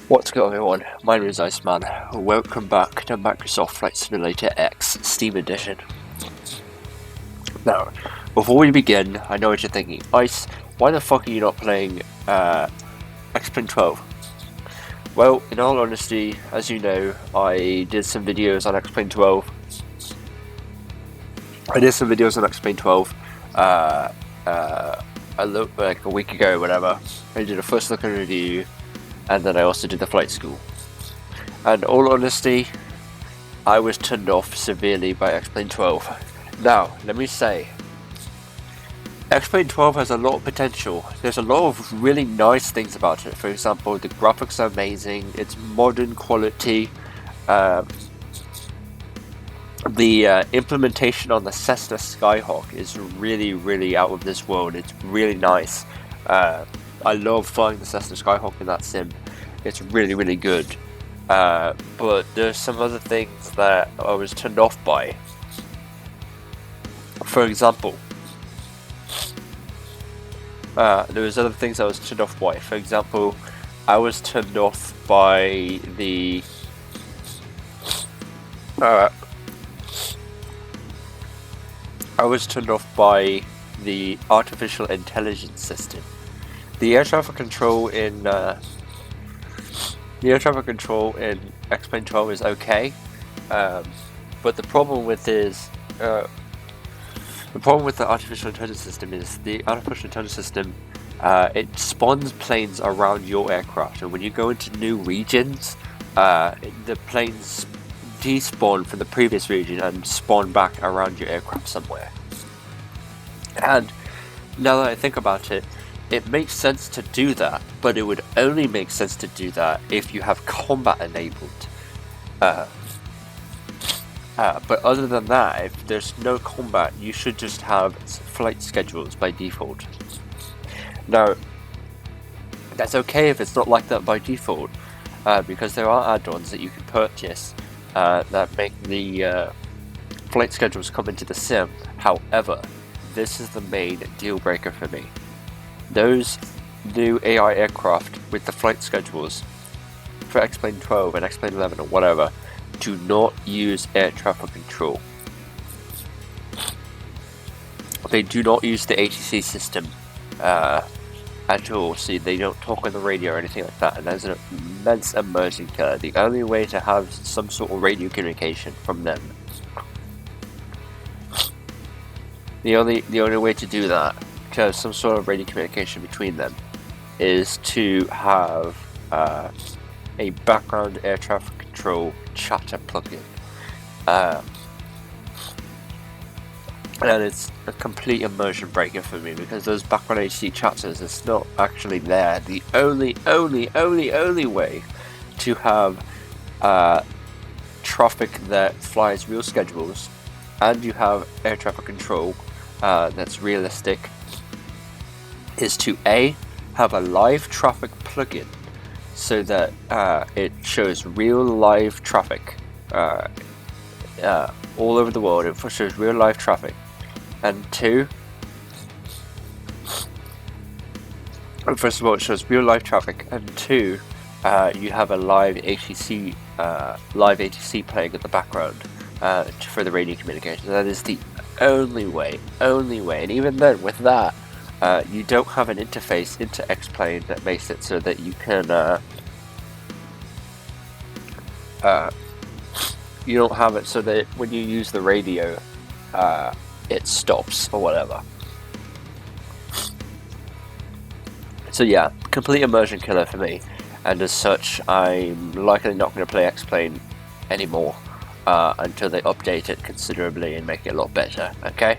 What's going on? My name is Iceman. Welcome back to Microsoft Flight Simulator X Steam Edition. Now, before we begin, I know what you're thinking. Ice, why the fuck are you not playing X-Plane 12? Well, in all honesty, as you know, I did some videos on X-Plane 12. Like a week ago, whatever. I did a first look and review, and then I also did the flight school. And in all honesty, I was turned off severely by X-Plane 12. Now, let me say, X-Plane 12 has a lot of potential. There's a lot of really nice things about it. For example, the graphics are amazing, it's modern quality, the implementation on the Cessna Skyhawk is really out of this world. It's really nice. I love flying the Cessna Skyhawk in that sim. It's really good. But there's some other things that I was turned off by. For example, there was other things I was turned off by. For example, I was turned off by the artificial intelligence system. The air traffic control in X-Plane 12 is okay, but the problem with the artificial intelligence system is the artificial intelligence system it spawns planes around your aircraft, and when you go into new regions, the planes despawn from the previous region and spawn back around your aircraft somewhere. And now that I think about it, it makes sense to do that, but it would only make sense to do that if you have combat enabled. But other than that, if there's no combat, you should just have flight schedules by default. Now, that's okay if it's not like that by default, because there are add-ons that you can purchase that make the flight schedules come into the sim. However, this is the main deal breaker for me. Those new AI aircraft with the flight schedules for X-Plane 12 and X-Plane 11 or whatever do not use air traffic control. They do not use the ATC system at all, so they don't talk on the radio or anything like that, and there's an immense immersion killer. The only way to have some sort of radio communication from them, the only way to do that, to have some sort of radio communication between them, is to have a background air traffic control chatter plugin. And it's a complete immersion breaker for me, because those background HC chatters, it's not actually there. The only way to have traffic that flies real schedules, and you have air traffic control that's realistic, is to A, have a live traffic plugin, so that it shows real live traffic all over the world. It shows real live traffic. And two, first of all, it shows real live traffic, and two, you have a live ATC playing in the background for the radio communication. That is the only way, and even then, with that, you don't have an interface into X-Plane that makes it so that you can you don't have it so that when you use the radio, it stops or whatever. So yeah, complete immersion killer for me, and as such, I'm likely not going to play X-Plane anymore until they update it considerably and make it a lot better. Okay.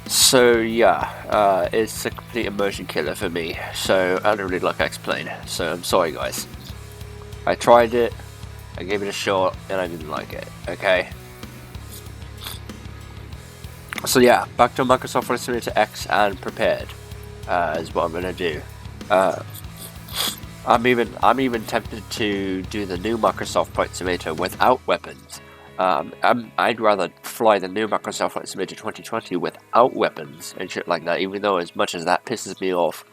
So yeah, it's a complete immersion killer for me. So I don't really like X-Plane. So I'm sorry, guys. I tried it, I gave it a shot, and I didn't like it. Okay. So yeah, back to Microsoft Flight Simulator X and prepared is what I'm gonna do. I'm even tempted to do the new Microsoft Flight Simulator without weapons. I'd rather fly the new Microsoft Flight Simulator 2020 without weapons and shit like that, even though as much as that pisses me off,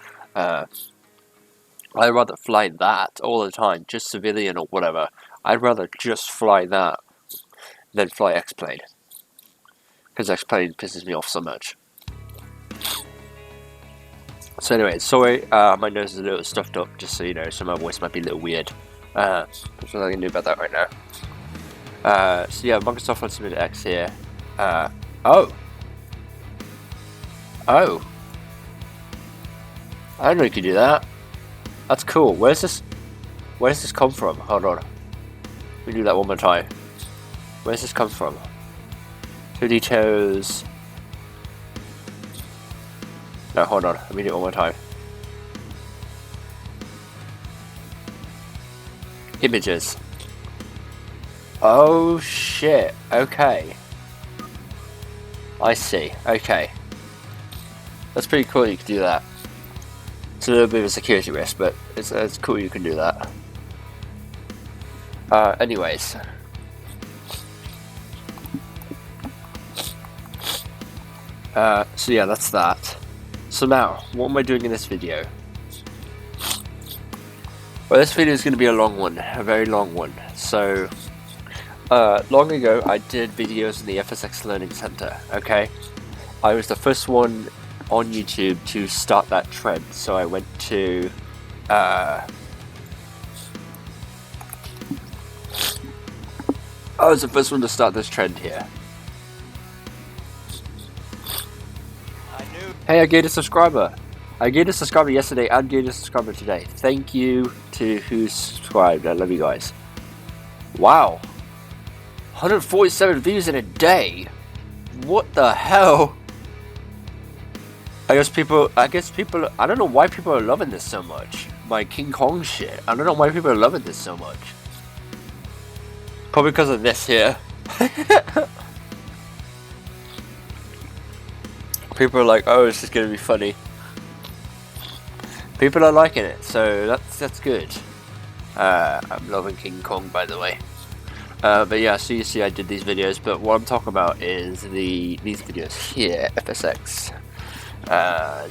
I'd rather fly that all the time, just civilian or whatever. I'd rather just fly that than fly X-Plane. Because X-Plane pisses me off so much. So anyway, sorry, my nose is a little stuffed up, just so you know, so my voice might be a little weird. There's nothing I can do about that right now. So yeah, Microsoft Flight Simulator X here. Oh! I didn't know you could do that. That's cool. Where does this come from? Hold on. Let me do that one more time. Where does this come from? 2D toes. No, hold on. Let me do it one more time. Images. Oh shit. Okay. I see. Okay. That's pretty cool you can do that. It's a little bit of a security risk, but it's cool you can do that. Anyways. So yeah, that's that. So now, what am I doing in this video? Well, this video is going to be a long one, a very long one. So, long ago, I did videos in the FSX Learning Center, okay? I was the first one on YouTube to start that trend, so I went to, I was the first one to start this trend here. Hey, I gained a subscriber! I gained a subscriber yesterday and gained a subscriber today. Thank you to who subscribed, I love you guys. Wow! 147 views in a day! What the hell? I guess people, I don't know why people are loving this so much. My King Kong shit. I don't know why people are loving this so much. Probably because of this here. People are like, oh, this is gonna be funny. People are liking it, so that's good. I'm loving King Kong, by the way. But yeah, so you see I did these videos, but what I'm talking about is these videos here, FSX.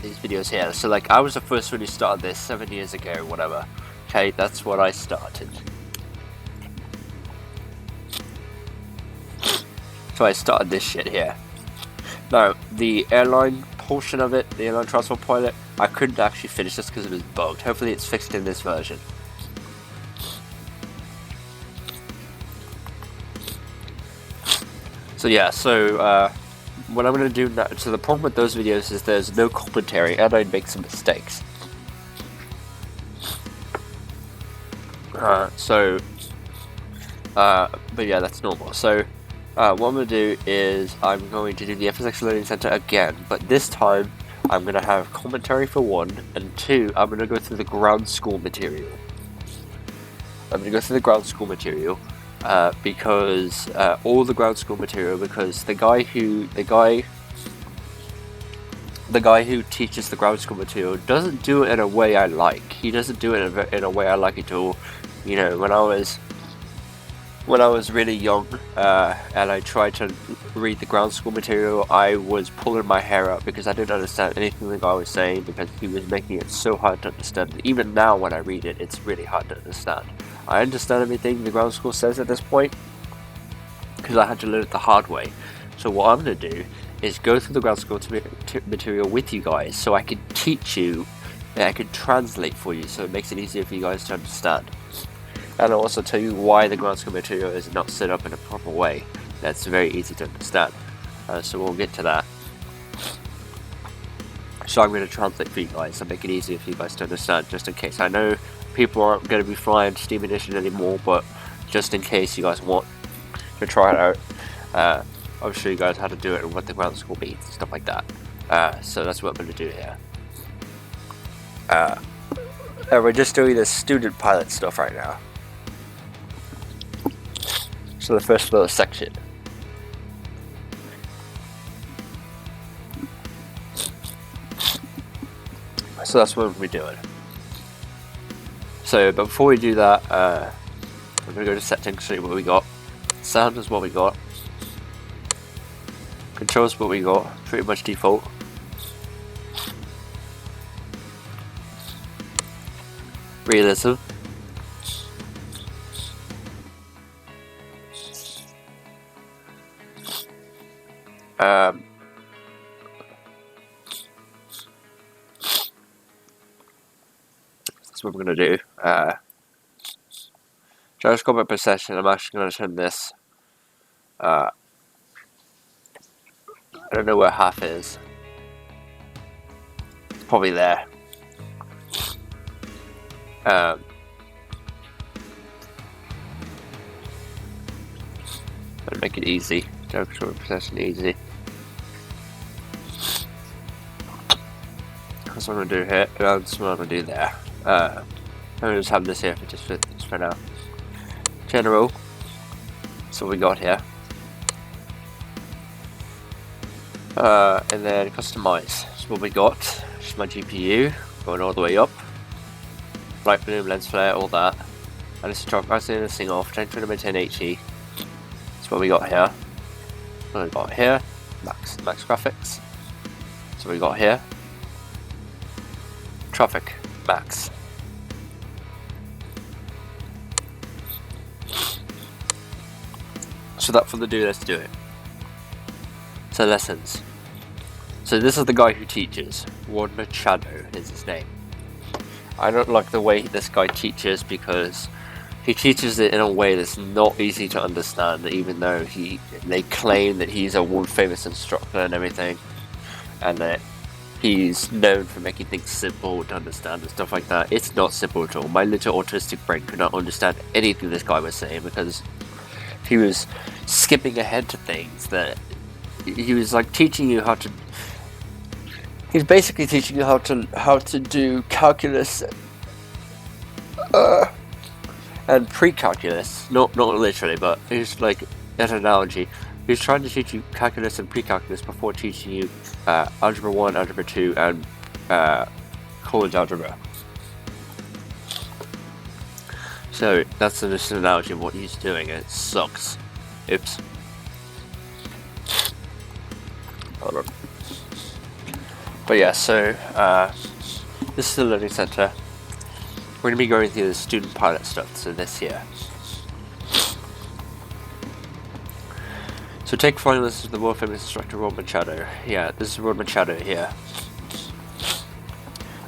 These videos here. So like, I was the first one who started this 7 years ago, or whatever. Okay, that's what I started. So I started this shit here. Now, the airline portion of it, the airline transport pilot, I couldn't actually finish this because it was bugged. Hopefully it's fixed in this version. So yeah, so what I'm going to do now, so the problem with those videos is there's no commentary and I'd make some mistakes. But yeah, that's normal. So what I'm going to do is I'm going to do the FSX Learning Center again, but this time I'm going to have commentary for 1, and 2, I'm going to go through the ground school material. Because all the ground school material, because the guy who teaches the ground school material doesn't do it in a way I like. He doesn't do it in a way I like at all. You know, when I was really young and I tried to read the ground school material, I was pulling my hair out because I didn't understand anything the guy was saying, because he was making it so hard to understand. Even now when I read it, it's really hard to understand. I understand everything the ground school says at this point because I had to learn it the hard way. So what I'm going to do is go through the ground school material with you guys so I can teach you and I can translate for you so it makes it easier for you guys to understand. And I'll also tell you why the ground school material is not set up in a proper way. That's very easy to understand. So we'll get to that. So I'm going to translate for you guys and make it easier for you guys to understand, just in case. I know people aren't going to be flying Steam Edition anymore, but just in case you guys want to try it out, I'll show you guys how to do it and what the ground school means, stuff like that. So that's what I'm going to do here. We're just doing the student pilot stuff right now. So the first little section. So that's what we're doing. So, but before we do that, I'm going to go to settings, see what we got. Sound is what we got. Controls what we got, pretty much default. Realism. That's what we're going to do. Gyroscopic precession, I'm actually going to turn this. I don't know where half is. It's probably there. And make it easy. Gyroscopic precession easy. That's what I'm going to do here. That's what I'm going to do there. I'm going to just have this here for now. General. So we got here. And then customize. So what we got. Just my GPU going all the way up. Light bloom, lens flare, all that. And let's drop this thing off. Trying to maintain HE. That's what we got here. What we got here. Max graphics. So we got here. Traffic max. So without further ado, let's do it. So lessons. So this is the guy who teaches. Rod Machado is his name. I don't like the way this guy teaches because he teaches it in a way that's not easy to understand, even though they claim that he's a world famous instructor and everything, and that he's known for making things simple to understand and stuff like that. It's not simple at all. My little autistic brain could not understand anything this guy was saying because he was skipping ahead to things that he was like teaching you how to. He's basically teaching you how to do calculus and pre-calculus. Not literally, but it's like an analogy. He's trying to teach you calculus and pre-calculus before teaching you algebra 1, algebra 2, and college algebra. So that's just an analogy of what he's doing, and it sucks. Oops. Hold on. But yeah, so this is the learning center. We're going to be going through the student pilot stuff, so this here. So take flying lessons with the world famous instructor Rod Machado. Yeah, this is Rod Machado here.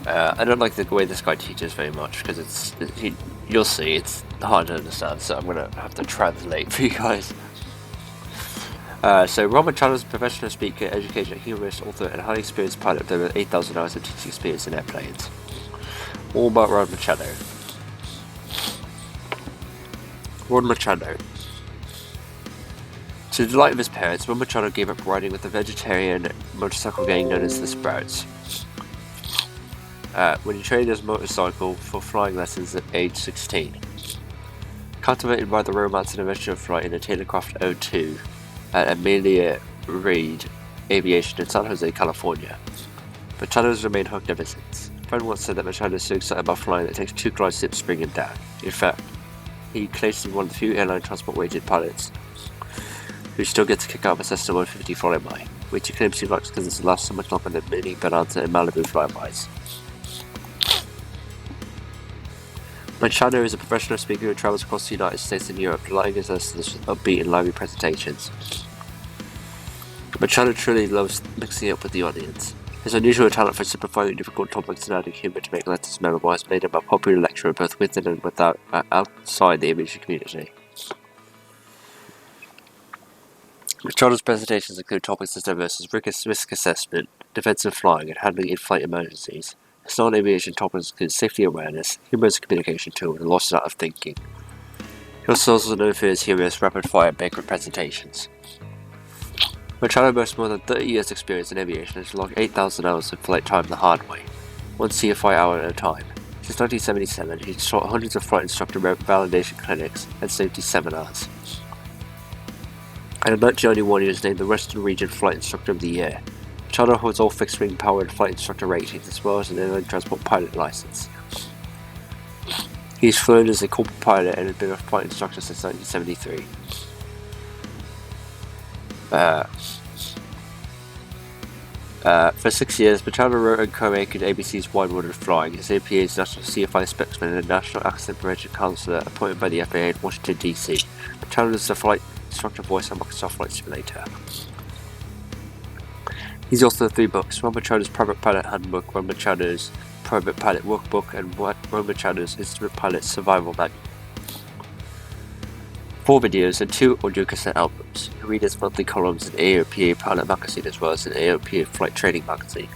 I don't like the way this guy teaches very much because you'll see it's hard to understand, so I'm going to have to translate for you guys. So Rod Machado is a professional speaker, educator, humorist, author, and highly experienced pilot with over 8,000 hours of teaching experience in airplanes. All about Rod Machado. Rod Machado. To the delight of his parents, Rod Machado gave up riding with the vegetarian motorcycle gang known as the Sprouts. When he trained his motorcycle for flying lessons at age 16. Captivated by the romance and adventure of flight in a Taylorcraft 02 at Amelia Reed Aviation in San Jose, California. Machado has remained hooked ever since. A friend once said that Machado is so excited about flying that it takes 2 glide sips to bring him down. In fact, he claims to be one of the few airline transport weighted pilots who still gets a kick out of a Cessna 150 flyby, which he claims he likes because it lasts so much longer than mini Bonanza and Malibu flybys. Machado is a professional speaker who travels across the United States and Europe, delighting his listeners with upbeat and lively presentations. Machado truly loves mixing it up with the audience. His unusual talent for simplifying difficult topics and adding humour to make lessons memorable has made him a popular lecturer both within and outside the aviation community. Machado's presentations include topics as diverse as risk assessment, defensive flying, and handling in-flight emergencies. His non-aviation topics include safety awareness, humor as a communication tool, and lost art of thinking. He was also known for his humorous rapid-fire banquet presentations. Machado boasts more than 30 years experience in aviation and has logged 8,000 hours of flight time the hard way, 1 CFI hour at a time. Since 1977, he's taught hundreds of flight instructor validation clinics and safety seminars. And in 1991, he was named the Western Region Flight Instructor of the Year. Machado holds all fixed-wing powered flight instructor ratings as well as an airline transport pilot license. He's flown as a corporate pilot and has been a flight instructor since 1973. For 6 years, Machado wrote and co-anchored ABC's Wide World of Flying. His APA is National CFI Spokesman and a National Accident Prevention Counselor appointed by the FAA in Washington, D.C. Machado is the flight instructor voice on Microsoft Flight Simulator. He's also 3 books: Rod Machado's Private Pilot Handbook, Rod Machado's Private Pilot Workbook, and Rod Machado's Instrument Pilot Survival Manual. 4 videos and 2 audio cassette albums. You can read his monthly columns in AOPA Pilot Magazine as well as in AOPA Flight Training Magazine.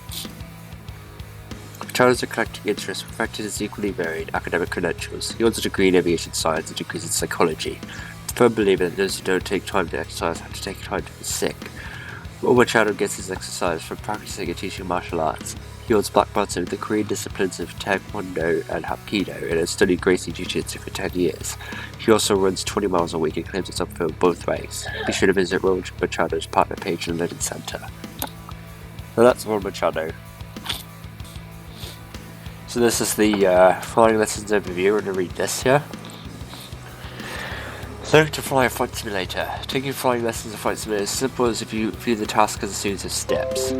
Machado's eclectic interests reflected his equally varied academic credentials. He holds a degree in aviation science and degrees in psychology. The firm believer that those who don't take time to exercise have to take time to be sick. Rod Machado gets his exercise from practicing and teaching martial arts. He holds black belts in the Korean disciplines of Taekwondo and Hapkido and has studied Gracie Jiu-Jitsu for 10 years. He also runs 20 miles a week and claims it's uphill both ways. Be sure to visit Rod Machado's partner page in the Learning Center. So that's Rod Machado. So this is the flying lessons overview. We're going to read this here. Learning to fly a flight simulator. Taking flying lessons in flight simulator is simple as if you view the task as a series of steps.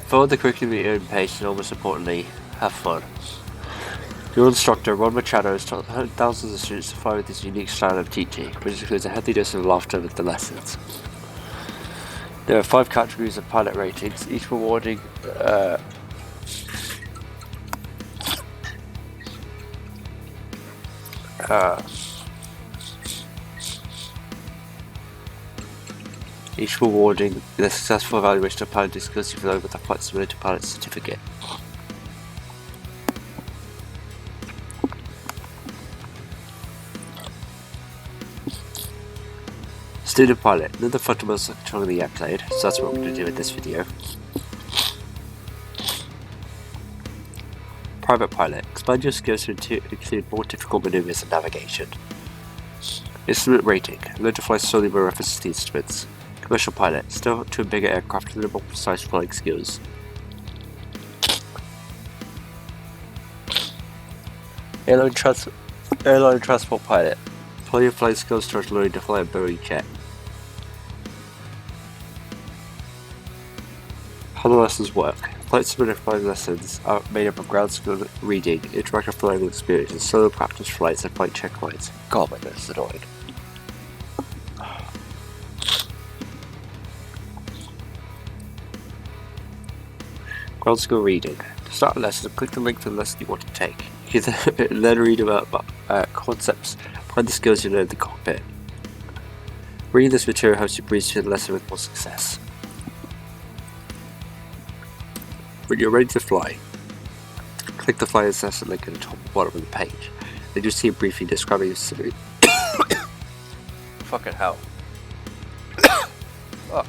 Follow the curriculum at your own pace and, almost importantly, have fun. Your instructor, Rod Machado, has taught thousands of students to fly with his unique style of teaching, which includes a healthy dose of laughter with the lessons. There are 5 categories of pilot ratings, each rewarding the successful evaluation of piloting skills you learn with a Flight Simulator Pilot Certificate. Student Pilot. Know the fundamentals of controlling the airplane, so that's what we're going to do in this video. Private Pilot. Expand your skills to include more difficult maneuvers and navigation. Instrument Rating. Learn to fly solely by reference to the instruments. Commercial Pilot. Still to a bigger aircraft with more precise flying skills. Airline Transport Pilot. Apply your flying skills towards learning to fly a Boeing jet. How the lessons work. Flight Simulator flying lessons are made up of ground school reading, interactive flying experiences, solo practice flights, and flight checkpoints. God, my nose is annoying. Ground school reading. To start a lesson, click the link for the lesson you want to take. You can then read about concepts behind the skills you learn in the cockpit. Reading this material helps you breeze through the lesson with more success. When you're ready to fly, click the flying lesson link at the top and bottom of the page. Then you'll see a briefing describing the fucking hell. Oh.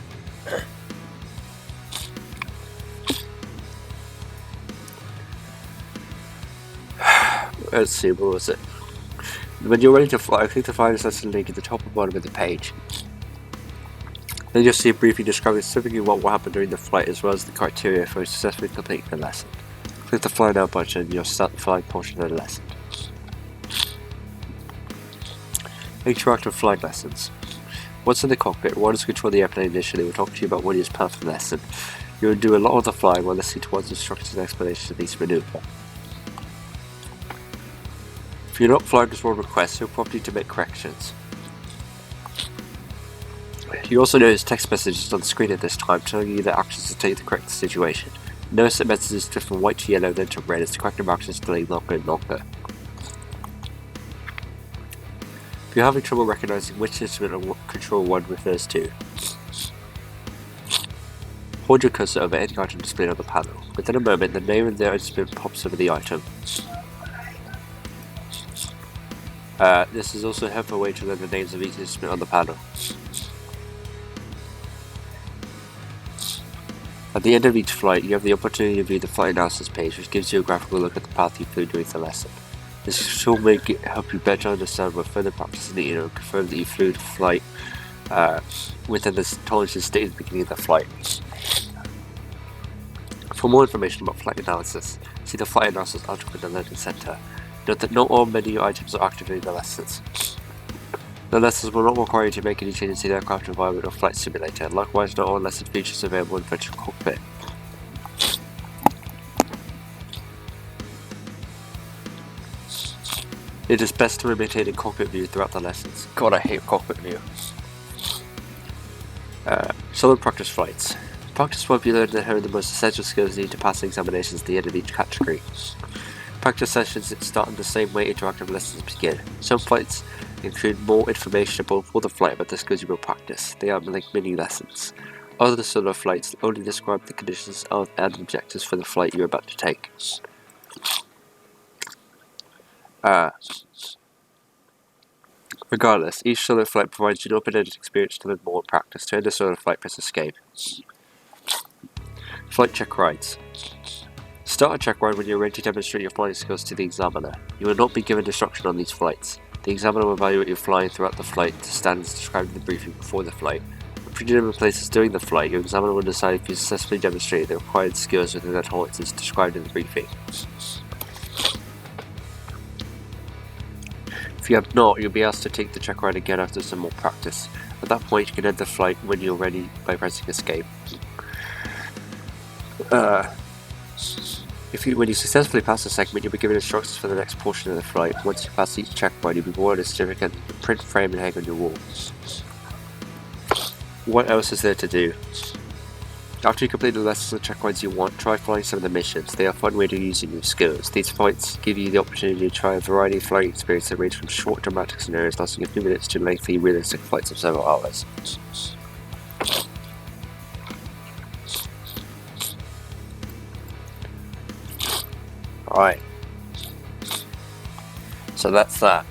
Let's see, what was it? When you're ready to fly, click the flying lesson link at the top and bottom of the page. Then you'll see a briefing describing specifically what will happen during the flight as well as the criteria for successfully completing the lesson. Click the Fly Now button and you'll start the flying portion of the lesson. Interactive flying lessons. Once in the cockpit, one is control the airplane initially. We'll talk to you about what is part of the lesson. You'll do a lot of the flying while listening to one's instructions and explanations of each maneuver. If you're not flying as one requests, you'll prompt you to make corrections. You also notice text messages on the screen at this time telling you the actions to take to correct the situation. Notice that messages drift from white to yellow then to red as the corrective action is delaying longer and longer. If you're having trouble recognizing which instrument or control one refers to, hold your cursor over any item displayed on the panel. Within a moment, the name of the instrument pops over the item. This is also a helpful way to learn the names of each instrument on the panel. At the end of each flight, you have the opportunity to view the flight analysis page, which gives you a graphical look at the path you flew during the lesson. This will help you better understand what further practice is needed and confirm that you flew the flight within the tolerances stated at the beginning of the flight. For more information about flight analysis, see the flight analysis article in the Learning Center. Note that not all menu items are activated in the lessons. The lessons will not require you to make any changes to the aircraft environment or flight simulator. Likewise, not all lesson features available in virtual cockpit. It is best to maintain a cockpit view throughout the lessons. God, I hate cockpit view. Solid practice flights. Practice will be learned to hone the most essential skills needed to pass examinations at the end of each category. Practice sessions start in the same way interactive lessons begin. Some flights include more information before the flight about the skills you will practice. They are like mini lessons. Other solo flights only describe the conditions and objectives for the flight you are about to take. Regardless, each solo flight provides you an open-ended experience to learn more and practice. To end a solo flight, press escape. Flight check rides. Start a check ride when you're ready to demonstrate your flying skills to the examiner. You will not be given instruction on these flights. The examiner will evaluate your flying throughout the flight to standards described in the briefing before the flight. If you determine places during the flight, your examiner will decide if you successfully demonstrated the required skills within the tolerances described in the briefing. If you have not, you'll be asked to take the check ride again after some more practice. At that point, you can end the flight when you're ready by pressing escape. When you successfully pass the segment, you'll be given instructions for the next portion of the flight. Once you pass each checkpoint, you'll be awarded a certificate, print frame, and hang on your wall. What else is there to do? After you complete the lessons and checkpoints you want, try flying some of the missions. They are a fun way to use your new skills. These flights give you the opportunity to try a variety of flying experiences that range from short dramatic scenarios lasting a few minutes to lengthy realistic flights of several hours. Alright, so that's that.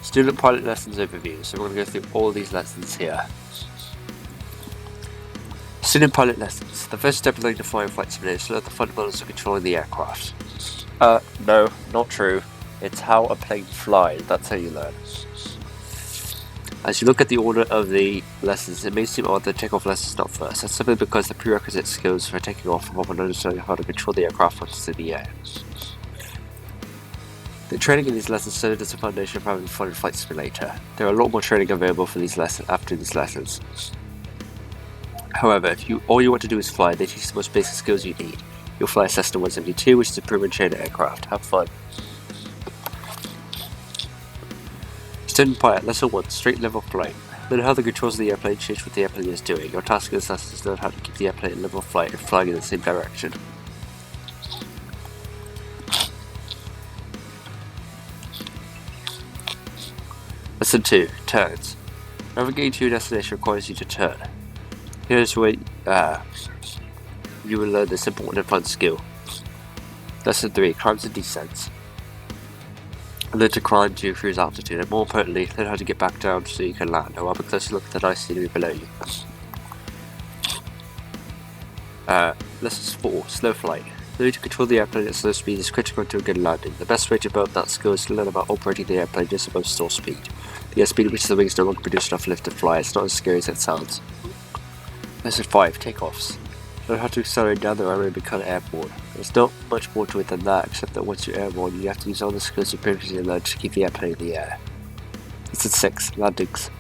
Student pilot lessons overview. So we're going to go through all these lessons here. Student pilot lessons. The first step in learning to fly in flight simulator is to learn the fundamentals of controlling the aircraft. No, not true. It's how a plane flies. That's how you learn. As you look at the order of the lessons, it may seem odd that takeoff lessons not first. That's simply because the prerequisite skills for taking off involve understanding how to control the aircraft once it's in the air. The training in these lessons serves as a foundation for having fun in flight simulator. There are a lot more training available for these lessons after these lessons. However, if all you want to do is fly, they teach the most basic skills you need. You'll fly a Cessna 172, which is a proven trained aircraft. Have fun. Student pilot, lesson 1, straight level flight. Learn how the controls of the airplane change what the airplane is doing. Your task in this lesson is to learn how to keep the airplane in level flight and flying in the same direction. Lesson 2, turns. Navigating to your destination requires you to turn. Here's where you will learn this important and fun skill. Lesson 3, climbs and descents. Learn to climb to your cruise altitude, and more importantly, learn how to get back down so you can land, or have a closer look at the nice scenery below you. Lesson 4, slow flight. Learning to control the airplane at slow speed is critical to a good landing. The best way to build that skill is to learn about operating the airplane just above stall speed. The airspeed at which the wings no longer produce enough lift to fly. It's not as scary as it sounds. Lesson 5, takeoffs. Learn how to accelerate down the runway and become airborne. There's not much more to it than that, except that once you're airborne, you have to use all the skills you previously learned to keep the airplane in the air. Lesson 6, landings.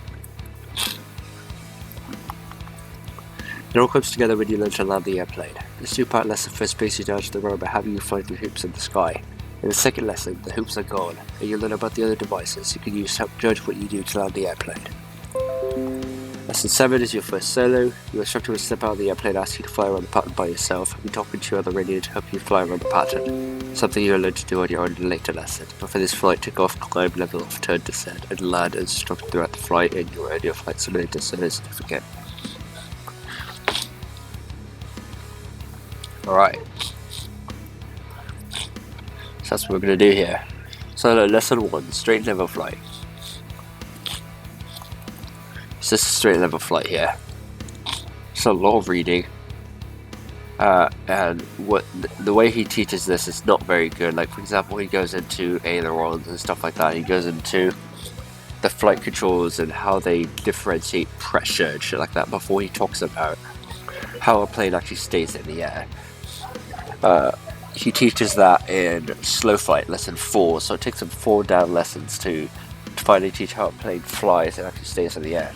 It all comes together when you learn to land the airplane. This two-part lesson first brings you down to the runway by having you fly through hoops in the sky. In the second lesson, the hoops are gone, and you learn about the other devices you can use to help judge what you do to land the airplane. Lesson 7 is your first solo. Your instructor will step out of the airplane and ask you to fly around the pattern by yourself, and be talking to your other radio to help you fly around the pattern. Something you'll learn to do on your own in a later lesson. But for this flight, take off, climb, level off, turn, descend, and land as instructed throughout the flight, and you'll earn your flight simulator certificate. Alright. So that's what we're going to do here. So lesson 1, straight level flight. So this is straight level flight here. It's a lot of reading. And the way he teaches this is not very good. Like, for example, he goes into ailerons and stuff like that. He goes into the flight controls and how they differentiate pressure and shit like that before he talks about how a plane actually stays in the air. He teaches that in slow flight lesson 4, so it takes him 4 down lessons to finally teach how a plane flies and actually stays in the air.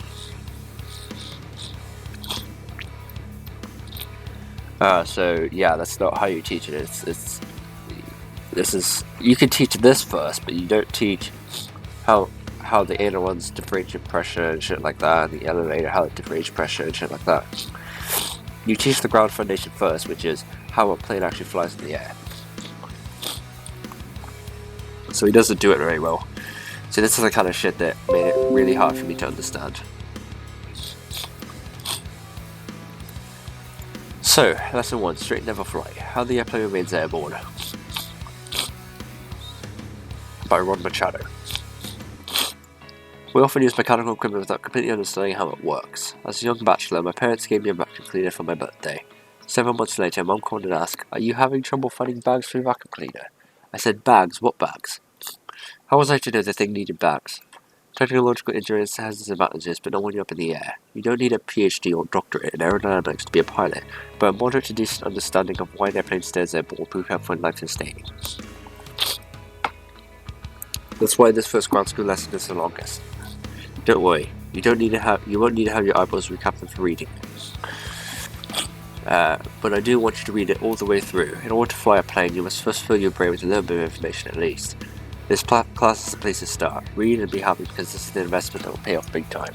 So yeah, that's not how you teach it. You can teach this first, but you don't teach how the ailerons differentiate pressure and shit like that, and the elevator how it differentiates pressure and shit like that. You teach the ground foundation first, which is how a plane actually flies in the air. So he doesn't do it very well. So this is the kind of shit that made it really hard for me to understand. So, lesson 1, straight never fly. How the airplane remains airborne. By Rod Machado. We often use mechanical equipment without completely understanding how it works. As a young bachelor, my parents gave me a vacuum cleaner for my birthday. 7 months later, Mum called and asked, "Are you having trouble finding bags for your vacuum cleaner?" I said, "Bags? What bags?" How was I to know the thing needed bags? Technological endurance has its advantages, but not when you're up in the air. You don't need a PhD or doctorate in aerodynamics to be a pilot, but a moderate to decent understanding of why an airplane stays airborne will prove helpful in life sustaining. That's why this first ground school lesson is the longest. Don't worry, you won't need to have your eyeballs recapped for reading. But I do want you to read it all the way through. In order to fly a plane, you must first fill your brain with a little bit of information at least. This class is the place to start. Read and be happy because this is an investment that will pay off big time.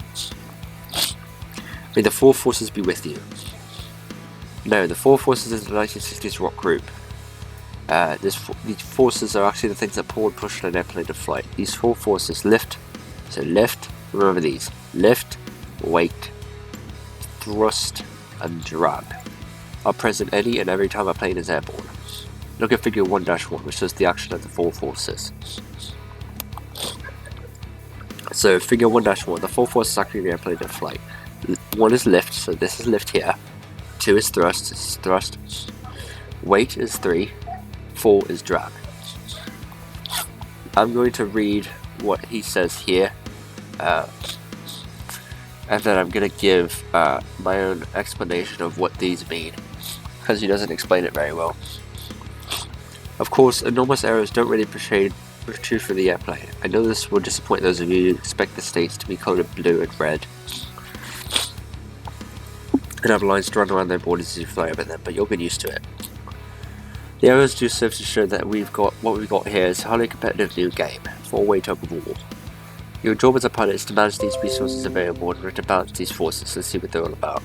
May the four forces be with you. No, the four forces is the 1960s rock group. These forces are actually the things that pull and push an airplane to flight. These four forces: lift, remember these: lift, weight, thrust, and drag, are present any and every time a plane is airborne. Look at figure 1-1, which shows the action of the four forces. So figure 1-1, the four forces acting the airplane in flight. 1 is lift, so this is lift here. 2 is thrust, this is thrust. Weight is 3. 4 is drag. I'm going to read what he says here, and then I'm going to give my own explanation of what these mean, because he doesn't explain it very well. Of course, enormous arrows don't really protrude from the airplane. I know this will disappoint those of you who expect the states to be coloured blue and red and have lines drawn around their borders as you fly over them, but you'll get used to it. The arrows do serve to show that what we've got here is a highly competitive new game, 4-way tug of war. Your job as a pilot is to manage these resources available in order to balance these forces. Let's see what they're all about.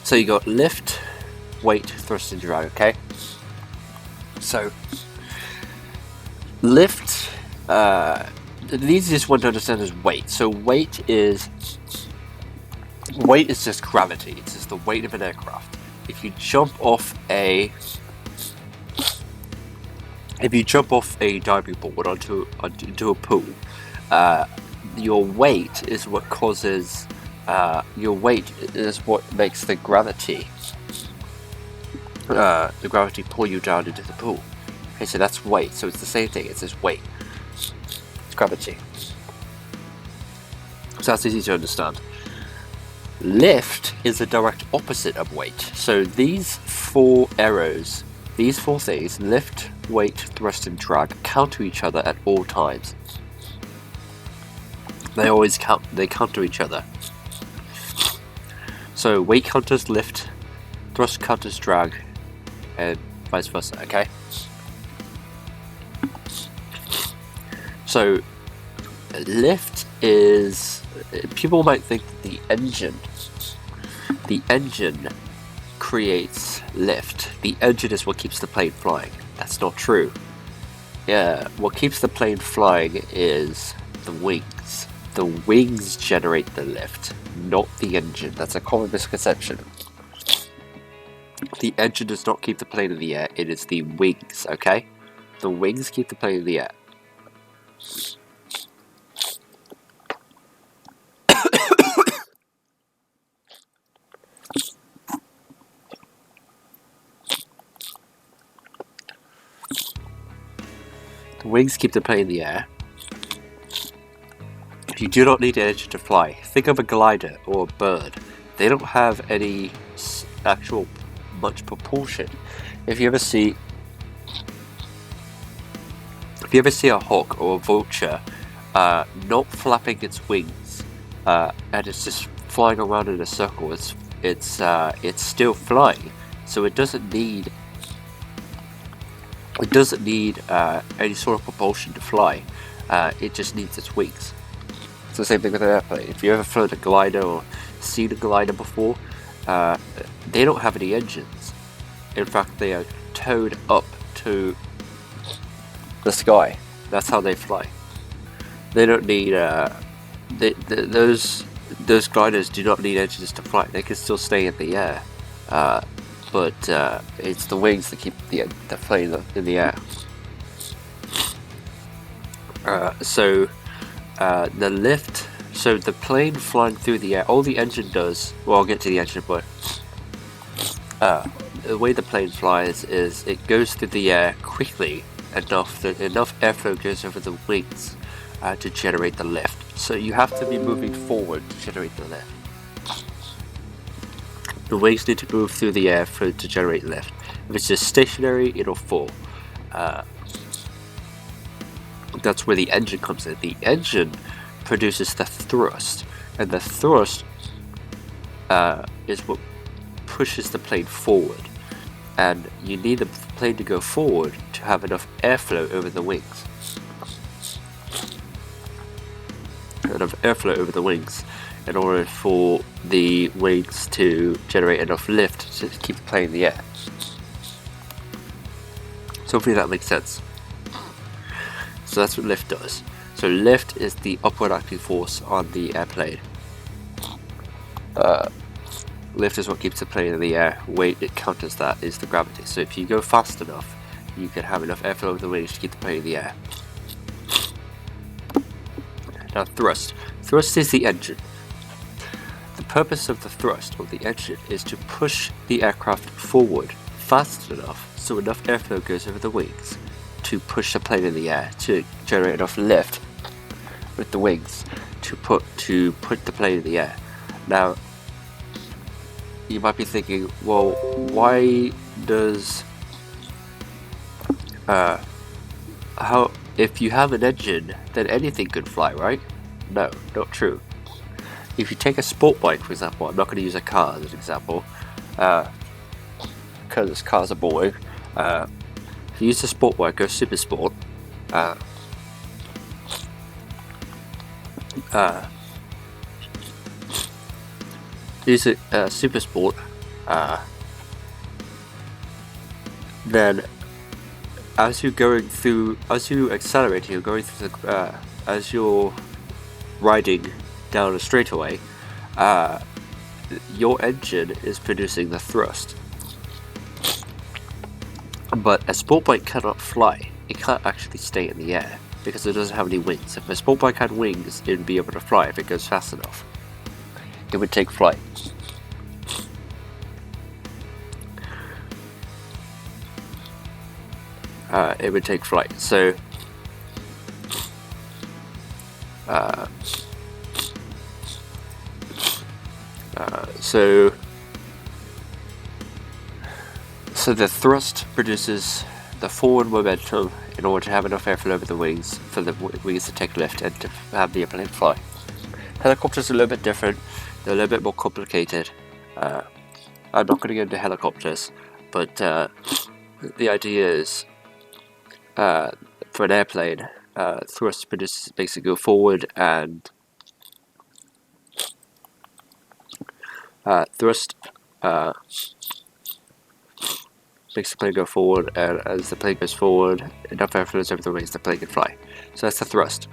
So you got lift, weight, thrust, and drag, okay? So, lift, the easiest one to understand is weight. So weight is just gravity. It's just the weight of an aircraft. If you jump off a diving board into a pool, your weight is what causes. Your weight is what makes the gravity pull you down into the pool. Okay, so that's weight. So it's the same thing. It's just weight. It's gravity. So that's easy to understand. Lift is the direct opposite of weight. So these four arrows, these four things, lift, weight, thrust, and drag, counter each other at all times. They counter each other. So weight counters lift, thrust counters drag, and vice versa, okay? So lift is, people might think that the engine creates lift. The engine is what keeps the plane flying. That's not true. Yeah, what keeps the plane flying is the wings. The wings generate the lift, not the engine. That's a common misconception. The engine does not keep the plane in the air, it is the wings, okay? The wings keep the plane in the air. The wings keep the plane in the air. You do not need an engine to fly. Think of a glider or a bird. They don't have any actual much propulsion. If you ever see if you ever see a hawk or a vulture not flapping its wings and it's just flying around in a circle, it's still flying, so it doesn't need any sort of propulsion to fly. It just needs its wings. It's the same thing with an airplane. If you ever flown a glider or seen a glider before, they don't have any engines. In fact, they are towed up to the sky. That's how they fly. They don't need those gliders do not need engines to fly. They can still stay in the air, but it's the wings that keep the plane in the air. So the lift. So the plane flying through the air. All the engine does. Well, I'll get to the engine, but the way the plane flies is it goes through the air quickly enough that enough airflow goes over the wings to generate the lift. So you have to be moving forward to generate the lift. The wings need to move through the air to generate lift. If it's just stationary, it'll fall. That's where the engine comes in. The engine produces the thrust, and the thrust is what pushes the plane forward. And you need the plane to go forward to have enough airflow over the wings. Enough airflow over the wings in order for the wings to generate enough lift to keep the plane in the air. So hopefully that makes sense. So that's what lift does. So lift is the upward acting force on the airplane. Lift is what keeps the plane in the air. Weight that counters that is the gravity. So if you go fast enough, you can have enough airflow over the wings to keep the plane in the air. Now thrust. Thrust is the engine. The purpose of the thrust or the engine is to push the aircraft forward fast enough so enough airflow goes over the wings to push the plane in the air, to generate enough lift with the wings to put the plane in the air. Now you might be thinking, well, why does how if you have an engine, then anything could fly, right? No, not true. If you take a sport bike, for example, I'm not going to use a car as an example, because cars are boring. If you use a sport bike, go super sport. Use a super sport. Then as you accelerate, you're going through the as you're riding down a straightaway, your engine is producing the thrust. But a sport bike cannot fly. It can't actually stay in the air because it doesn't have any wings. If a sport bike had wings, it would be able to fly if it goes fast enough. It would take flight. It would take flight. So so the thrust produces the forward momentum in order to have enough airflow over the wings for the wings to take lift and to have the airplane fly. Helicopters are a little bit different. They're a little bit more complicated. I'm not going to get into helicopters, but the idea is for an airplane, thrust produces basically go forward, and thrust makes the plane go forward, and as the plane goes forward, enough airflow is over the wings, the plane can fly. So that's the thrust.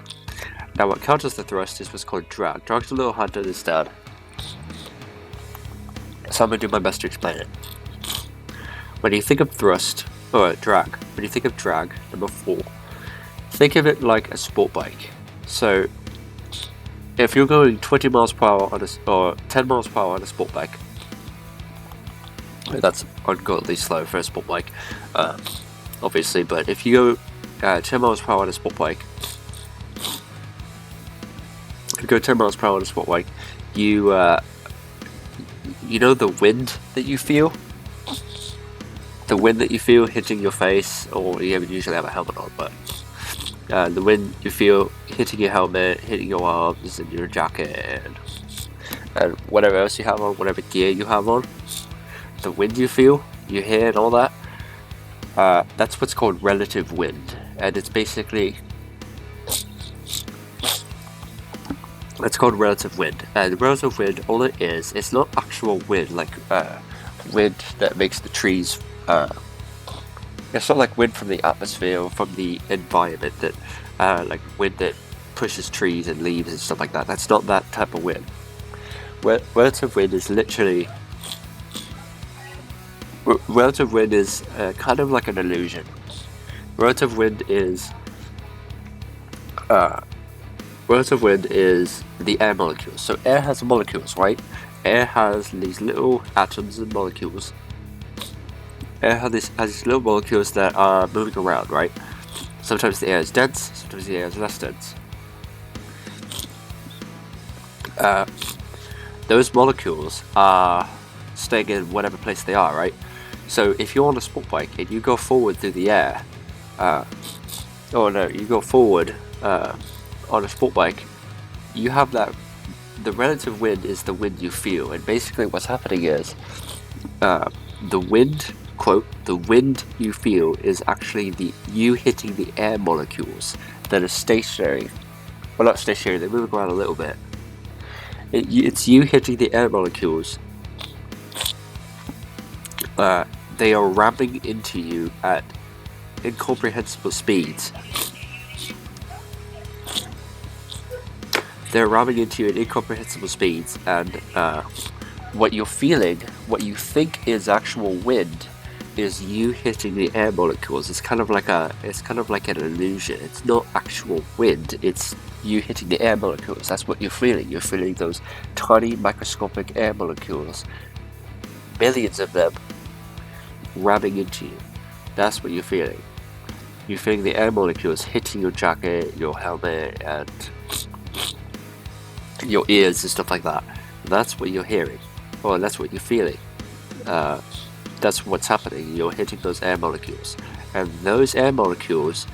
Now what counters the thrust is what's called drag. Drag's a little hard to understand, so I'm going to do my best to explain it. When you think of thrust, or drag, when you think of drag, number 4, think of it like a sport bike. So if you're going 20 miles per hour on or 10 miles per hour on a sport bike, that's ungodly slow for a sport bike, obviously, but if you go 10 miles per hour on a sport bike, you know the wind that you feel? The wind that you feel hitting your face, or you usually have a helmet on, but The wind you feel hitting your helmet, hitting your arms and your jacket, and whatever else you have on, whatever gear you have on. The wind you feel, you hear, and all that. That's what's called relative wind, and it's basically it's called relative wind. And relative wind, all it is, it's not actual wind like wind that makes the trees. It's not like wind from the atmosphere or from the environment that, like wind that pushes trees and leaves and stuff like that. That's not that type of wind. Relative wind is literally. Relative wind is kind of like an illusion. Relative wind is. Relative wind is the air molecules. So air has molecules, right? Air has these little atoms and molecules. Air has these little molecules that are moving around, right? Sometimes the air is dense, sometimes the air is less dense. Those molecules are staying in whatever place they are, right? So if you're on a sport bike and you go forward through the air, you go forward on a sport bike, you have that. The relative wind is the wind you feel, and basically what's happening is the wind, quote, the wind you feel is actually you hitting the air molecules that are stationary. Well, not stationary, they're moving around a little bit. It's you hitting the air molecules. They are ramming into you at incomprehensible speeds. They're ramming into you at incomprehensible speeds, and what you're feeling, what you think is actual wind, is you hitting the air molecules. It's kind of like an illusion. It's not actual wind. It's you hitting the air molecules. That's what you're feeling. You're feeling those tiny microscopic air molecules, millions of them, ramming into you. That's what you're feeling. You're feeling the air molecules hitting your jacket, your helmet, and your ears and stuff like that. That's what you're hearing, or that's what you're feeling. That's what's happening. You're hitting those air molecules, and those air molecules,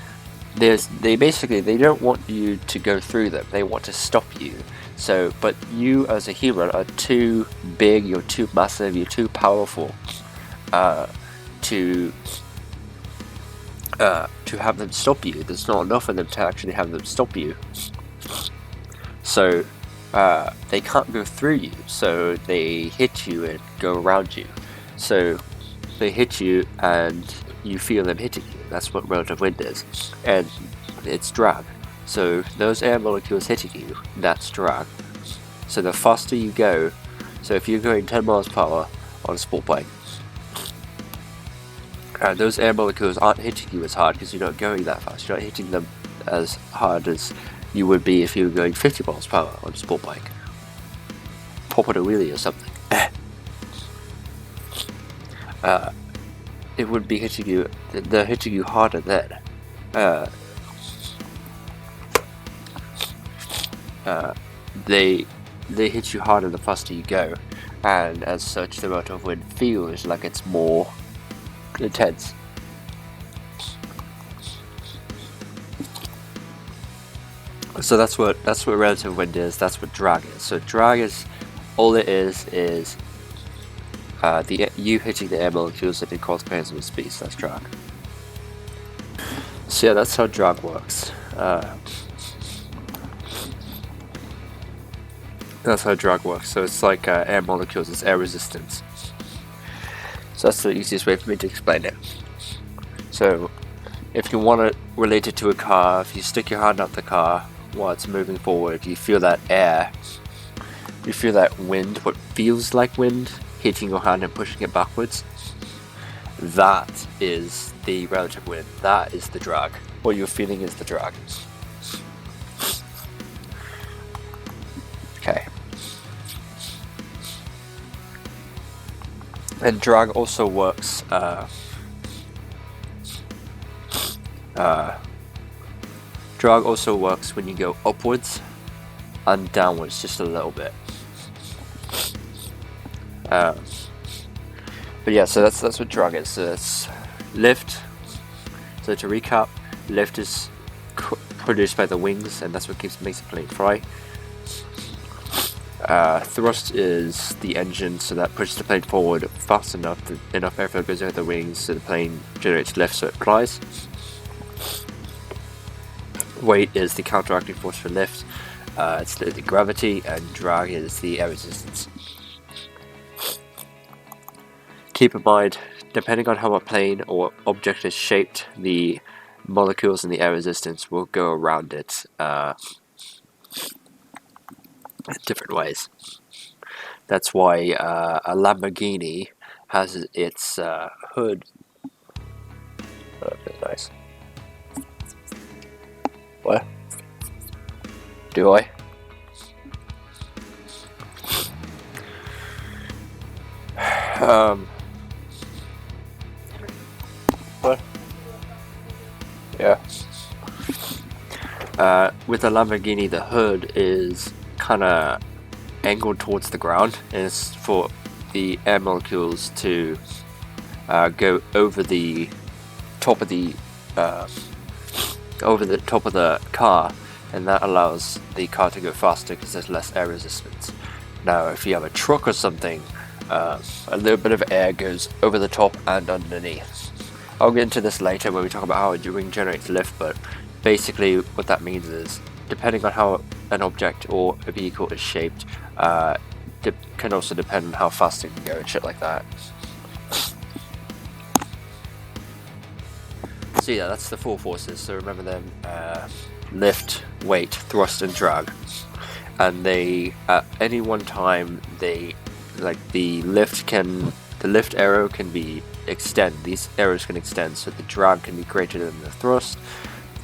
they don't want you to go through them. They want to stop you. So, but you as a human are too big. You're too massive. You're too powerful to have them stop you. There's not enough of them to actually have them stop you. So they can't go through you, so they hit you and go around you. So they hit you and you feel them hitting you. That's what relative wind is, and it's drag. So those air molecules hitting you, that's drag. So the faster you go, so if you're going 10 miles per hour on a sport bike, and those air molecules aren't hitting you as hard because you're not going that fast. You're not hitting them as hard as you would be if you were going 50 miles per hour on a sport bike. Popping a wheelie or something. It would be hitting you. They're hitting you harder then. They hit you harder the faster you go, and as such, the relative wind feels like it's more intense. So that's what relative wind is. That's what drag is. So drag is all it is you hitting the air molecules at incomprehensible speeds. That's drag. So yeah, that's how drag works. That's how drag works. So it's like air molecules. It's air resistance. So that's the easiest way for me to explain it. So if you want to relate it to a car, if you stick your hand up the car while it's moving forward, you feel that air. You feel that wind, what feels like wind, hitting your hand and pushing it backwards. That is the relative wind. That is the drag. What you're feeling is the drag. Okay. And drag also works. Drag also works when you go upwards and downwards just a little bit. But yeah, so that's what drag is. So it's lift. So to recap, lift is produced by the wings, and that's what makes the plane fly. Thrust is the engine, so that pushes the plane forward fast enough that enough airflow goes over the wings so the plane generates lift so it flies. Weight is the counteracting force for lift. It's the gravity, and drag is the air resistance. Keep in mind, depending on how a plane or object is shaped, the molecules in the air resistance will go around it in different ways. That's why a Lamborghini has its hood. Oh, that's nice. What? Do I? What? Yeah. With the Lamborghini, the hood is kind of angled towards the ground, and it's for the air molecules to go over the top of the car, and that allows the car to go faster because there's less air resistance. Now, if you have a truck or something, a little bit of air goes over the top and underneath. I'll get into this later when we talk about how a wing generates lift, but basically what that means is, depending on how an object or a vehicle is shaped, can also depend on how fast it can go and shit like that. So yeah, that's the four forces, so remember them: lift, weight, thrust, and drag. And they, at any one time, the lift arrow can be these arrows can extend, so the drag can be greater than the thrust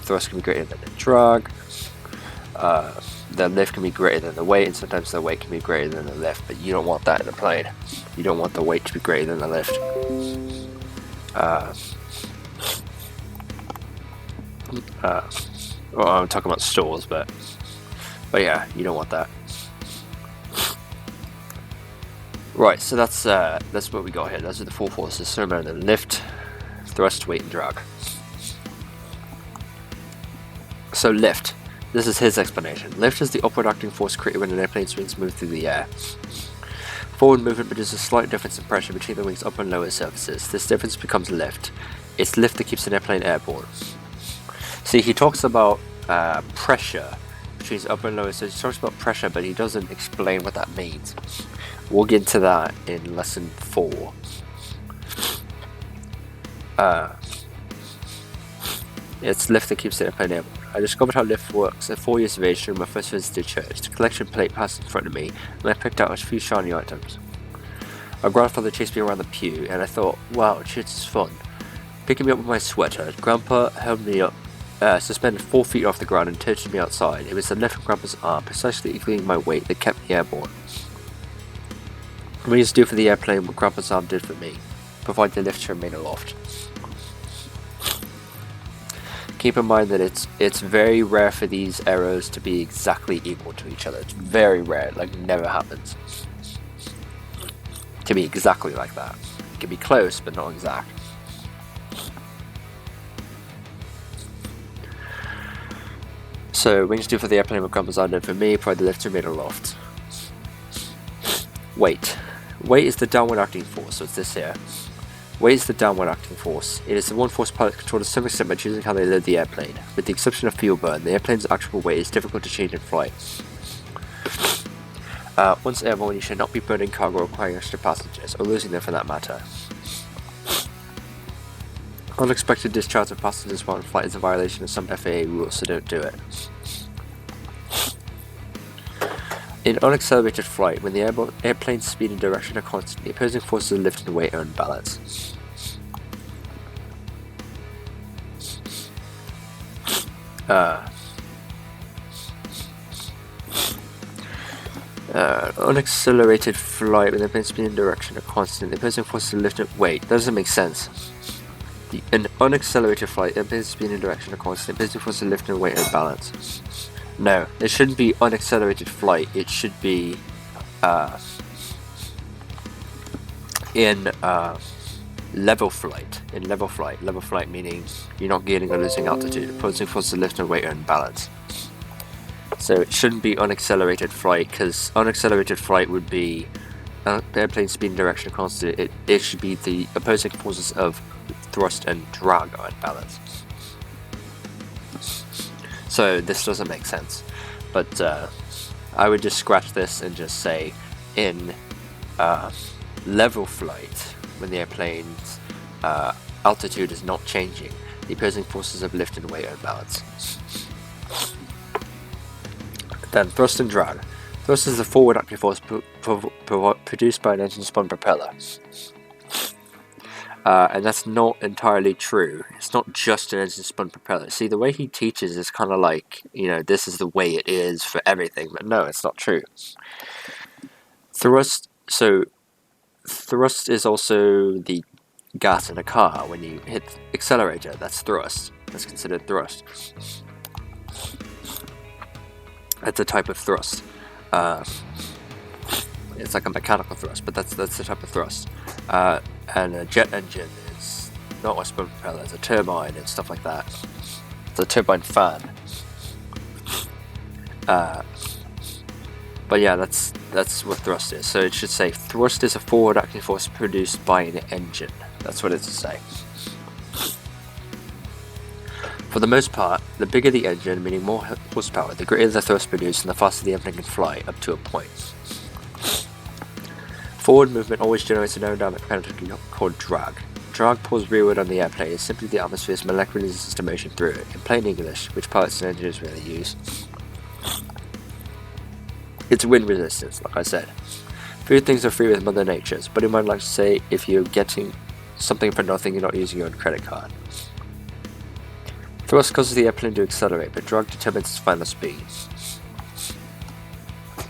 can be greater than the drag, the lift can be greater than the weight, and sometimes the weight can be greater than the lift, but you don't want that in a plane. You don't want the weight to be greater than the lift. Well, I'm talking about stalls, but yeah, you don't want that. Right, so that's what we got here. Those are the four forces. So remember them: lift, thrust, weight, and drag. So lift. This is his explanation. Lift is the upward acting force created when an airplane's wings move through the air. Forward movement produces a slight difference in pressure between the wing's upper and lower surfaces. This difference becomes lift. It's lift that keeps an airplane airborne. See, he talks about pressure between upper and lower, so he talks about pressure, but he doesn't explain what that means. We'll get into that in lesson 4. It's lift that keeps the airplane airborne. I discovered how lift works at 4 years of age during my first visit to church. The collection plate passed in front of me, and I picked out a few shiny items. My grandfather chased me around the pew, and I thought, wow, church is fun. Picking me up with my sweater, Grandpa held me up, suspended 4 feet off the ground and tilted me outside. It was the lift of Grandpa's arm, precisely equaling my weight, that kept me airborne. We used to do for the airplane what Grandpa's arm did for me, provide the lift to remain aloft. Keep in mind that it's very rare for these arrows to be exactly equal to each other. It's very rare, like never happens. To be exactly like that. It can be close, but not exact. So, wings do for the airplane what Grandpa's arm did for me, provide the lift to remain aloft. Weight. Weight is the downward acting force, so it's this here. Weight is the downward acting force. It is the one force pilots control to some extent by choosing how they load the airplane. With the exception of fuel burn, the airplane's actual weight is difficult to change in flight. Once airborne, you should not be burning cargo or requiring extra passengers, or losing them for that matter. Unexpected discharge of passengers while in flight is a violation of some FAA rules, so don't do it. In unaccelerated flight, when the airplane's speed and direction are constant, the opposing forces of lift and weight are in balance. Unaccelerated flight, when the airplane's speed and direction are constant, the opposing forces of lift and weight. That doesn't make sense. In unaccelerated flight, the airplane's speed and direction are constant, the opposing forces of lift and weight are in balance. No, it shouldn't be unaccelerated flight, it should be level flight. In level flight meaning you're not gaining or losing altitude. Opposing forces of lift and weight are in balance. So it shouldn't be unaccelerated flight, because unaccelerated flight would be airplane speed and direction constant. It should be the opposing forces of thrust and drag are in balance. So this doesn't make sense, but I would just scratch this and just say in level flight, when the airplane's altitude is not changing, the opposing forces of lift and weight are in balance. Then thrust and drag. Thrust is the forward active force produced by an engine-spun propeller. And that's not entirely true. It's not just an engine-spun propeller. See, the way he teaches is kind of like, this is the way it is for everything, but no, it's not true. Thrust is also the gas in a car. When you hit the accelerator, that's thrust. That's considered thrust. It's a type of thrust. It's like a mechanical thrust, but that's the type of thrust. And a jet engine is not a spun propeller, it's a turbine and stuff like that. It's a turbine fan. But yeah, that's what thrust is. So it should say thrust is a forward acting force produced by an engine. That's what it should say. For the most part, the bigger the engine, meaning more horsepower, the greater the thrust produced and the faster the airplane can fly, up to a point. Forward movement always generates an aerodynamic penalty called drag. Drag pulls rearward on the airplane is simply the atmosphere's molecular resistance to motion through it. In plain English, which pilots and engineers really use, it's wind resistance, like I said. Few things are free with Mother Nature's, but you might like to say if you're getting something for nothing, you're not using your own credit card. Thrust causes the airplane to accelerate, but drag determines its final speed.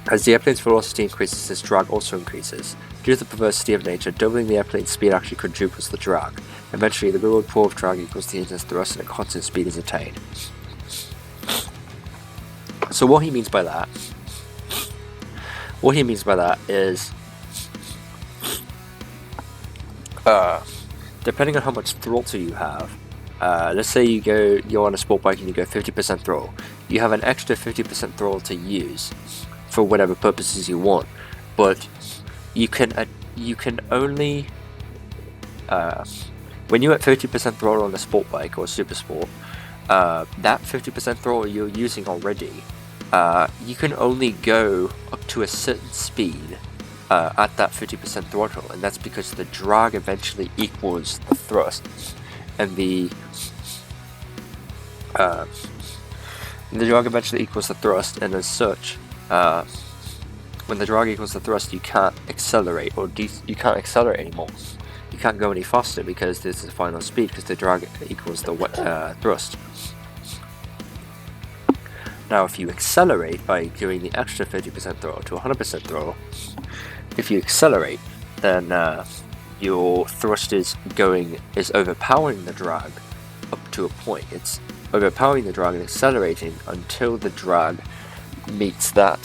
As the airplane's velocity increases, its drag also increases. Due to the perversity of nature, doubling the airplane's speed actually quadruples the drag. Eventually, the real pull of drag equals the engine's thrust and a constant speed is attained. So what he means by that is, depending on how much throttle you have, let's say you're on a sport bike and you go 50% throttle, you have an extra 50% throttle to use for whatever purposes you want, but you can only when you're at 50% throttle on a sport bike or a super sport, that 50% throttle you're using already, you can only go up to a certain speed at that 50% throttle, and that's because the drag eventually equals the thrust, and the drag eventually equals the thrust, and as such, when the drag equals the thrust, you can't accelerate you can't accelerate anymore. You can't go any faster because this is the final speed, because the drag equals the thrust. Now, if you accelerate by doing the extra 50% throttle to 100% throttle, if you accelerate, then your thrust is overpowering the drag up to a point. It's overpowering the drag and accelerating until the drag meets that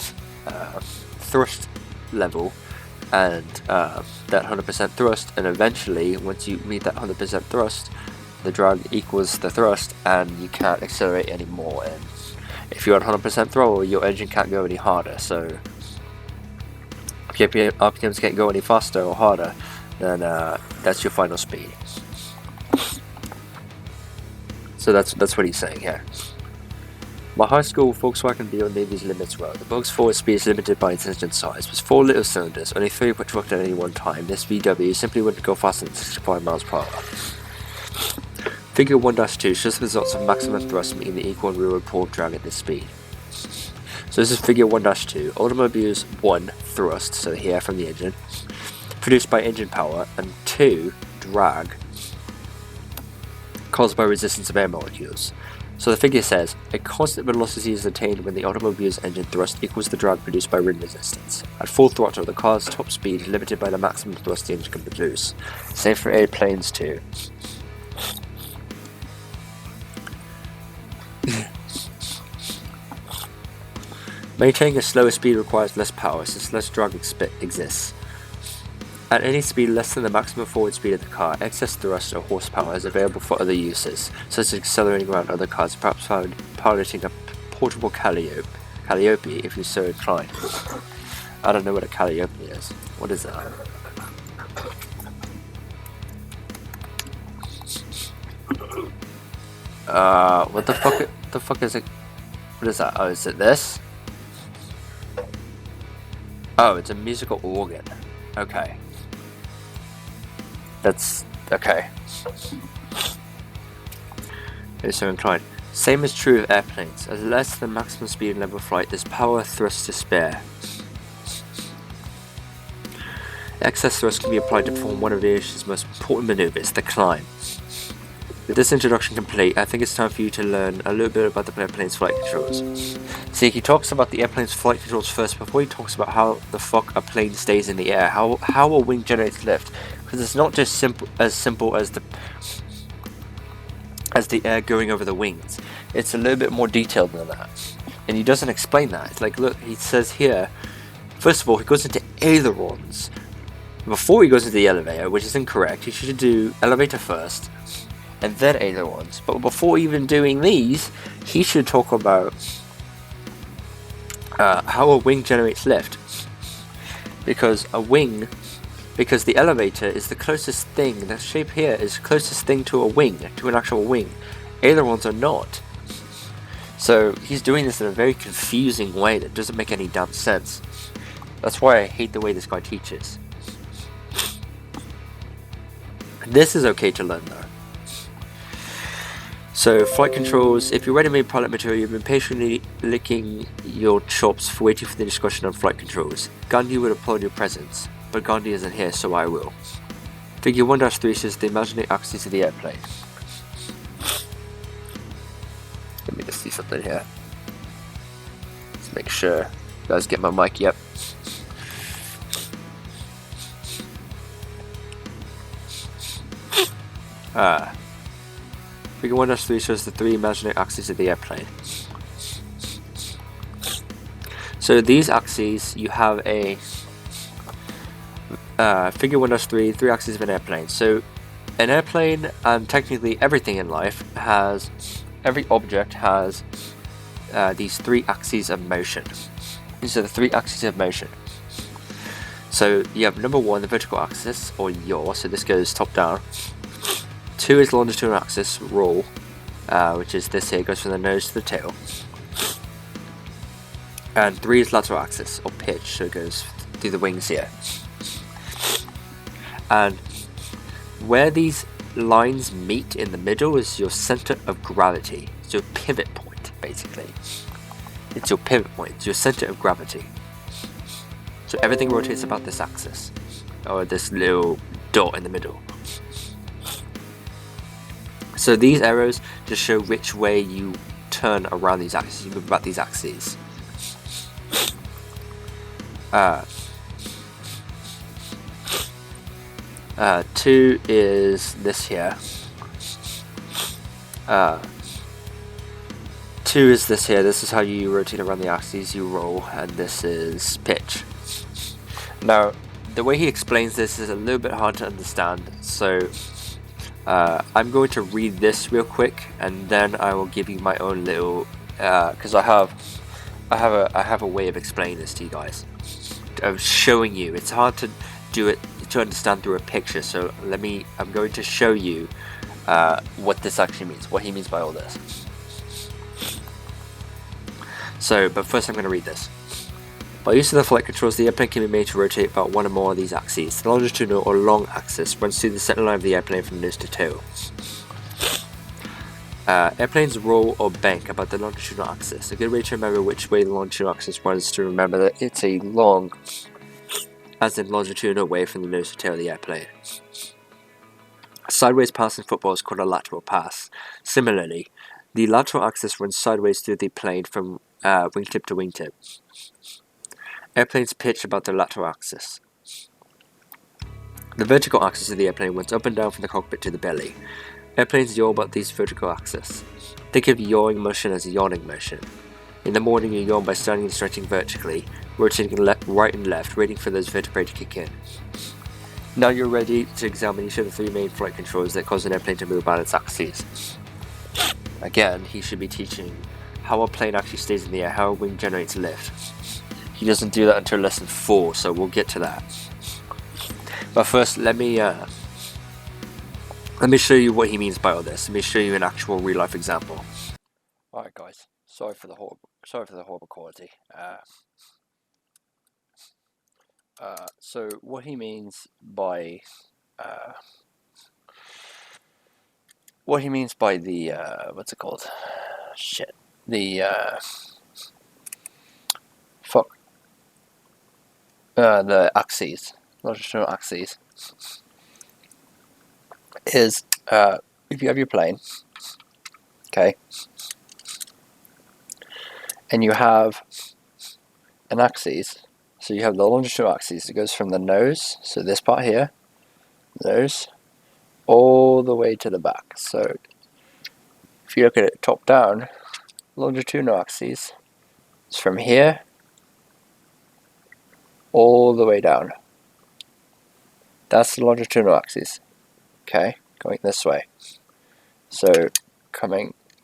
thrust level and that 100% thrust, and eventually once you meet that 100% thrust, the drag equals the thrust and you can't accelerate anymore. And if you're at 100% throttle, your engine can't go any harder, so if your RPMs can't go any faster or harder, then that's your final speed. So that's what he's saying here. My high school Volkswagen Beetle made these limits well. The bug's forward speed is limited by its engine size. With 4 little cylinders, only 3 were worked at any one time. This VW simply wouldn't go faster than 65 miles per hour. Figure 1-2 shows the results of maximum thrust meeting the equal and rearward pull of drag at this speed. So this is figure 1-2. Automobiles 1, thrust, so the air from the engine, produced by engine power, and 2, drag, caused by resistance of air molecules. So the figure says, a constant velocity is attained when the automobile's engine thrust equals the drag produced by wind resistance. At full throttle, the car's top speed is limited by the maximum thrust the engine can produce. Same for airplanes too. Maintaining a slower speed requires less power since less drag exists. At any speed less than the maximum forward speed of the car, excess thrust or horsepower is available for other uses, such as accelerating around other cars, perhaps piloting a portable calliope if you so inclined. I don't know what a calliope is. What is that? What the fuck? The fuck is it? What is that? Oh, is it this? Oh, it's a musical organ. Okay. That's okay. It's so inclined. Same is true of airplanes. At less than maximum speed and level flight, there's power thrust to spare. Excess thrust can be applied to perform one of the aviation's most important maneuvers, the climb. With this introduction complete, I think it's time for you to learn a little bit about the airplane's flight controls. See, he talks about the airplane's flight controls first before he talks about how the fuck a plane stays in the air, how a wing generates lift. Because it's not just simple as the air going over the wings. It's a little bit more detailed than that. And he doesn't explain that. It's like, look, he says here, first of all, he goes into ailerons before he goes into the elevator, which is incorrect. He should do elevator first and then ailerons. But before even doing these, he should talk about how a wing generates lift. Because the elevator is the closest thing, the shape here is the closest thing to a wing, to an actual wing. Ailerons are not. So he's doing this in a very confusing way that doesn't make any damn sense. That's why I hate the way this guy teaches. This is okay to learn though. So, flight controls. If you're ready-made pilot material, you've been patiently licking your chops for waiting for the discussion on flight controls. Gandhi would applaud your presence, but Gandhi isn't here, so I will. Figure 1-3 shows the imaginary axis of the airplane. Let me just see something here. Let's make sure you guys get my mic. Yep. Figure 1-3 shows the 3 imaginary axes of the airplane. So these axes, you have a figure 1-3, 3 axes of an airplane. So an airplane, and technically everything in life, every object has these 3 axes of motion. These are the 3 axes of motion. So you have number 1, the vertical axis, or yaw, so this goes top down. 2 is longitudinal axis, roll, which is this here, goes from the nose to the tail. And 3 is lateral axis, or pitch, so it goes through the wings here. And where these lines meet in the middle is your center of gravity. It's your pivot point, basically. It's your pivot point, it's your center of gravity. So everything rotates about this axis, or this little dot in the middle. So these arrows just show which way you turn around these axes, you move about these axes. 2 is this here. 2 is this here. This is how you rotate around the axes, you roll, and this is pitch. Now, the way he explains this is a little bit hard to understand, so I'm going to read this real quick, and then I will give you my own little, because I have a way of explaining this to you guys, of showing you. It's hard to do it to understand through a picture, so I'm going to show you what this actually means, what he means by all this. So, but first I'm going to read this. By use of the flight controls, the airplane can be made to rotate about one or more of these axes. The longitudinal or long axis runs through the center line of the airplane from nose to tail. Airplanes roll or bank about the longitudinal axis. A good way to remember which way the longitudinal axis runs is to remember that it's a long, as in longitudinal, way from the nose to tail of the airplane. A sideways pass in football is called a lateral pass. Similarly, the lateral axis runs sideways through the plane from wingtip to wingtip. Airplanes pitch about their lateral axis. The vertical axis of the airplane runs up and down from the cockpit to the belly. Airplanes yaw about these vertical axis. Think of yawing motion as a yawning motion. In the morning you yawn by standing and stretching vertically, rotating right and left, waiting for those vertebrae to kick in. Now you're ready to examine each of the three main flight controls that cause an airplane to move on its axes. Again, he should be teaching how a plane actually stays in the air, how a wing generates lift. He doesn't do that until lesson 4, so we'll get to that. But first, let me show you what he means by all this. Let me show you an actual real life example. Alright guys, sorry for the horrible quality. So what he means by the what's it called? Shit. The the axes, longitudinal axes, is if you have your plane, okay, and you have an axis, so you have the longitudinal axis. It goes from the nose, so this part here, nose, all the way to the back. So if you look at it top down, longitudinal axis is from here all the way down. That's the longitudinal axis, okay, going this way. So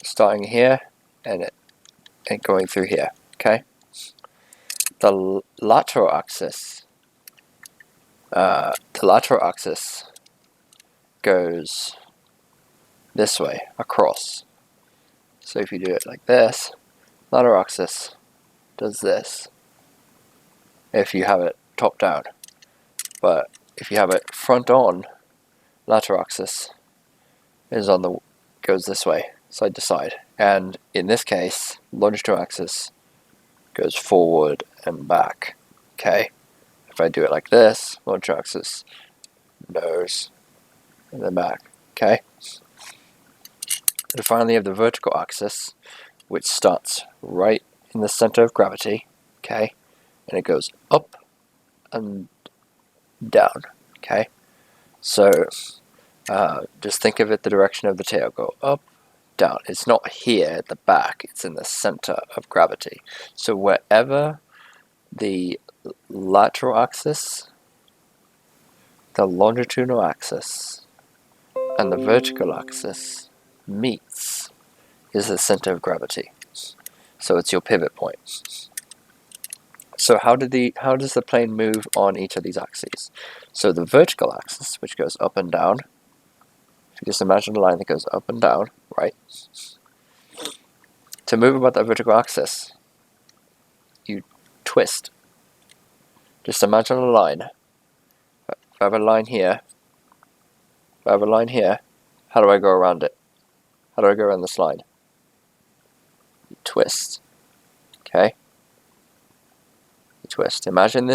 starting here and going through here, okay. The lateral axis goes this way across. So if you do it like this, lateral axis does this if you have it top down. But if you have it front on, lateral axis goes this way, side to side. And in this case, longitudinal axis goes forward and back. Okay? If I do it like this, longitudinal axis nose and then back. Okay? And finally, you have the vertical axis, which starts right in the center of gravity. Okay? And it goes up and down. Okay? So just think of it the direction of the tail. Go up, down. It's not here at the back, it's in the center of gravity. So wherever the lateral axis, the longitudinal axis, and the vertical axis meets is the center of gravity. So it's your pivot point. So how does the plane move on each of these axes? So the vertical axis, which goes up and down, if you just imagine a line that goes up and down, right? To move about that vertical axis, you twist. Just imagine a line. If I have a line here, how do I go around it? How do I go around this line? You twist. Okay? You twist. Imagine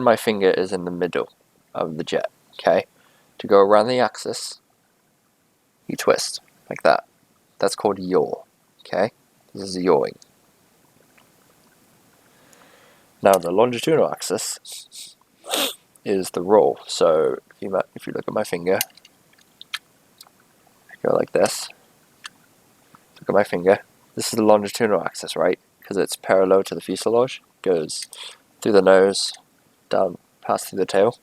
my finger is in the middle of the jet. Okay? To go around the axis, you twist. Like that. That's called yaw. Okay? This is yawing. Now the longitudinal axis is the roll. So if you look at my finger, go like this. Look at my finger. This is the longitudinal axis, right? Because it's parallel to the fuselage. Goes through the nose, down, past through the tail.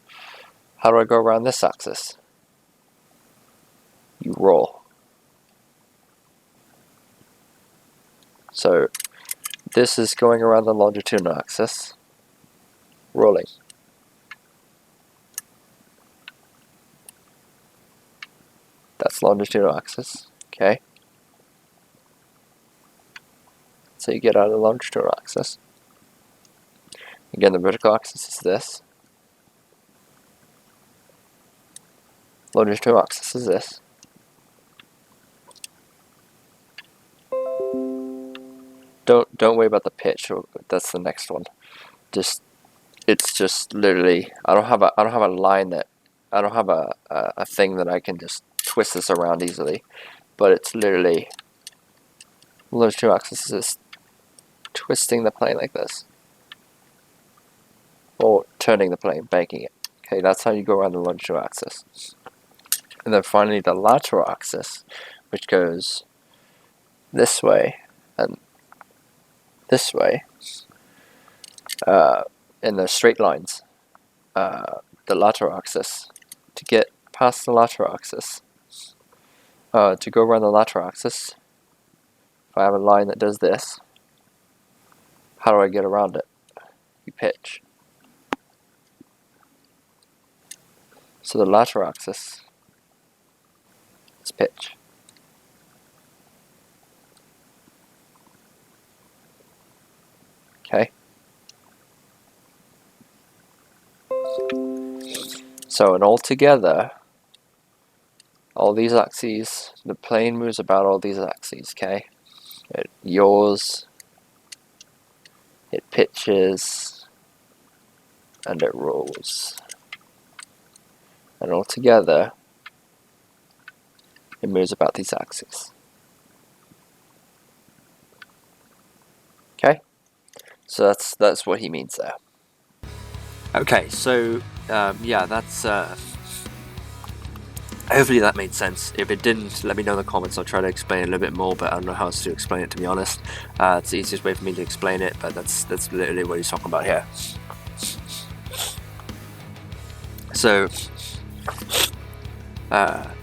How do I go around this axis? You roll. So this is going around the longitudinal axis, rolling. That's longitudinal axis, okay? So you get out of the longitudinal axis. Again, the vertical axis is this. Longitudinal axis is this. Don't worry about the pitch. That's the next one. It's just literally. I don't have a line that. I don't have a thing that I can just twist this around easily. But it's literally. Longitudinal axis is just twisting the plane like this, or turning the plane, banking it. Okay, that's how you go around the longitudinal axis. And then finally the lateral axis, which goes this way and this way in the straight lines. The lateral axis to get past the lateral axis, to go around the lateral axis, if I have a line that does this, how do I get around it? You pitch. So the lateral axis is pitch. Okay. So, and altogether, all these axes, the plane moves about all these axes, okay? It yaws, it pitches, and it rolls. And altogether, it moves about these axes. Okay? So that's what he means there. Okay, so yeah, that's hopefully that made sense. If it didn't, let me know in the comments. I'll try to explain it a little bit more, but I don't know how else to explain it, to be honest. It's the easiest way for me to explain it, but that's literally what he's talking about here. So now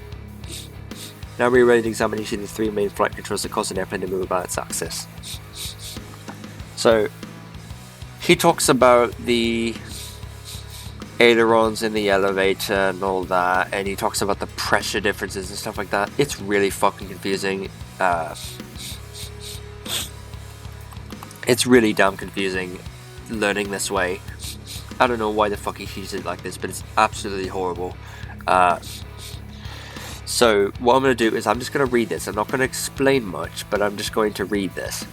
we're ready to examine each of the three main flight controls that cause an airplane to move about its axis. So he talks about the ailerons in the elevator and all that, and he talks about the pressure differences and stuff like that. It's really fucking confusing. It's really damn confusing learning this way. I don't know why the fuck he teaches it like this, but it's absolutely horrible. So what I'm going to do is I'm just going to read this. I'm not going to explain much, but I'm just going to read this.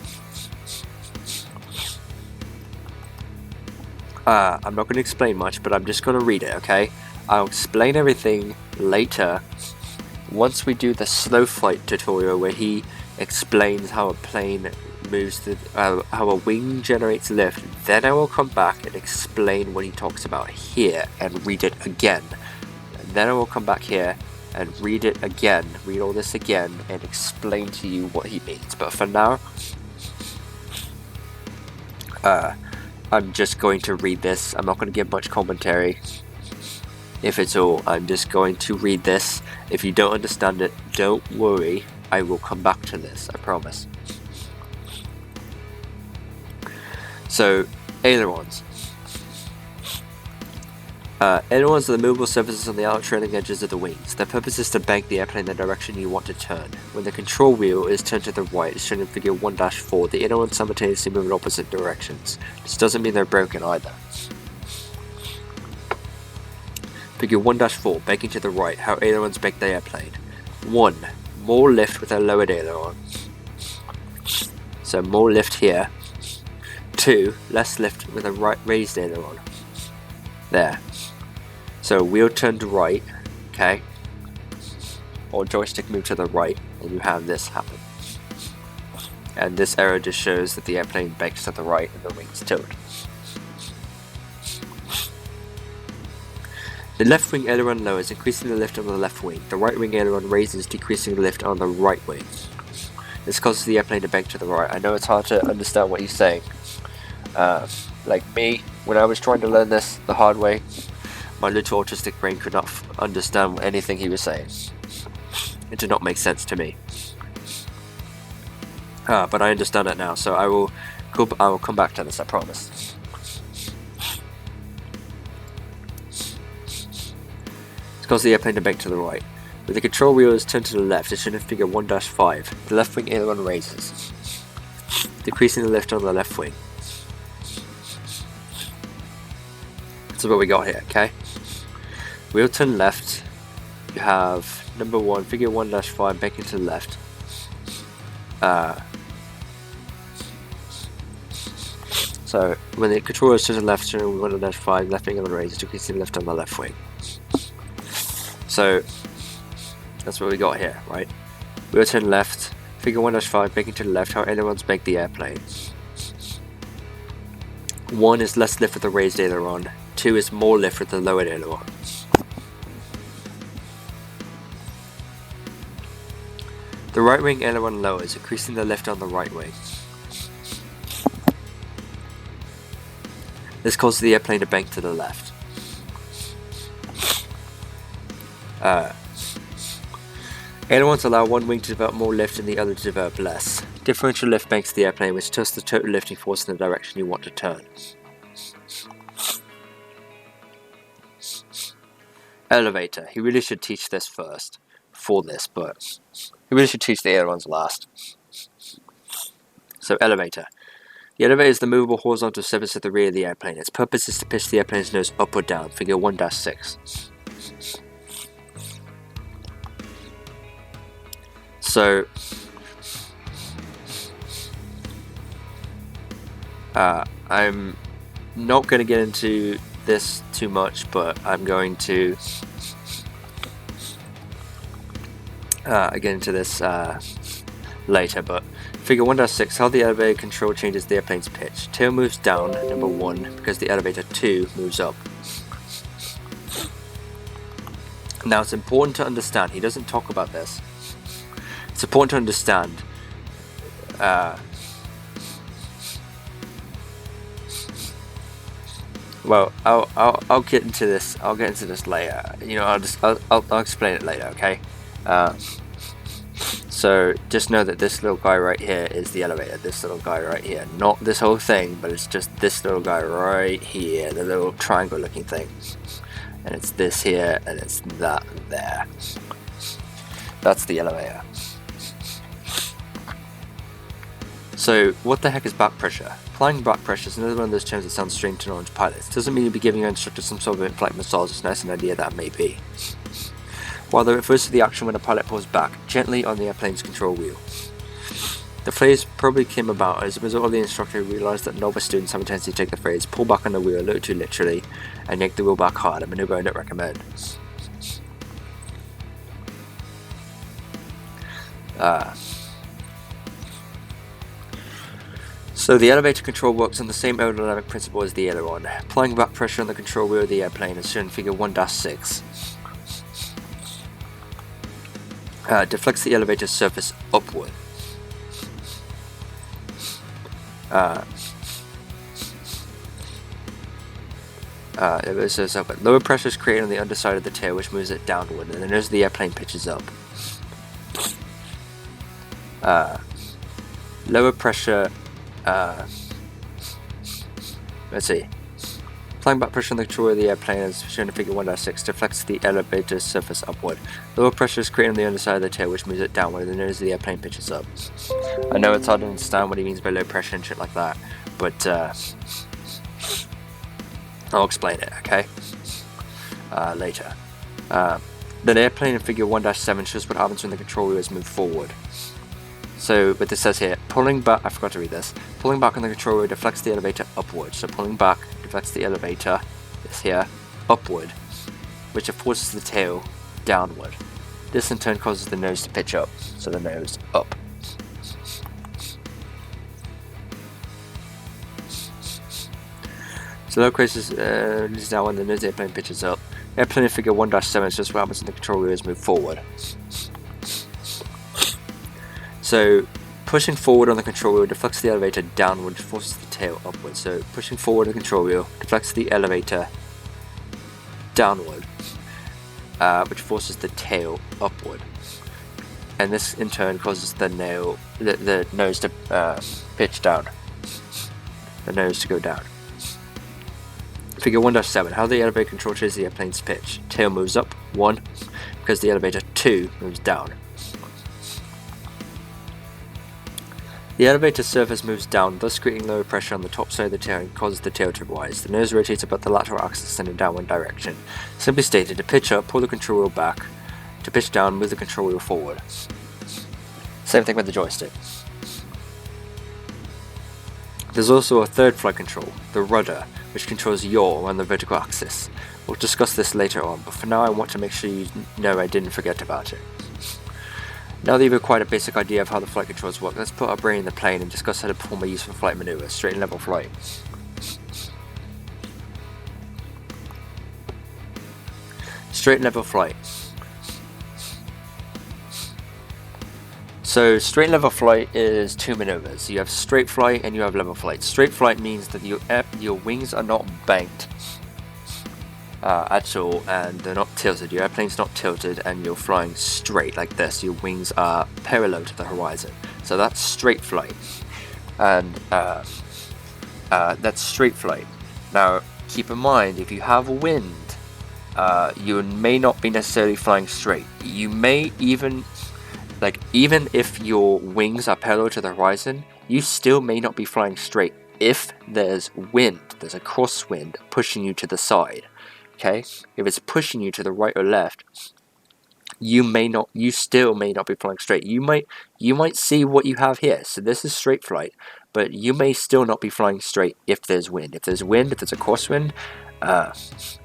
I'm not going to explain much, but I'm just going to read it, okay? I'll explain everything later once we do the slow flight tutorial where he explains how a plane moves, how a wing generates lift. Then I will come back and explain what he talks about here and read it again. And then I will come back here and read it again, read all this again, and explain to you what he means. But for now, I'm just going to read this. I'm not going to give much commentary, if it's all. I'm just going to read this. If you don't understand it, don't worry. I will come back to this, I promise. So, ailerons. Ailerons are the movable surfaces on the outer trailing edges of the wings. Their purpose is to bank the airplane in the direction you want to turn. When the control wheel is turned to the right, as shown in figure 1-4, the ailerons simultaneously move in opposite directions. This doesn't mean they're broken either. Figure 1-4, banking to the right, how ailerons bank the airplane. 1. More lift with a lowered aileron. So more lift here. 2. Less lift with a raised aileron. There. So wheel turned to right, okay, or joystick move to the right, and you have this happen. And this arrow just shows that the airplane banks to the right and the wings tilt. The left wing aileron lowers, increasing the lift on the left wing. The right wing aileron raises, decreasing the lift on the right wing. This causes the airplane to bank to the right. I know it's hard to understand what he's saying. Like me, when I was trying to learn this the hard way, my little autistic brain could not understand anything he was saying. It did not make sense to me. But I understand it now, so I will come back to this, I promise. It's caused the airplane to bank to the right. With the control wheel is turned to the left, as shown in figure 1-5, the left wing aileron raises, decreasing the lift on the left wing. That's what we got here, okay? Wheel turn left, you have number 1, figure 1-5, banking to the left. So when the controller is to the left, turn 1-5, left wing aileron raises, decreasing the lift on the left wing. So that's what we got here, right? Wheel turn left, figure 1-5, banking to the left, how ailerons bank the airplane. 1 is less lift with the raised aileron, 2 is more lift with the lowered aileron. The right wing aileron lowers, increasing the lift on the right wing. This causes the airplane to bank to the left. Ailerons allow one wing to develop more lift and the other to develop less. Differential lift makes the airplane, which tilts the total lifting force in the direction you want to turn. Elevator. He really should teach this first. For this, but he really should teach the ailerons last. So, elevator. The elevator is the movable horizontal surface at the rear of the airplane. Its purpose is to pitch the airplane's nose up or down. Figure 1-6. So, I'm not going to get into this too much, but I'm going to get into this later. But figure 1-6, how the elevator control changes the airplane's pitch. Tail moves down, number 1, because the elevator 2 moves up. Now it's important to understand, he doesn't talk about this. It's important to understand well, I'll get into this. I'll get into this later. You know, I'll explain it later. Okay. So just know that this little guy right here is the elevator. This little guy right here, not this whole thing, but it's just this little guy right here, the little triangle-looking thing. And it's this here, and it's that there. That's the elevator. So, what the heck is back pressure? Applying back pressure is another one of those terms that sounds strange to knowledge pilots. It doesn't mean you'll be giving your instructor some sort of in-flight massage, as nice an idea that may be. Rather, it refers to the action when a pilot pulls back, gently on the airplane's control wheel. The phrase probably came about as a result of the instructor who realised that novice students have a tendency to take the phrase pull back on the wheel a little too literally and yank the wheel back hard, a manoeuvre I don't recommend. So the elevator control works on the same aerodynamic principle as the aileron. Applying back pressure on the control wheel of the airplane is shown in figure 1-6. Deflects the elevator's surface upward. Lower pressure is created on the underside of the tail, which moves it downward, and the nose of the airplane pitches up. Lower pressure. Let's see. Applying back pressure on the control of the airplane, as shown in figure 1-6, deflects the elevator's surface upward. Lower pressure is created on the underside of the tail, which moves it downward, and the nose of the airplane pitches up. I know it's hard to understand what he means by low pressure and shit like that, but I'll explain it, okay? Later. The airplane in figure 1-7 shows what happens when the control wheel is moved forward. So, but this says here, pulling back, I forgot to read this, pulling back on the control wheel deflects the elevator upward. So pulling back deflects the elevator, this here, upward, which forces the tail downward. This in turn causes the nose to pitch up, so the nose up. So low pressure is down when the nose of the airplane pitches up. Airplane in figure 1-7 is just what happens when the control wheel is moved forward. So, pushing forward on the control wheel deflects the elevator downward, which forces the tail upward. So, pushing forward on the control wheel deflects the elevator downward, which forces the tail upward. And this in turn causes the nose to pitch down. The nose to go down. Figure 1-7, how the elevator control changes the airplane's pitch. Tail moves up, 1, because the elevator 2 moves down. The elevator's surface moves down, thus creating lower pressure on the top side of the tail and causes the tail to rise. The nose rotates about the lateral axis in a downward direction. Simply stated, to pitch up, pull the control wheel back. To pitch down, move the control wheel forward. Same thing with the joystick. There's also a third flight control, the rudder, which controls yaw on the vertical axis. We'll discuss this later on, but for now I want to make sure you know I didn't forget about it. Now that you've acquired a basic idea of how the flight controls work, let's put our brain in the plane and discuss how to perform a useful flight maneuver, straight and level flight. Straight and level flight. So straight and level flight is 2 maneuvers. You have straight flight and you have level flight. Straight flight means that your wings are not banked. at all, and they're not tilted. Your airplane's not tilted, and you're flying straight like this. Your wings are parallel to the horizon, so that's straight flight. And that's straight flight. Now, keep in mind, if you have wind, you may not be necessarily flying straight. You may even if your wings are parallel to the horizon, you still may not be flying straight if there's wind. There's a crosswind pushing you to the side. Okay, if it's pushing you to the right or left, you still may not be flying straight. You might see what you have here. So this is straight flight, but you may still not be flying straight if there's wind. If there's a crosswind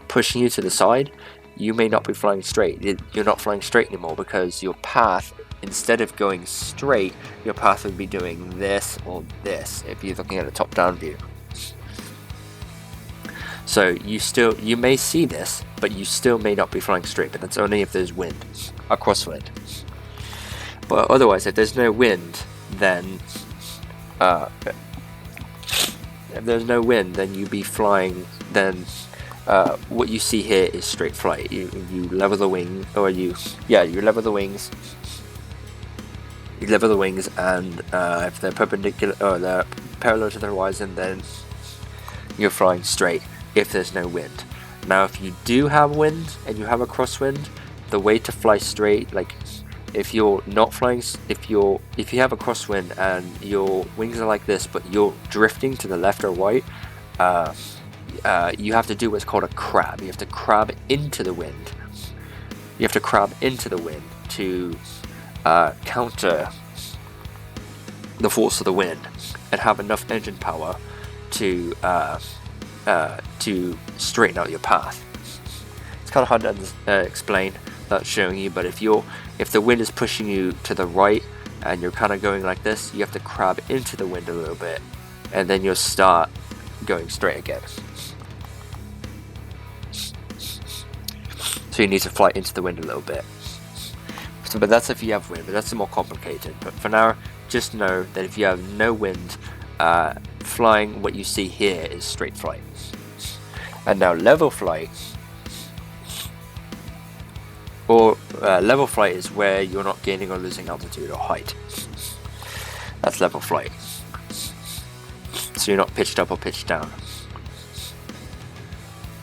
pushing you to the side, you may not be flying straight. You're not flying straight anymore, because your path, instead of going straight, your path would be doing this or this if you're looking at a top-down view. So you may see this, but you still may not be flying straight, but that's only if there's wind, a crosswind. But otherwise, if there's no wind, then you'd be flying, then what you see here is straight flight. You level the wing, or you level the wings. You level the wings, and if they're perpendicular or they're parallel to the horizon, then you're flying straight if there's no wind. Now, if you do have wind and you have a crosswind, the way to fly straight, like if you're not flying, if you have a crosswind and your wings are like this, but you're drifting to the left or right, you have to do what's called a crab. You have to crab into the wind. You have to crab into the wind to counter the force of the wind and have enough engine power to straighten out your path. It's kind of hard to explain without showing you, but if the wind is pushing you to the right and you're kind of going like this, you have to crab into the wind a little bit, and then you'll start going straight again. So you need to fly into the wind a little bit. So, but that's if you have wind, but that's more complicated. But for now, just know that if you have no wind, flying, what you see here is straight flight. And now level flight, or level flight is where you're not gaining or losing altitude or height. That's level flight. So you're not pitched up or pitched down.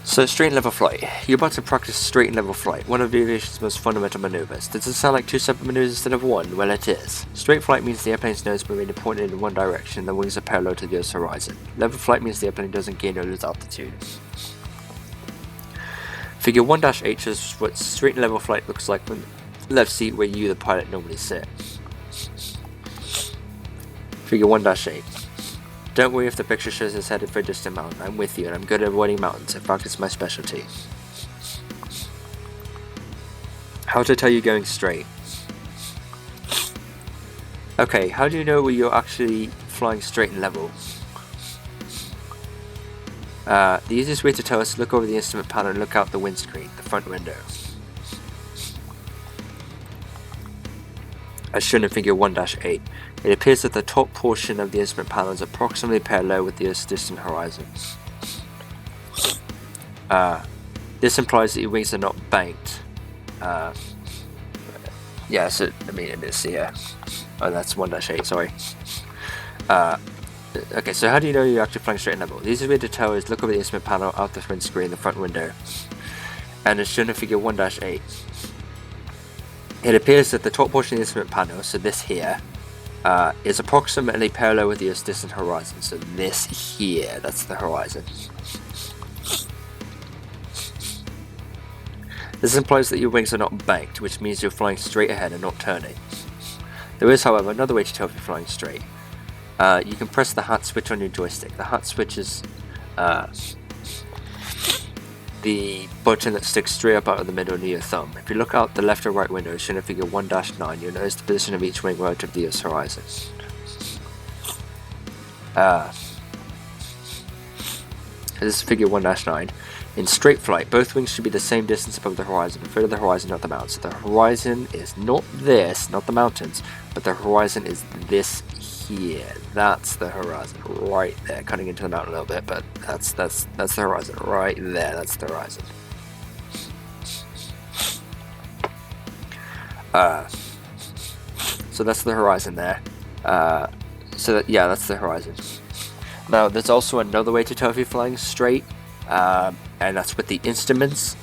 So straight and level flight. You're about to practice straight and level flight, one of the aviation's most fundamental maneuvers. Does it sound like two separate maneuvers instead of one? Well, it is. Straight flight means the airplane's nose remains pointed in one direction and the wings are parallel to the Earth's horizon. Level flight means the airplane doesn't gain or lose altitude. Figure 1-8 shows what straight and level flight looks like from the left seat where you, the pilot, normally sit. Figure 1-8. Don't worry if the picture shows us headed for a distant mountain. I'm with you, and I'm good at avoiding mountains. In fact, it's my specialty. How to tell you're going straight? Okay, how do you know when you're actually flying straight and level? The easiest way to tell is to look over the instrument panel and look out the windscreen, the front window. As shown in figure 1-8. It appears that the top portion of the instrument panel is approximately parallel with the Earth's distant horizon. This implies that your wings are not banked. Yeah, so I mean it is here. Oh, that's 1-8. Sorry. Okay, so how do you know you're actually flying straight and level? The easiest way to tell is look over the instrument panel, out the windscreen, the front window, and as shown in figure 1-8. It appears that the top portion of the instrument panel, so this here, is approximately parallel with the Earth's distant horizon. So this here, that's the horizon. This implies that your wings are not banked, which means you're flying straight ahead and not turning. There is, however, another way to tell if you're flying straight. You can press the hat switch on your joystick. The hat switch is the button that sticks straight up out of the middle near your thumb. If you look out the left or right window shown in figure 1-9, you'll notice the position of each wing relative to the Earth's horizon. This is figure 1-9. In straight flight, both wings should be the same distance above the horizon, refer to the horizon, not the mountains. So the horizon is not this, not the mountains, but the horizon is this here. That's the horizon right there, cutting into the mountain a little bit, but that's the horizon right there. That's the horizon. So that's the horizon there. Yeah, that's the horizon. Now there's also another way to tell if you're flying straight, and that's with the instruments.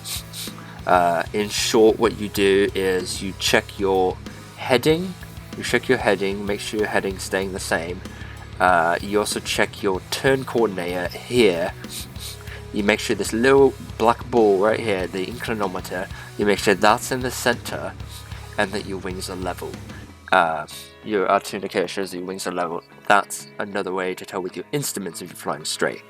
In short, what you do is you check your heading. Make sure your heading's staying the same. You also check your turn coordinator here. You make sure this little black ball right here, the inclinometer, you make sure that's in the center and that your wings are level. Your altitude indicator shows that your wings are level. That's another way to tell with your instruments if you're flying straight.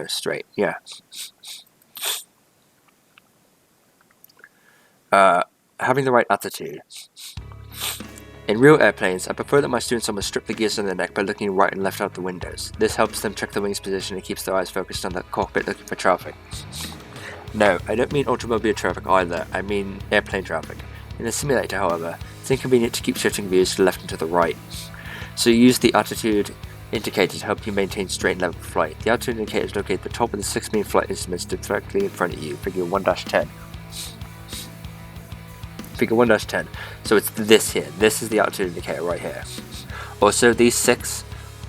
Straight, yeah. Having the right attitude. In real airplanes, I prefer that my students almost strip the gears on their neck by looking right and left out the windows. This helps them check the wing's position and keeps their eyes focused on the cockpit looking for traffic. No, I don't mean automobile traffic either, I mean airplane traffic. In a simulator, however, it's inconvenient to keep shifting views to the left and to the right. So you use the altitude indicator to help you maintain straight and level flight. The altitude indicator is located at the top of the 6 main flight instruments directly in front of you, figure 1-10. Figure 1-10. So it's this here. This is the altitude indicator right here. Also, these 6,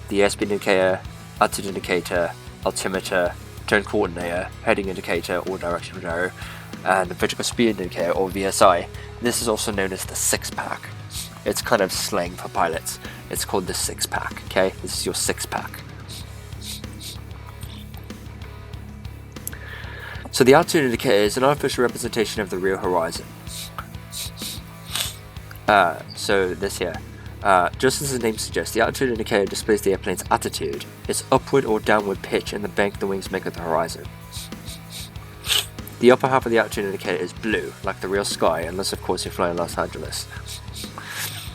the airspeed indicator, altitude indicator, altimeter, turn coordinator, heading indicator or directional arrow, and the vertical speed indicator or VSI. This is also known as the 6-pack. It's kind of slang for pilots. It's called the 6-pack. Okay, this is your 6-pack. So the altitude indicator is an artificial representation of the real horizon. So this here, just as the name suggests, the altitude indicator displays the airplane's attitude, its upward or downward pitch, and the bank the wings make at the horizon. The upper half of the altitude indicator is blue, like the real sky, unless of course you're flying Los Angeles.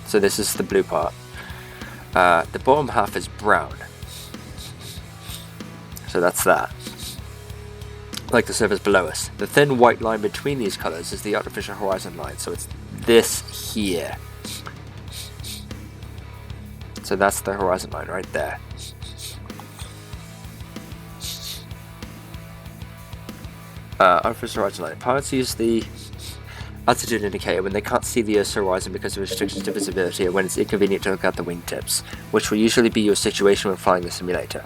So this is the blue part. The bottom half is brown. So that's that. Like the surface below us. The thin white line between these colours is the artificial horizon line, so it's this here. So that's the horizon line right there. Artificial horizon line. Pilots use the altitude indicator when they can't see the Earth's horizon because of restrictions to visibility or when it's inconvenient to look at the wingtips, which will usually be your situation when flying the simulator.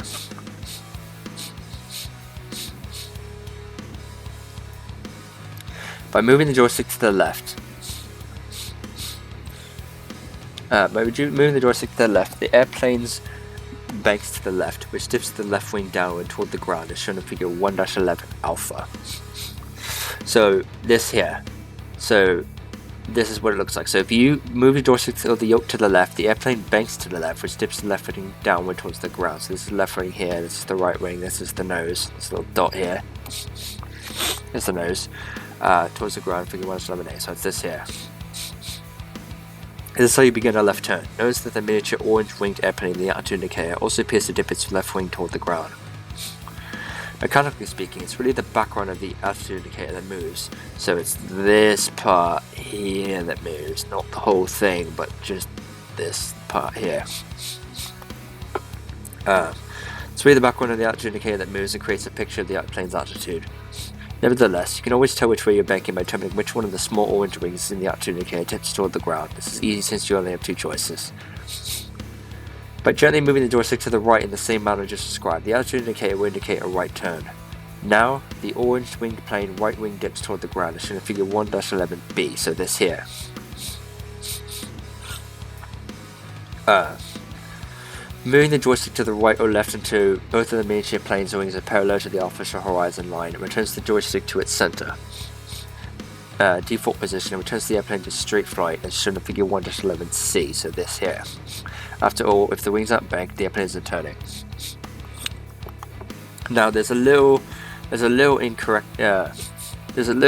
By moving the joystick to the left, the airplane's banks to the left, which dips the left wing downward toward the ground, as shown in figure 1-11 alpha. So this here, this is what it looks like. So if you move the joystick or the yoke to the left, the airplane banks to the left, which dips the left wing downward towards the ground. So this is the left wing here, this is the right wing, this is the nose, this little dot here, is the nose. Towards the ground, figure 1-11A, so it's this here. This is how you begin a left turn. Notice that the miniature orange-winged airplane in the altitude indicator also appears to dip its left wing toward the ground. Mechanically speaking, it's really the background of the altitude indicator that moves. So it's this part here that moves, not the whole thing, but just this part here. It's really the background of the altitude indicator that moves and creates a picture of the plane's altitude. Nevertheless, you can always tell which way you're banking by determining which one of the small orange wings in the altitude indicator tips toward the ground. This is easy since you only have 2 choices. By gently moving the joystick to the right in the same manner just described, the altitude indicator will indicate a right turn. Now, the orange winged plane right wing dips toward the ground, as shown in figure 1-11B, so this here. Moving the joystick to the right or left until both of the miniature plane's wings are parallel to the artificial horizon line, it returns the joystick to its center. Default position, and returns the airplane to straight flight, as shown in figure 1-11C, so this here. After all, if the wings aren't banked, the airplane isn't turning. Now there's a little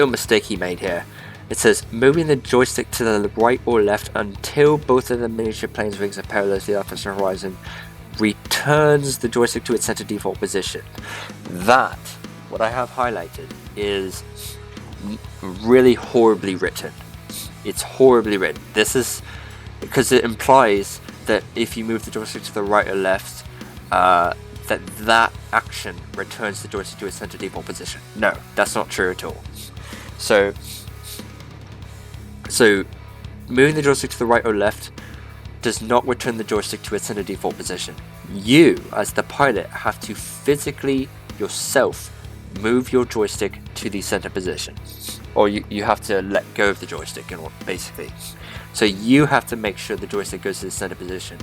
mistake he made here. It says, moving the joystick to the right or left until both of the miniature plane's wings are parallel to the artificial horizon returns the joystick to its center default position. That, what I have highlighted, is really horribly written. It's horribly written. This is because it implies that if you move the joystick to the right or left, that that action returns the joystick to its center default position. No, that's not true at all. So moving the joystick to the right or left does not return the joystick to its center default position. You, as the pilot, have to physically yourself move your joystick to the center position, or you have to let go of the joystick, basically. So you have to make sure the joystick goes to the center position.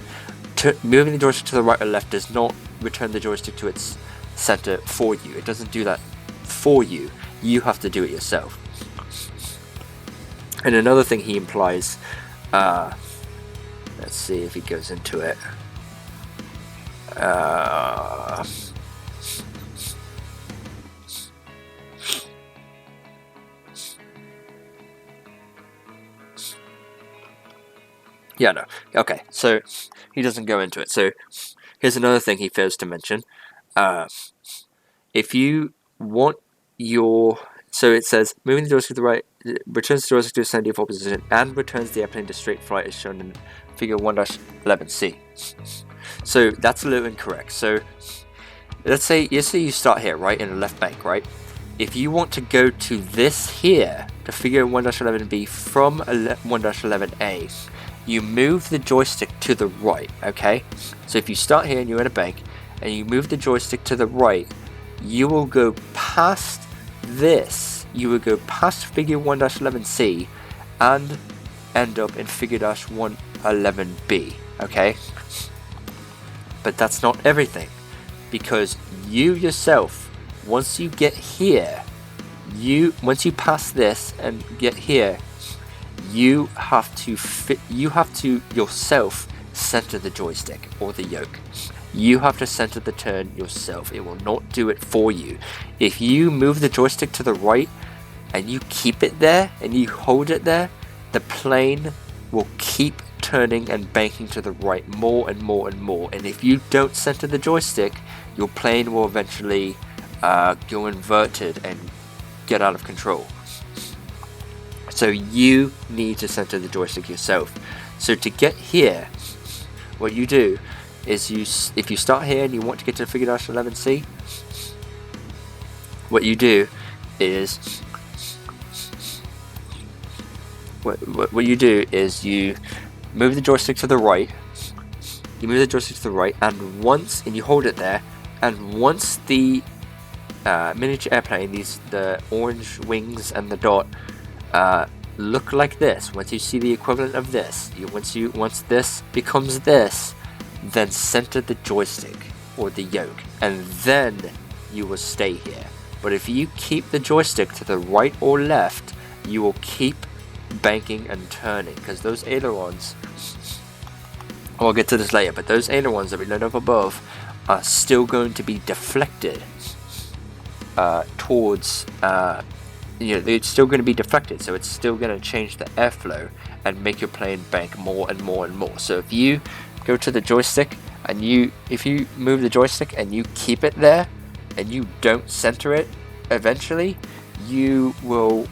Moving the joystick to the right or left does not return the joystick to its center for you. It doesn't do that for you. You have to do it yourself. And another thing he implies, let's see if he goes into it. Yeah, no. Okay, so he doesn't go into it. So here's another thing he fails to mention. If you want so it says, moving the joystick to the right returns the joystick to its center default position and returns the airplane to straight flight as shown in figure 1-11C. So that's a little incorrect. So let's say you start here, right, in the left bank, right? If you want to go to this here, to figure 1-11B from 1-11A, you move the joystick to the right, okay? So if you start here and you're in a bank, and you move the joystick to the right, you will go past this. You will go past figure 1-11C and end up in figure 1-11B, okay? But that's not everything, because you yourself, once you get here, once you pass this and get here, you have to yourself center the joystick or the yoke. You have to center the turn yourself. It will not do it for you. If you move the joystick to the right and you keep it there and you hold it there, the plane will keep turning and banking to the right more and more and more. And if you don't center the joystick, your plane will eventually go inverted and get out of control. So you need to center the joystick yourself. So to get here, what you do is if you start here and you want to get to figure 11C, what you do is you move the joystick to the right. You move the joystick to the right, and you hold it there, and once the miniature airplane, the orange wings and the dot look like this, once you see the equivalent of this, once this becomes this, then center the joystick or the yoke, and then you will stay here. But if you keep the joystick to the right or left, you will keep banking and turning, because those ailerons, I'll get to this later, but those ailerons that we learned up above are still going to be deflected towards it's still going to be deflected, so it's still going to change the airflow and make your plane bank more and more and more. So if you go to the joystick and if you move the joystick and you keep it there and you don't center it, eventually you will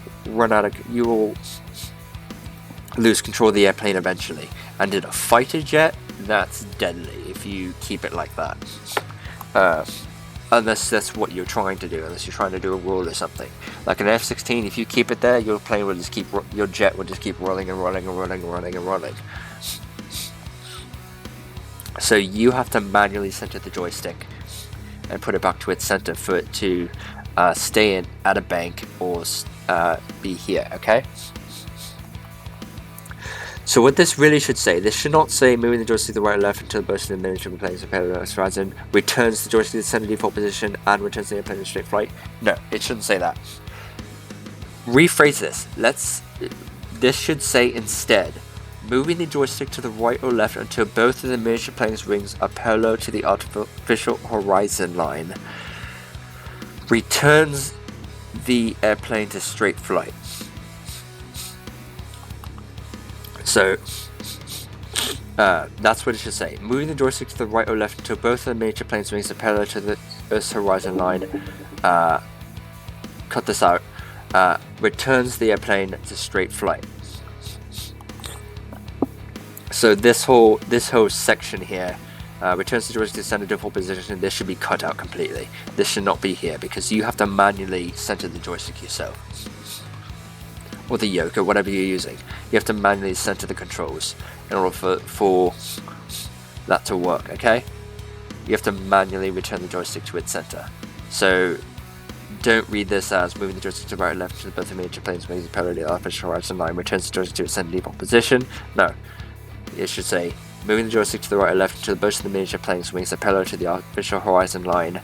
lose control of the airplane eventually. And in a fighter jet, that's deadly if you keep it like that. Unless that's what you're trying to do, unless you're trying to do a roll or something. Like an F-16, if you keep it there, your jet will just keep rolling and rolling and rolling and rolling and rolling. So you have to manually center the joystick and put it back to its center for it to stay in at a bank or be here, okay? So what this really should say, this should not say moving the joystick to the right or left until the burst of the miniature planes of parallel horizon returns the joystick to the center default position and returns the airplane in straight flight. No, it shouldn't say that. Rephrase this. This should say instead, moving the joystick to the right or left until both of the miniature plane's wings are parallel to the artificial horizon line returns the airplane to straight flight. So that's what it should say. Moving the joystick to the right or left until both of the miniature plane's wings are parallel to the Earth's horizon line. Cut this out. Returns the airplane to straight flight. So this whole section here returns the joystick to center default position. This should be cut out completely. This should not be here because you have to manually center the joystick yourself. Or the yoke, or whatever you're using. You have to manually center the controls in order for that to work, okay? You have to manually return the joystick to its center. So don't read this as moving the joystick to the right and left to both the miniature planes making parallel to the artificial horizon line returns the joystick to its center default position. No. It should say moving the joystick to the right and left to both of the miniature planes swings are parallel to the artificial horizon line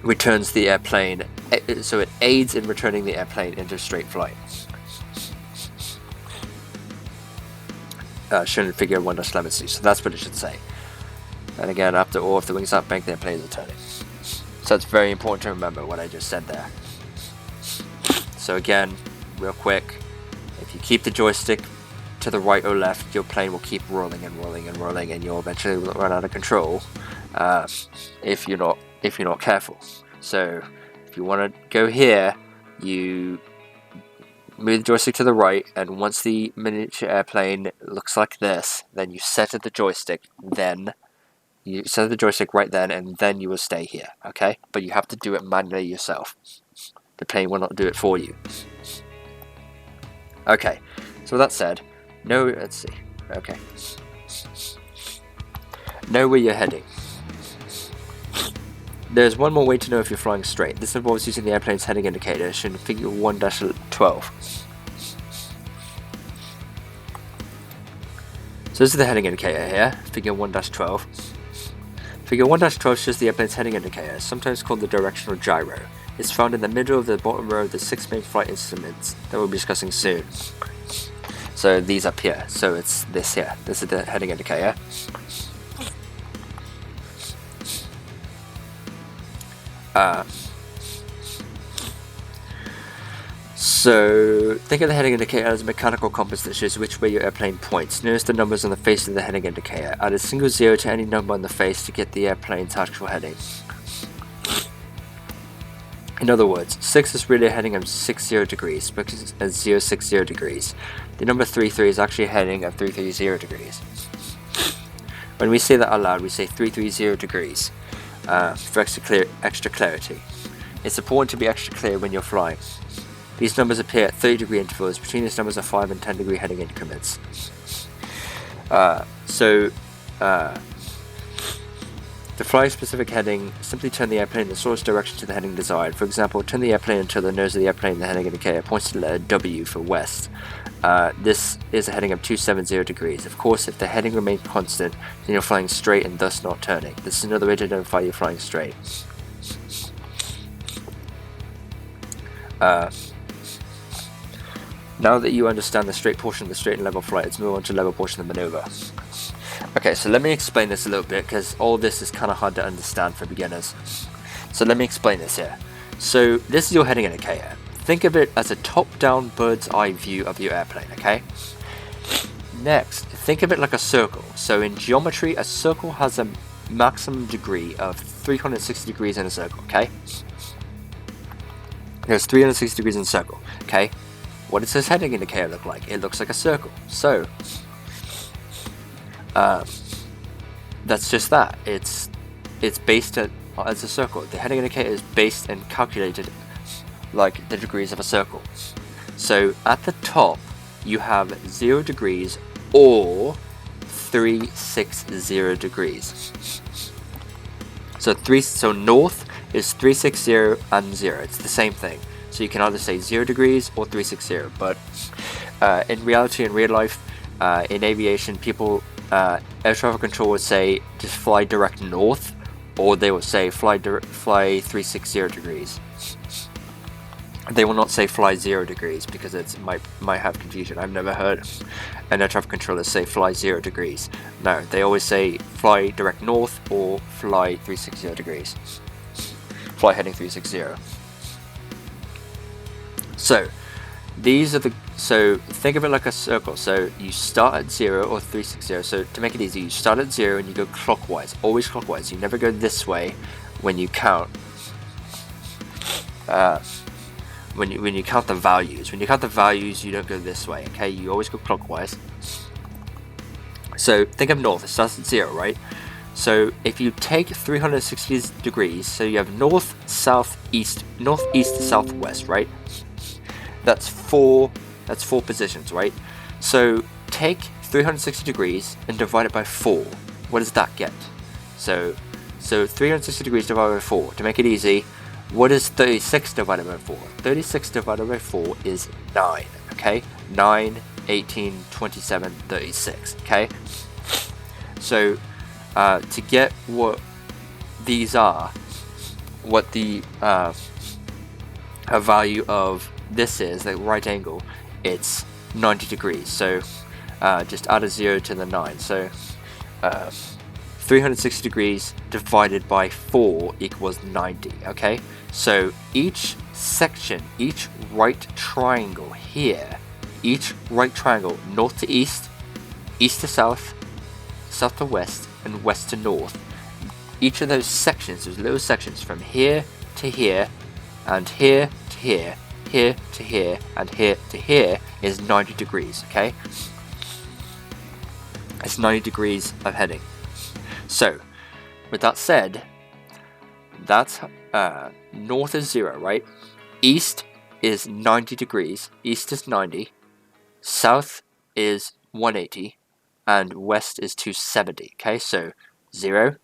returns the airplane, so it aids in returning the airplane into straight flight. Shown in figure 1-11C, so that's what it should say. And again, after all, if the wings aren't bent, the airplanes are turning. So it's very important to remember what I just said there. So again, real quick, if you keep the joystick to the right or left, your plane will keep rolling and rolling and rolling, and you'll eventually run out of control if you're not careful. So if you want to go here, you move the joystick to the right, and once the miniature airplane looks like this, then you center the joystick. Then you center the joystick right then, and then you will stay here. Okay, but you have to do it manually yourself. The plane will not do it for you. Okay, so with that said, let's see. Okay, know where you're heading. There's one more way to know if you're flying straight. This involves using the airplane's heading indicator, shown in figure 1-12. So this is the heading indicator here, figure 1-12. Figure 1-12 shows the airplane's heading indicator, sometimes called the directional gyro. It's found in the middle of the bottom row of the 6 main flight instruments that we'll be discussing soon. So these up here, so it's this here. This is the heading indicator. So think of the heading indicator as a mechanical compass that shows which way your airplane points. Notice the numbers on the face of the heading indicator. Add a single 0 to any number on the face to get the airplane's actual heading. In other words, 6 is really a heading of 60 degrees, because as 060 degrees. The number 33 is actually a heading of 330 degrees. When we say that out loud, we say 330 degrees for extra clarity. It's important to be extra clear when you're flying. These numbers appear at 30-degree intervals. Between these numbers are 5 and 10-degree heading increments. To fly a specific heading, simply turn the airplane in the source direction to the heading desired. For example, turn the airplane until the nose of the airplane, the heading indicator, points to the letter W for west. This is a heading of 270 degrees. Of course, if the heading remains constant, then you're flying straight and thus not turning. This is another way to identify you're flying straight. Now that you understand the straight portion of the straight and level flight, let's move on to the level portion of the maneuver. Okay, so let me explain this a little bit, because all this is kind of hard to understand for beginners. So let me explain this here. So this is your heading indicator. Think of it as a top-down bird's eye view of your airplane, okay? Next, think of it like a circle. So in geometry, a circle has a maximum degree of 360 degrees in a circle, okay? There's 360 degrees in a circle, okay? What does this heading indicator look like? It looks like a circle. So that's just that. It's based as a circle. The heading indicator is based and calculated like the degrees of a circle. So at the top you have 0 degrees or 360 degrees. So north is 360 and 0. It's the same thing. So you can either say 0 degrees or 360. But in reality, in real life, in aviation, people, air traffic control would say just fly direct north, or they would say fly 360 degrees. They will not say fly 0 degrees because it might have confusion. I've never heard an air traffic controller say fly 0 degrees. No, they always say fly direct north or fly 360 degrees. Fly heading 360. So think of it like a circle. So you start at 0 or 360. So to make it easy, you start at 0 and you go clockwise, always clockwise. You never go this way when you count. When you count the values. When you count the values, you don't go this way. Okay, you always go clockwise. So think of north, it starts at 0, right? So if you take 360 degrees, so you have north, south, east, northeast, southwest, right? That's four positions, right? So take 360 degrees and divide it by 4. What does that get? So 360 degrees divided by 4. To make it easy, what is 36 divided by 4? 36 divided by 4 is 9, okay? 9, 18, 27, 36, okay? So to get what these are, what the a value of this is, the right angle, it's 90 degrees. So just add a 0 to the 9. So 360 degrees divided by 4 equals 90, okay? So each section, each right triangle here, each right triangle, north to east, east to south, south to west, and west to north, each of those sections, those little sections from here to here, and here to here, here to here, and here to here is 90 degrees, okay? It's 90 degrees of heading. So, with that said, that's north is 0, right? East is 90 degrees, east is 90, south is 180, and west is 270, okay? So 0,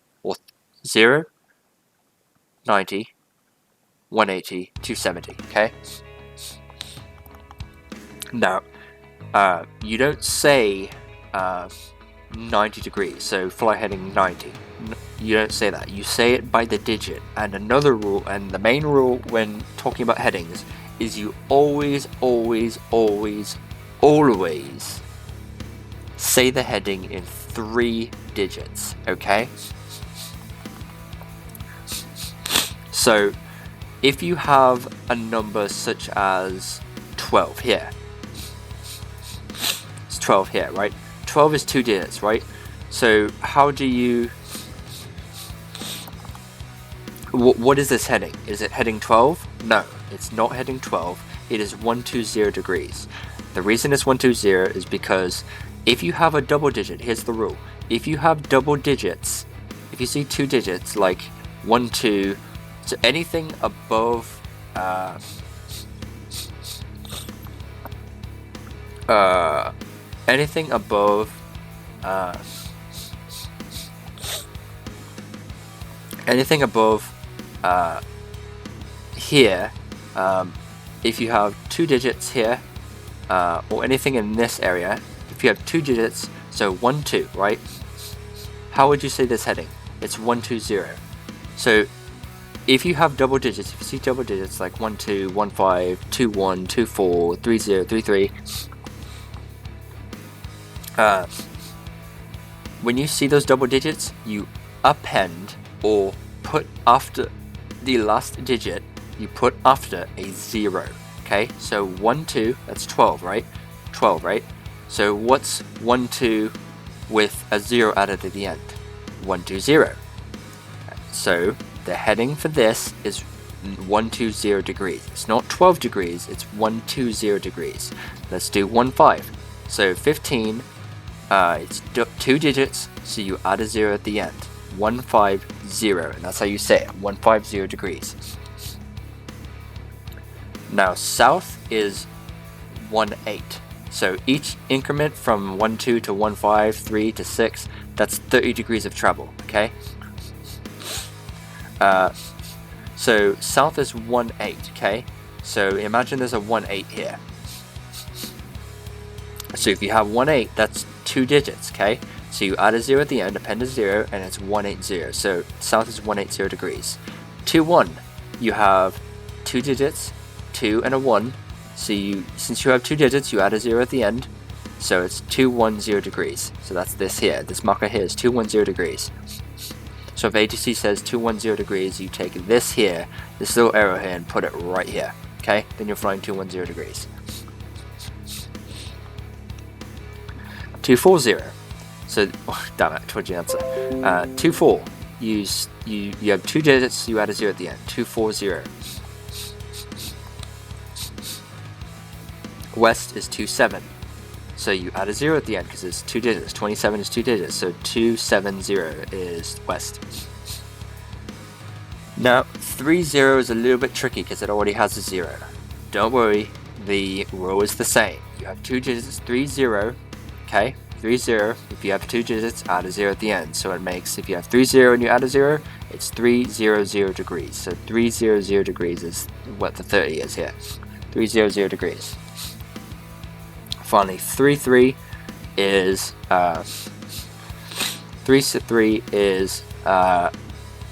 90, 180, 270, okay? Now, you don't say 90 degrees, so fly heading 90. You don't say that. You say it by the digit. And another rule, and the main rule when talking about headings, is you always say the heading in 3 digits, okay? So, if you have a number such as 12 here, it's 12 here, right? 12 is 2 digits, right? So how do you... What is this heading? Is it heading 12? No, it's not heading 12. It is 120 degrees. The reason it's 120 is because if you have a double digit, here's the rule. If you have double digits, if you see 2 digits like 1, 2, so anything above anything above here, if you have 2 digits here, or anything in this area, if you have 2 digits, so 1, 2, right? How would you say this heading? It's 120. So if you have double digits, if you see double digits like 1, 2, 1, 5, 2, 1, 2, 4, 3, 0, 3, 3, when you see those double digits, you append or put after the last digit, you put after a 0, okay? So 1, 2, that's 12, right? 12, right? So what's 1, 2 with a 0 added at the end? 120. So the heading for this is 120 degrees. It's not 12 degrees, it's 120 degrees. Let's do 1, 5. So 15, it's 2 digits, so you add a 0 at the end. 150, and that's how you say it, 150 degrees. Now south is 18. So each increment from 12 to 15, 3 to 6, that's 30 degrees of travel, okay? So south is 18, okay? So imagine there's a 18 here. So if you have 18, that's 2 digits, okay? So you add a 0 at the end, append a 0, and it's 180. So south is 180 degrees. 2, 1, you have 2 digits, 2 and a 1. So since you have 2 digits, you add a 0 at the end. So it's 210 degrees. So that's this here. This marker here is 210 degrees. So if ATC says 210 degrees, you take this here, this little arrow here, and put it right here. Okay? Then you're flying 210 degrees. 240. So, oh, damn it, I told you the answer. 24. You have 2 digits, you add a 0 at the end. 240. West is 27. So you add a 0 at the end because it's 2 digits. 27 is 2 digits, so 270 is west. Now 30 is a little bit tricky because it already has a 0. Don't worry, the rule is the same. You have 2 digits, 30, okay? 30, if you have 2 digits, add a 0 at the end. So it makes, if you have 30 and you add a 0, it's 300 degrees. So 300 degrees is what the 30 is here. 300 degrees. Finally, 33 is 33 is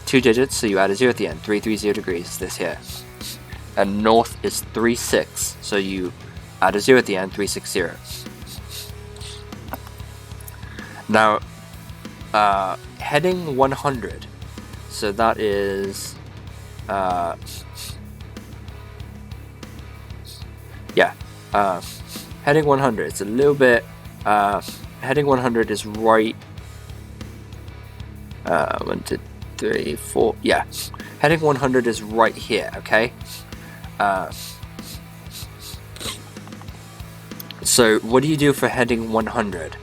2 digits, so you add a 0 at the end. 330 degrees is this here. And north is 36, so you add a 0 at the end. 360. Now, heading 100. So that is heading 100. It's a little bit. Heading 100 is right. 1, 2, 3, 4. Yeah, heading 100 is right here. Okay. So what do you do for heading 100?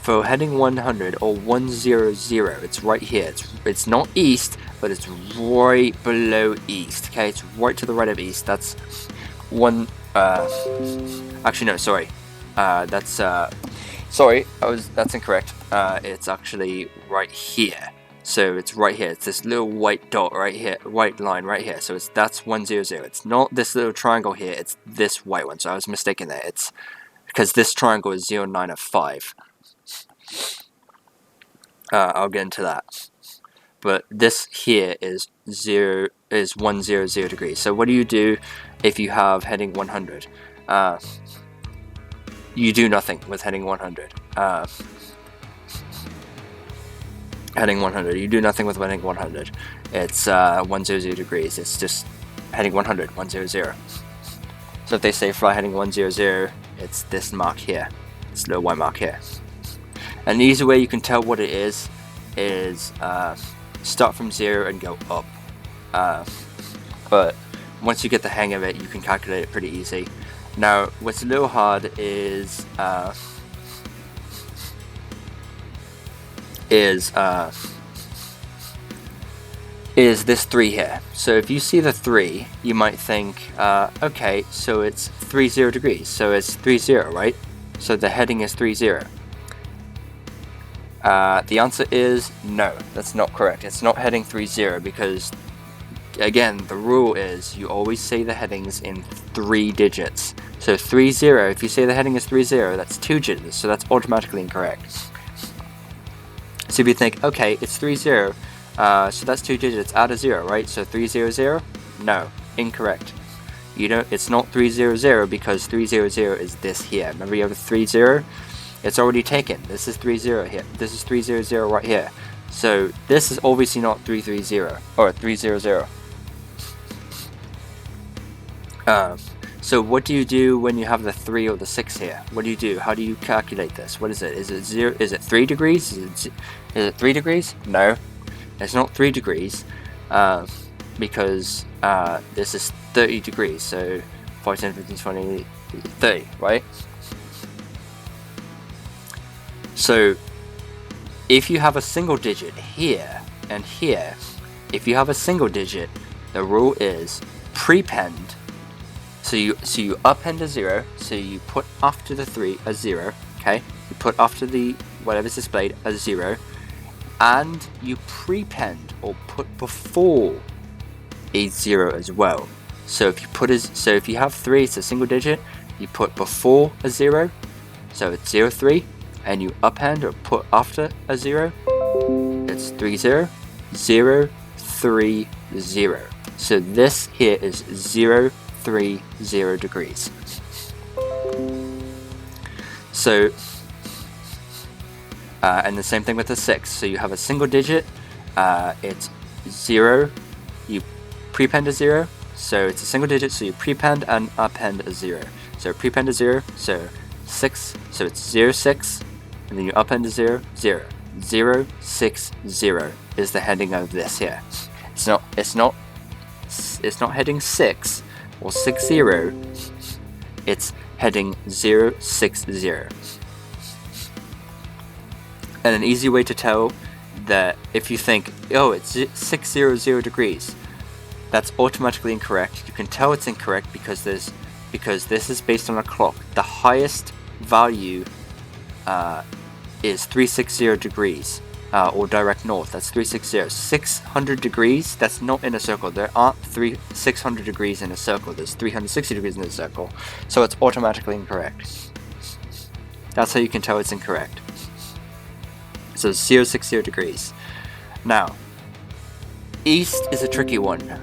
For heading 100 or 100, it's right here. It's not east, but it's right below east. Okay, it's right to the right of east. That's one. Actually, no, sorry. That's incorrect. It's actually right here. So it's right here. It's this little white dot right here, white line right here. So that's 100. It's not this little triangle here. It's this white one. So I was mistaken there. It's because this triangle is 0, 9, and 5. I'll get into that. But this here is 100 degrees. So what do you do if you have heading 100? You do nothing with heading 100. Heading 100. You do nothing with heading 100. It's 100 degrees. It's just heading 100. 100. So if they say fly heading 100, it's this mark here. This little white mark here. An easy way you can tell what it is start from 0 and go up. But once you get the hang of it, you can calculate it pretty easy. Now, what's a little hard is this 3 here. So if you see the 3, you might think, okay, so it's 30 degrees. So it's 30, right? So the heading is 30. The answer is no, that's not correct. It's not heading 30 because, again, the rule is you always say the headings in 3 digits. So 30, if you say the heading is 30, that's 2 digits, so that's automatically incorrect. So if you think, okay, it's 30, so that's 2 digits, add a 0, right? So 300, no, incorrect. You don't. It's not 300 because 300 is this here. Remember, you have a 30. It's already taken. This is 30 here. This is 300 right here. So this is obviously not 330 or 300. So what do you do when you have the 3 or the 6 here? What do you do? How do you calculate this? What is it? Is it 0? Is it 3 degrees? Is it 3 degrees? No, it's not 3 degrees because this is 30 degrees. So 5, 10, 15, 20, 30, right? So if you have a single digit here and here, if you have a single digit, the rule is prepend. So you append a 0, so you put after the 3 a 0, okay? You put after the whatever's displayed a 0, and you prepend or put before a 0 as well. So if you have 3, it's a single digit, you put before a 0, so it's 03, and you append or put after a 0, it's 30, 0, 3, 0. So this here is 0, 3, 0 degrees. So, and the same thing with the 6. So you have a single digit, it's 0, you prepend a 0, so it's a single digit, so you prepend and append a 0. So prepend a 0, so 6, so it's 0, 6, and then you append a 0, 0. 0, 6, 0 is the heading of this here. It's not heading 6 or 60. It's heading 060. And an easy way to tell that, if you think, oh, it's 600 degrees, that's automatically incorrect. You can tell it's incorrect because this is based on a clock. The highest value is 360 degrees, or direct north. That's 360. 600 degrees, that's not in a circle. There aren't 600 degrees in a circle. There's 360 degrees in a circle, so it's automatically incorrect. That's how you can tell it's incorrect. So 060 degrees. Now, east is a tricky one.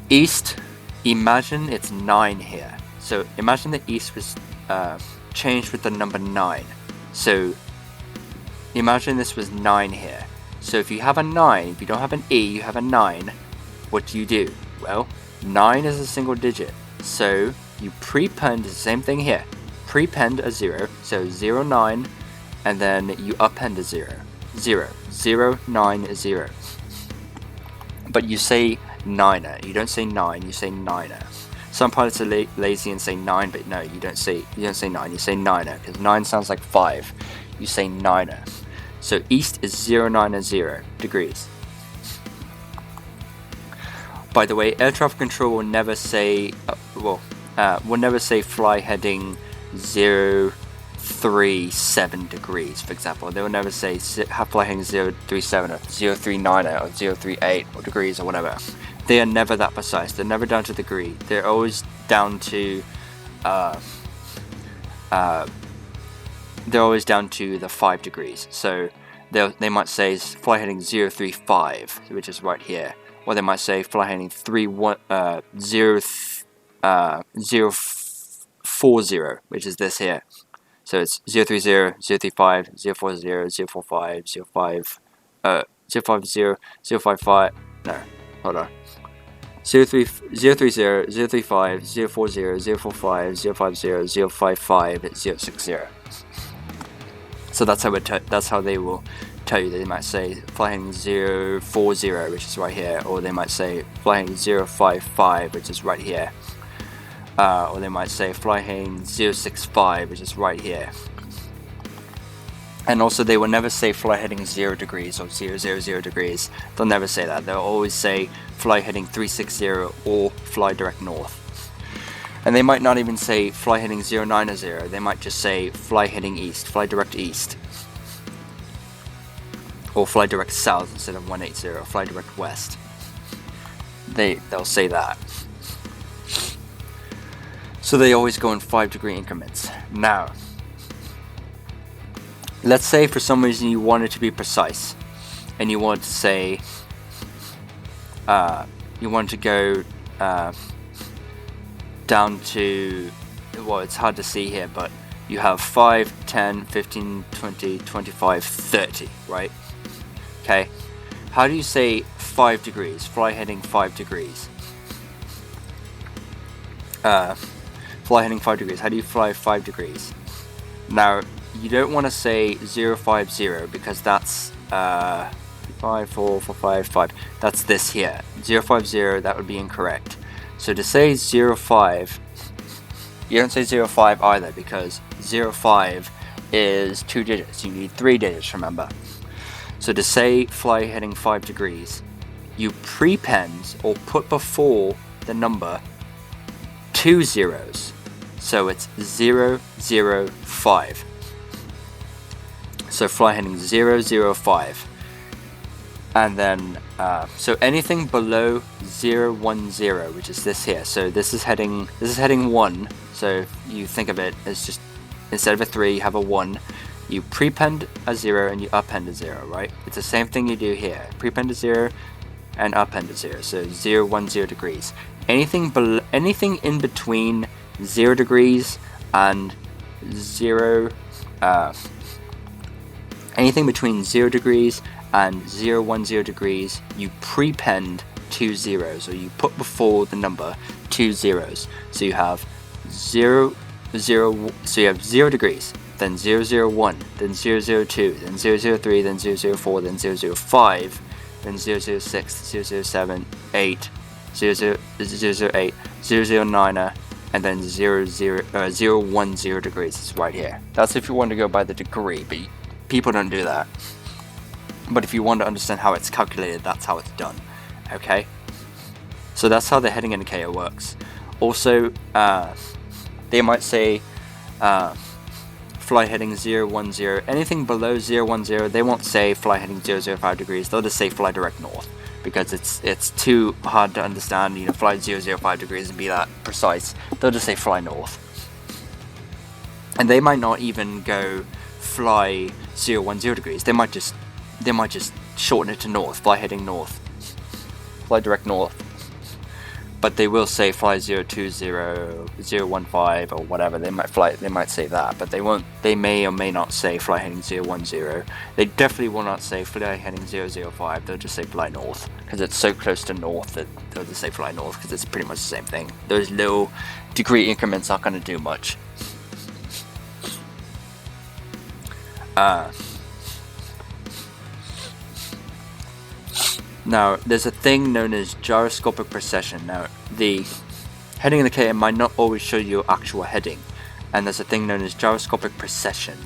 East, imagine it's 9 here. So imagine that east was changed with the number 9. So imagine this was 9 here. So if you have a 9, if you don't have an E, you have a 9, what do? Well, 9 is a single digit. So you prepend the same thing here. Prepend a 0, so 0, 9, and then you append a 0. 0, 0, 9, 0. But you say 9er. You don't say 9, you say 9er. Some pilots are lazy and say 9, but no, you don't say 9, you say 9er, because 9 sounds like 5. You say 9er. So east is 090 degrees. By the way, air traffic control will never say, will never say fly heading 037 degrees, for example. They will never say fly heading 037 or 039 or 038 or degrees or whatever. They are never that precise. They're never down to the degree. They're always down to the 5 degrees. So they might say fly heading 035, which is right here, or they might say fly heading 040, which is this here. So it's 030, 035, 040, 045, 050, 055. No, hold on. 030, 035, 040, 045, 050, 055, 060. So that's how they will tell you. They might say fly heading 040, which is right here, or they might say fly heading 055, which is right here, or they might say fly heading 065, which is right here. And also, they will never say fly heading 0 degrees or 000 degrees. They'll never say that. They'll always say fly heading 360 or fly direct north. And they might not even say fly heading 090. They might just say fly heading east, fly direct east. Or fly direct south instead of 180, or fly direct west. They'll say that. So they always go in 5-degree increments. Now, let's say for some reason you want it to be precise, and you want to say, you want to go down to, well, it's hard to see here, but you have 5, 10, 15, 20, 25, 30, right? Okay, how do you say 5 degrees, fly heading 5 degrees? Fly heading 5 degrees, how do you fly 5 degrees? Now, you don't want to say 050 because that's 5, 4, 4, 5, 5. That's this here. 050, that would be incorrect. So to say 05, you don't say 05 either, because 05 is 2 digits. You need 3 digits, remember. So to say fly heading 5 degrees, you prepend or put before the number 2 zeros. So it's 005. So fly heading 005. And then, so anything below 010, which is this here. So this is heading 1. So if you think of it as just, instead of a 3, you have a 1. You prepend a 0 and you append a 0, right? It's the same thing you do here. Prepend a 0 and append a 0. So 010 degrees. Anything in between 0 degrees and 0, anything between 0 degrees and 010 degrees, you prepend 2 zeros, or you put before the number 2 zeros. So you have 0, 0, so you have 0 degrees, then 001, then 002, then 003, then 004, then 005, then 006, 007, 8, 008, 009, and then 010 degrees is right here. That's if you want to go by the degree, but people don't do that. But if you want to understand how it's calculated, that's how it's done. Okay, so that's how the heading indicator works. Also, they might say fly heading 010. Anything below 010, they won't say fly heading 005 degrees. They'll just say fly direct north, because it's too hard to understand, you know, fly 005 degrees and be that precise. They'll just say fly north. And they might not even go fly 010 degrees. They might just shorten it to north, fly heading north, fly direct north. But they will say fly 020, 015 or whatever. They might say that, but they won't. They may or may not say fly heading 010. They definitely will not say fly heading 005. They'll just say fly north, because it's so close to north that they'll just say fly north, because it's pretty much the same thing. Those little degree increments aren't going to do much. Now, there's a thing known as gyroscopic precession. Now, the heading indicator might not always show you actual heading, and there's a thing known as gyroscopic precession,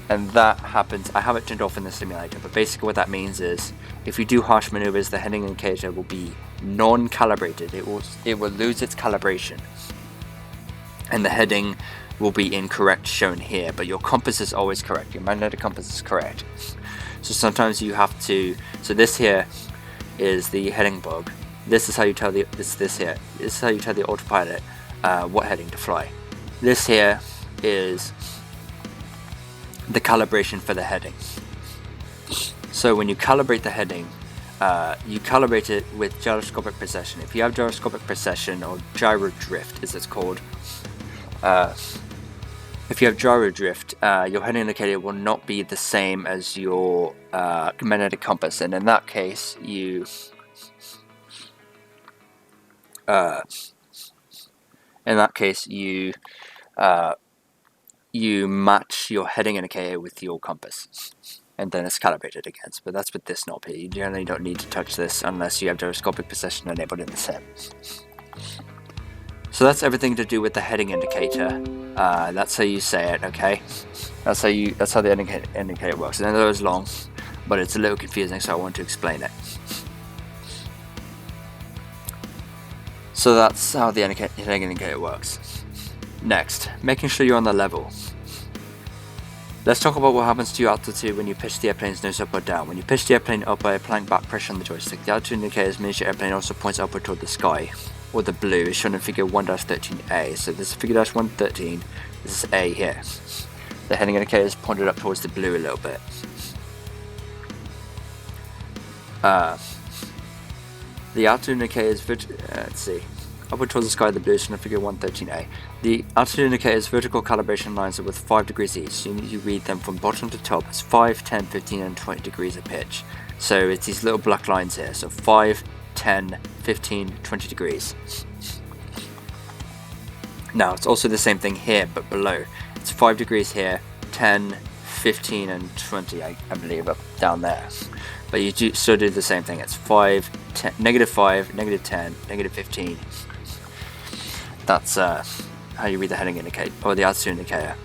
and that happens. I have it turned off in the simulator, but basically what that means is if you do harsh maneuvers, the heading indicator will be non-calibrated. It will lose its calibration, and the heading will be incorrect, shown here, but your compass is always correct. Your magnetic compass is correct. So sometimes you have to. So this here is the heading bug. This is how you tell the this here. This is how you tell the autopilot what heading to fly. This here is the calibration for the heading. So when you calibrate the heading, you calibrate it with gyroscopic precession. If you have gyroscopic precession, or gyro drift as it's called, if you have gyro drift, your heading indicator will not be the same as your magnetic compass, and in that case, you match your heading indicator with your compass, and then it's calibrated against. But that's with this knob here. You generally don't need to touch this unless you have gyroscopic precession enabled in the sim. So that's everything to do with the heading indicator. That's how you say it, okay? That's how the heading indicator works. And I know it's long, but it's a little confusing, so I want to explain it. So that's how the heading indicator works. Next, making sure you're on the level. Let's talk about what happens to your altitude when you pitch the airplane's nose up or down. When you pitch the airplane up by applying back pressure on the joystick, the altitude indicator's miniature airplane also points upward toward the sky, or the blue is shown in figure 1-13A. So this is figure 113, this is A here. The heading indicator is pointed up towards the blue a little bit. The altitude indicator is upward towards the sky, the blue is shown in figure 113A. The altitude indicator's vertical calibration lines are with 5 degrees each. You read them from bottom to top as 5, 10, 15 and 20 degrees of pitch. So it's these little black lines here, so 5, 10, 15, 20 degrees. Now it's also the same thing here, but below. It's 5 degrees here, 10, 15 and 20 I believe up down there. But you still do the same thing. It's 5, 10, -5, -10, -15. That's how you read the heading indicator, or the altitude indicator.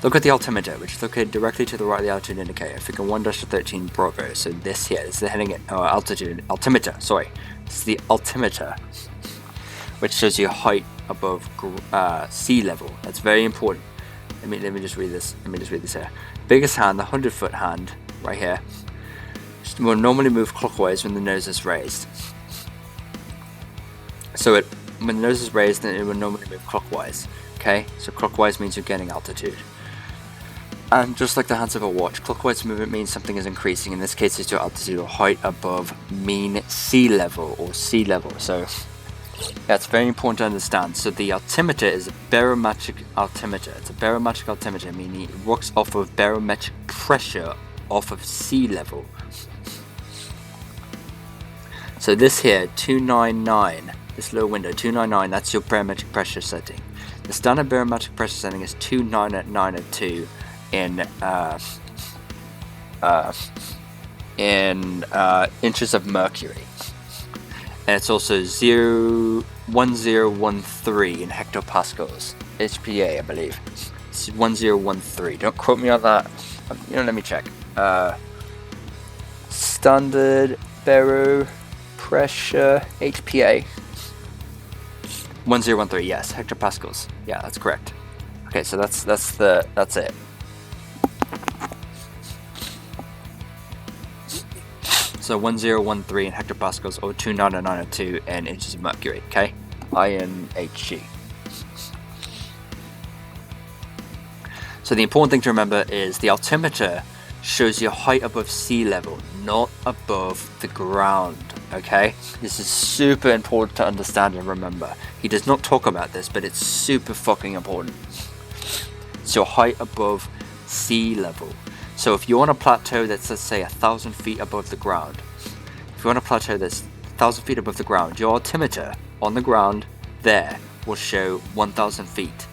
Look at the altimeter, which is located directly to the right of the altitude indicator, figure 1-13 Bravo. So this here is the heading altimeter, sorry. This is the altimeter, which shows you height above sea level. That's very important. Let me just read this. Here. Biggest hand, the 100-foot hand, right here, will normally move clockwise when the nose is raised. So when the nose is raised, then it will normally move clockwise. Okay, so clockwise means you're gaining altitude. And just like the hands of a watch, clockwise movement means something is increasing. In this case, it's your altitude or height above mean sea level or sea level. So that's very important to understand. So the altimeter is a barometric altimeter. It's a barometric altimeter, meaning it works off of barometric pressure off of sea level. So this here, 299, this little window, 299, that's your barometric pressure setting. The standard barometric pressure setting is 29902 in inches of mercury. and it's also 1013 in hectopascals. HPA, I believe. It's 1013. Don't quote me on that. Let me check. Standard barrel pressure HPA. 1013. Yes, hectopascals. Yeah, that's correct. Okay, so that's it. So 1013 hectopascals or 29902 in inches of mercury, okay? INHG. So the important thing to remember is the altimeter shows your height above sea level, not above the ground, okay? This is super important to understand and remember. He does not talk about this, but it's super fucking important. It's your height above sea level. So if you're on a plateau that's, let's say, 1,000 feet above the ground, if you're on a plateau that's 1,000 feet above the ground, your altimeter on the ground there will show 1,000 feet.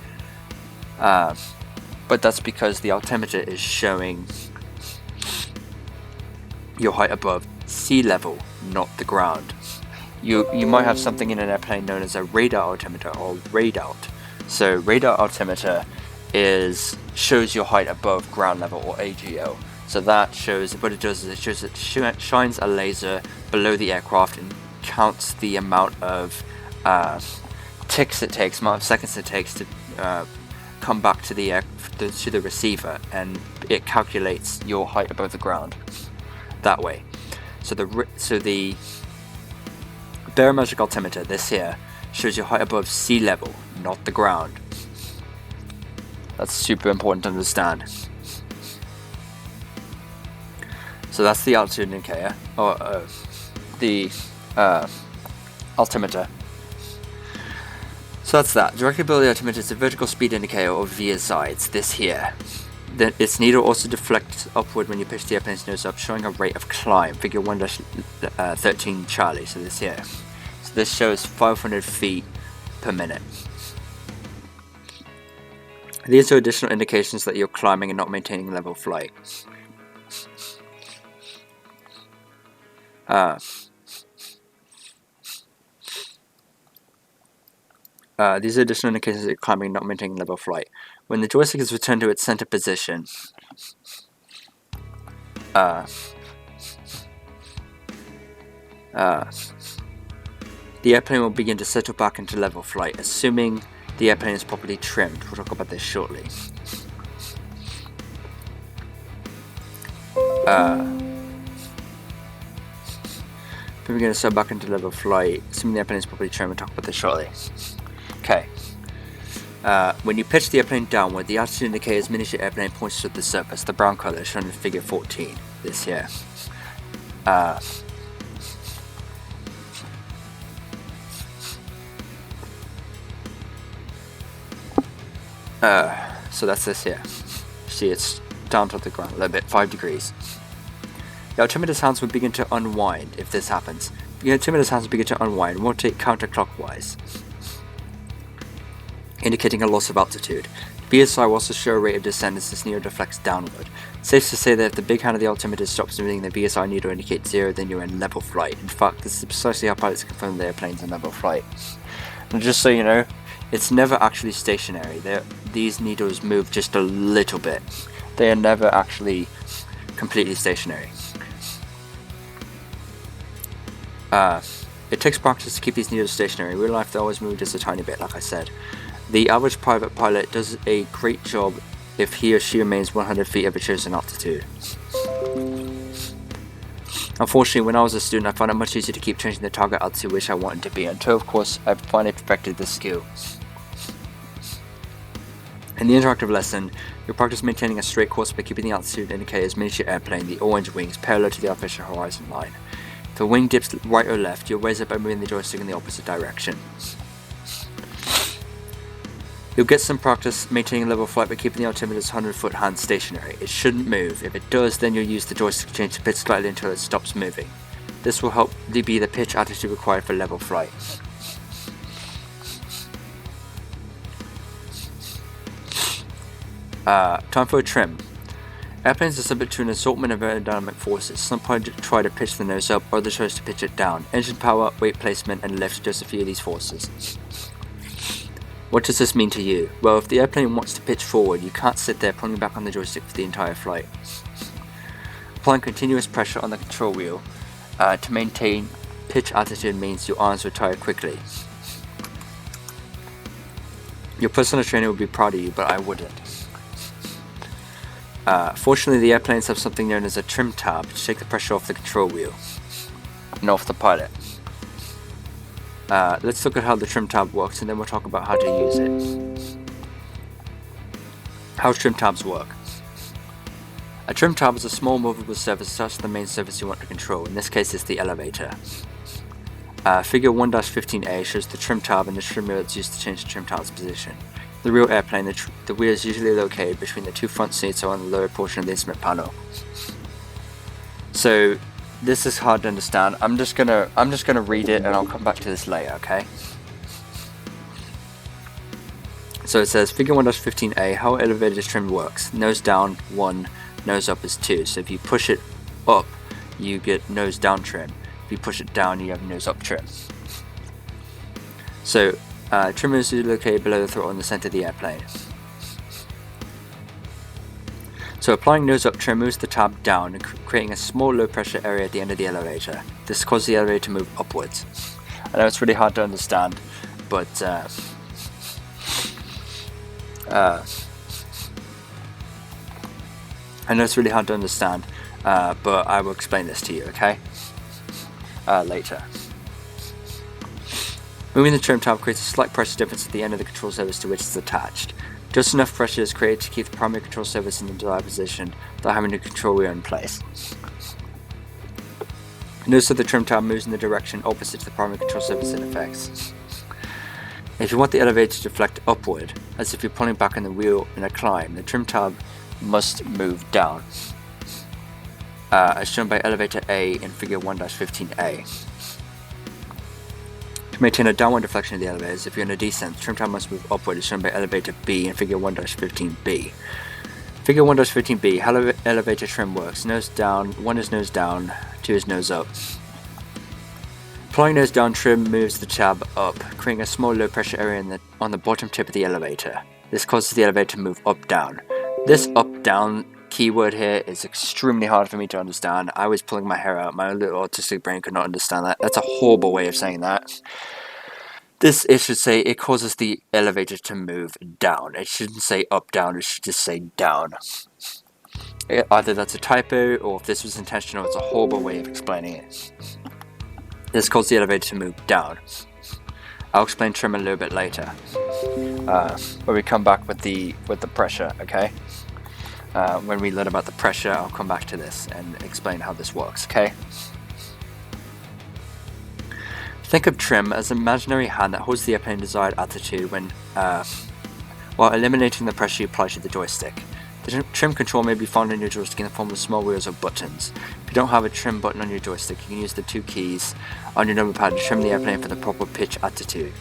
But that's because the altimeter is showing your height above sea level, not the ground. You might have something in an airplane known as a radar altimeter or radalt. So radar altimeter shows your height above ground level, or AGL. So that shows, what it does is it shines a laser below the aircraft and counts the amount of ticks it takes, amount of seconds it takes to come back to the receiver, and it calculates your height above the ground that way. So the barometric altimeter, this here, shows your height above sea level, not the ground. That's super important to understand. So that's the altitude indicator, or the altimeter. So that's that. Directly below the altimeter is the vertical speed indicator, or VSI. It's this here. Then its needle also deflects upward when you pitch the airplane's nose up, showing a rate of climb. Figure 1-13 Charlie. So this here. So this shows 500 feet per minute. These are additional indications that you're climbing and not maintaining level flight. These are additional indications that you're climbing and not maintaining level flight. When the joystick is returned to its center position, the airplane will begin to settle back into level flight, assuming the airplane is properly trimmed. We'll talk about this shortly. We're going to settle back into level flight, assuming the airplane is properly trimmed. We'll talk about this shortly. Okay. When you pitch the airplane downward, the altitude indicator's miniature airplane points to the surface. The brown color is shown in figure 14. This here. So that's this here. See, it's down to the ground a little bit, 5 degrees. The altimeter's hands will begin to unwind if this happens. The altimeter's hands will begin to unwind and rotate counterclockwise, indicating a loss of altitude. The VSI will also show a rate of descent as this needle deflects downward. It's safe to say that if the big hand of the altimeter stops moving, the VSI needle indicates 0, then you're in level flight. In fact, this is precisely how pilots confirm the airplane's in level flight. And just so you know, it's never actually stationary. These needles move just a little bit. They are never actually completely stationary. It takes practice to keep these needles stationary. In real life, they always move just a tiny bit, like I said. The average private pilot does a great job if he or she remains 100 feet of a chosen altitude. Unfortunately, when I was a student, I found it much easier to keep changing the target altitude which I wanted to be, until of course I finally perfected this skill. In the interactive lesson, you'll practice maintaining a straight course by keeping the altitude indicator's miniature airplane, the orange wings, parallel to the artificial horizon line. If the wing dips right or left, you'll raise it by moving the joystick in the opposite direction. You'll get some practice maintaining level flight by keeping the altimeter's 100-foot hand stationary. It shouldn't move. If it does, then you'll use the joystick to change the pitch slightly until it stops moving. This will help be the pitch attitude required for level flight. Time for a trim. Airplanes are subject to an assortment of aerodynamic forces. Some pilots try to pitch the nose up, others choose to pitch it down. Engine power, weight placement, and lift are just a few of these forces. What does this mean to you? Well, if the airplane wants to pitch forward, you can't sit there pulling back on the joystick for the entire flight. Applying continuous pressure on the control wheel to maintain pitch attitude means your arms retire quickly. Your personal trainer would be proud of you, but I wouldn't. Fortunately, the airplanes have something known as a trim tab to take the pressure off the control wheel and off the pilot. Let's look at how the trim tab works, and then we'll talk about how to use it. How trim tabs work. A trim tab is a small movable surface attached to the main surface you want to control. In this case, it's the elevator. Figure 1-15A shows the trim tab and the trim wheel that's used to change the trim tab's position. The real airplane, the wheel is usually located between the two front seats or on the lower portion of the instrument panel. So this is hard to understand. I'm just gonna read it, and I'll come back to this later, okay? So it says figure 1-15A, how elevator trim works. Nose down 1, nose up is 2. So if you push it up, you get nose down trim. If you push it down, you have nose up trim. So trim is located below the throttle in the center of the airplane. So applying nose up trim moves the tab down and creating a small low pressure area at the end of the elevator. This causes the elevator to move upwards. I know it's really hard to understand, but but I will explain this to you, okay? Later. Moving the trim tab creates a slight pressure difference at the end of the control surface to which it's attached. Just enough pressure is created to keep the primary control surface in the desired position without having the control wheel in place. Notice that the trim tab moves in the direction opposite to the primary control surface it affects. If you want the elevator to deflect upward, as if you're pulling back on the wheel in a climb, the trim tab must move down, as shown by elevator A in figure 1-15A. To maintain a downward deflection of the elevators, if you're in a descent, the trim tab must move upward, as shown by elevator B in figure 1-15B. Figure 1-15B, how elevator trim works. Nose down, 1 is nose down, 2 is nose up. Applying nose down trim moves the tab up, creating a small low pressure area on the bottom tip of the elevator. This causes the elevator to move up down. This up down keyword here is extremely hard for me to understand. I was pulling my hair out. My little autistic brain could not understand that. That's a horrible way of saying that. It should say it causes the elevator to move down. It shouldn't say up down, it should just say down. Either that's a typo, or if this was intentional, it's a horrible way of explaining it. This causes the elevator to move down. I'll explain trim a little bit later, when we come back with the pressure, okay? When we learn about the pressure, I'll come back to this and explain how this works, okay? Think of trim as an imaginary hand that holds the airplane desired altitude while eliminating the pressure you apply to the joystick. The trim control may be found on your joystick in the form of small wheels or buttons. If you don't have a trim button on your joystick, you can use the 2 keys on your number pad to trim the airplane for the proper pitch attitude.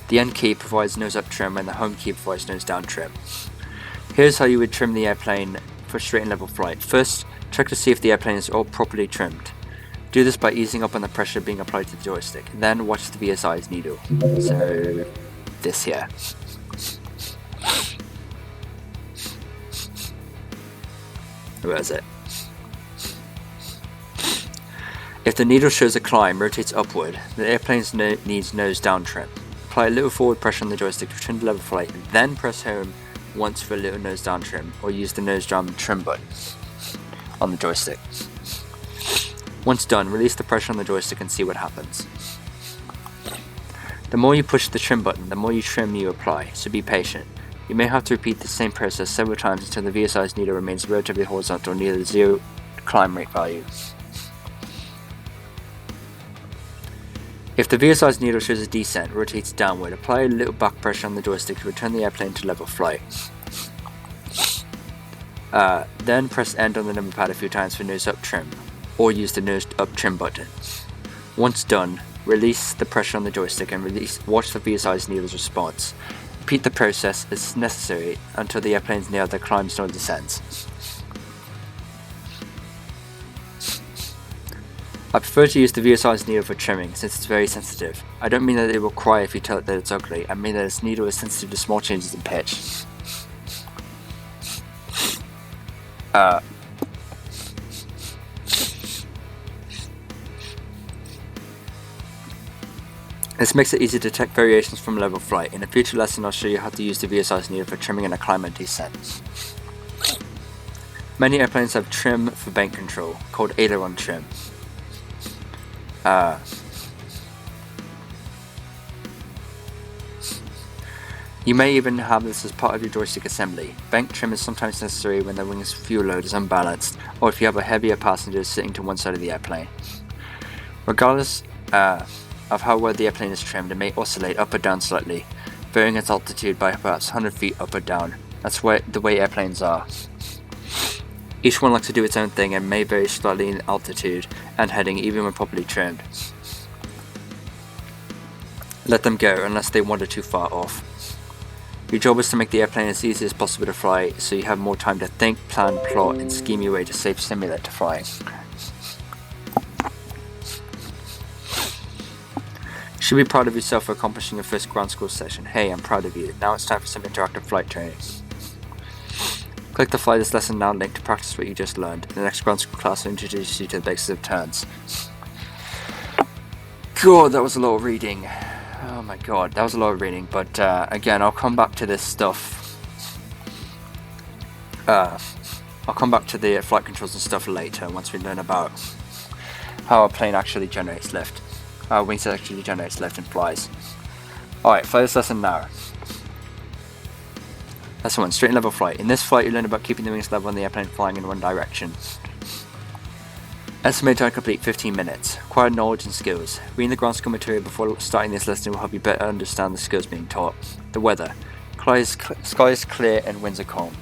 The end key provides nose up trim and the home key provides nose down trim. Here's how you would trim the airplane for straight and level flight. First, check to see if the airplane is all properly trimmed. Do this by easing up on the pressure being applied to the joystick. Then watch the VSI's needle. So, this here. Where is it? If the needle shows a climb, rotates upward, the airplane needs nose down trim. Apply a little forward pressure on the joystick to trim the level flight, then press home once for a little nose down trim, or use the nose down trim button on the joystick. Once done, release the pressure on the joystick and see what happens. The more you push the trim button, the more trim you apply, so be patient. You may have to repeat the same process several times until the VSI's needle remains relatively horizontal near the 0 climb rate value. If the VSI's needle shows a descent, rotates downward, apply a little back pressure on the joystick to return the airplane to level flight. Then press end on the number pad a few times for nose up trim, or use the nose up trim button. Once done, Release the pressure on the joystick and watch the VSI's needle's response. Repeat the process as necessary until the airplane's neither climbs nor descends. I prefer to use the VSI's needle for trimming since it's very sensitive. I don't mean that it will cry if you tell it that it's ugly, I mean that its needle is sensitive to small changes in pitch. This makes it easy to detect variations from level flight. In a future lesson I'll show you how to use the VSI's needle for trimming in a climb and descent. Many airplanes have trim for bank control, called aileron trim. You may even have this as part of your joystick assembly. Bank trim is sometimes necessary when the wing's fuel load is unbalanced, or if you have a heavier passenger sitting to one side of the airplane. Regardless of how well the airplane is trimmed, it may oscillate up or down slightly, varying its altitude by perhaps 100 feet up or down. That's the way airplanes are. Each one likes to do its own thing and may vary slightly in altitude and heading even when properly trimmed. Let them go unless they wander too far off. Your job is to make the airplane as easy as possible to fly so you have more time to think, plan, plot and scheme your way to safe simulate to flying. You should be proud of yourself for accomplishing your first ground school session. Hey, I'm proud of you. Now it's time for some interactive flight training. Click the Fly This Lesson Now link to practice what you just learned. The next ground school class will introduce you to the basics of turns. God, that was a lot of reading. Oh my god, that was a lot of reading. But again, I'll come back to this stuff. I'll come back to the flight controls and stuff later once we learn about how a plane actually generates lift. Wings actually generates lift and flies. Alright, fly this lesson now. Lesson 1, straight and level flight. In this flight you learn about keeping the wings level and the airplane flying in one direction. Estimated time complete 15 minutes. Acquired knowledge and skills. Reading the ground school material before starting this lesson will help you better understand the skills being taught. The weather. Sky is clear and winds are calm.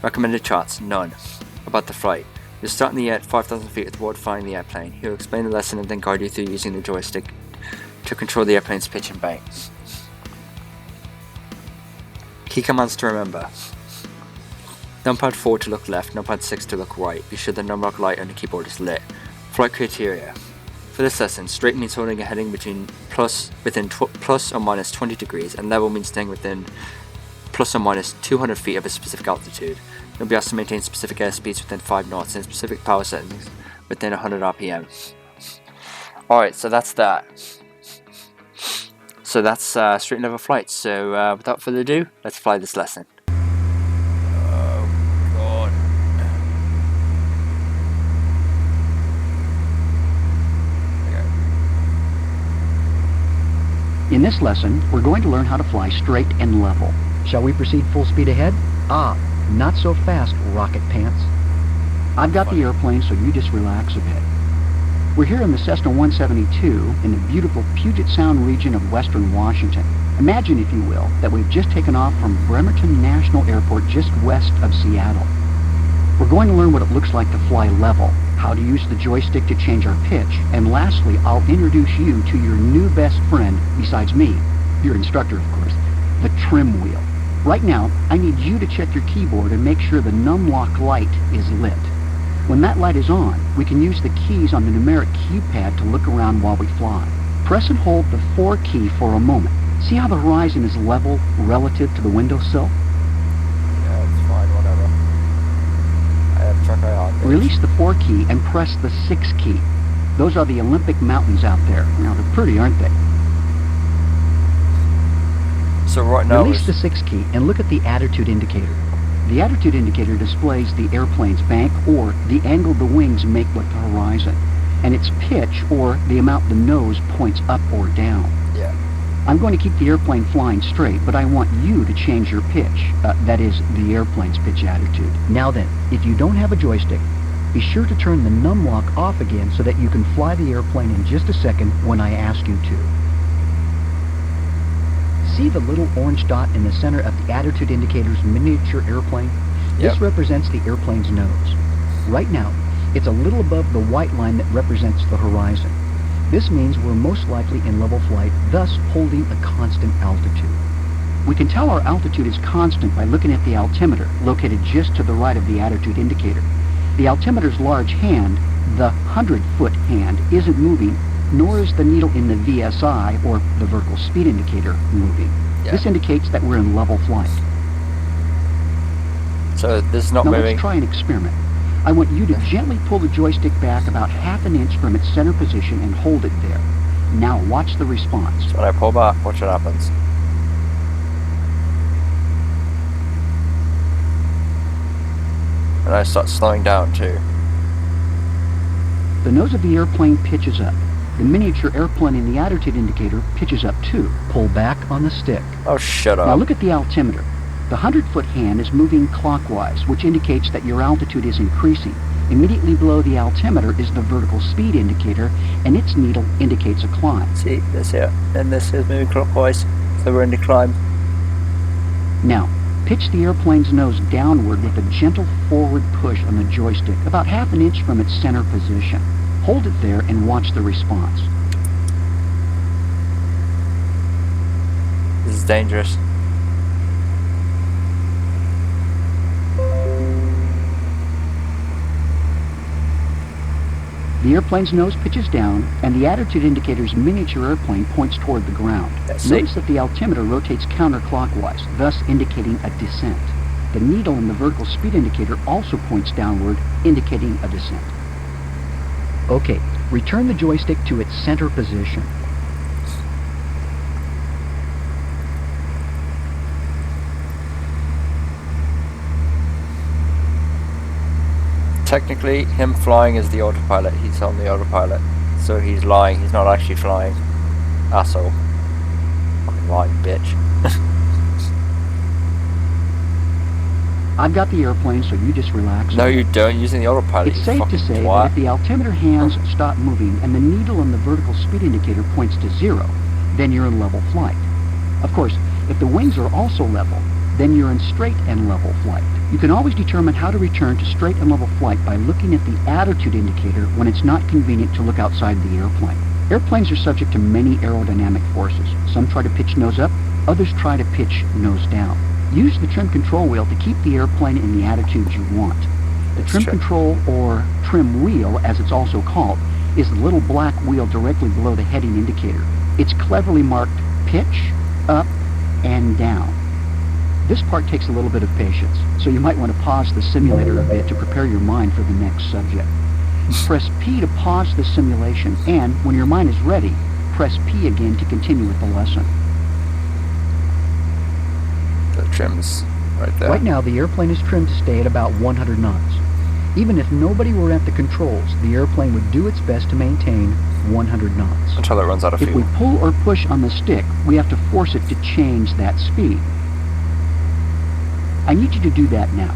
Recommended charts, none. About the flight. You'll start in the air at 5,000 feet with Rod flying the airplane. He'll explain the lesson and then guide you through using the joystick to control the airplane's pitch and bank. Key commands to remember. Numpad 4 to look left, numpad 6 to look right. Be sure the numlock light on the keyboard is lit. Flight criteria. For this lesson, straight means holding a heading within plus or minus 20 degrees, and level means staying within plus or minus 200 feet of a specific altitude. You'll be asked to maintain specific airspeeds within 5 knots and specific power settings within 100 RPM. Alright, so that's that. So that's straight and level flight. So without further ado, let's fly this lesson. Oh god. In this lesson, we're going to learn how to fly straight and level. Shall we proceed full speed ahead? Not so fast, rocket pants. I've got the airplane, so you just relax a bit. We're here in the Cessna 172 in the beautiful Puget Sound region of western Washington. Imagine, if you will, that we've just taken off from Bremerton National Airport just west of Seattle. We're going to learn what it looks like to fly level, how to use the joystick to change our pitch, and lastly, I'll introduce you to your new best friend, besides me, your instructor, of course, the trim wheel. Right now, I need you to check your keyboard and make sure the numlock light is lit. When that light is on, we can use the keys on the numeric keypad to look around while we fly. Press and hold the 4 key for a moment. See how the horizon is level relative to the windowsill? Yeah, it's fine, whatever. I have to try very hard. Release the 4 key and press the 6 key. Those are the Olympic mountains out there. Now, they're pretty, aren't they? So right now Release the 6 key and look at the attitude indicator. The attitude indicator displays the airplane's bank or the angle the wings make with the horizon, and its pitch or the amount the nose points up or down. Yeah. I'm going to keep the airplane flying straight, but I want you to change your pitch. That is, the airplane's pitch attitude. Now then, if you don't have a joystick, be sure to turn the numlock off again so that you can fly the airplane in just a second when I ask you to. See the little orange dot in the center of the attitude indicator's miniature airplane? Yep. This represents the airplane's nose. Right now, it's a little above the white line that represents the horizon. This means we're most likely in level flight, thus holding a constant altitude. We can tell our altitude is constant by looking at the altimeter, located just to the right of the attitude indicator. The altimeter's large hand, the 100-foot hand, isn't moving, nor is the needle in the VSI, or the vertical speed indicator, moving. Yeah. This indicates that we're in level flight. So this is not Now moving. let's try an experiment. I want you to gently pull the joystick back about ½ an inch from its center position and hold it there. Now watch the response. So when I pull back, watch what happens. And I start slowing down too. The nose of the airplane pitches up. The miniature airplane in the attitude indicator pitches up too. Pull back on the stick. Oh, shut up. Now look at the altimeter. The 100-foot hand is moving clockwise, which indicates that your altitude is increasing. Immediately below the altimeter is the vertical speed indicator, and its needle indicates a climb. See, this here. And this is moving clockwise. So we're in the climb. Now, pitch the airplane's nose downward with a gentle forward push on the joystick, about ½ an inch from its center position. Hold it there and watch the response. This is dangerous. The airplane's nose pitches down, and the attitude indicator's miniature airplane points toward the ground. Notice that the altimeter rotates counterclockwise, thus indicating a descent. The needle in the vertical speed indicator also points downward, indicating a descent. Okay, return the joystick to its center position. Technically, him flying is the autopilot. He's on the autopilot. So he's lying. He's not actually flying. Asshole. Fucking lying bitch. I've got the airplane, so you just relax. No, you don't. Using the autopilot. It's safe to say twat. that if the altimeter hands stop moving and the needle in the vertical speed indicator points to 0, then you're in level flight. Of course, if the wings are also level, then you're in straight and level flight. You can always determine how to return to straight and level flight by looking at the attitude indicator when it's not convenient to look outside the airplane. Airplanes are subject to many aerodynamic forces. Some try to pitch nose up, others try to pitch nose down. Use the trim control wheel to keep the airplane in the attitude you want. The trim control, or trim wheel as it's also called, is the little black wheel directly below the heading indicator. It's cleverly marked pitch, up, and down. This part takes a little bit of patience, so you might want to pause the simulator a bit to prepare your mind for the next subject. Press P to pause the simulation, and when your mind is ready, press P again to continue with the lesson. The trim's right there. Right now, the airplane is trimmed to stay at about 100 knots. Even if nobody were at the controls, the airplane would do its best to maintain 100 knots. Until it runs out of If fuel. we pull or push on the stick, we have to force it to change that speed. I need you to do that now.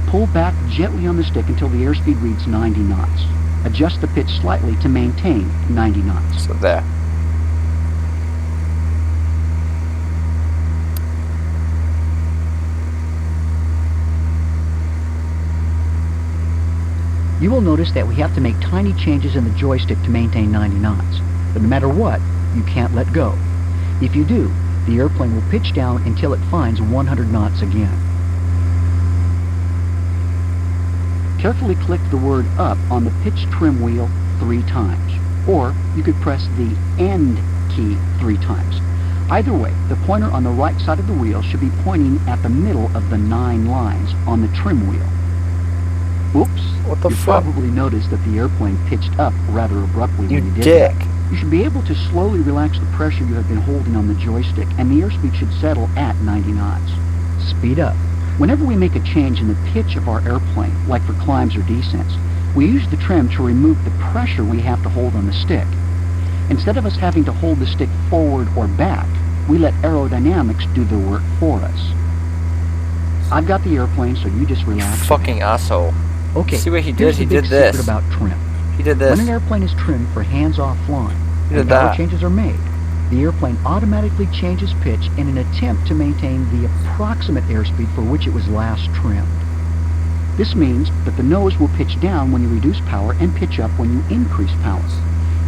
Pull back gently on the stick until the airspeed reads 90 knots. Adjust the pitch slightly to maintain 90 knots. So there. You will notice that we have to make tiny changes in the joystick to maintain 90 knots. But no matter what, you can't let go. If you do, the airplane will pitch down until it finds 100 knots again. Carefully click the word up on the pitch trim wheel 3 times. Or you could press the end key 3 times. Either way, the pointer on the right side of the wheel should be pointing at the middle of the 9 lines on the trim wheel. Oops, What the you fuck? probably noticed that the airplane pitched up rather abruptly You when you did dick. that. You should be able to slowly relax the pressure you have been holding on the joystick, and the airspeed should settle at 90 knots. Speed up. Whenever we make a change in the pitch of our airplane, like for climbs or descents, we use the trim to remove the pressure we have to hold on the stick. Instead of us having to hold the stick forward or back, we let aerodynamics do the work for us. I've got the airplane, so you just relax. Fucking asshole. Okay, See what he here's did? the He big did this. secret about trim. He did When this. an airplane is trimmed for hands-off flying, He did and power that. changes are made, the airplane automatically changes pitch in an attempt to maintain the approximate airspeed for which it was last trimmed. This means that the nose will pitch down when you reduce power and pitch up when you increase power.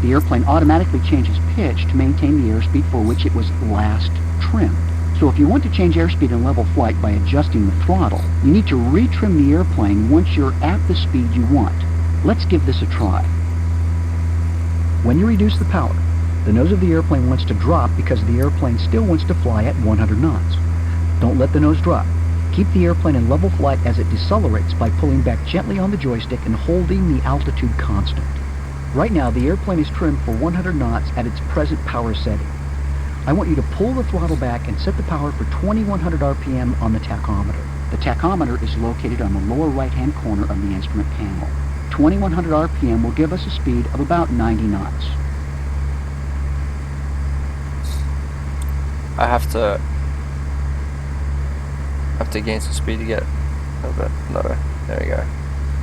The airplane automatically changes pitch to maintain the airspeed for which it was last trimmed. So if you want to change airspeed in level flight by adjusting the throttle, you need to retrim the airplane once you're at the speed you want. Let's give this a try. When you reduce the power, the nose of the airplane wants to drop because the airplane still wants to fly at 100 knots. Don't let the nose drop. Keep the airplane in level flight as it decelerates by pulling back gently on the joystick and holding the altitude constant. Right now, the airplane is trimmed for 100 knots at its present power setting. I want you to pull the throttle back and set the power for 2100 RPM on the tachometer. The tachometer is located on the lower right-hand corner of the instrument panel. 2100 RPM will give us a speed of about 90 knots. I have to gain some speed to get a little bit lower. There we go.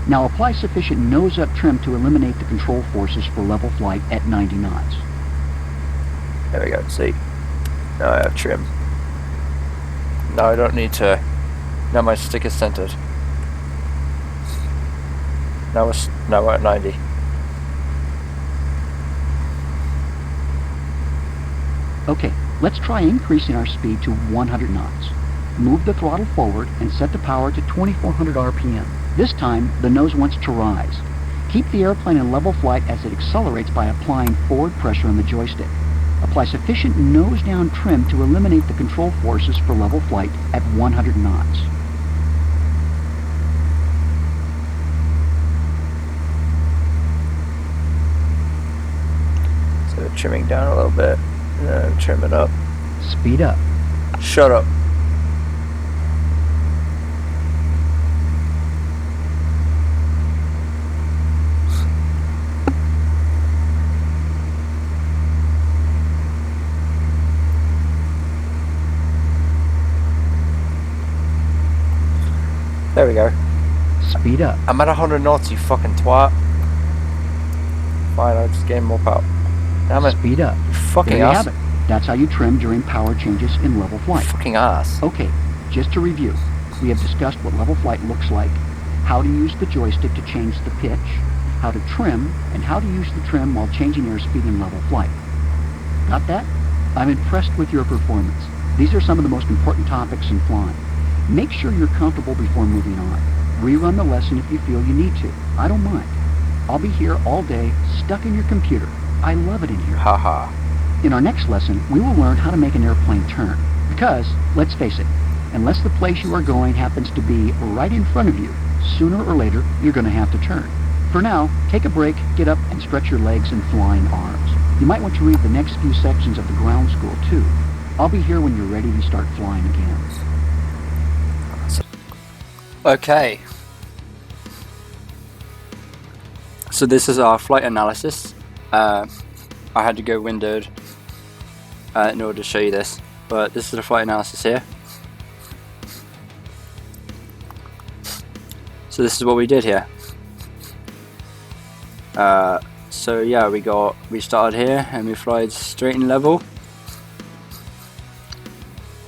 Now apply sufficient nose-up trim to eliminate the control forces for level flight at 90 knots. There we go. See? Now I have trim. Now I don't need to. Now my stick is centered. Now we're at 90. Okay, let's try increasing our speed to 100 knots. Move the throttle forward and set the power to 2400 RPM. This time, the nose wants to rise. Keep the airplane in level flight as it accelerates by applying forward pressure on the joystick. Apply sufficient nose-down trim to eliminate the control forces for level flight at 100 knots. So trimming down a little bit, and then trim it up. Speed up. Shut up. There we go. Speed up. I'm at 100 knots, you fucking twat. Fine, I'll just gain more power. Damn it. Speed up. You fucking There you ass. have it. That's how you trim during power changes in level flight. Fucking ass. Okay, just to review, we have discussed what level flight looks like, how to use the joystick to change the pitch, how to trim, and how to use the trim while changing airspeed in level flight. Got that? I'm impressed with your performance. These are some of the most important topics in flying. Make sure you're comfortable before moving on. Rerun the lesson if you feel you need to. I don't mind. I'll be here all day, stuck in your computer. I love it in here. Haha. In our next lesson, we will learn how to make an airplane turn. Because, let's face it, unless the place you are going happens to be right in front of you, sooner or later, you're going to have to turn. For now, take a break, get up, and stretch your legs and flying arms. You might want to read the next few sections of the ground school, too. I'll be here when you're ready to start flying again. Okay. So this is our flight analysis. I had to go windowed in order to show you this, but this is the flight analysis here. So this is what we did here. So yeah, we started here and we flied straight and level.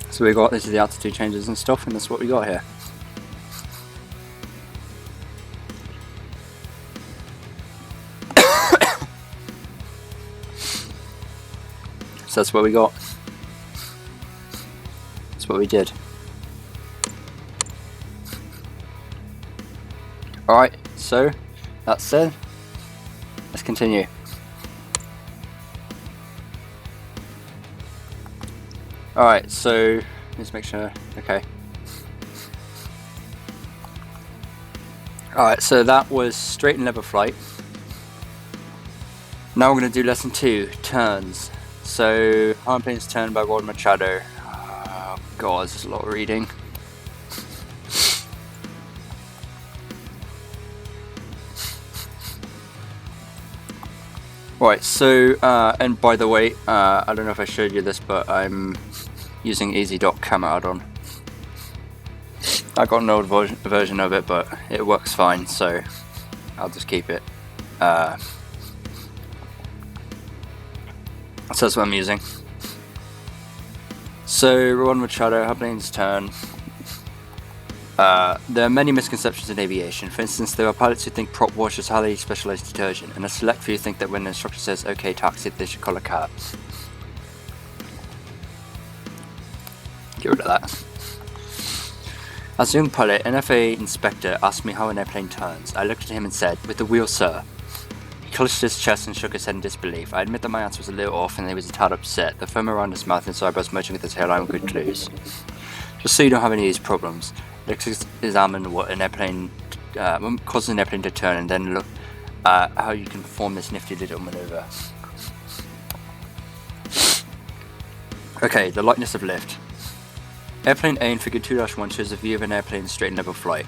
So this is the altitude changes and stuff, and that's what we got here. So that's what we got. That's what we did. Alright, so that said, let's continue. Alright, so let's make sure. Okay. Alright, so that was straight and level flight. Now we're going to do lesson 2, turns. So, Airplane's Turn by Rod Machado. Oh god, this is a lot of reading. Right, so, and by the way, I don't know if I showed you this, but I'm using EasyDock camera add-on. I got an old version of it, but it works fine, so I'll just keep it. So that's what I'm using. So Rod Machado, Airplane's Turn. There are many misconceptions in aviation. For instance, there are pilots who think prop wash is highly specialized detergent, and a select few think that when an instructor says, "Okay, taxi," they should call a cab. Get rid of that. As a young pilot, an FAA inspector asked me how an airplane turns. I looked at him and said, "With the wheel, sir." He clutched his chest and shook his head in disbelief. I admit that my answer was a little off and he was a tad upset. The foam around his mouth and his eyebrows merging with his hairline were good clues. Just so you don't have any of these problems, let's examine what causes an airplane to turn, and then look at how you can perform this nifty little maneuver. Okay, the lightness of lift. Airplane A in Figure 2-1 shows a view of an airplane in straight and level flight.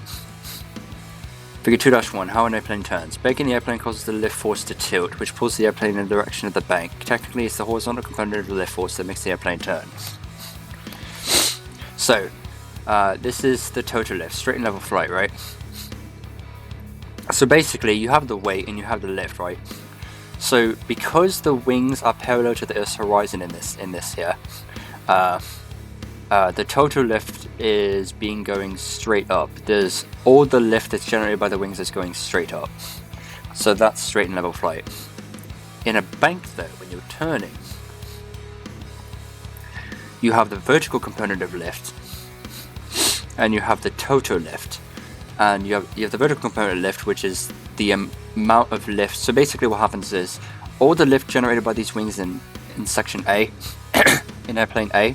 Figure 2-1, how an airplane turns. Banking the airplane causes the lift force to tilt, which pulls the airplane in the direction of the bank. Technically, it's the horizontal component of the lift force that makes the airplane turn. So, this is the total lift, straight and level flight, right? So basically, you have the weight and you have the lift, right? So, because the wings are parallel to the Earth's horizon in this here, the total lift is going straight up. There's all the lift that's generated by the wings is going straight up. So that's straight and level flight. In a bank though, when you're turning, you have the vertical component of lift, and you have the total lift. And you have the vertical component of lift, which is the amount of lift. So basically what happens is, all the lift generated by these wings in section A, in airplane A,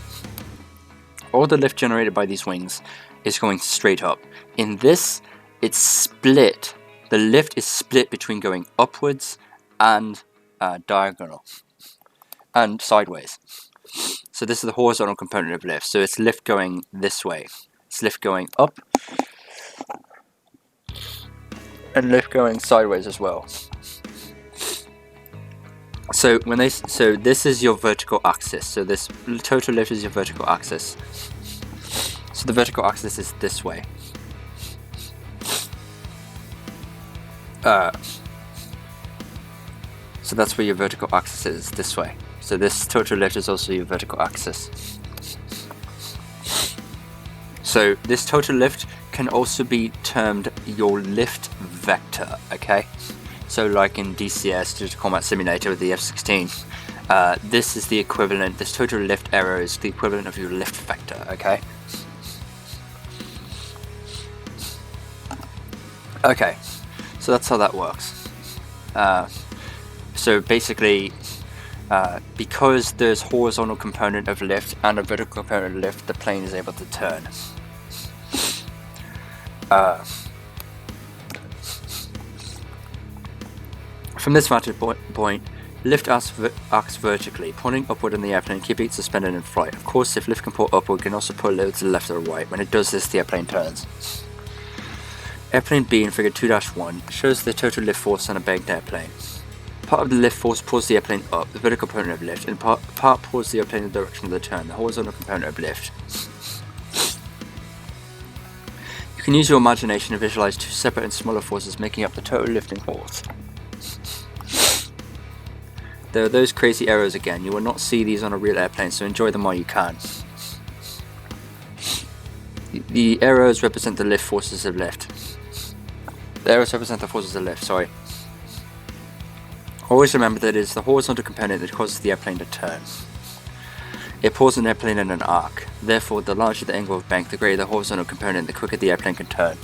all the lift generated by these wings is going straight up. In this, it's split. The lift is split between going upwards and diagonal and sideways. So this is the horizontal component of lift. So it's lift going this way. It's lift going up and lift going sideways as well. So this is your vertical axis. So this total lift is your vertical axis. So the vertical axis is this way. So that's where your vertical axis is, this way. So this total lift is also your vertical axis. So this total lift can also be termed your lift vector, okay? So like in DCS, Digital Combat Simulator with the F-16, this is the equivalent, this total lift error is the equivalent of your lift vector, okay? Okay, so that's how that works. So basically, because there's horizontal component of lift and a vertical component of lift, the plane is able to turn. From this vantage point, lift acts vertically, pointing upward in the airplane, keeping it suspended in flight. Of course, if lift can pull upward, it can also pull a little to the left or right. When it does this, the airplane turns. Airplane B in Figure 2-1 shows the total lift force on a banked airplane. Part of the lift force pulls the airplane up, the vertical component of lift, and part pulls the airplane in the direction of the turn, the horizontal component of lift. You can use your imagination to visualize two separate and smaller forces making up the total lifting force. There are those crazy arrows again. You will not see these on a real airplane, so enjoy them while you can. The arrows represent the lift forces of lift. The arrows represent the forces of lift, sorry. Always remember that it is the horizontal component that causes the airplane to turn. It pulls an airplane in an arc. Therefore, the larger the angle of bank, the greater the horizontal component, the quicker the airplane can turn.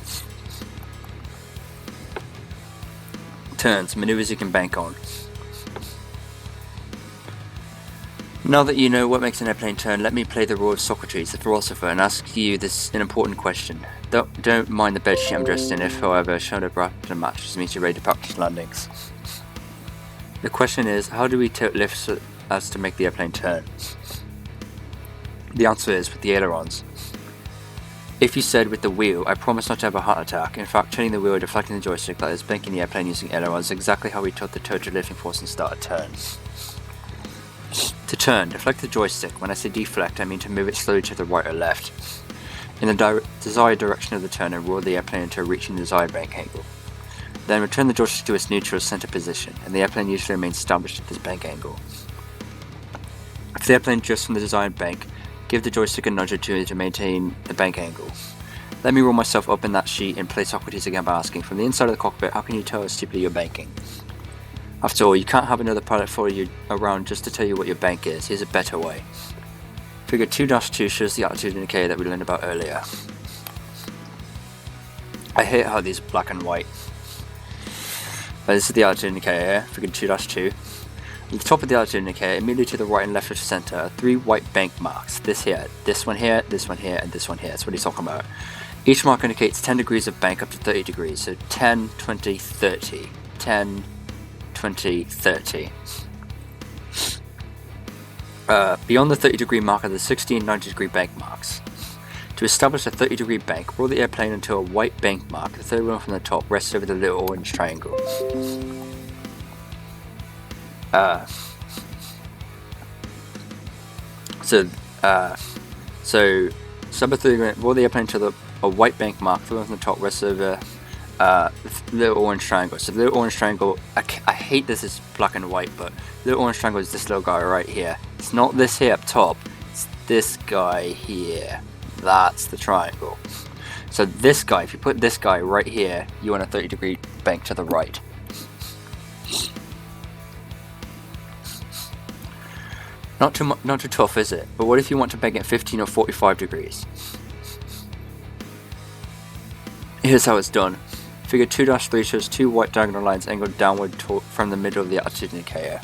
Turns, maneuvers you can bank on. Now that you know what makes an airplane turn, let me play the role of Socrates, the philosopher, and ask you an important question. Don't mind the bedsheet I'm dressed in if, however, shoulder wrapped and mattress means you're ready to practice landings. The question is, how do we tilt lift so as to make the airplane turn? The answer is with the ailerons. If you said with the wheel, I promise not to have a heart attack. In fact, turning the wheel, deflecting the joystick, that is banking the airplane using ailerons, is exactly how we tilt the total lifting force and start a turn. To turn, deflect the joystick. When I say deflect, I mean to move it slowly to the right or left, in the desired direction of the turn, and roll the airplane until reaching the desired bank angle. Then return the joystick to its neutral center position, and the airplane usually remains established at this bank angle. If the airplane drifts from the desired bank, give the joystick a nudge or two to maintain the bank angle. Let me roll myself up in that sheet and play Socrates again by asking, from the inside of the cockpit, how can you tell how stupidly you're banking? After all, you can't have another pilot follow you around just to tell you what your bank is. Here's a better way. Figure 2-2 shows the altitude indicator that we learned about earlier. I hate how these are black and white. But this is the altitude indicator here, figure 2-2. At the top of the altitude indicator, immediately to the right and left of the center, are 3 white bank marks. This here, this one here, this one here, and this one here. That's what he's talking about. Each mark indicates 10 degrees of bank up to 30 degrees. So 10, 20, 30. 10, 20, 30. Beyond the 30 degree mark are the 60 and 90 degree bank marks. To establish a 30 degree bank, roll the airplane until a white bank mark, the third one from the top, rests over the little orange triangle. So sub 30, roll the airplane until a white bank mark, the one from the top, rests over the little orange triangle. So the little orange triangle, I hate this is black and white, but the little orange triangle is this little guy right here. It's not this here up top, it's this guy here. That's the triangle. So this guy, if you put this guy right here, you want a 30 degree bank to the right. Not too tough, is it? But what if you want to bank at 15 or 45 degrees? Here's how it's done. Figure 2-3 shows 2 white diagonal lines angled downward from the middle of the altitude indicator.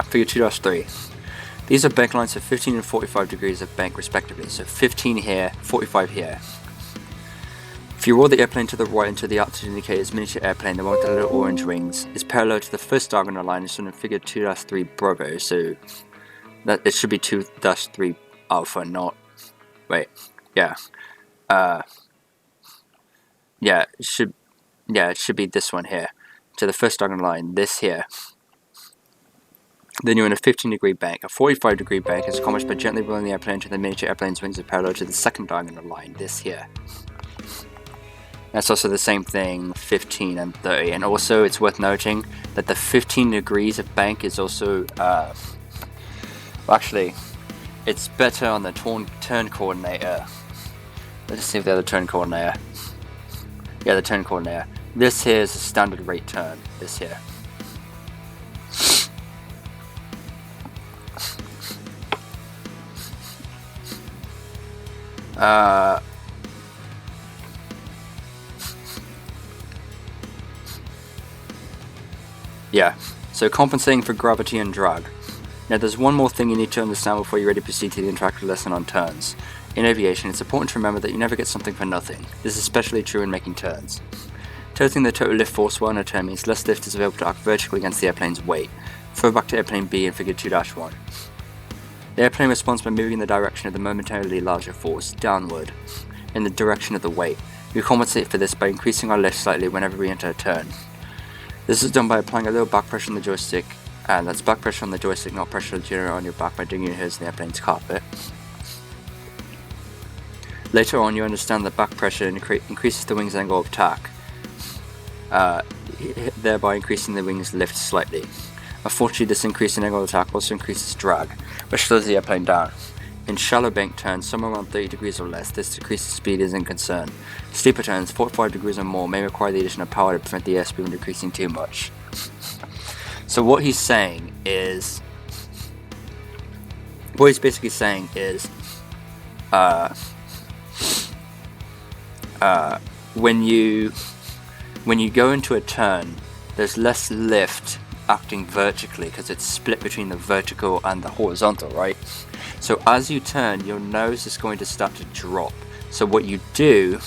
Figure 2-3. These are bank lines of 15 and 45 degrees of bank respectively, so 15 here, 45 here. If you roll the airplane to the right until the altitude indicator's miniature airplane, the one with the little orange wings, is parallel to the first diagonal line, is shown in figure 2-3 Bravo, so that it should be 2-3 Alpha, not... wait, yeah. Yeah, it should be this one here, to the first diagonal line, this here. Then you're in a 15 degree bank. A 45 degree bank is accomplished by gently rolling the airplane until the miniature airplane's wings are parallel to the second diagonal line, this here. That's also the same thing, 15 and 30. And also, it's worth noting that the 15 degrees of bank is also, well, actually, it's better on the turn coordinator. Let's see if the other turn coordinator. Yeah, the turn coordinator. This here is a standard rate turn, this here. Yeah, so compensating for gravity and drag. Now there's one more thing you need to understand before you're ready to proceed to the interactive lesson on turns. In aviation, it's important to remember that you never get something for nothing. This is especially true in making turns. Tilting the total lift force while on a turn means less lift is available to act vertically against the airplane's weight. Throw back to airplane B in figure 2-1. The airplane responds by moving in the direction of the momentarily larger force, downward, in the direction of the weight. We compensate for this by increasing our lift slightly whenever we enter a turn. This is done by applying a little back pressure on the joystick, and that's back pressure on the joystick, not pressure generated on your back by digging your heels in the airplane's carpet. Later on, you understand that back pressure increases the wing's angle of attack, thereby increasing the wing's lift slightly. Unfortunately, this increase in angle of attack also increases drag, which slows the airplane down. In shallow bank turns, somewhere around 30 degrees or less, this decrease in speed isn't a concern. Steeper turns, 45 degrees or more, may require the addition of power to prevent the airspeed from decreasing too much. So what he's saying is... what he's basically saying is... when you go into a turn, there's less lift acting vertically because it's split between the vertical and the horizontal, right? So as you turn, your nose is going to start to drop. So what you do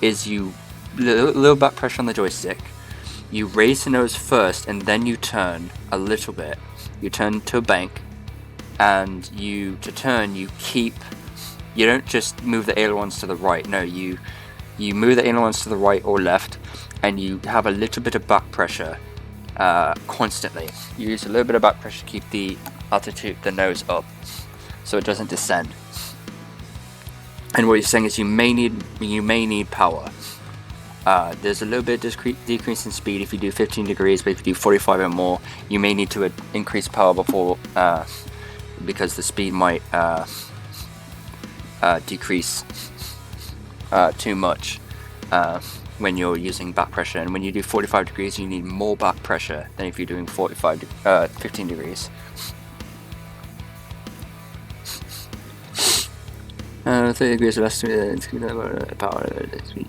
is you little back pressure on the joystick, you raise the nose first and then you turn a little bit. You turn to a bank, and to turn you don't just move the ailerons to the right. No, you move the ailerons to the right or left, and you have a little bit of back pressure constantly. You use a little bit of back pressure to keep the altitude, the nose up, so it doesn't descend. And what he's saying is you may need power There's a little bit of decrease in speed if you do 15 degrees, but if you do 45 or more, you may need to increase power before, because the speed might decrease too much when you're using back pressure. And when you do 45 degrees, you need more back pressure than if you're doing 15 degrees. 30 degrees or less, power,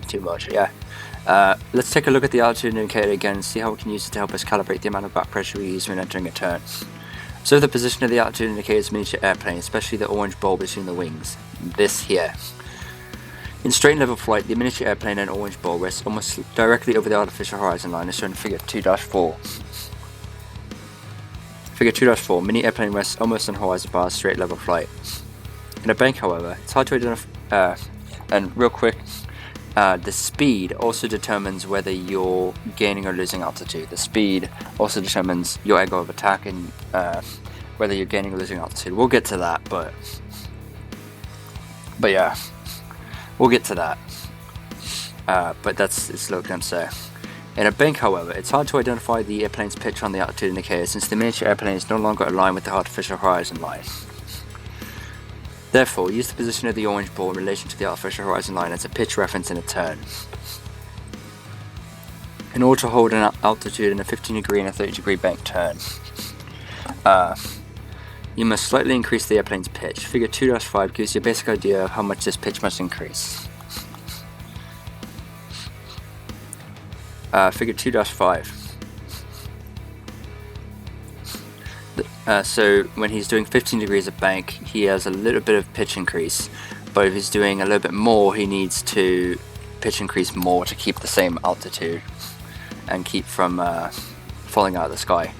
too much, yeah. Let's take a look at the altitude indicator again and see how we can use it to help us calibrate the amount of back pressure we use when entering a turn. Observe the position of the altitude indicator's miniature airplane, especially the orange ball between the wings. This here. In straight and level flight, the miniature airplane and orange ball rests almost directly over the artificial horizon line, as shown in Figure 2-4. Figure 2-4, mini airplane rests almost on horizon bar, straight level flight. In a bank, however, it's hard to identify, and real quick, the speed also determines whether you're gaining or losing altitude. The speed also determines your angle of attack and whether you're gaining or losing altitude. We'll get to that, but yeah, we'll get to that. But that's its low glimpse there. In a bank, however, it's hard to identify the airplane's pitch on the altitude indicator since the miniature airplane is no longer aligned with the artificial horizon line. Therefore, use the position of the orange ball in relation to the artificial horizon line as a pitch reference in a turn. In order to hold an altitude in a 15 degree and a 30 degree bank turn, you must slightly increase the airplane's pitch. Figure 2-5 gives you a basic idea of how much this pitch must increase. Figure 2-5. So when he's doing 15 degrees of bank, he has a little bit of pitch increase, but if he's doing a little bit more, he needs to pitch increase more to keep the same altitude and keep from falling out of the sky.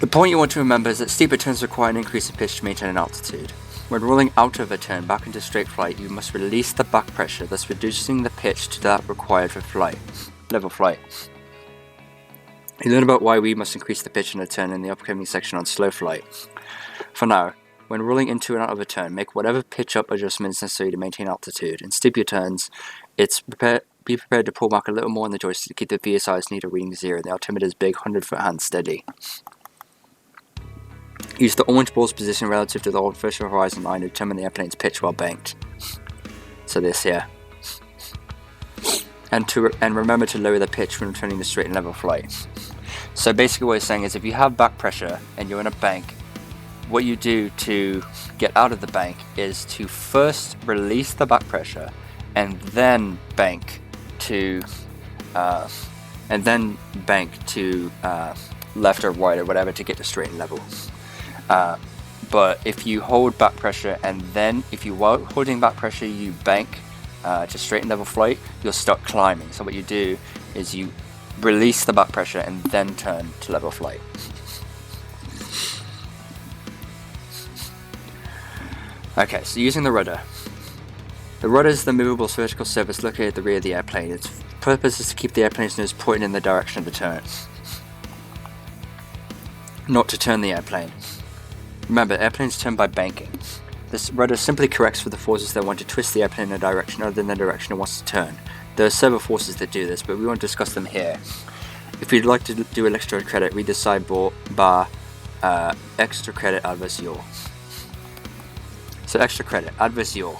The point you want to remember is that steeper turns require an increase in pitch to maintain an altitude. When rolling out of a turn back into straight flight, you must release the back pressure, thus reducing the pitch to that required for level flight. You learn about why we must increase the pitch in a turn in the upcoming section on slow flight. For now, when rolling into and out of a turn, make whatever pitch up adjustments necessary to maintain altitude. In steeper turns, be prepared to pull back a little more on the joystick to keep the VSI's needle reading 0 and the altimeter's big 100-foot hand steady. Use the orange ball's position relative to the artificial horizon line to determine the airplane's pitch while banked. So this here. And remember to lower the pitch when returning to straight and level flight. So basically what it's saying is if you have back pressure and you're in a bank, what you do to get out of the bank is to first release the back pressure and then bank to left or right or whatever to get to straight and level. But if you hold back pressure and then while holding back pressure you bank to straight and level flight, you'll start climbing. So what you do is you release the back pressure and then turn to level flight. Okay, so using the rudder. The rudder is the movable vertical surface located at the rear of the airplane. Its purpose is to keep the airplane's nose pointing in the direction of the turn, not to turn the airplane. Remember, airplanes turn by banking. This rudder simply corrects for the forces that want to twist the airplane in a direction other than the direction it wants to turn. There are several forces that do this, but we won't discuss them here. If you'd like to do extra credit, read the sidebar extra credit adverse yaw. So extra credit, adverse yaw.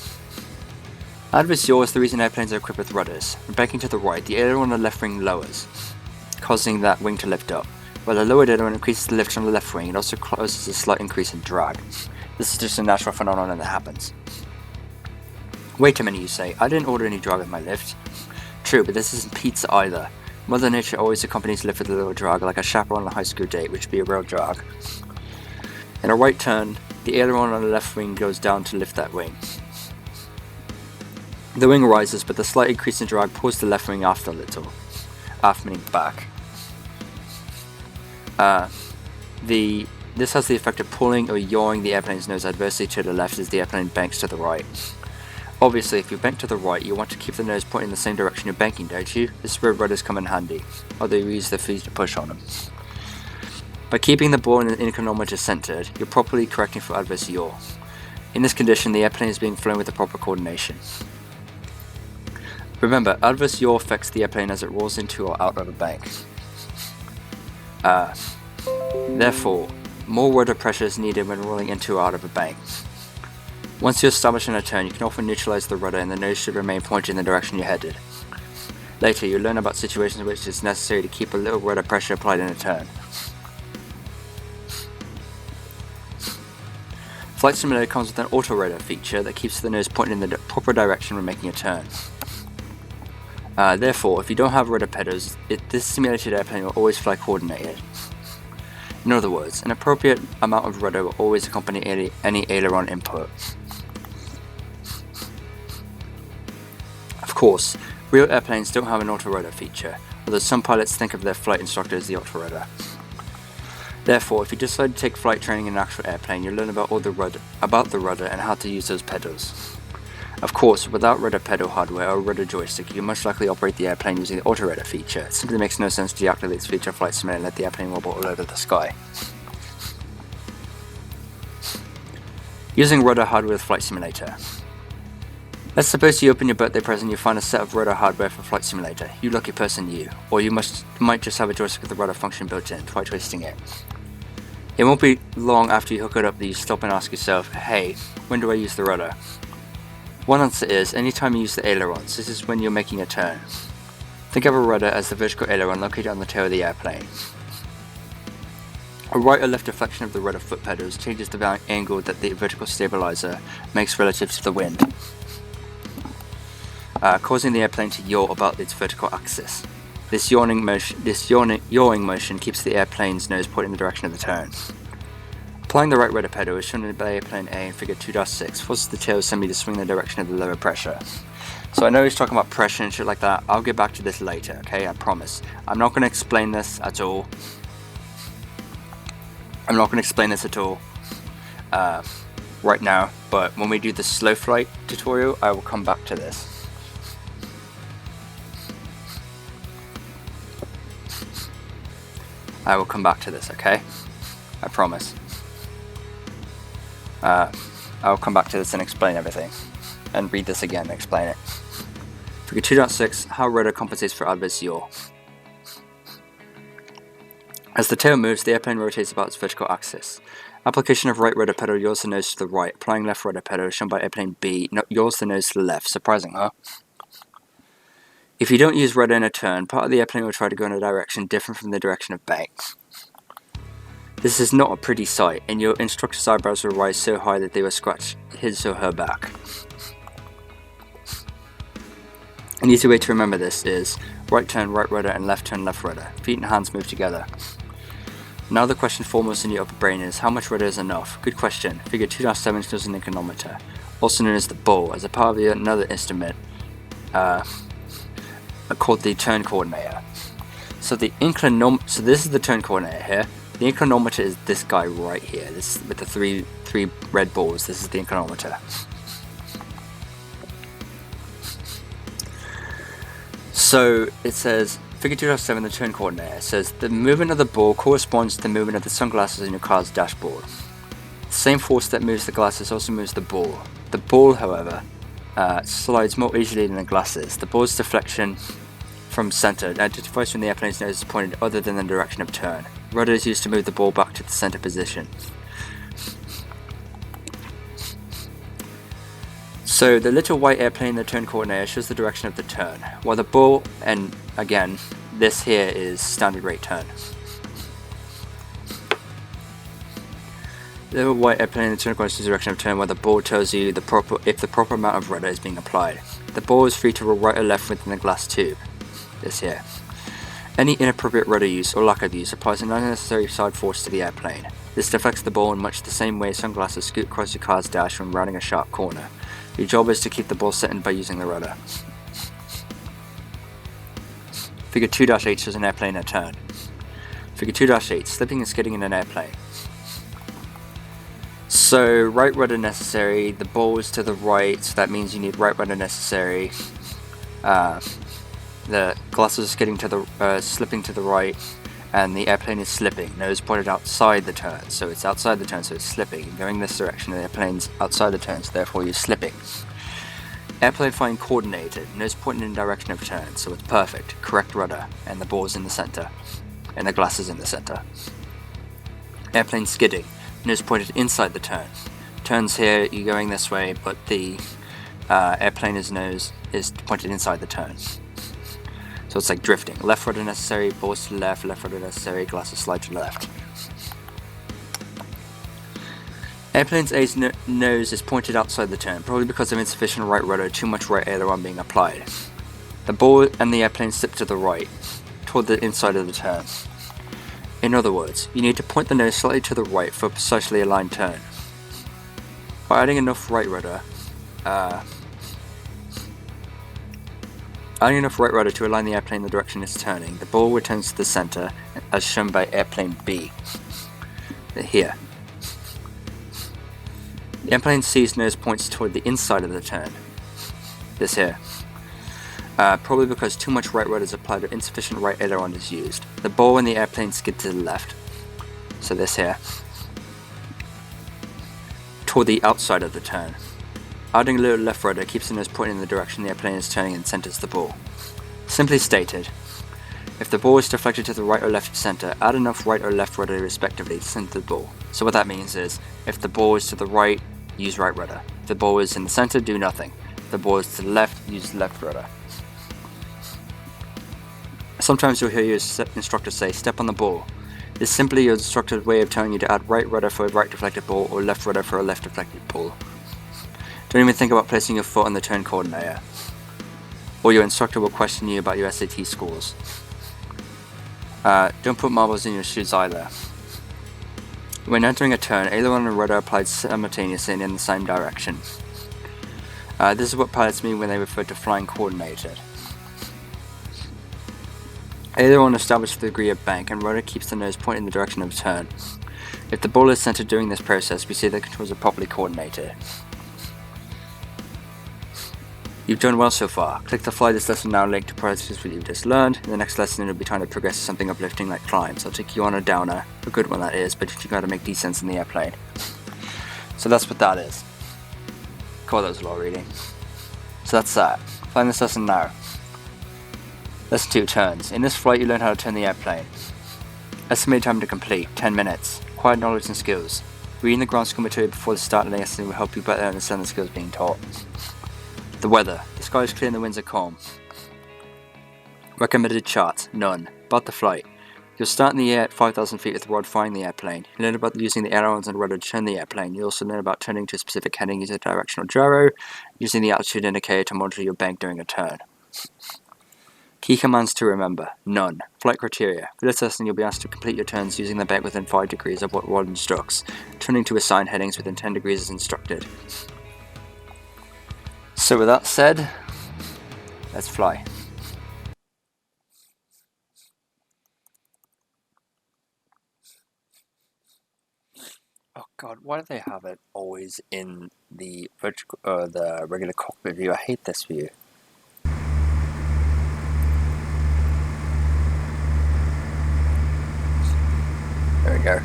Adverse yaw is the reason airplanes are equipped with rudders. When banking to the right, the aileron on the left wing lowers, causing that wing to lift up. While the lowered aileron increases the lift on the left wing, it also causes a slight increase in drag. This is just a natural phenomenon that happens. Wait a minute, you say, I didn't order any drag with my lift. True, but this isn't pizza either. Mother Nature always accompanies lift with a little drag, like a chaperone on a high school date, which would be a real drag. In a right turn, the aileron on the left wing goes down to lift that wing. The wing rises, but the slight increase in drag pulls the left wing aft a little. Aft meaning back. This has the effect of pulling or yawing the airplane's nose adversely to the left as the airplane banks to the right. Obviously, if you bank to the right, you want to keep the nose pointing in the same direction you're banking, don't you? This is where rudders come in handy, although you use the feet to push on them. By keeping the ball in the inclinometer centered, you're properly correcting for adverse yaw. In this condition, the airplane is being flown with the proper coordination. Remember, adverse yaw affects the airplane as it rolls into or out of a bank. Therefore, more rudder pressure is needed when rolling into or out of a bank. Once you establish in a turn, you can often neutralize the rudder and the nose should remain pointed in the direction you're headed. Later, you'll learn about situations in which it's necessary to keep a little rudder pressure applied in a turn. Flight Simulator comes with an auto rudder feature that keeps the nose pointed in the proper direction when making a turn. Therefore, if you don't have rudder pedals, this simulated airplane will always fly coordinated. In other words, an appropriate amount of rudder will always accompany any aileron input. Of course, real airplanes don't have an auto rudder feature, although some pilots think of their flight instructor as the auto rudder. Therefore, if you decide to take flight training in an actual airplane, you'll learn about the rudder and how to use those pedals. Of course, without rudder pedal hardware or rudder joystick, you most likely operate the airplane using the auto rudder feature. It simply makes no sense to deactivate this feature of Flight Simulator and let the airplane wobble all over the sky. Using rudder hardware with Flight Simulator. Let's suppose you open your birthday present and you find a set of rudder hardware for Flight Simulator. You lucky person you. Or you might just have a joystick with the rudder function built in. Try twisting it. It won't be long after you hook it up that you stop and ask yourself, hey, when do I use the rudder? One answer is, anytime you use the ailerons. This is when you're making a turn. Think of a rudder as the vertical aileron located on the tail of the airplane. A right or left deflection of the rudder foot pedals changes the angle that the vertical stabilizer makes relative to the wind, causing the airplane to yaw about its vertical axis. This yawing motion keeps the airplane's nose pointed in the direction of the turn. Applying the right rudder pedal, as shown by airplane A in figure 2.6, forces the tail assembly to swing in the direction of the lower pressure. So I know he's talking about pressure and shit like that. I'll get back to this later, okay? I promise. I'm not going to explain this at all. Right now, but when we do the slow flight tutorial, I will come back to this. I will come back to this, okay? I promise. I'll come back to this and explain everything. And read this again and explain it. Figure 2.6, how rudder compensates for adverse yaw. As the tail moves, the airplane rotates about its vertical axis. Application of right rudder pedal yaws the nose to the right. Applying left rudder pedal, shown by airplane B, yaws the nose to the left. Surprising, huh? If you don't use rudder in a turn, part of the airplane will try to go in a direction different from the direction of banks. This is not a pretty sight, and your instructor's eyebrows will rise so high that they will scratch his or her back. An easy way to remember this is right turn, right rudder, and left turn, left rudder. Feet and hands move together. Now the question foremost in your upper brain is, how much rudder is enough? Good question. Figure 2.7 shows an inclinometer, also known as the ball, as a part of another instrument called the turn coordinator. So this is the turn coordinator here. The inclinometer is this guy right here. This with the three red balls. This is the inclinometer. So it says, figure 2.7, the turn coordinator says the movement of the ball corresponds to the movement of the sunglasses in your car's dashboard. The same force that moves the glasses also moves the ball. The ball, however, slides more easily than the glasses. The ball's deflection from center identifies when the airplane's nose is pointed other than the direction of turn. Rudder is used to move the ball back to the center position. So the little white airplane in the turn coordinator shows the direction of the turn, while the ball, and again, this here is standard rate turn. The little white airplane in the turn coordinator shows the direction of turn, while the ball tells you if the proper amount of rudder is being applied. The ball is free to roll right or left within the glass tube. This here. Any inappropriate rudder use or lack of use applies an unnecessary side force to the airplane. This deflects the ball in much the same way sunglasses scoot across your car's dash when rounding a sharp corner. Your job is to keep the ball centered by using the rudder. Figure 2-8 shows an airplane in a turn. Figure 2-8, slipping and skidding in an airplane. So right rudder necessary, the ball is to the right, so that means you need right rudder necessary. The glasses are slipping to the right, and the airplane is slipping. Nose pointed outside the turn, so it's outside the turn, so it's slipping. Going this direction, the airplane's outside the turn, so therefore you're slipping. Airplane flying coordinated, nose pointing in the direction of turn, so it's perfect, correct rudder, and the ball's in the center, and the glass is in the center. Airplane skidding, nose pointed inside the turn. Turns here, you're going this way, but the airplane's nose is pointed inside the turn. So it's like drifting. Left rudder necessary, balls to the left rudder necessary, glasses slide to the left. Airplane's A's nose is pointed outside the turn, probably because of insufficient right rudder, too much right aileron being applied. The ball and the airplane slip to the right, toward the inside of the turn. In other words, you need to point the nose slightly to the right for a precisely aligned turn. By adding enough right rudder to align the airplane in the direction it's turning, the ball returns to the center, as shown by airplane B. Here. The airplane C's nose points toward the inside of the turn. This here. Probably because too much right rudder is applied or insufficient right aileron is used. The ball and the airplane skid to the left. So this here. Toward the outside of the turn. Adding a little left rudder keeps the nose pointing in the direction the airplane is turning and centers the ball. Simply stated, if the ball is deflected to the right or left center, add enough right or left rudder respectively to center the ball. So what that means is, if the ball is to the right, use right rudder. If the ball is in the center, do nothing. If the ball is to the left, use left rudder. Sometimes you'll hear your instructor say, step on the ball. This is simply your instructor's way of telling you to add right rudder for a right deflected ball or left rudder for a left deflected ball. Don't even think about placing your foot on the turn coordinator, or your instructor will question you about your SAT scores. Don't put marbles in your shoes either. When entering a turn, aileron and rudder are applied simultaneously and in the same direction. This is what pilots mean when they refer to flying coordinated. Aileron establishes the degree of bank, and rudder keeps the nose pointed in the direction of turn. If the ball is centered during this process, we see the controls are properly coordinated. You've done well so far. Click the Fly This Lesson Now link to practice what you've just learned. In the next lesson, it'll be time to progress to something uplifting like climbs. I'll take you on a downer, a good one that is, but you gotta make descents in the airplane. So that's what that is. God, that was a lot of reading. So that's that. Find this lesson now. Lesson 2, turns. In this flight, you learn how to turn the airplane. Estimated time to complete, 10 minutes. Acquired knowledge and skills. Reading the ground school material before the start of the lesson will help you better understand the skills being taught. The weather. The sky is clear and the winds are calm. Recommended charts. None. About the flight. You'll start in the air at 5,000 feet with Rod flying the airplane. You learn about using the ailerons and rudder to turn the airplane. You also learn about turning to a specific heading using a directional gyro, using the altitude indicator to monitor your bank during a turn. Key commands to remember. None. Flight criteria. For this lesson, you'll be asked to complete your turns using the bank within 5 degrees of what Rod instructs, turning to assigned headings within 10 degrees as instructed. So with that said, let's fly. Oh god, why do they have it always in the the regular cockpit view? I hate this view. There we go.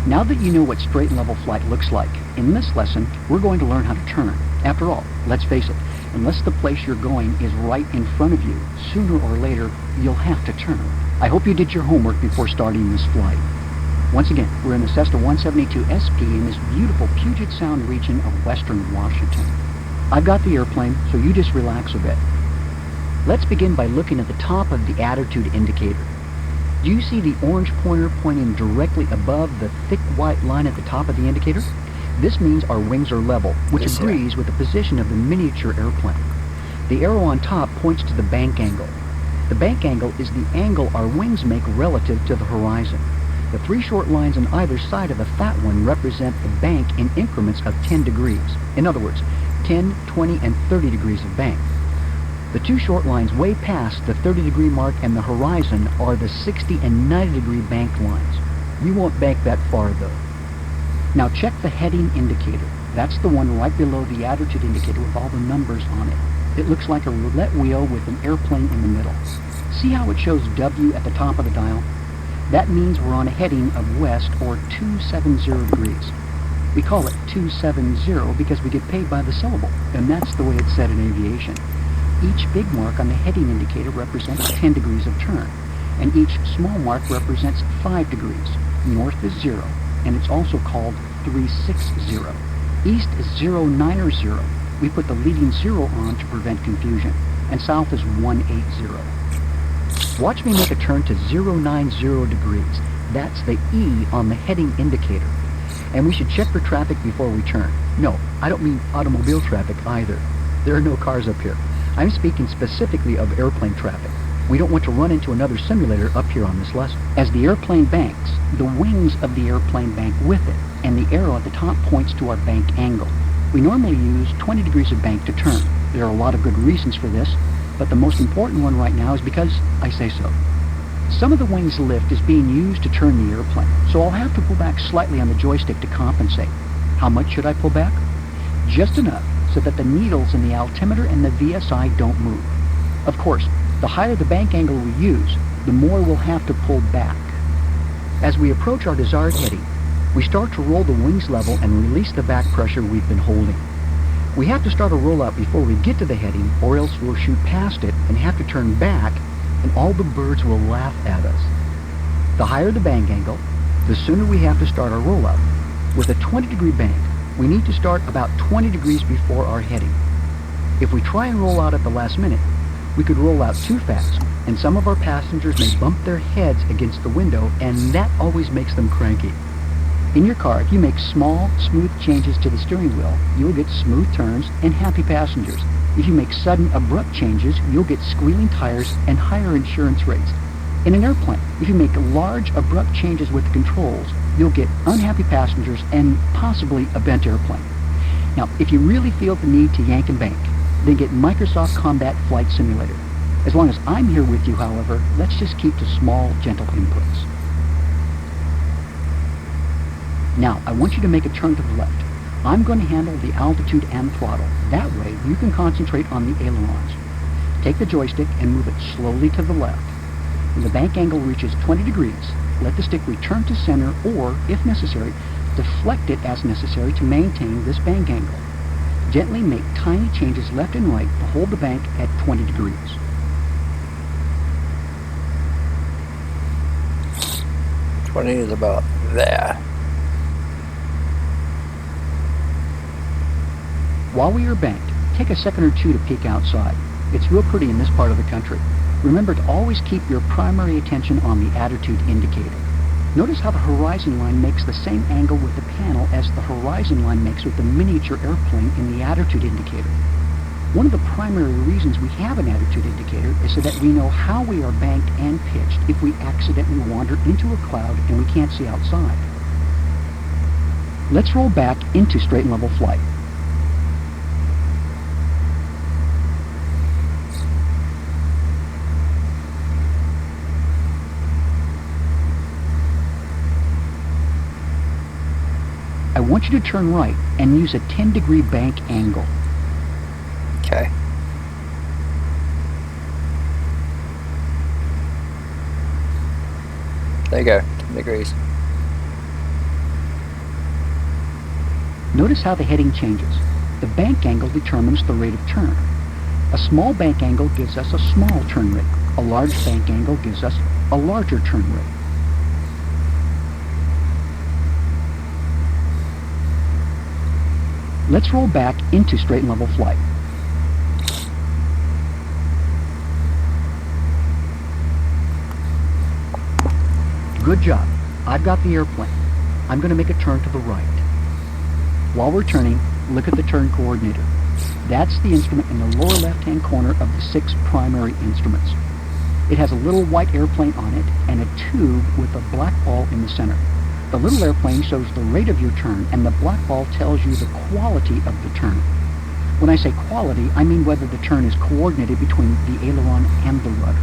Now that you know what straight and level flight looks like, in this lesson, we're going to learn how to turn. After all, let's face it, unless the place you're going is right in front of you, sooner or later, you'll have to turn. I hope you did your homework before starting this flight. Once again, we're in the Cessna 172 SP in this beautiful Puget Sound region of western Washington. I've got the airplane, so you just relax a bit. Let's begin by looking at the top of the attitude indicator. Do you see the orange pointer pointing directly above the thick white line at the top of the indicator? This means our wings are level, which agrees with the position of the miniature airplane. The arrow on top points to the bank angle. The bank angle is the angle our wings make relative to the horizon. The 3 short lines on either side of the fat one represent the bank in increments of 10 degrees. In other words, 10, 20, and 30 degrees of bank. The 2 short lines way past the 30-degree mark and the horizon are the 60 and 90-degree bank lines. We won't bank that far, though. Now check the heading indicator. That's the one right below the attitude indicator with all the numbers on it. It looks like a roulette wheel with an airplane in the middle. See how it shows W at the top of the dial? That means we're on a heading of west or 270 degrees. We call it 270 because we get paid by the syllable, and that's the way it's said in aviation. Each big mark on the heading indicator represents 10 degrees of turn, and each small mark represents 5 degrees. North is 0, and it's also called 360. East is 090. We put the leading 0 on to prevent confusion, and south is 180. Watch me make a turn to 090 degrees. That's the E on the heading indicator. And we should check for traffic before we turn. No, I don't mean automobile traffic either. There are no cars up here. I'm speaking specifically of airplane traffic. We don't want to run into another simulator up here on this lesson. As the airplane banks, the wings of the airplane bank with it, and the arrow at the top points to our bank angle. We normally use 20 degrees of bank to turn. There are a lot of good reasons for this, but the most important one right now is because I say so. Some of the wing's lift is being used to turn the airplane, so I'll have to pull back slightly on the joystick to compensate. How much should I pull back? Just enough so that the needles in the altimeter and the VSI don't move. Of course, the higher the bank angle we use, the more we'll have to pull back. As we approach our desired heading, we start to roll the wings level and release the back pressure we've been holding. We have to start a rollout before we get to the heading, or else we'll shoot past it and have to turn back, and all the birds will laugh at us. The higher the bank angle, the sooner we have to start our rollout. With a 20-degree bank, we need to start about 20 degrees before our heading. If we try and roll out at the last minute, we could roll out too fast, and some of our passengers may bump their heads against the window, and that always makes them cranky. In your car, if you make small, smooth changes to the steering wheel, you'll get smooth turns and happy passengers. If you make sudden, abrupt changes, you'll get squealing tires and higher insurance rates. In an airplane, if you make large, abrupt changes with the controls, you'll get unhappy passengers and possibly a bent airplane. Now, if you really feel the need to yank and bank, then get Microsoft Combat Flight Simulator. As long as I'm here with you, however, let's just keep to small, gentle inputs. Now, I want you to make a turn to the left. I'm going to handle the altitude and throttle. That way, you can concentrate on the ailerons. Take the joystick and move it slowly to the left. When the bank angle reaches 20 degrees, let the stick return to center or, if necessary, deflect it as necessary to maintain this bank angle. Gently make tiny changes left and right to hold the bank at 20 degrees. Twenty is about there. While we are banked, take a second or two to peek outside. It's real pretty in this part of the country. Remember to always keep your primary attention on the attitude indicator. Notice how the horizon line makes the same angle with the panel as the horizon line makes with the miniature airplane in the attitude indicator. One of the primary reasons we have an attitude indicator is so that we know how we are banked and pitched if we accidentally wander into a cloud and we can't see outside. Let's roll back into straight and level flight. I want you to turn right and use a 10-degree bank angle. Okay. There you go, 10 degrees. Notice how the heading changes. The bank angle determines the rate of turn. A small bank angle gives us a small turn rate. A large bank angle gives us a larger turn rate. Let's roll back into straight and level flight. Good job. I've got the airplane. I'm going to make a turn to the right. While we're turning, look at the turn coordinator. That's the instrument in the lower left-hand corner of the 6 primary instruments. It has a little white airplane on it and a tube with a black ball in the center. The little airplane shows the rate of your turn, and the black ball tells you the quality of the turn. When I say quality, I mean whether the turn is coordinated between the aileron and the rudder.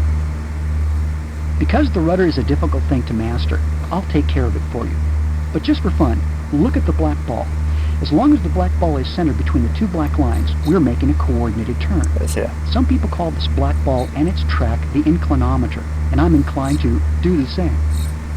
Because the rudder is a difficult thing to master, I'll take care of it for you. But just for fun, look at the black ball. As long as the black ball is centered between the 2 black lines, we're making a coordinated turn. Yes, yeah. Some people call this black ball and its track the inclinometer, and I'm inclined to do the same.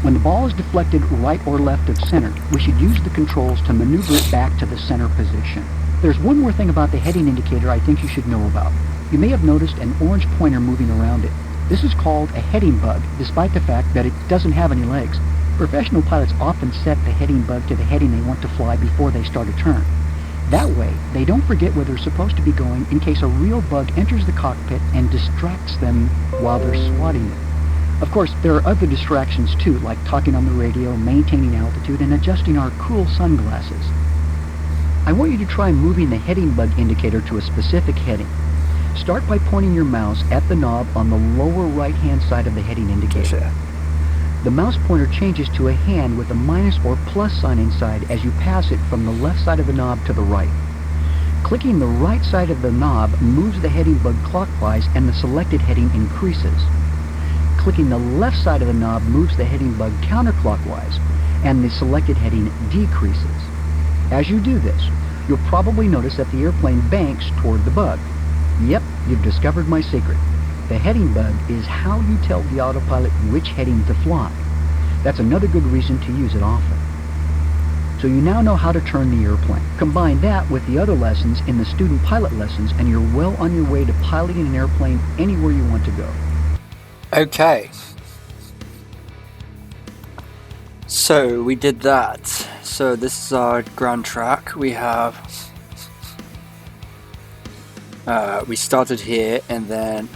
When the ball is deflected right or left of center, we should use the controls to maneuver it back to the center position. There's one more thing about the heading indicator I think you should know about. You may have noticed an orange pointer moving around it. This is called a heading bug, despite the fact that it doesn't have any legs. Professional pilots often set the heading bug to the heading they want to fly before they start a turn. That way, they don't forget where they're supposed to be going in case a real bug enters the cockpit and distracts them while they're swatting it. Of course, there are other distractions too, like talking on the radio, maintaining altitude, and adjusting our cool sunglasses. I want you to try moving the heading bug indicator to a specific heading. Start by pointing your mouse at the knob on the lower right-hand side of the heading indicator. The mouse pointer changes to a hand with a minus or plus sign inside as you pass it from the left side of the knob to the right. Clicking the right side of the knob moves the heading bug clockwise and the selected heading increases. Clicking the left side of the knob moves the heading bug counterclockwise and the selected heading decreases. As you do this, you'll probably notice that the airplane banks toward the bug. Yep, you've discovered my secret. The heading bug is how you tell the autopilot which heading to fly. That's another good reason to use it often. So you now know how to turn the airplane. Combine that with the other lessons in the student pilot lessons and you're well on your way to piloting an airplane anywhere you want to go. Okay. So we did that. So this is our ground track. We have... we started here and then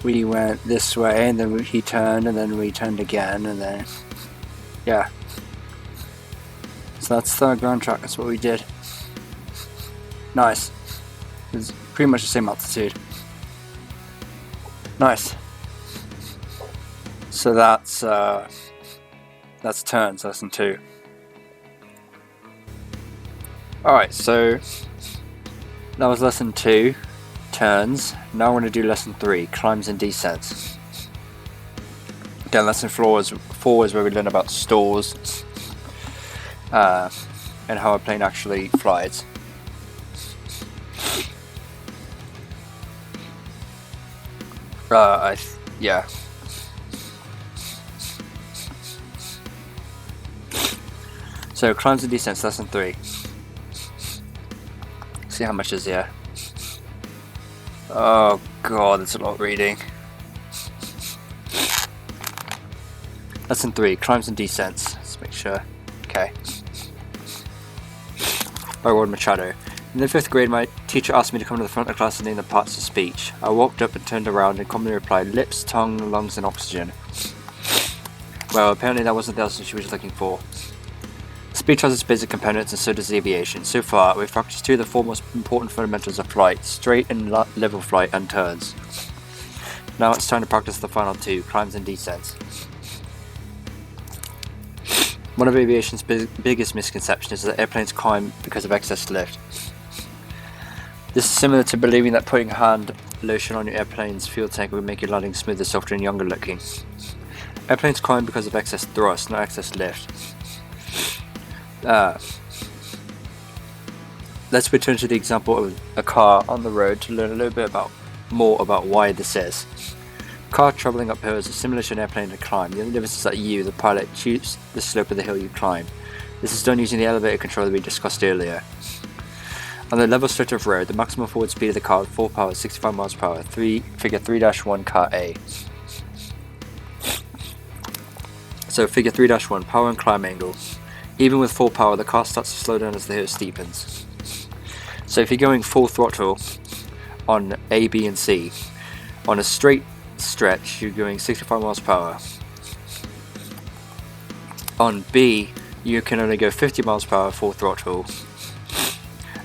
we went this way and then he turned and then we turned again and then yeah, so that's the ground track. That's what we did. Nice. It's pretty much the same altitude. Nice. So that's turns, lesson 2. Alright, so that was lesson 2, turns. Now we're going to do lesson 3, climbs and descents. Again, lesson 4 is where we learn about stalls and how a plane actually flies. Yeah. So climbs and descents, lesson 3. See how much is here. Oh god, that's a lot of reading. Lesson 3, climbs and descents. Let's make sure. Okay. By Rod Machado. In the 5th grade, my teacher asked me to come to the front of the class and name the parts of speech. I walked up and turned around and calmly replied, lips, tongue, lungs, and oxygen. Well, apparently that wasn't the answer she was looking for. Speech has its basic components and so does aviation. So far, we've practiced 2 of the 4 most important fundamentals of flight, straight and level flight and turns. Now it's time to practice the final 2, climbs and descents. One of aviation's biggest misconceptions is that airplanes climb because of excess lift. This is similar to believing that putting hand lotion on your airplane's fuel tank will make your landing smoother, softer and younger looking. Airplanes climb because of excess thrust, not excess lift. Let's return to the example of a car on the road to learn a little bit more about why this is. A car travelling uphill is similar to an airplane to climb. The only difference is that you, the pilot, choose the slope of the hill you climb. This is done using the elevator control that we discussed earlier. On the level stretch of road, the maximum forward speed of the car with full power is 65 miles per hour. Figure 3-1, car A. So figure 3-1, power and climb angle. Even with full power, the car starts to slow down as the hill steepens. So if you're going full throttle on A, B and C, on a straight stretch you're going 65 miles per hour. On B, you can only go 50 miles per hour full throttle.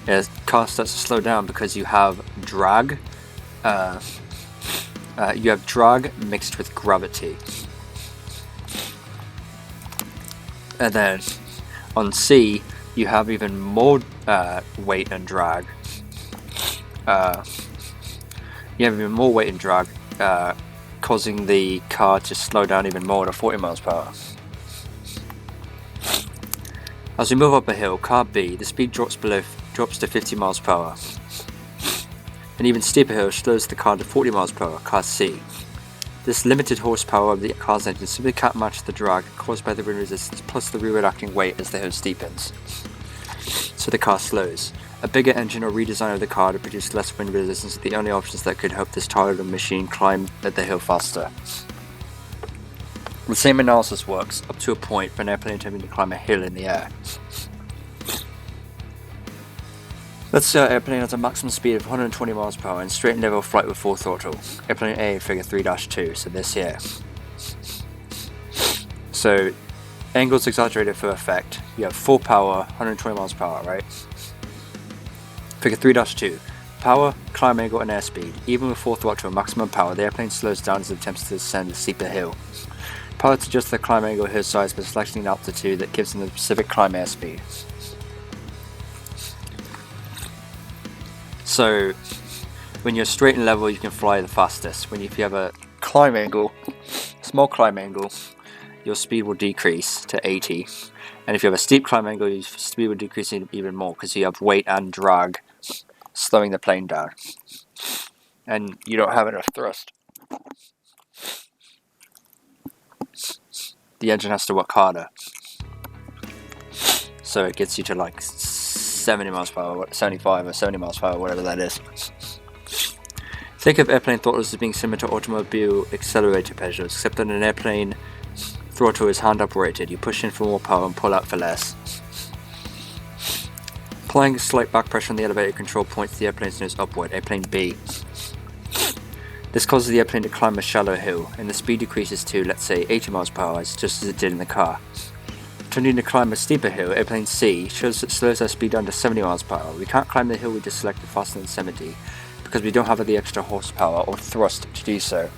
The car starts to slow down because you have drag. You have drag mixed with gravity. And then on C, you have even more weight and drag. You have even more weight and drag, causing the car to slow down even more to 40 miles per hour. As we move up a hill, car B, the speed drops to 50 miles per hour. An even steeper hill slows the car to 40 miles per hour, car C. This limited horsepower of the car's engine simply can't match the drag caused by the wind resistance plus the rearward acting weight as the hill steepens. So the car slows. A bigger engine or redesign of the car to produce less wind resistance are the only options that could help this tired machine climb the hill faster. The same analysis works up to a point for an airplane attempting to climb a hill in the air. Let's say our airplane has a maximum speed of 120 miles per hour and straight and level flight with full throttle. Airplane A, figure 3-2, so this here. So, angles exaggerated for effect. You have full power, 120 miles per hour, right? Figure 3-2. Power, climb angle, and airspeed. Even with full throttle and maximum power, the airplane slows down as it attempts to descend a steeper hill. Pilots adjust the climb angle hill size by selecting an altitude that gives them the specific climb airspeed. So, when you're straight and level, you can fly the fastest. If you have a climb angle, small climb angle, your speed will decrease to 80. And if you have a steep climb angle, your speed will decrease even more because you have weight and drag slowing the plane down. And you don't have enough thrust. The engine has to work harder. So it gets you to like 70 miles per hour, 75 or 70 miles per hour, whatever that is. Think of airplane throttles as being similar to automobile accelerator pedals, except that an airplane throttle is hand operated. You push in for more power and pull out for less. Applying a slight back pressure on the elevator control points the airplane's nose upward, airplane B. This causes the airplane to climb a shallow hill, and the speed decreases to, let's say, 80 miles per hour, just as it did in the car. Turning to climb a steeper hill, airplane C slows our speed down to 70 miles per hour. We can't climb the hill we just selected faster than 70, because we don't have the extra horsepower or thrust to do so.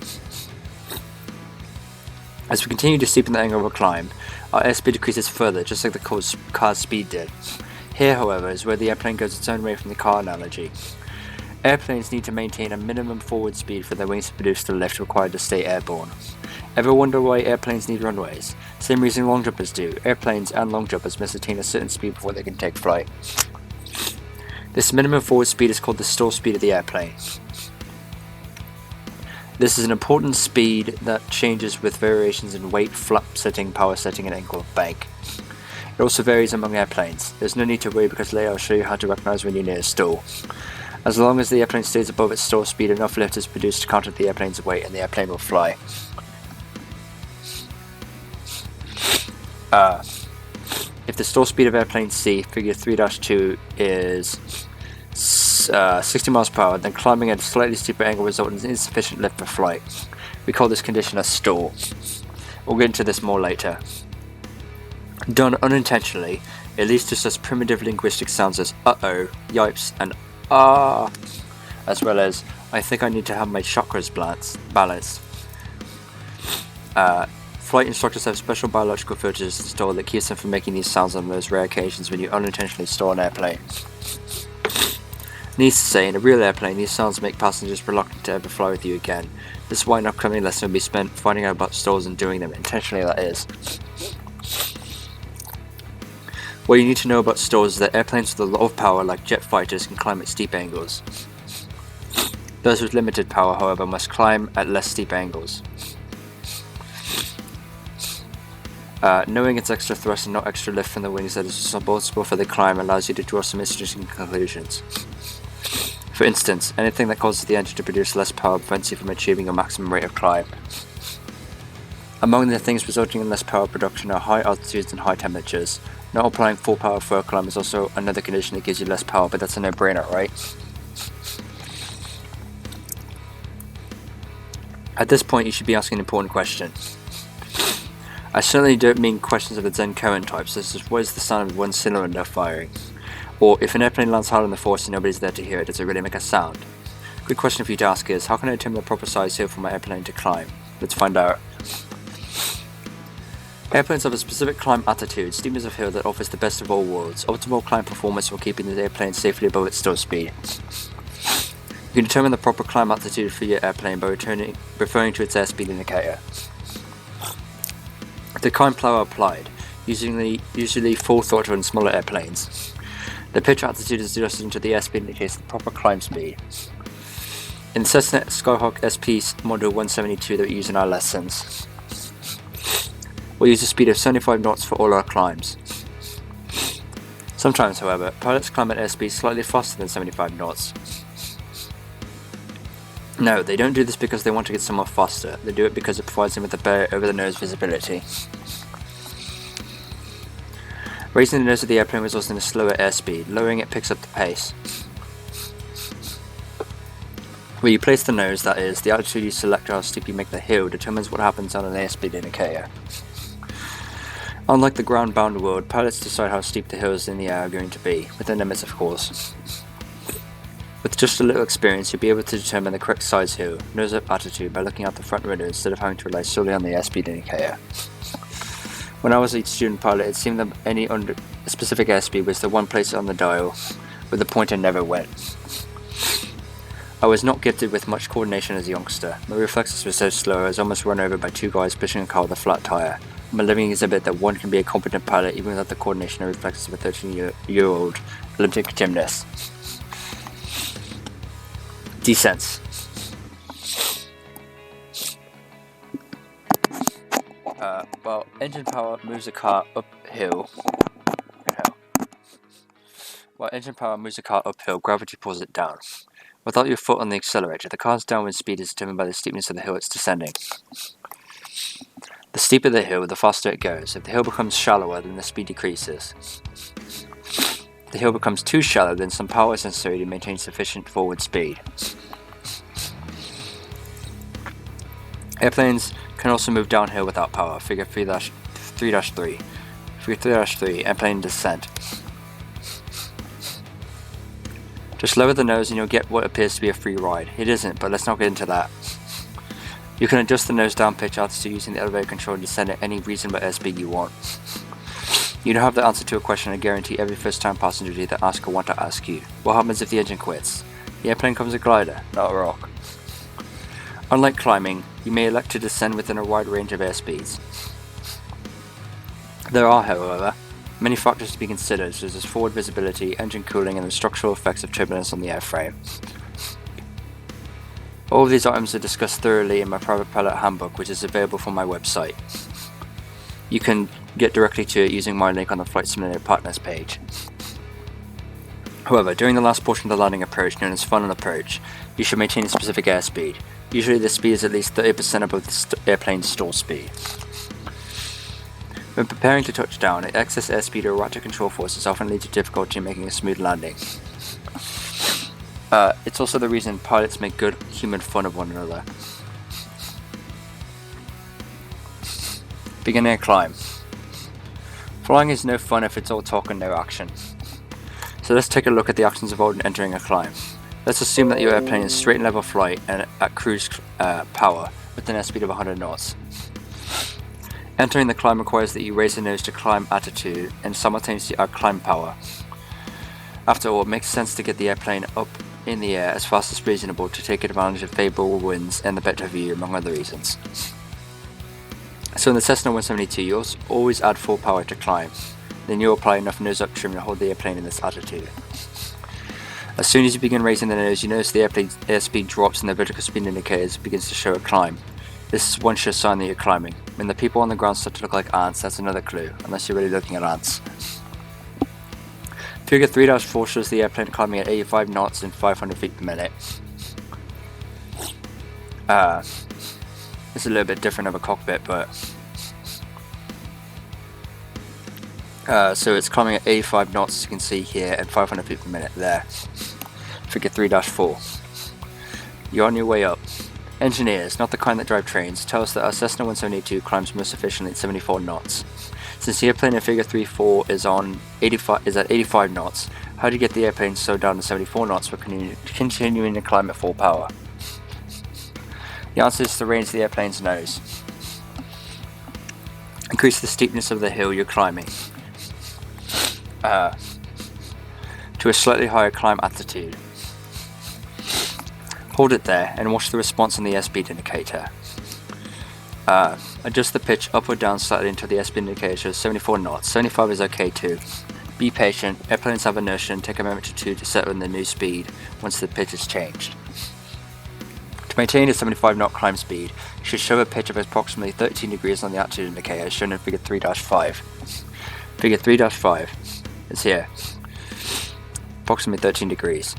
As we continue to steepen the angle of a climb, our airspeed decreases further, just like the car's speed did. Here, however, is where the airplane goes its own way from the car analogy. Airplanes need to maintain a minimum forward speed for their wings to produce the lift required to stay airborne. Ever wonder why airplanes need runways? Same reason long jumpers do. Airplanes and long jumpers must attain a certain speed before they can take flight. This minimum forward speed is called the stall speed of the airplane. This is an important speed that changes with variations in weight, flap setting, power setting, and angle of bank. It also varies among airplanes. There's no need to worry because later I'll show you how to recognize when you're near a stall. As long as the airplane stays above its stall speed, enough lift is produced to counter the airplane's weight and the airplane will fly. If the stall speed of airplane C, figure 3-2, is 60 miles per hour, then climbing at a slightly steeper angle results in insufficient lift for flight. We call this condition a stall. We'll get into this more later. Done unintentionally, it leads to such primitive linguistic sounds as uh-oh, yipes, and ah, as well as I think I need to have my chakras balanced. Flight instructors have special biological filters installed that keeps them from making these sounds on those rare occasions when you unintentionally stall an airplane. Needless to say, in a real airplane, these sounds make passengers reluctant to ever fly with you again. This is why an upcoming lesson will be spent finding out about stalls and doing them, intentionally that is. What you need to know about stalls is that airplanes with a lot of power, like jet fighters, can climb at steep angles. Those with limited power, however, must climb at less steep angles. Knowing it's extra thrust and not extra lift from the wings that is responsible for the climb allows you to draw some interesting conclusions. For instance, anything that causes the engine to produce less power prevents you from achieving a maximum rate of climb. Among the things resulting in less power production are high altitudes and high temperatures. Not applying full power for a climb is also another condition that gives you less power, but that's a no-brainer, right? At this point, you should be asking an important question. I certainly don't mean questions of the Zen Cohen type, such as what is the sound of one cylinder firing? Or if an airplane lands hard on the force and nobody's there to hear it, does it really make a sound? A good question for you to ask is, how can I determine the proper size hill for my airplane to climb? Let's find out. Airplanes have a specific climb altitude, steepness of hill that offers the best of all worlds, optimal climb performance while keeping the airplane safely above its stall speed. You can determine the proper climb altitude for your airplane by referring to its airspeed indicator. The climb power applied, usually full throttle in smaller airplanes. The pitch altitude is adjusted until the airspeed indicates the proper climb speed. In the Cessna Skyhawk SP Model 172 that we use in our lessons, we'll use a speed of 75 knots for all our climbs. Sometimes, however, pilots climb at airspeeds slightly faster than 75 knots. No, they don't do this because they want to get somewhere faster, they do it because it provides them with a better over-the-nose visibility. Raising the nose of the airplane results in a slower airspeed, lowering it picks up the pace. Where you place the nose, that is, the altitude you select or how steep you make the hill determines what happens on an airspeed indicator. Unlike the ground-bound world, pilots decide how steep the hills in the air are going to be, within limits of course. With just a little experience, you'll be able to determine the correct size hill, nose-up attitude, by looking out the front window instead of having to rely solely on the airspeed indicator. When I was a student pilot, it seemed that any specific airspeed was the one place on the dial where the pointer never went. I was not gifted with much coordination as a youngster. My reflexes were so slow I was almost run over by two guys pushing a car with a flat tyre. I'm a living exhibit that one can be a competent pilot even without the coordination and reflexes of a 13-year-old Olympic gymnast. Descents. Well, engine power moves a car uphill. While engine power moves a car uphill, gravity pulls it down. Without your foot on the accelerator, the car's downward speed is determined by the steepness of the hill it's descending. The steeper the hill, the faster it goes. If the hill becomes shallower, then the speed decreases. If the hill becomes too shallow, then some power is necessary to maintain sufficient forward speed. Airplanes can also move downhill without power. Figure 3-3. Figure 3-3, airplane descent. Just lower the nose and you'll get what appears to be a free ride. It isn't, but let's not get into that. You can adjust the nose down pitch altitude using the elevator control and descend at any reasonable airspeed you want. You don't have the answer to a question I guarantee every first-time passenger to either ask or want to ask you. What happens if the engine quits? The airplane becomes a glider, not a rock. Unlike climbing, you may elect to descend within a wide range of airspeeds. There are, however, many factors to be considered, such as forward visibility, engine cooling, and the structural effects of turbulence on the airframe. All of these items are discussed thoroughly in my private pilot handbook, which is available from my website. You can get directly to it using my link on the Flight Simulator Partners page. However, during the last portion of the landing approach, known as final approach, you should maintain a specific airspeed. Usually this speed is at least 30% above the airplane's stall speed. When preparing to touch down, excess airspeed or erratic control forces often lead to difficulty in making a smooth landing. It's also the reason pilots make good human fun of one another. Beginning a climb. Flying is no fun if it's all talk and no action. So let's take a look at the actions involved in entering a climb. Let's assume that your airplane is straight and level flight and at cruise power with an airspeed of 100 knots. Entering the climb requires that you raise the nose to climb altitude and simultaneously add climb power. After all, it makes sense to get the airplane up in the air as fast as reasonable to take advantage of favourable winds and the better view, among other reasons. So in the Cessna 172, you always add full power to climb. Then you'll apply enough nose-up trim to hold the airplane in this attitude. As soon as you begin raising the nose, you notice the airplane's airspeed drops and the vertical speed indicator begins to show a climb. This is one sure sign that you're climbing. When the people on the ground start to look like ants, that's another clue, unless you're really looking at ants. Figure 3-4 shows the airplane climbing at 85 knots and 500 feet per minute. It's a little bit different of a cockpit, but so it's climbing at 85 knots, as you can see here, and 500 feet per minute there. Figure 3-4. You're on your way up. Engineers, not the kind that drive trains, tell us that our Cessna 172 climbs most efficiently at 74 knots. Since the airplane in Figure 3-4 is at 85 knots, how do you get the airplane slowed down to 74 knots while continuing to climb at full power? The answer is to raise the airplane's nose. Increase the steepness of the hill you're climbing to a slightly higher climb altitude. Hold it there and watch the response on the airspeed indicator. Adjust the pitch up or down slightly until the airspeed indicator shows 74 knots. 75 is okay too. Be patient, airplanes have inertia and take a moment or two to settle in the new speed once the pitch is changed. maintain a 75 knot climb speed, you should show a pitch of approximately 13 degrees on the altitude indicator, as shown in figure 3-5. Figure 3-5 is here. Approximately 13 degrees.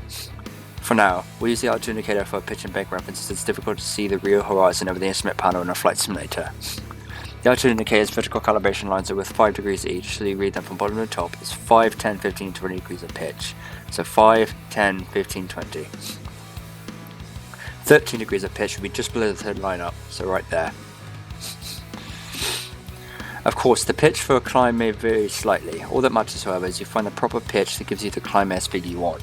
For now, we'll use the altitude indicator for pitch and bank reference, as it's difficult to see the real horizon over the instrument panel in a flight simulator. The altitude indicator's vertical calibration lines are with 5 degrees each, so you read them from bottom to top. It's 5, 10, 15, 20 degrees of pitch. So 5, 10, 15, 20. 13 degrees of pitch would be just below the third line up, so right there. Of course, the pitch for a climb may vary slightly. All that matters, however, is you find the proper pitch that gives you the climb airspeed you want.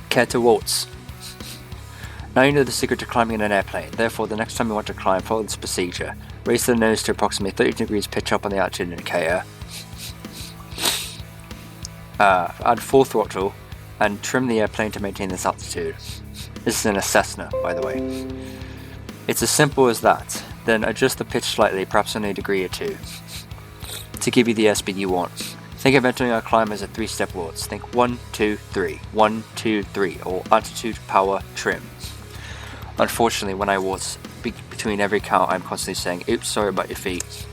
Care to waltz? Now you know the secret to climbing in an airplane, therefore the next time you want to climb, follow this procedure. Raise the nose to approximately 30 degrees pitch up on the altitude indicator. Add full throttle, and trim the airplane to maintain this altitude. This is in a Cessna, by the way. It's as simple as that. Then adjust the pitch slightly, perhaps only a degree or two, to give you the airspeed you want. Think of entering a climb as a 3-step waltz. Think 1, 2, 3, 1, 2, 3, or altitude, power, trim. Unfortunately, when I waltz, between every count, I'm constantly saying, oops, sorry about your feet.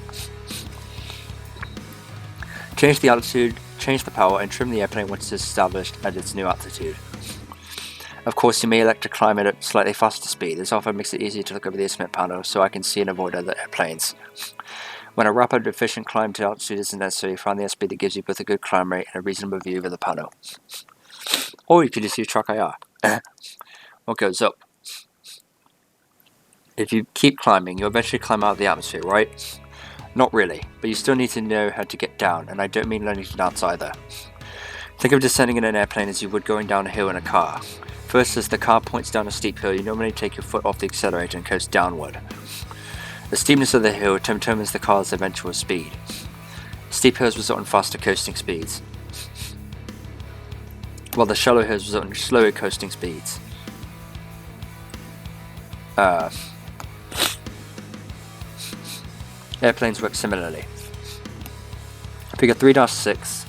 Change the altitude, change the power, and trim the airplane once it's established at its new altitude. Of course, you may elect to climb at a slightly faster speed. This often makes it easier to look over the instrument panel, so I can see and avoid other airplanes. When a rapid, efficient climb to altitude isn't necessary, find the airspeed that gives you both a good climb rate and a reasonable view over the panel. Or you could just use track IR. What goes up? If you keep climbing, you'll eventually climb out of the atmosphere, right? Not really, but you still need to know how to get down, and I don't mean learning to dance either. Think of descending in an airplane as you would going down a hill in a car. First, as the car points down a steep hill, you normally take your foot off the accelerator and coast downward. The steepness of the hill determines the car's eventual speed. Steep hills result in faster coasting speeds, while the shallow hills result in slower coasting speeds. Airplanes work similarly. Figure 3-6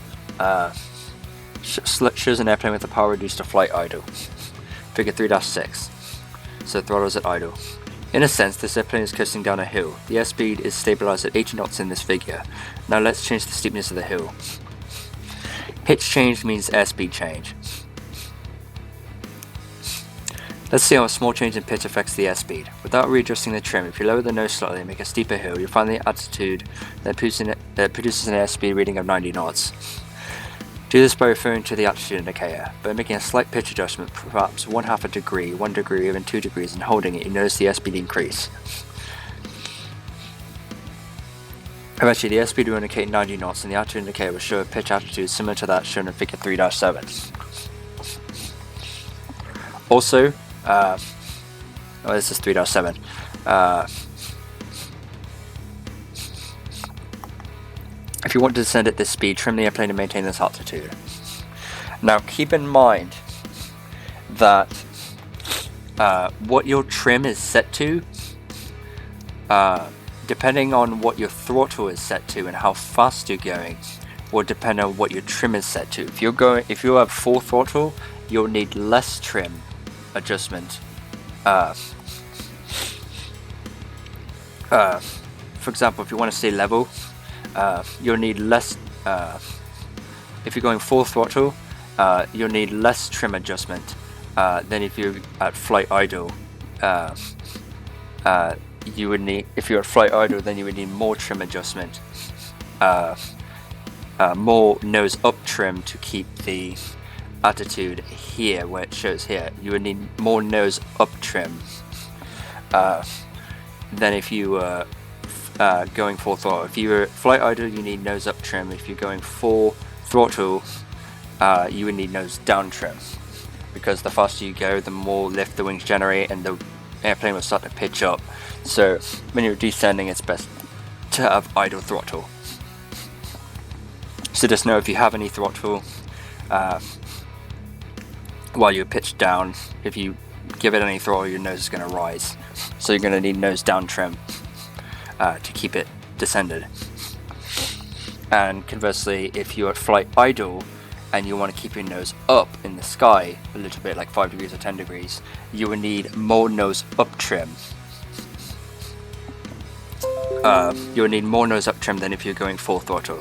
shows an airplane with the power reduced to flight idle. Figure 3-6. So throttles at idle. In a sense, this airplane is coasting down a hill. The airspeed is stabilized at 80 knots in this figure. Now let's change the steepness of the hill. Pitch change means airspeed change. Let's see how a small change in pitch affects the airspeed. Without readjusting the trim, if you lower the nose slightly and make a steeper hill, you'll find the altitude that produces an airspeed reading of 90 knots. Do this by referring to the altitude indicator. By making a slight pitch adjustment, perhaps 1/2 a degree, 1 degree, even 2 degrees, and holding it, you notice the airspeed increase. Eventually, the airspeed will indicate 90 knots, and the altitude indicator will show a pitch altitude similar to that shown in figure 3-7. Also, this is 3-7. If you want to descend at this speed, trim the airplane to maintain this altitude. Now keep in mind that what your trim is set to, depending on what your throttle is set to and how fast you're going, will depend on what your trim is set to. If you have full throttle, you'll need less trim adjustment. For example, if you want to stay level, you'll need less. If you're going full throttle, you'll need less trim adjustment than if you're at flight idle. You would need, if you're at flight idle, then you would need more trim adjustment, more nose up trim to keep the altitude here where it shows here. You would need more nose up trim than if you were going full throttle. If you were flight idle, you need nose up trim. If you're going full throttle, you would need nose down trim, because the faster you go, the more lift the wings generate and the airplane will start to pitch up. So when you're descending, it's best to have idle throttle. So just know, if you have any throttle while you're pitched down, if you give it any throttle, your nose is going to rise. So you're going to need nose down trim to keep it descended. And conversely, if you're at flight idle and you want to keep your nose up in the sky a little bit, like 5 degrees or 10 degrees, you will need more nose up trim. You'll need more nose up trim than if you're going full throttle.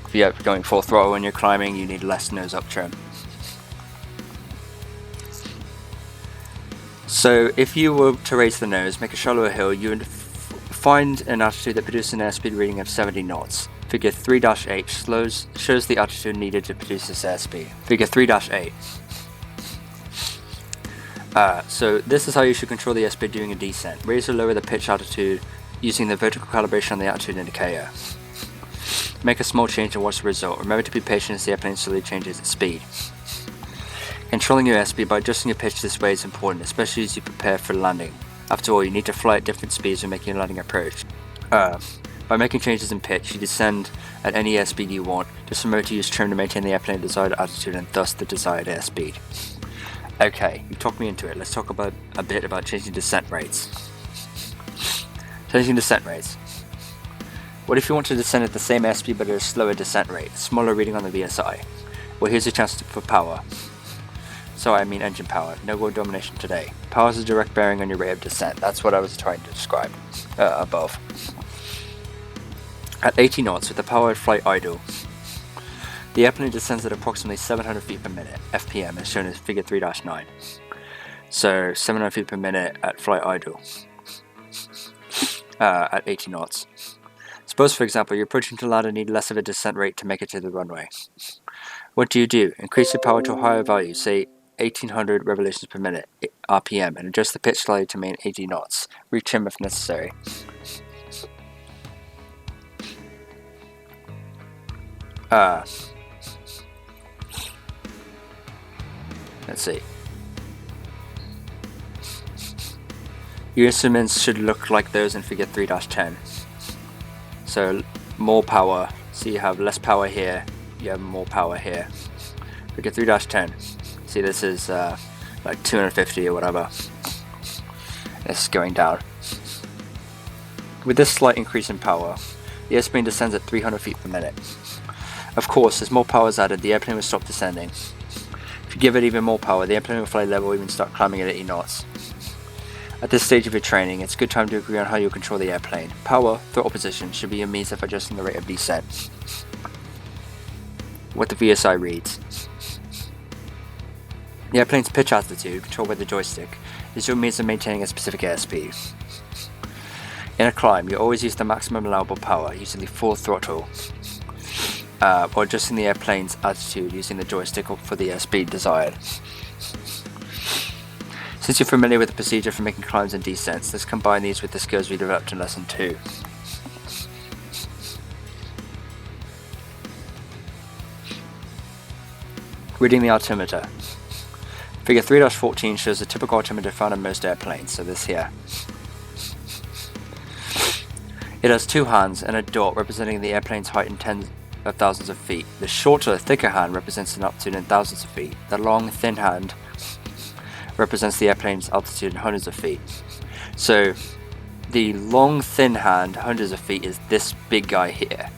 If you're going full throttle when you're climbing, you need less nose up trim. So if you were to raise the nose, make a shallower hill, you would find an altitude that produces an airspeed reading of 70 knots. Figure 3-8 shows the altitude needed to produce this airspeed. Figure 3-8. So this is how you should control the airspeed during a descent. Raise or lower the pitch altitude using the vertical calibration on the altitude indicator. Make a small change and watch the result. Remember to be patient as the airplane slowly changes its speed. Controlling your airspeed by adjusting your pitch this way is important, especially as you prepare for landing. After all, you need to fly at different speeds when making a landing approach. By making changes in pitch, you descend at any airspeed you want. Just remember to use trim to maintain the airplane's desired altitude and thus the desired airspeed. Okay, you talked me into it. Let's talk about a bit about changing descent rates. Changing descent rates. What if you want to descend at the same airspeed but at a slower descent rate, smaller reading on the VSI? Well, here's a chance for power. Sorry, I mean engine power. No world domination today. Power has a direct bearing on your rate of descent. That's what I was trying to describe above. At 80 knots with the power at flight idle, the airplane descends at approximately 700 feet per minute, FPM, as shown as figure 3-9. So 700 feet per minute at flight idle, at 80 knots. Suppose, for example, you're approaching to land and need less of a descent rate to make it to the runway. What do? Increase your power to a higher value, say 1800 revolutions per minute, RPM, and adjust the pitch slightly to maintain 80 knots. Retrim if necessary. Let's see. Your instruments should look like those in figure 3-10. So more power, so you have less power here, you have more power here. Figure 3-10. See, this is like 250 or whatever. It's going down. With this slight increase in power, the airplane descends at 300 feet per minute. Of course, as more power is added, the airplane will stop descending. If you give it even more power, the airplane will fly level or even start climbing at 80 knots. At this stage of your training, it's a good time to agree on how you'll control the airplane. Power, throttle position, should be your means of adjusting the rate of descent. What the VSI reads. The airplane's pitch altitude, controlled by the joystick, is your means of maintaining a specific airspeed. In a climb, you always use the maximum allowable power, using the full throttle, or adjusting the airplane's altitude using the joystick for the airspeed desired. Since you're familiar with the procedure for making climbs and descents, let's combine these with the skills we developed in lesson 2. Reading the altimeter. Figure 3-14 shows the typical altimeter found on most airplanes, so this here. It has 2 hands and a dot representing the airplane's height in tens of thousands of feet. The shorter, thicker hand represents an altitude in thousands of feet. The long, thin hand represents the airplane's altitude in hundreds of feet. So the long, thin hand, hundreds of feet, is this big guy here.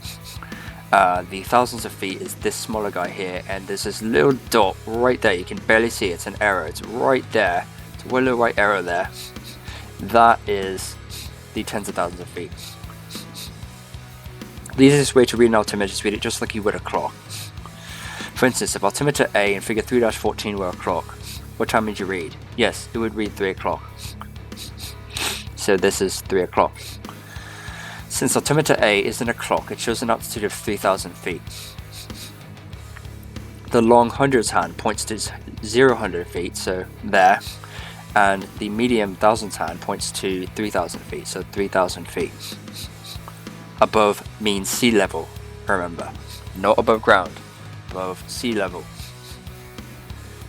The thousands of feet is this smaller guy here, and there's this little dot right there. You can barely see it. It's an arrow. It's right there. It's a little white arrow there. That is the tens of thousands of feet. The easiest way to read an altimeter is read it just like you would a clock. For instance, if altimeter A in figure 3-14 were a clock, what time would you read? Yes, it would read 3 o'clock. So this is 3 o'clock. Since altimeter A isn't a clock, it shows an altitude of 3,000 feet. The long hundreds hand points to 0 feet, so there, and the medium thousands hand points to 3,000 feet, so 3,000 feet. Above means sea level, remember, not above ground, above sea level.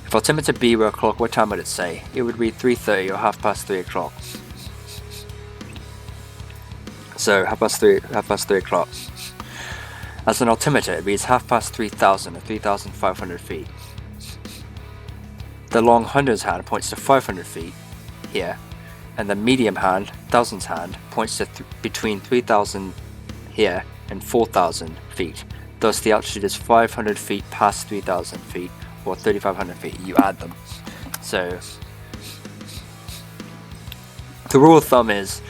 If altimeter B were a clock, what time would it say? It would read 3:30 or 3:30 o'clock. So 3:30 o'clock. As an altimeter, it reads 3,000 or 3,500 feet. The long hundreds hand points to 500 feet here, and the medium hand, thousands hand, points to between 3,000 here and 4,000 feet. Thus, the altitude is 500 feet past 3,000 feet, or 3,500 feet. You add them. So, the rule of thumb is,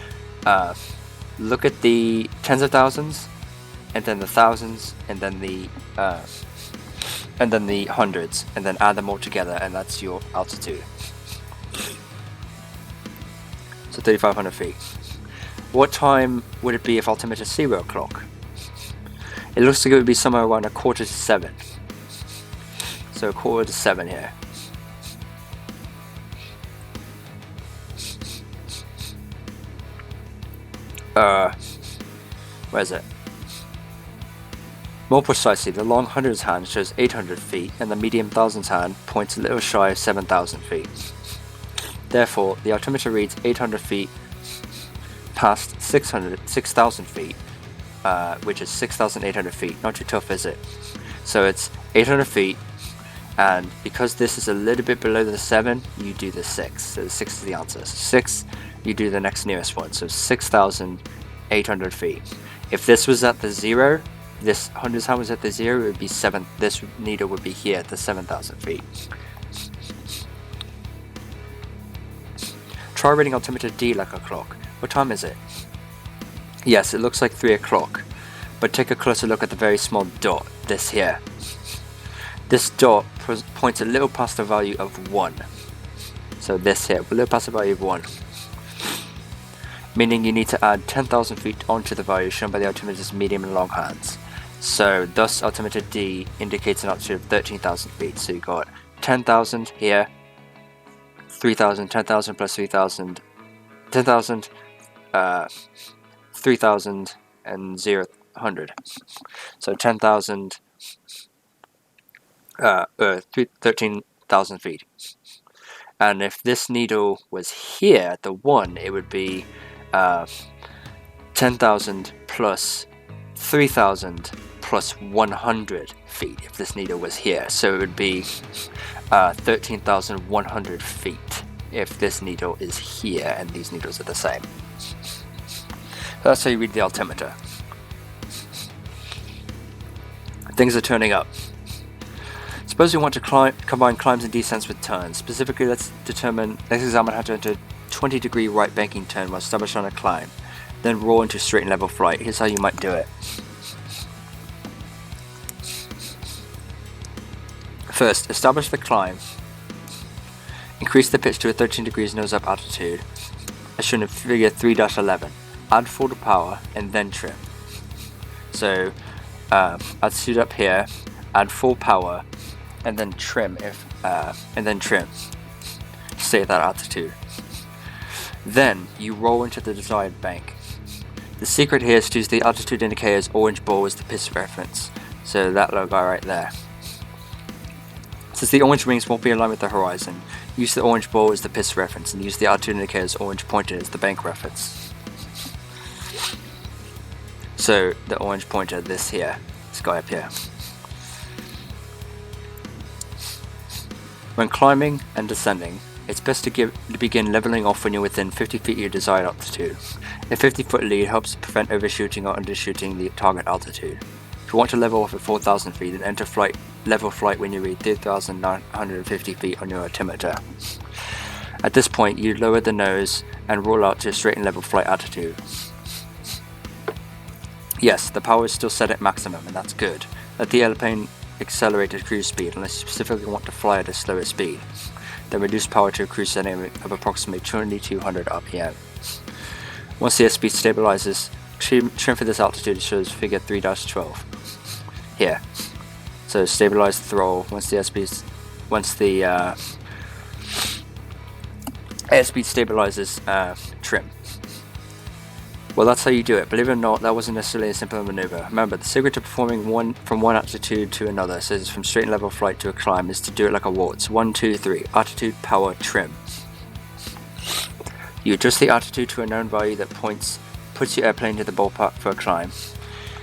look at the tens of thousands, and then the thousands, and then the hundreds, and then add them all together, and that's your altitude. So 3,500 feet. What time would it be if altimeter 0 o'clock? It looks like it would be somewhere around 6:45. So 6:45 here. Where is it? More precisely, the long hundreds hand shows 800 feet, and the medium thousands hand points a little shy of 7,000 feet. Therefore, the altimeter reads 800 feet past 6,000 feet, which is 6,800 feet. Not too tough, is it? So it's 800 feet, and because this is a little bit below the 7, you do the 6. So the 6 is the answer. So 6, you do the next nearest one. So 6,800 feet. If this was at the 0, this hundreds hand was at the 0, it would be 7. This needle would be here at the 7,000 feet. Try reading altimeter D like a clock. What time is it? Yes, it looks like 3 o'clock. But take a closer look at the very small dot, this here. This dot points a little past the value of 1. So this here, a little past the value of 1. Meaning you need to add 10,000 feet onto the value shown by the altimeter's medium and long hands. So thus altimeter D indicates an altitude of 13,000 feet. So you got 10,000 here, 3,000, 10,000 plus 3,000, 10,000, 3,000 and 0, 100. So 10,000, 13,000 feet. And if this needle was here at the 1, it would be 10,000 plus 3,000 plus 100 feet if this needle was here. So it would be 13,100 feet if this needle is here and these needles are the same. So that's how you read the altimeter. Things are turning up. Suppose we want to combine climbs and descents with turns. Specifically, let's examine how to enter 20-degree right banking turn while established on a climb, then roll into straight and level flight. Here's how you might do it. First, establish the climb. Increase the pitch to a 13 degrees nose up altitude, as shown in figure 3-11. Add full power and then trim. So, altitude up here, add full power, and then trim stay at that altitude. Then you roll into the desired bank. The secret here is to use the altitude indicator's orange ball as the pitch reference, so that little guy right there. Since the orange wings won't be in line with the horizon, use the orange ball as the pitch reference and use the altitude indicator's orange pointer as the bank reference. So the orange pointer, this guy up here. When climbing and descending, it's best to begin leveling off when you're within 50 feet of your desired altitude. A 50-foot lead helps prevent overshooting or undershooting the target altitude. If you want to level off at 4,000 feet, then enter level flight when you read 3,950 feet on your altimeter. At this point, you lower the nose and roll out to a straight and level flight altitude. Yes, the power is still set at maximum, and that's good. Let the airplane accelerate at cruise speed unless you specifically want to fly at a slower speed. Then reduce power to a cruise setting of approximately 2,200 RPM. Once the airspeed stabilizes, trim for this altitude shows figure 3-12 here. So stabilize the throttle once the airspeed stabilizes, trim. Well, that's how you do it. Believe it or not, that wasn't necessarily a simple maneuver. Remember, the secret to performing from one altitude to another, so it's from straight and level flight to a climb, is to do it like a waltz. 1, 2, 3. Altitude, power, trim. You adjust the altitude to a known value that puts your airplane to the ballpark for a climb.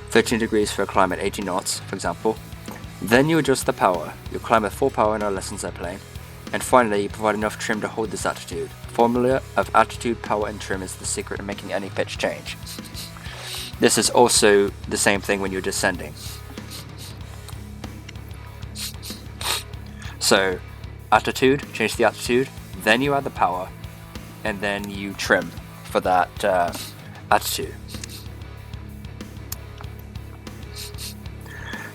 13 degrees for a climb at 80 knots, for example. Then you adjust the power. You climb at full power in a lessons airplane. And finally, you provide enough trim to hold this altitude. The formula of altitude, power, and trim is the secret of making any pitch change. This is also the same thing when you're descending. So attitude, change the attitude, then you add the power, and then you trim for that attitude.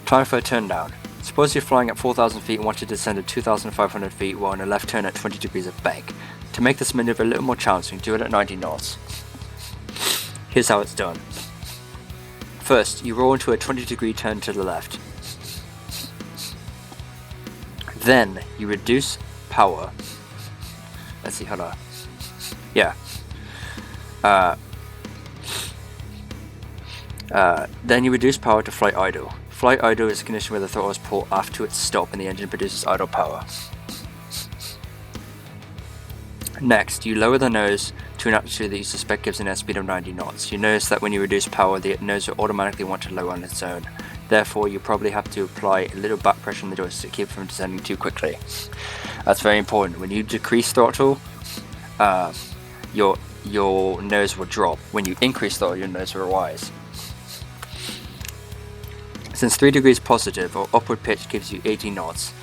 Time for a turn down. Suppose you're flying at 4,000 feet and want to descend at 2,500 feet while on a left turn at 20 degrees of bank. To make this maneuver a little more challenging, do it at 90 knots. Here's how it's done. First, you roll into a 20-degree turn to the left. Then, you reduce power. Let's see, hold on. Yeah. Then you reduce power to flight idle. Flight idle is a condition where the throttle is pulled off to its stop and the engine produces idle power. Next, you lower the nose to an altitude that you suspect gives an airspeed of 90 knots. You notice that when you reduce power, the nose will automatically want to lower on its own. Therefore, you probably have to apply a little back pressure on the joystick to keep it from descending too quickly. That's very important. When you decrease throttle, your nose will drop. When you increase throttle, your nose will rise. Since 3 degrees positive or upward pitch gives you 80 knots,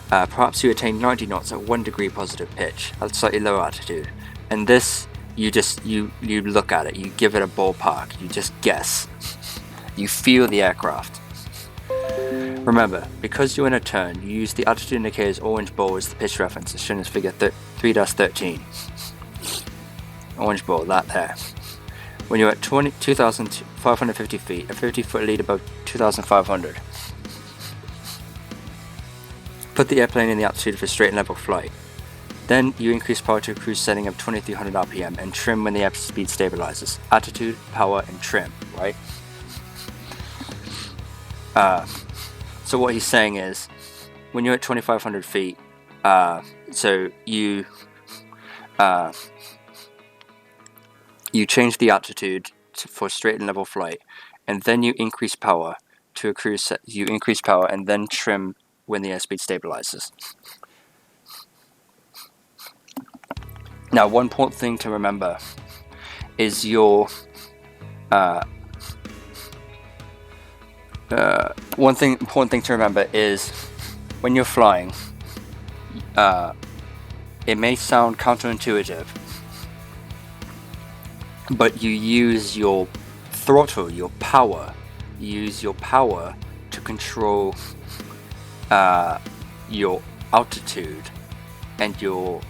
perhaps you attain 90 knots at 1 degree positive pitch at slightly lower altitude. And this, you look at it, you give it a ballpark, you just guess. You feel the aircraft. Remember, because you're in a turn, you use the altitude indicator's orange ball as the pitch reference, as shown as figure 3-13. Orange ball, that there. When you're at 2,550 feet, a 50-foot lead above 2,500. Put the airplane in the altitude for straight and level flight. Then you increase power to a cruise setting of 2300 RPM and trim when the airspeed stabilizes. Attitude, power, and trim, right? So what he's saying is, when you're at 2,500 feet, so you change the altitude for straight and level flight, and then you increase power to a cruise set. You increase power and then trim when the airspeed stabilizes. Now, one important thing to remember is your important thing to remember is when you're flying, it may sound counterintuitive, but you use your throttle, your power. You use your power to control your altitude and your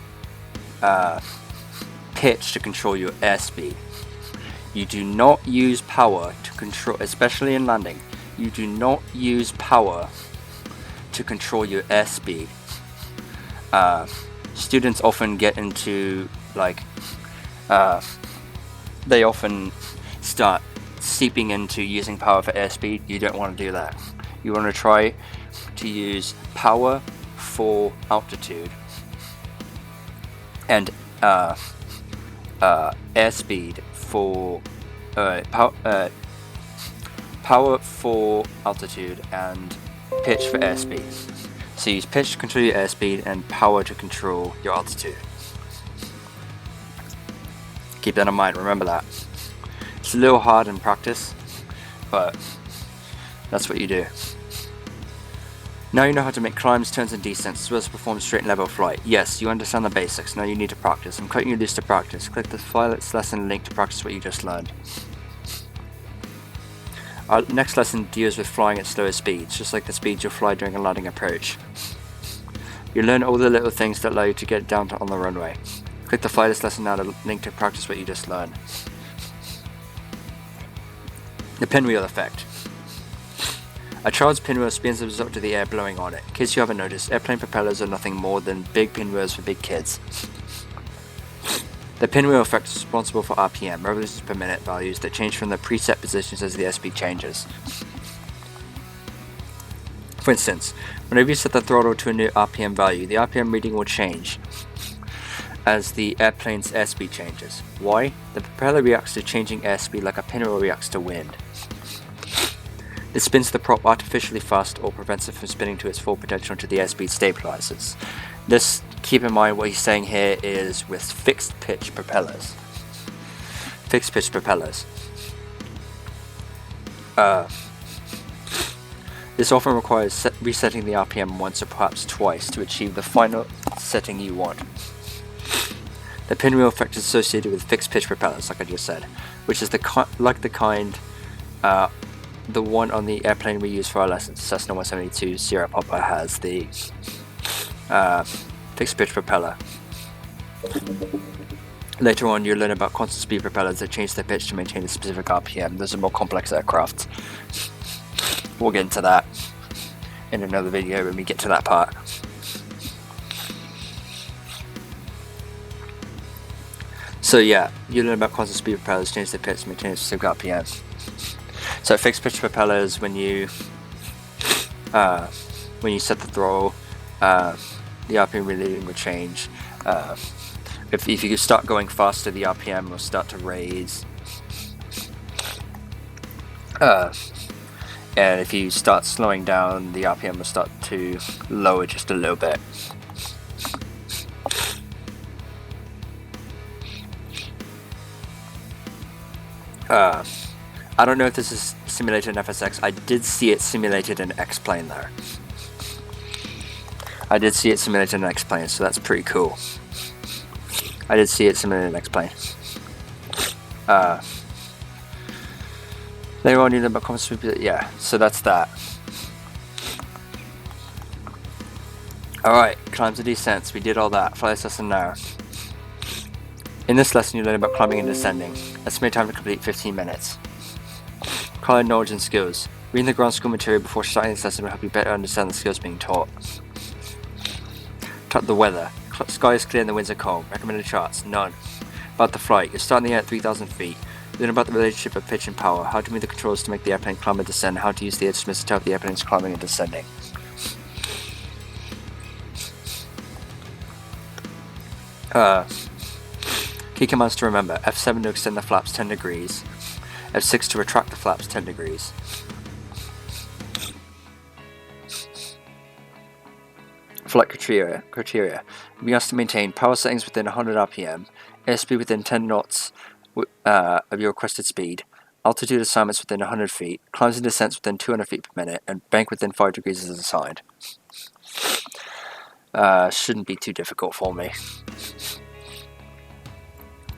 pitch to control your airspeed. You do not use power to control, especially in landing, you do not use power to control your airspeed. Students often get into they often start seeping into using power for airspeed. You don't want to do that. You want to try to use power for altitude and airspeed for power for altitude and pitch for airspeed. So use pitch to control your airspeed and power to control your altitude. Keep that in mind, remember that. It's a little hard in practice, but that's what you do. Now you know how to make climbs, turns and descents, as well as perform straight and level flight. Yes, you understand the basics, now you need to practice. I'm cutting you loose to practice. Click the Pilot's lesson link to practice what you just learned. Our next lesson deals with flying at slower speeds, just like the speeds you'll fly during a landing approach. You learn all the little things that allow you to get down on the runway. Click the Fly This lesson now to link to practice what you just learned. The pinwheel effect. A child's pinwheel spins and up to the air, blowing on it. Kids you haven't noticed, airplane propellers are nothing more than big pinwheels for big kids. The pinwheel effect is responsible for RPM, revolutions per minute values that change from their preset positions as the airspeed changes. For instance, whenever you set the throttle to a new RPM value, the RPM reading will change as the airplane's airspeed changes. Why? The propeller reacts to changing airspeed like a pinwheel reacts to wind. This spins the prop artificially fast or prevents it from spinning to its full potential until the airspeed stabilizes. This, keep in mind what he's saying here is with fixed pitch propellers. Fixed pitch propellers. This often requires resetting the RPM once or perhaps twice to achieve the final setting you want. The pinwheel effect is associated with fixed pitch propellers, like I just said, which is the one on the airplane we use for our lessons. Cessna 172 Sierra Papa has the fixed pitch propeller. Later on, you'll learn about constant speed propellers that change their pitch to maintain a specific RPM. Those are more complex aircraft. We'll get into that in another video when we get to that part. So yeah, you learn about constant speed propellers, change their pitch, maintain a specific RPM. So fixed pitch propellers, when you set the throttle, the RPM reading will change. If you start going faster, the RPM will start to raise. And if you start slowing down, the RPM will start to lower just a little bit. I don't know if this is simulated in FSX. I did see it simulated in X-Plane though. I did see it simulated in X-Plane, so that's pretty cool. I did see it simulated in X-Plane. Later on, you know about common speed. Yeah, so that's that. Alright, climbs and descents. We did all that. Flight lesson now. In this lesson, you learn about climbing and descending. Estimated time to complete 15 minutes. Required knowledge and skills. Reading the ground school material before starting this lesson will help you better understand the skills being taught. The weather. Sky is clear and the winds are calm. Recommended charts. None. About the flight. You're starting the air at 3,000 feet. Learn about the relationship of pitch and power. How to move the controls to make the airplane climb and descend. How to use the instruments to tell if the airplane is climbing and descending. Key commands to remember. F7 to extend the flaps 10 degrees. F6 to retract the flaps 10 degrees. Flight criteria. We asked to maintain power settings within 100 RPM, airspeed within 10 knots of your requested speed, altitude assignments within 100 feet, climbs and descents within 200 feet per minute, and bank within 5 degrees as assigned. Shouldn't be too difficult for me.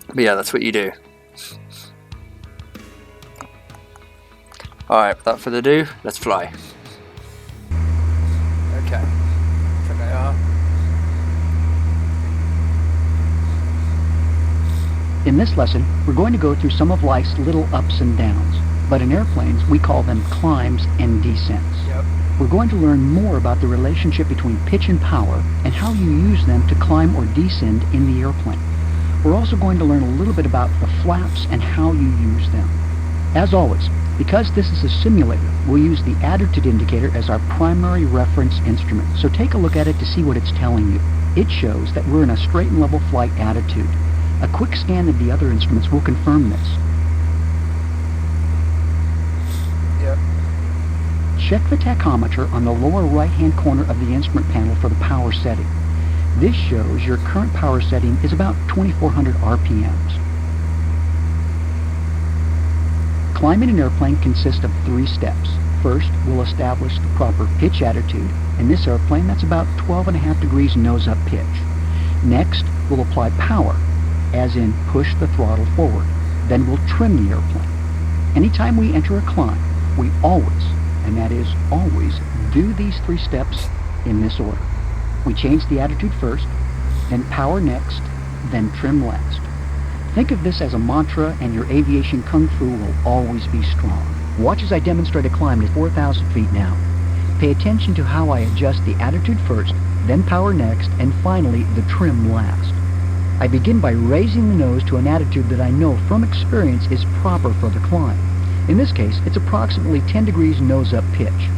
But yeah, that's what you do. Alright, without further ado, let's fly. Okay. Check it out. In this lesson, we're going to go through some of life's little ups and downs, but in airplanes, we call them climbs and descents. Yep. We're going to learn more about the relationship between pitch and power and how you use them to climb or descend in the airplane. We're also going to learn a little bit about the flaps and how you use them. As always, because this is a simulator, we'll use the attitude indicator as our primary reference instrument. So take a look at it to see what it's telling you. It shows that we're in a straight and level flight attitude. A quick scan of the other instruments will confirm this. Yep. Check the tachometer on the lower right-hand corner of the instrument panel for the power setting. This shows your current power setting is about 2,400 RPMs. Climbing an airplane consists of 3 steps. First, we'll establish the proper pitch attitude. In this airplane, that's about 12.5 degrees nose-up pitch. Next, we'll apply power, as in push the throttle forward. Then we'll trim the airplane. Anytime we enter a climb, we always, and that is always, do these 3 steps in this order. We change the attitude first, then power next, then trim last. Think of this as a mantra and your aviation kung fu will always be strong. Watch as I demonstrate a climb to 4,000 feet now. Pay attention to how I adjust the attitude first, then power next, and finally the trim last. I begin by raising the nose to an attitude that I know from experience is proper for the climb. In this case, it's approximately 10 degrees nose-up pitch.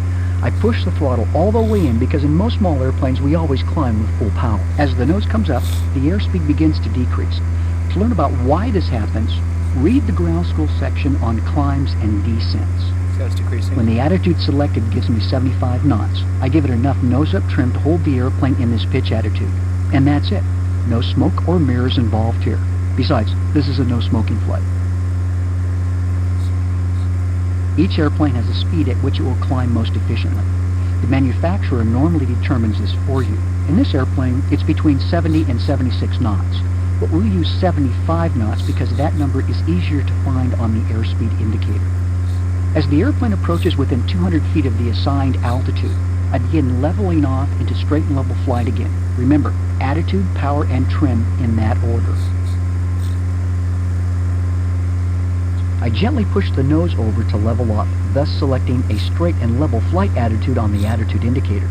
I push the throttle all the way in because in most small airplanes we always climb with full power. As the nose comes up, the airspeed begins to decrease. To learn about why this happens, read the ground school section on climbs and descents. So it's decreasing. When the attitude selected gives me 75 knots, I give it enough nose-up trim to hold the airplane in this pitch attitude. And that's it. No smoke or mirrors involved here. Besides, this is a no-smoking flight. Each airplane has a speed at which it will climb most efficiently. The manufacturer normally determines this for you. In this airplane, it's between 70 and 76 knots, but we'll use 75 knots because that number is easier to find on the airspeed indicator. As the airplane approaches within 200 feet of the assigned altitude, I begin leveling off into straight and level flight again. Remember, attitude, power, and trim in that order. I gently push the nose over to level up, thus selecting a straight and level flight attitude on the attitude indicator.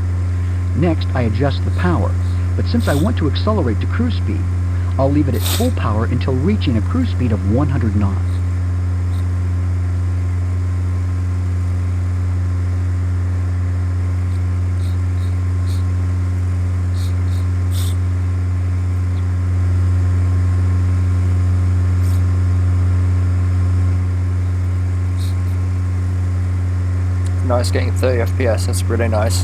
Next, I adjust the power, but since I want to accelerate to cruise speed, I'll leave it at full power until reaching a cruise speed of 100 knots. Nice, getting 30 FPS, that's really nice.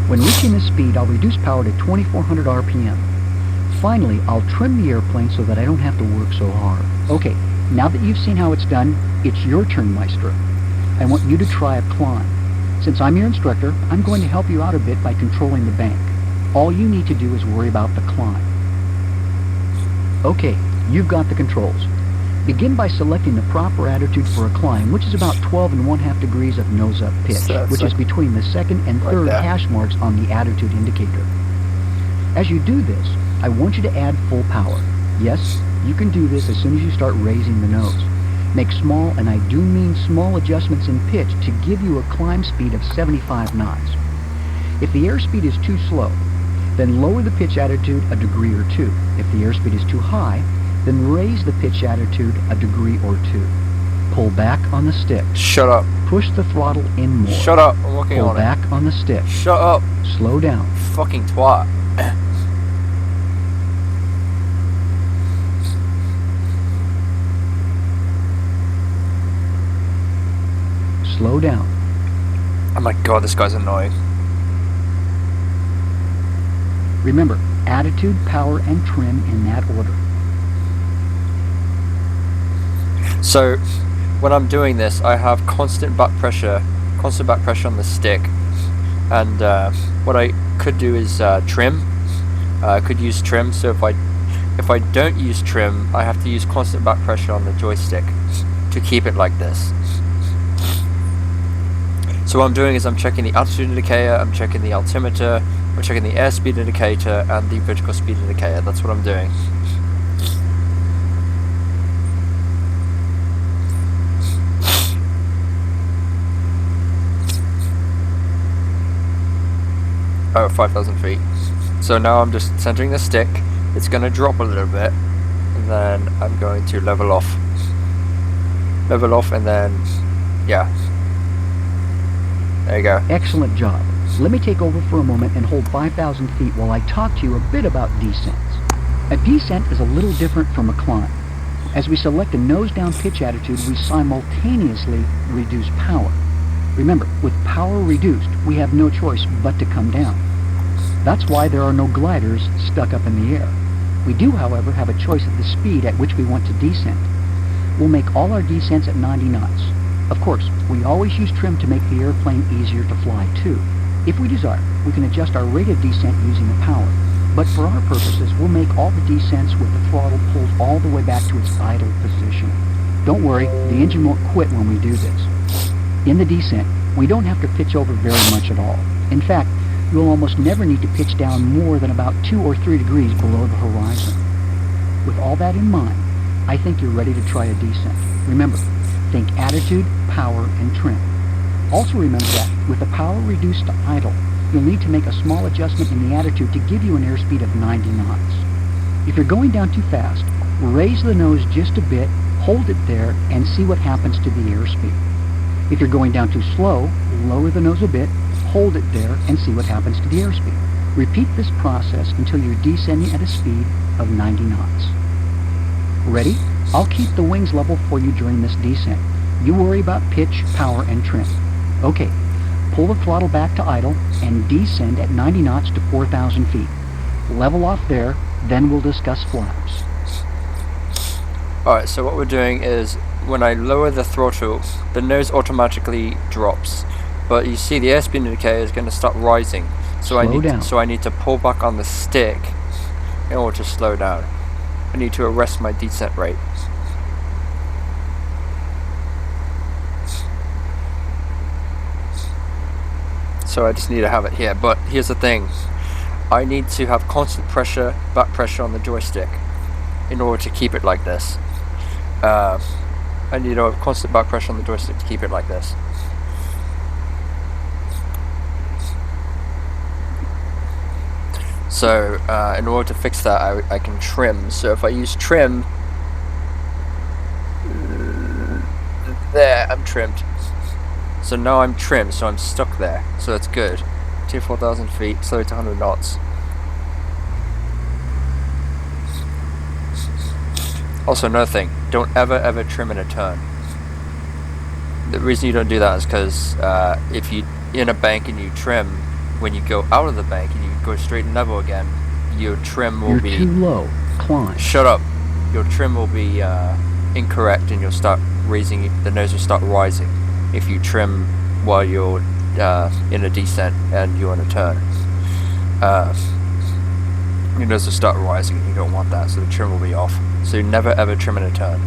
When reaching this speed, I'll reduce power to 2400 RPM. Finally, I'll trim the airplane so that I don't have to work so hard. Okay, now that you've seen how it's done, it's your turn, Maestro. I want you to try a climb. Since I'm your instructor, I'm going to help you out a bit by controlling the bank. All you need to do is worry about the climb. Okay, you've got the controls. Begin by selecting the proper attitude for a climb, which is about 12 1/2 degrees of nose-up pitch, which is between the second and third hash marks on the attitude indicator. As you do this, I want you to add full power. Yes, you can do this as soon as you start raising the nose. Make small, and I do mean small, adjustments in pitch to give you a climb speed of 75 knots. If the airspeed is too slow, then lower the pitch attitude a degree or two. If the airspeed is too high, then raise the pitch attitude a degree or two. Pull back on the stick. Shut up. Push the throttle in more. Shut up, I'm working on it. Pull back on the stick. Shut up. Slow down. Fucking twat. Slow down. Oh my god, this guy's annoying. Remember, attitude, power, and trim in that order. So, when I'm doing this, I have constant back pressure on the stick, and what I could do is trim. I could use trim. So if I don't use trim, I have to use constant back pressure on the joystick to keep it like this. So what I'm doing is I'm checking the altitude indicator, I'm checking the altimeter, I'm checking the airspeed indicator, and the vertical speed indicator. That's what I'm doing. Oh, 5,000 feet. So now I'm just centering the stick. It's going to drop a little bit, and then I'm going to level off. Level off, and then, yeah. There you go. Excellent job. Let me take over for a moment and hold 5,000 feet while I talk to you a bit about descents. A descent is a little different from a climb. As we select a nose-down pitch attitude, we simultaneously reduce power. Remember, with power reduced, we have no choice but to come down. That's why there are no gliders stuck up in the air. We do, however, have a choice of the speed at which we want to descend. We'll make all our descents at 90 knots. Of course, we always use trim to make the airplane easier to fly too. If we desire, we can adjust our rate of descent using the power. But for our purposes, we'll make all the descents with the throttle pulled all the way back to its idle position. Don't worry, the engine won't quit when we do this. In the descent, we don't have to pitch over very much at all. In fact, you'll almost never need to pitch down more than about 2 or 3 degrees below the horizon. With all that in mind, I think you're ready to try a descent. Remember, think attitude, power, and trim. Also remember that, with the power reduced to idle, you'll need to make a small adjustment in the attitude to give you an airspeed of 90 knots. If you're going down too fast, raise the nose just a bit, hold it there, and see what happens to the airspeed. If you're going down too slow, lower the nose a bit, hold it there, and see what happens to the airspeed. Repeat this process until you're descending at a speed of 90 knots. Ready? I'll keep the wings level for you during this descent. You worry about pitch, power, and trim. Okay, pull the throttle back to idle and descend at 90 knots to 4,000 feet. Level off there, then we'll discuss flaps. Alright, so what we're doing is, when I lower the throttle, the nose automatically drops. But you see the airspeed indicator is going to start rising. So I need to pull back on the stick in order to slow down. I need to arrest my descent rate. So I just need to have it here. But here's the thing. I need to have constant pressure, back pressure on the joystick in order to keep it like this. I need to have constant back pressure on the joystick to keep it like this. So in order to fix that, I can trim. So if I use trim, there, I'm trimmed. So now I'm trimmed, so I'm stuck there. So that's good. 4,000 feet, slow to 100 knots. Also, another thing, don't ever trim in a turn. The reason you don't do that is because if you in a bank and you trim, when you go out of the bank and you go straight and level again, your trim will be too low. Climb. Shut up. Your trim will be incorrect, and you'll start raising. The nose will start rising if you trim while you're in a descent and you're in a turn. Your nose will start rising, and you don't want that, so the trim will be off. So you never ever trim in a turn.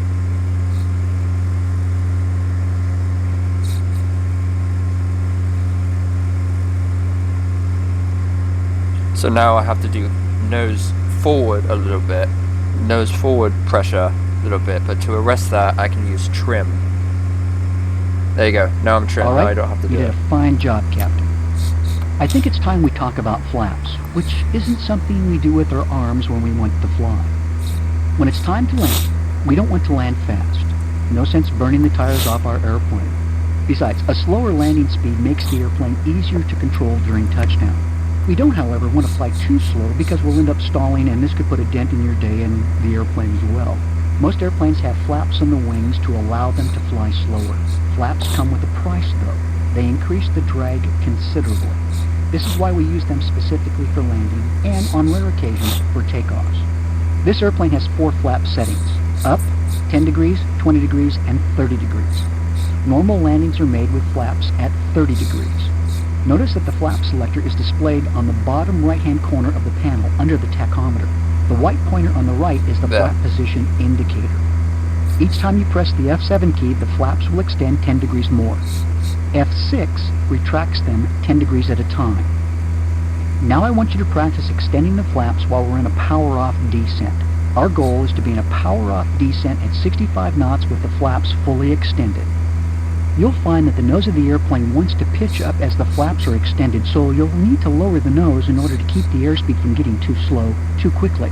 So now I have to do nose forward a little bit, nose forward pressure a little bit, but to arrest that I can use trim. There you go, now I'm trimmed, right. Now I don't have to do it. You did a fine job, Captain. I think it's time we talk about flaps, which isn't something we do with our arms when we want to fly. When it's time to land, we don't want to land fast. No sense burning the tires off our airplane. Besides, a slower landing speed makes the airplane easier to control during touchdown. We don't, however, want to fly too slow because we'll end up stalling, and this could put a dent in your day and the airplane as well. Most airplanes have flaps on the wings to allow them to fly slower. Flaps come with a price, though. They increase the drag considerably. This is why we use them specifically for landing and, on rare occasions, for takeoffs. This airplane has 4 flap settings: up, 10 degrees, 20 degrees, and 30 degrees. Normal landings are made with flaps at 30 degrees. Notice that the flap selector is displayed on the bottom right-hand corner of the panel under the tachometer. The white pointer on the right is the flap position indicator. Each time you press the F7 key, the flaps will extend 10 degrees more. F6 retracts them 10 degrees at a time. Now I want you to practice extending the flaps while we're in a power-off descent. Our goal is to be in a power-off descent at 65 knots with the flaps fully extended. You'll find that the nose of the airplane wants to pitch up as the flaps are extended, so you'll need to lower the nose in order to keep the airspeed from getting too slow too quickly.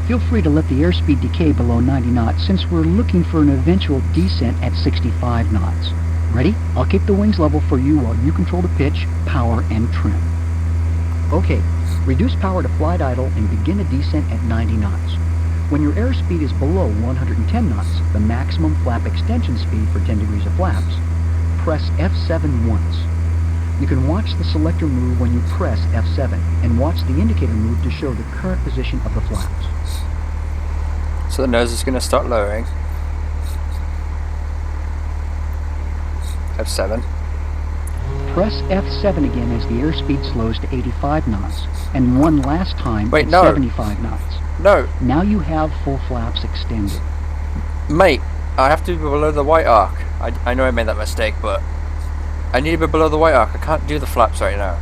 Feel free to let the airspeed decay below 90 knots since we're looking for an eventual descent at 65 knots. Ready? I'll keep the wings level for you while you control the pitch, power, and trim. Okay, reduce power to flight idle and begin a descent at 90 knots. When your airspeed is below 110 knots, the maximum flap extension speed for 10 degrees of flaps, press F7 once. You can watch the selector move when you press F7 and watch the indicator move to show the current position of the flaps. So the nose is going to start lowering. F7. Press F7 again as the airspeed slows to 85 knots, and one last time at 75 knots. No. Now you have full flaps extended. Mate, I have to be below the white arc. I know I made that mistake, but I need to be below the white arc. I can't do the flaps right now.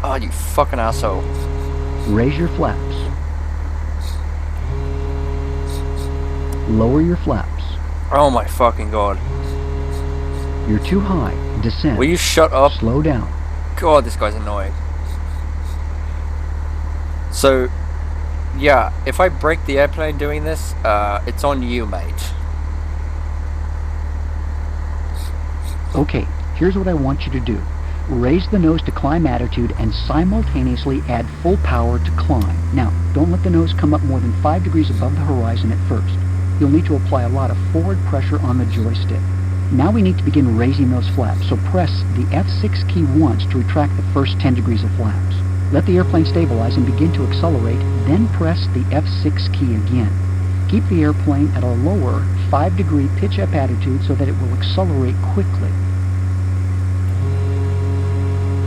Oh, you fucking asshole. Raise your flaps. Lower your flaps. Oh my fucking god. You're too high. Descend. Will you shut up? Slow down. God, this guy's annoying. So, yeah, if I break the airplane doing this, it's on you, mate. Okay, here's what I want you to do. Raise the nose to climb attitude and simultaneously add full power to climb. Now, don't let the nose come up more than 5 degrees above the horizon at first. You'll need to apply a lot of forward pressure on the joystick. Now we need to begin raising those flaps, so press the F6 key once to retract the first 10 degrees of flaps. Let the airplane stabilize and begin to accelerate, then press the F6 key again. Keep the airplane at a lower 5-degree pitch-up attitude so that it will accelerate quickly.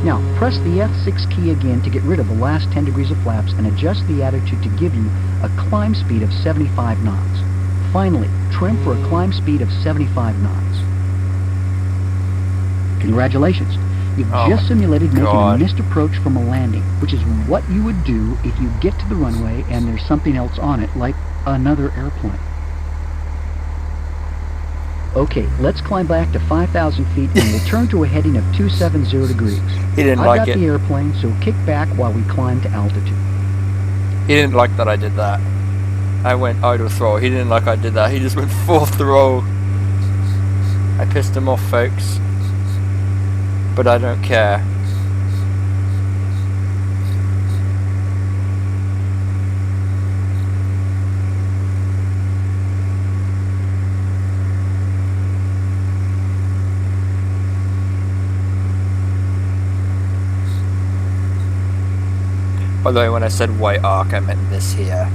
Now, press the F6 key again to get rid of the last 10 degrees of flaps and adjust the attitude to give you a climb speed of 75 knots. Finally, trim for a climb speed of 75 knots. Congratulations! You've just simulated making a missed approach from a landing, which is what you would do if you get to the runway and there's something else on it, like another airplane. Okay, let's climb back to 5,000 feet and we'll turn to a heading of 270 degrees. He didn't I've got the airplane, so kick back while we climb to altitude. He didn't like that I did that. I went idle throttle. He didn't like I did that. He just went full throttle. I pissed him off, folks. But I don't care. By the way, when I said white arc, I meant this here.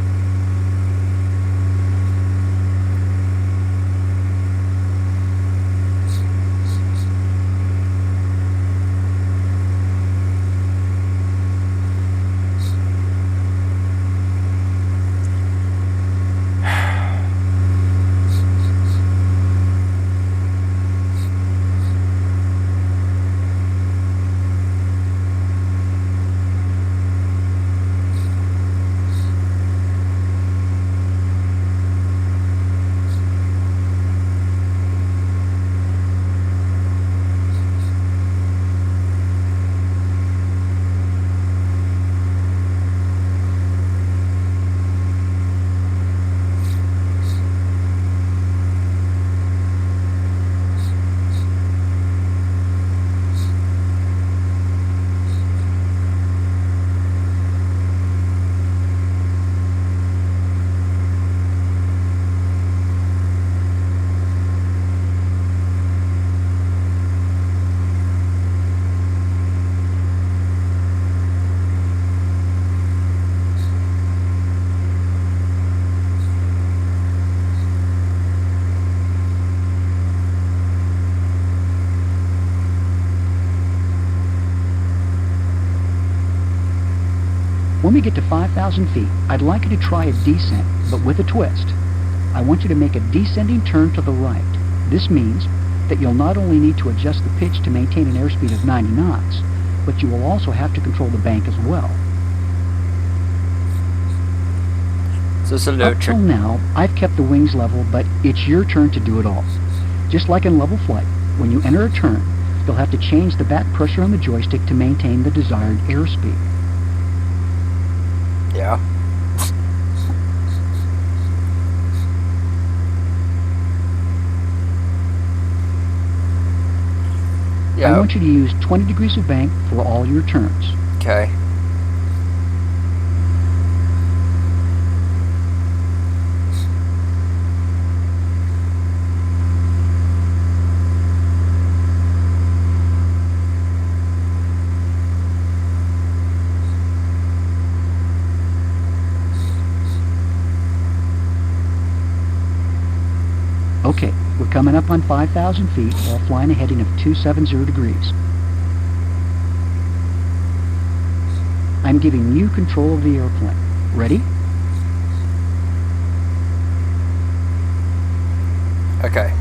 When we get to 5,000 feet, I'd like you to try a descent, but with a twist. I want you to make a descending turn to the right. This means that you'll not only need to adjust the pitch to maintain an airspeed of 90 knots, but you will also have to control the bank as well. So it's a low Up till now, I've kept the wings level, but it's your turn to do it all. Just like in level flight, when you enter a turn, you'll have to change the back pressure on the joystick to maintain the desired airspeed. Yeah. I want you to use 20 degrees of bank for all your turns. Okay. Okay, we're coming up on 5,000 feet while flying a heading of 270 degrees. I'm giving you control of the airplane. Ready? Okay.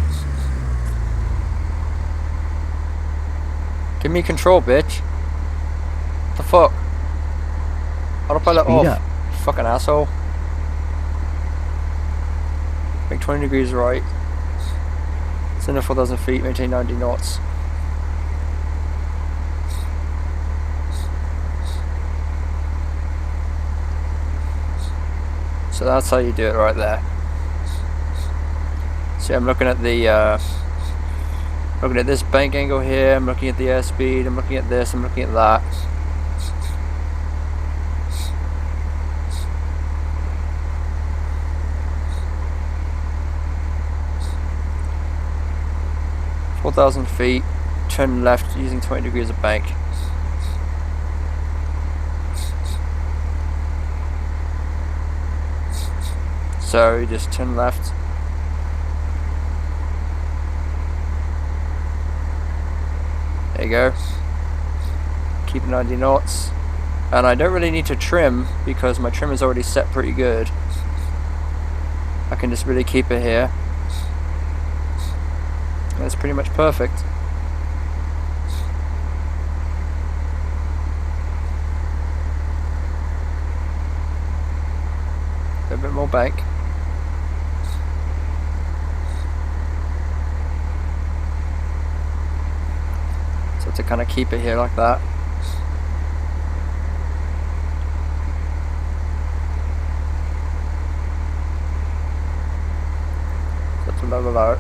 Give me control, bitch. What the fuck? Autopilot Speed off. up. You fucking asshole. Make 20 degrees right. Send 4,000 feet, maintain 90 knots. So that's how you do it right there. See, I'm looking at the looking at this bank angle here, I'm looking at the airspeed, I'm looking at this, I'm looking at that. .4,000 feet, turn left using 20 degrees of bank. So you just turn left. There you go. Keep 90 knots. And I don't really need to trim because my trim is already set pretty good. I can just really keep it here. That's pretty much perfect. A bit more bank. So to kind of keep it here like that. So to level out.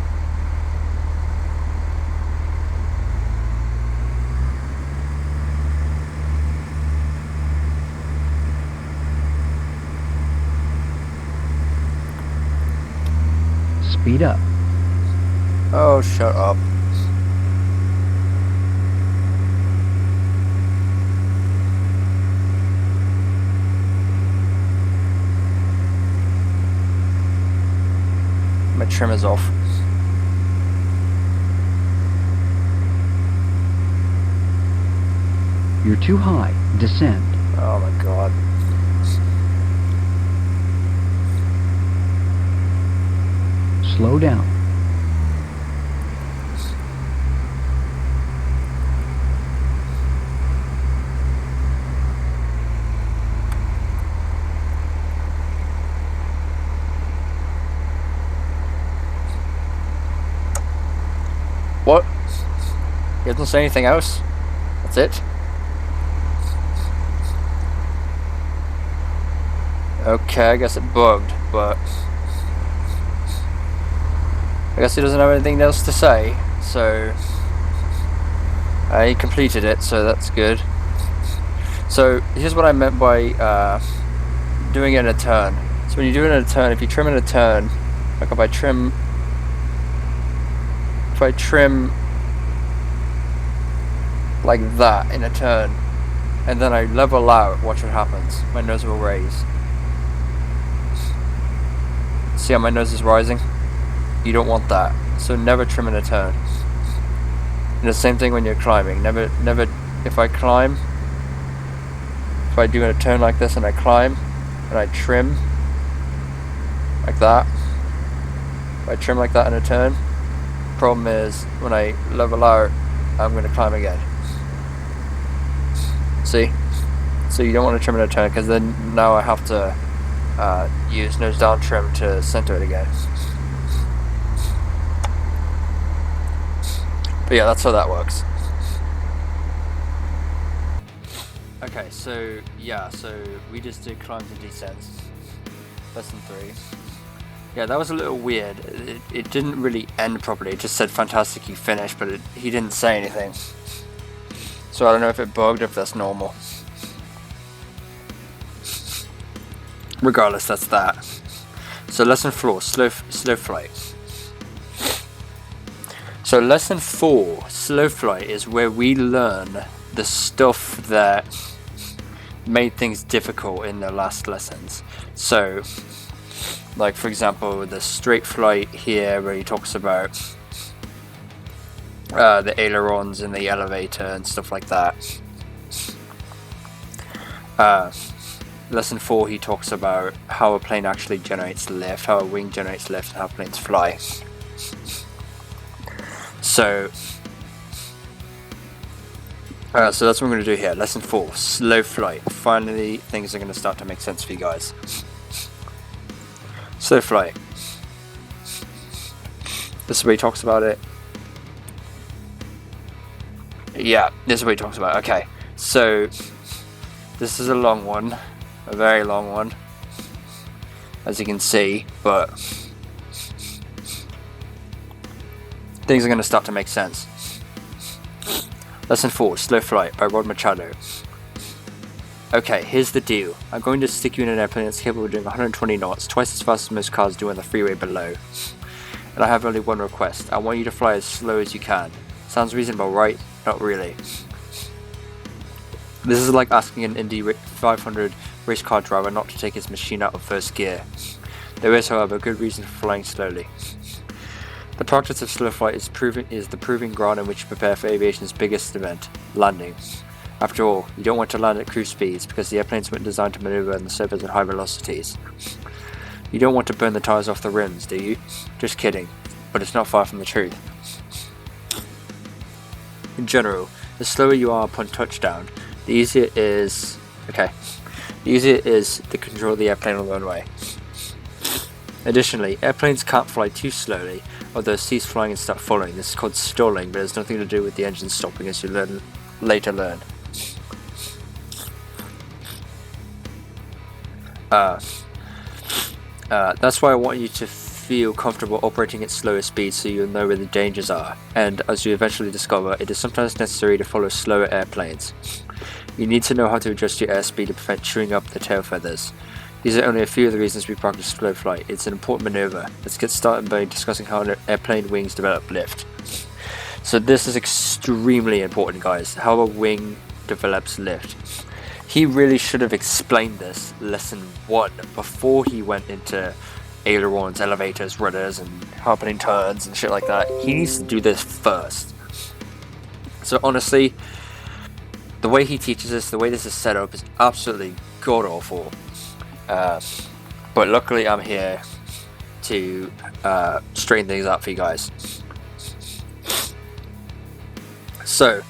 Speed up. Oh, shut up. My trim is off. You're too high. Descend. Oh my god. Slow down. What? He doesn't say anything else? That's it? Okay, I guess it bugged, but I guess he doesn't have anything else to say, so he completed it, so that's good. So here's what I meant by doing it in a turn. So when you do it in a turn, if you trim in a turn, like if I trim like that in a turn, and then I level out, watch what happens. My nose will raise. See how my nose is rising? You don't want that. So never trim in a turn. And the same thing when you're climbing. Never, if I climb, if I do a turn like this and I climb, and I trim, like that, if I trim like that in a turn, problem is, when I level out, I'm going to climb again. See? So you don't want to trim in a turn, because then now I have to use nose down trim to center it again. But yeah, that's how that works. Okay, so yeah, so we just did climbs and descents. Lesson 3. Yeah, that was a little weird. It didn't really end properly. It just said fantastic, you finished, but he didn't say anything. So I don't know if it bugged or if that's normal. Regardless, that's that. So lesson 4, slow flight. So lesson 4, slow flight, is where we learn the stuff that made things difficult in the last lessons. So, like for example, the straight flight here, where he talks about the ailerons in the elevator and stuff like that. Lesson 4, he talks about how a plane actually generates lift, how a wing generates lift, and how planes fly. So that's what I'm going to do here. Lesson 4, slow flight. Finally, things are going to start to make sense for you guys. Slow flight. This is where he talks about it. Yeah, this is what he talks about. Okay, so this is a long one, a very long one, as you can see, but things are going to start to make sense. Lesson 4, Slow Flight by Rod Machado. Okay, here's the deal. I'm going to stick you in an airplane that's capable of doing 120 knots, twice as fast as most cars do on the freeway below. And I have only one request. I want you to fly as slow as you can. Sounds reasonable, right? Not really. This is like asking an Indy 500 race car driver not to take his machine out of first gear. There is, however, a good reason for flying slowly. The practice of slow flight is the proving ground in which you prepare for aviation's biggest event, landing. After all, you don't want to land at cruise speeds because the airplanes weren't designed to maneuver on the surface at high velocities. You don't want to burn the tires off the rims, do you? Just kidding, but it's not far from the truth. In general, the slower you are upon touchdown, the easier it is to control the airplane on the runway. Additionally, airplanes can't fly too slowly, or they'll cease flying and start falling. This is called stalling, but it has nothing to do with the engine stopping, as you later learn. That's why I want you to feel comfortable operating at slower speeds so you'll know where the dangers are, and as you eventually discover, it is sometimes necessary to follow slower airplanes. You need to know how to adjust your airspeed to prevent chewing up the tail feathers. These are only a few of the reasons we practice slow flight. It's an important maneuver. Let's get started by discussing how an airplane wings develop lift. So this is extremely important, guys, how a wing develops lift. He really should have explained this lesson 1 before he went into ailerons, elevators, rudders, and happening turns and shit like that. He needs to do this first. So honestly, the way he teaches us, the way this is set up is absolutely god awful. But luckily I'm here to straighten things up for you guys. So,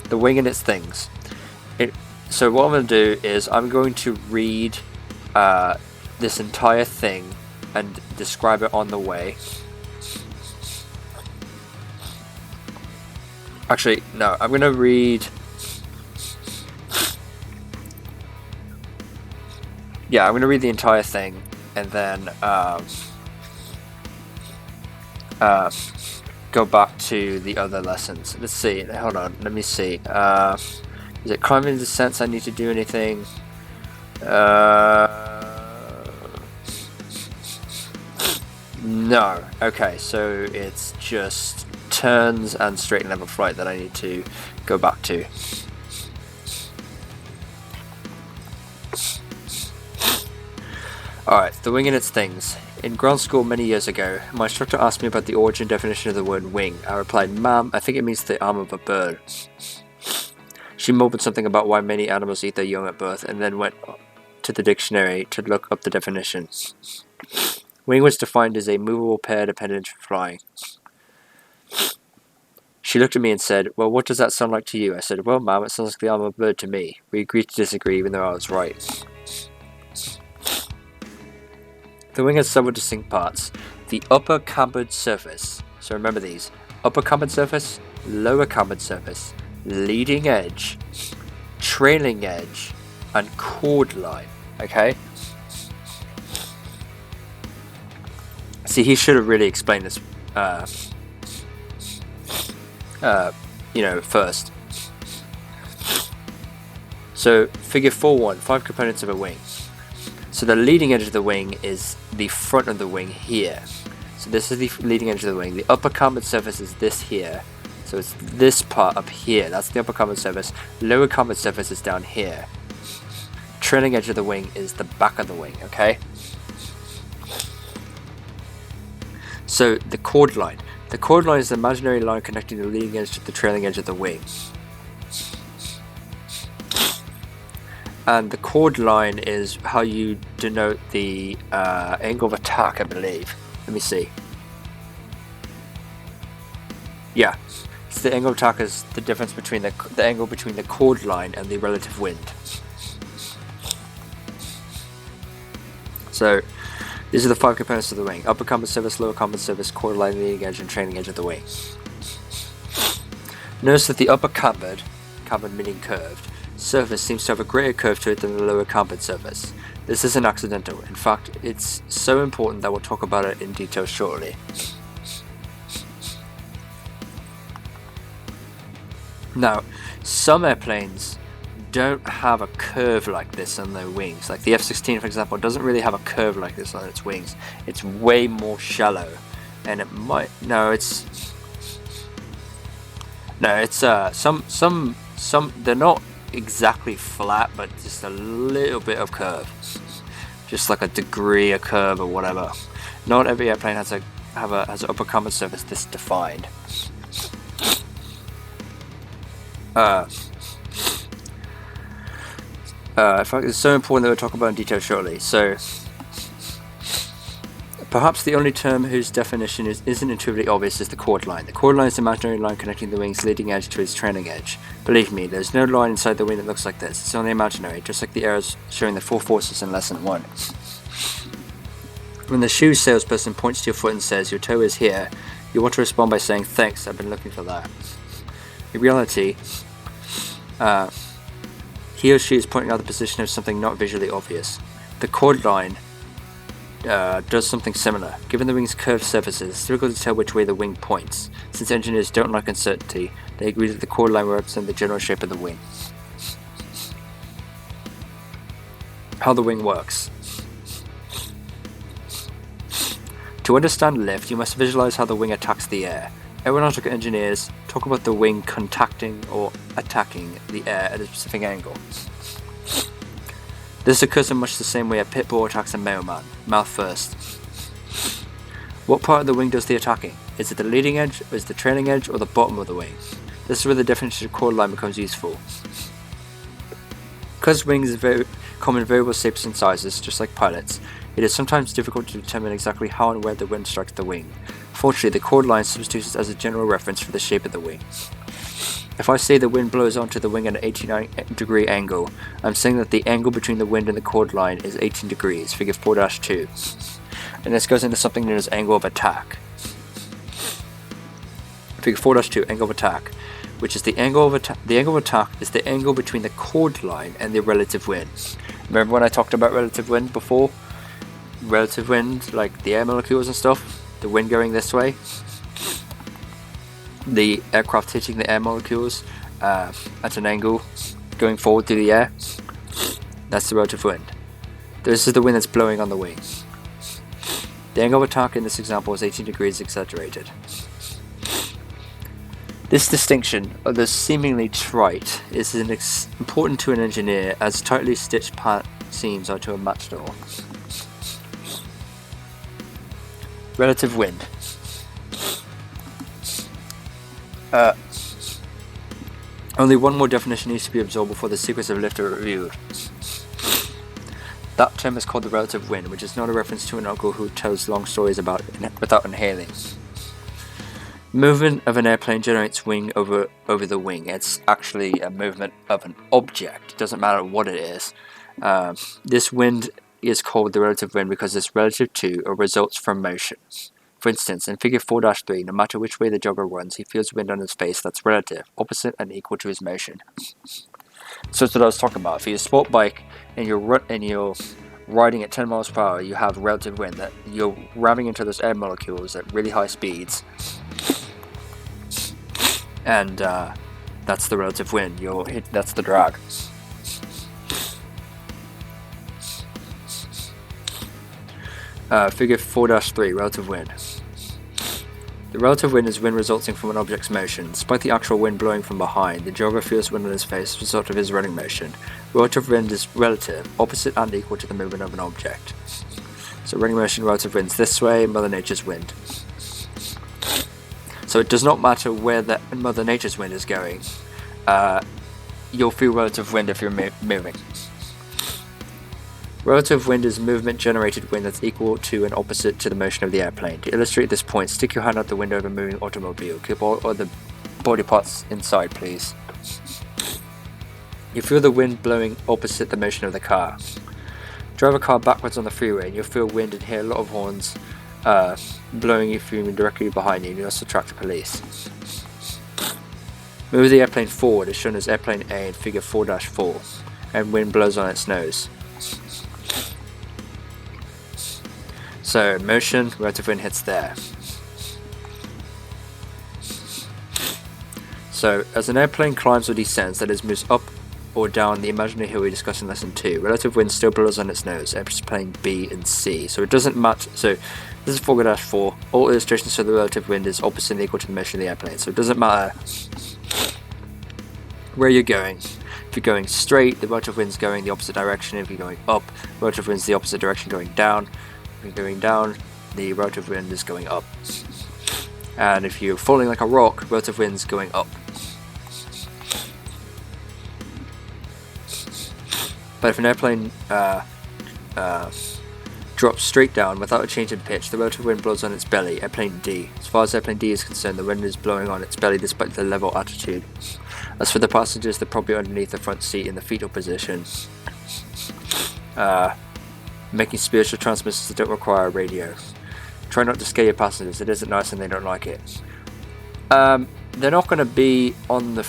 the wing and its things. So what I'm going to do is I'm going to read this entire thing and describe it on the way. Actually, no, I'm going to read... Yeah, I'm going to read the entire thing and then go back to the other lessons. Let's see, hold on, let me see. Is it climbing descents I need to do anything? No. Okay, so it's just turns and straight and level flight that I need to go back to. Alright, the wing and its things. In ground school many years ago, my instructor asked me about the origin definition of the word wing. I replied, "Ma'am, I think it means the arm of a bird." She mumbled something about why many animals eat their young at birth, and then went to the dictionary to look up the definition. Wing was defined as a movable paired appendage for flying. She looked at me and said, "Well, what does that sound like to you?" I said, "Well, ma'am, it sounds like the arm of a bird to me." We agreed to disagree, even though I was right. The wing has several distinct parts. The upper cambered surface. So remember these. Upper cambered surface, lower cambered surface, leading edge, trailing edge, and chord line. Okay? See, he should have really explained this, first. So, figure 4.1, 5 components of a wing. So the leading edge of the wing is the front of the wing here. So this is the leading edge of the wing. The upper cambered surface is this here. So it's this part up here. That's the upper cambered surface. Lower cambered surface is down here. Trailing edge of the wing is the back of the wing, okay? So the chord line. The chord line is the imaginary line connecting the leading edge to the trailing edge of the wing. And the chord line is how you denote the angle of attack, I believe. Let me see. Yeah, so the angle of attack is the difference between the angle between the chord line and the relative wind. So these are the 5 components of the wing: upper cambered surface, lower cambered surface, chord line, leading edge, and trailing edge of the wing. Notice that the upper cambered meaning curved, surface seems to have a greater curve to it than the lower cambered surface. This isn't accidental. In fact, it's so important that we'll talk about it in detail shortly. Now, some airplanes don't have a curve like this on their wings. Like the F-16, for example, doesn't really have a curve like this on its wings. It's way more shallow, and it might. Some they're not exactly flat, but just a little bit of curve, just like a degree of curve or whatever. Not every airplane has an upper common surface this defined. In fact, it's so important that we'll talk about in detail shortly. So, perhaps the only term whose definition isn't intuitively obvious is the chord line. The chord line is the imaginary line connecting the wing's leading edge to its trailing edge. Believe me, there's no line inside the wing that looks like this. It's only imaginary, just like the arrows showing the 4 forces in lesson 1. When the shoe salesperson points to your foot and says, "Your toe is here," you want to respond by saying, "Thanks, I've been looking for that." In reality, he or she is pointing out the position of something not visually obvious. The chord line does something similar. Given the wing's curved surfaces, it's difficult to tell which way the wing points. Since engineers don't like uncertainty, they agree that the chord line will represent the general shape of the wing. How the wing works. To understand lift, you must visualize how the wing attacks the air. Aeronautical engineers talk about the wing contacting or attacking the air at a specific angle. This occurs in much the same way a pit bull attacks a mailman, mouth first. What part of the wing does the attacking? Is it the leading edge, or is it the trailing edge, or the bottom of the wing? This is where the definition of chord line becomes useful. Because wings come in variable shapes and sizes, just like pilots, it is sometimes difficult to determine exactly how and where the wind strikes the wing. Fortunately, the chord line substitutes as a general reference for the shape of the wing. If I say the wind blows onto the wing at an 89-degree angle, I'm saying that the angle between the wind and the chord line is 18 degrees, figure 4-2. And this goes into something known as angle of attack. Figure 4-2, angle of attack, which is the angle of attack. The angle of attack is the angle between the chord line and the relative wind. Remember when I talked about relative wind before? Relative wind, like the air molecules and stuff, the wind going this way, the aircraft hitting the air molecules at an angle going forward through the air. That's the relative wind. This is the wind that's blowing on the wing. The angle of attack in this example is 18 degrees exaggerated. This distinction, although seemingly trite, is important to an engineer as tightly stitched seams are to a matador. Relative wind. Only one more definition needs to be absorbed before the secrets of lift are reviewed. That term is called the relative wind, which is not a reference to an uncle who tells long stories without inhaling. Movement of an airplane generates wing over the wing. It's actually a movement of an object. It doesn't matter what it is. This wind is called the relative wind because it's relative to or results from motion. For instance, in figure 4-3, no matter which way the jogger runs, he feels wind on his face that's relative, opposite and equal to his motion. So that's what I was talking about. If you're a sport bike and you're riding at 10 miles per hour, you have relative wind, that you're ramming into those air molecules at really high speeds. And that's the relative wind. That's the drag. Figure 4-3, relative wind. The relative wind is wind resulting from an object's motion. Despite the actual wind blowing from behind, the jogger feels wind on his face as a result of his running motion. Relative wind is relative, opposite and equal to the movement of an object. So running motion, relative wind's this way, Mother Nature's wind. So it does not matter where Mother Nature's wind is going. You'll feel relative wind if you're moving. Relative wind is movement-generated wind that's equal to and opposite to the motion of the airplane. To illustrate this point, stick your hand out the window of a moving automobile. Keep all the body parts inside, please. You feel the wind blowing opposite the motion of the car. Drive a car backwards on the freeway and you'll feel wind and hear a lot of horns blowing you directly behind you, and you also attract the police. Move the airplane forward as shown as airplane A in figure 4-4, and wind blows on its nose. So motion, relative wind hits there. So as an airplane climbs or descends, that is moves up or down the imaginary hill we discussed in lesson 2, relative wind still blows on its nose, airplane B and C. So it doesn't match. So this is 4-4. All illustrations show the relative wind is opposite and equal to the motion of the airplane. So it doesn't matter where you're going. If you're going straight, the relative wind's going the opposite direction. If you're going up, relative wind's the opposite direction going down. If you're going down, the relative wind is going up. And if you're falling like a rock, relative wind's going up. But if an airplane drops straight down without a change in pitch, the relative wind blows on its belly, airplane D. As far as airplane D is concerned, the wind is blowing on its belly despite the level attitude. As for the passengers, they're probably underneath the front seat in the fetal position, making spiritual transmissions that don't require a radio. Try not to scare your passengers, it isn't nice and they don't like it. They're not going to be on the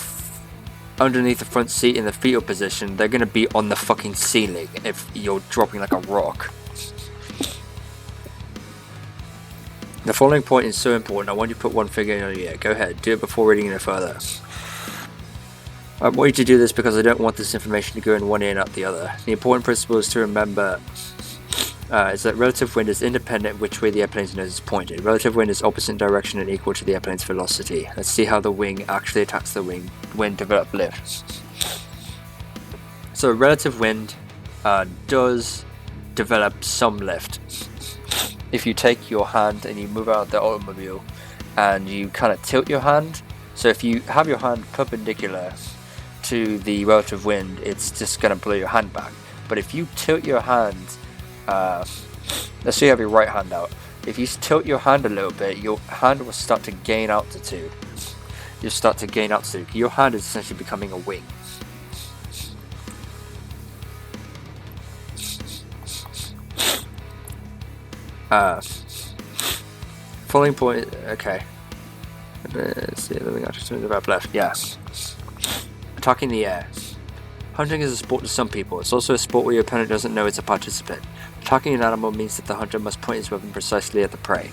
underneath the front seat in the fetal position, they're going to be on the fucking ceiling if you're dropping like a rock. The following point is so important, I want you to put one finger in your ear. Go ahead, do it before reading it further. I want you to do this because I don't want this information to go in one ear and out the other. The important principle is to remember is that relative wind is independent of which way the airplane's nose is pointed. Relative wind is opposite in direction and equal to the airplane's velocity. Let's see how the wing actually attacks the wing when develop lift. So relative wind does develop some lift. If you take your hand and you move out the automobile and you kind of tilt your hand, so if you have your hand perpendicular to the relative wind, it's just going to blow your hand back. But if you tilt your hand, let's say you have your right hand out, if you tilt your hand a little bit, your hand will start to gain altitude. You'll start to gain altitude. Your hand is essentially becoming a wing. Following point, okay. Let's see, the wing altitude about left, yeah. Attacking the air. Hunting is a sport to some people. It's also a sport where your opponent doesn't know it's a participant. Attacking an animal means that the hunter must point his weapon precisely at the prey.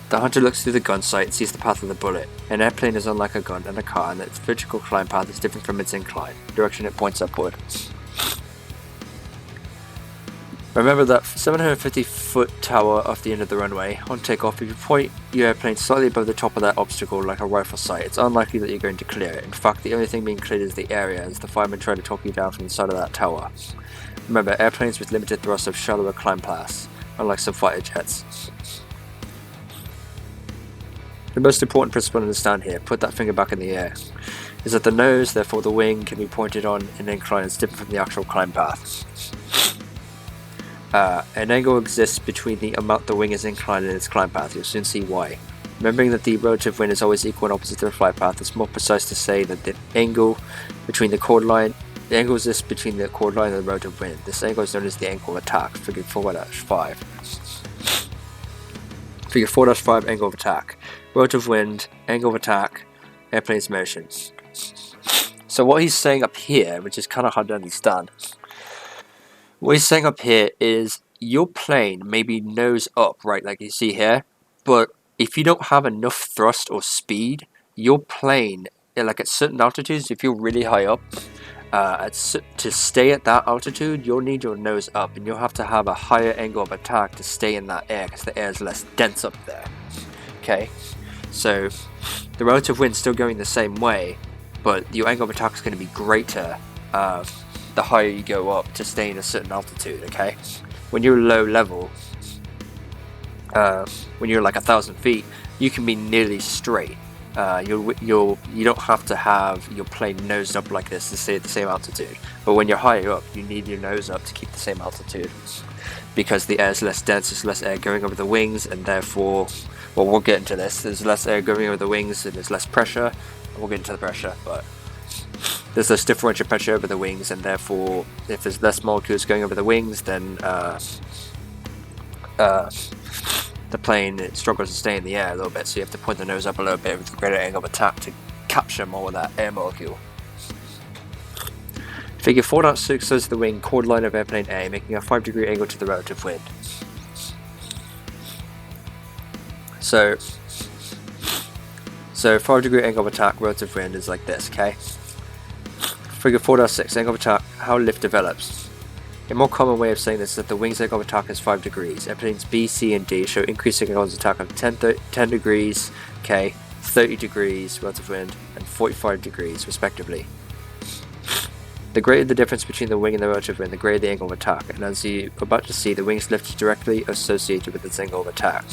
The hunter looks through the gun sight and sees the path of the bullet. An airplane is unlike a gun and a car, and its vertical climb path is different from its incline, the direction it points upward. Remember that 750-foot tower off the end of the runway. On takeoff, if you point your airplane slightly above the top of that obstacle like a rifle sight, it's unlikely that you're going to clear it. In fact, the only thing being cleared is the area, as the firemen try to talk you down from the side of that tower. Remember, airplanes with limited thrust have shallower climb paths, unlike some fighter jets. The most important principle to understand here, put that finger back in the air, is that the nose, therefore the wing, can be pointed on an incline that's different from the actual climb path. An angle exists between the amount the wing is inclined and its climb path. You'll soon see why. Remembering that the relative wind is always equal and opposite to the flight path, it's more precise to say that the angle between the chord line, the angle exists between the chord line and the relative wind. This angle is known as the angle of attack, figure 4-5. Figure 4-5, angle of attack. Relative wind, angle of attack, airplane's motion. So what he's saying up here, which is kind of hard to understand, what he's saying up here is your plane may be nose up, right, like you see here, but if you don't have enough thrust or speed, your plane, like at certain altitudes, if you're really high up, to stay at that altitude, you'll need your nose up, and you'll have to have a higher angle of attack to stay in that air, because the air is less dense up there. Okay, so the relative wind's still going the same way, but your angle of attack is going to be greater the higher you go up to stay in a certain altitude. Okay, when you're low level, when you're like 1,000 feet, you can be nearly straight. You don't have to have your plane nosed up like this to stay at the same altitude. But when you're higher up, you need your nose up to keep the same altitude, because the air is less dense, there's less air going over the wings, and therefore, well, we'll get into this. There's less air going over the wings, and there's less pressure. And we'll get into the pressure, but there's less differential pressure over the wings, and therefore, if there's less molecules going over the wings, then the plane struggles to stay in the air a little bit, so you have to point the nose up a little bit with a greater angle of attack to capture more of that air molecule. Figure 4.6 shows the wing chord line of airplane A, making a 5-degree angle to the relative wind. So 5-degree angle of attack, relative wind is like this, okay? Figure 4.6, angle of attack, how lift develops. A more common way of saying this is that the wing's angle of attack is 5 degrees. Airplanes B, C, and D show increasing angles of attack of 10 degrees, okay, 30 degrees relative wind, and 45 degrees respectively. The greater the difference between the wing and the rotor wing, the greater the angle of attack, and as you are about to see, the wing's lift is directly associated with its angle of attack.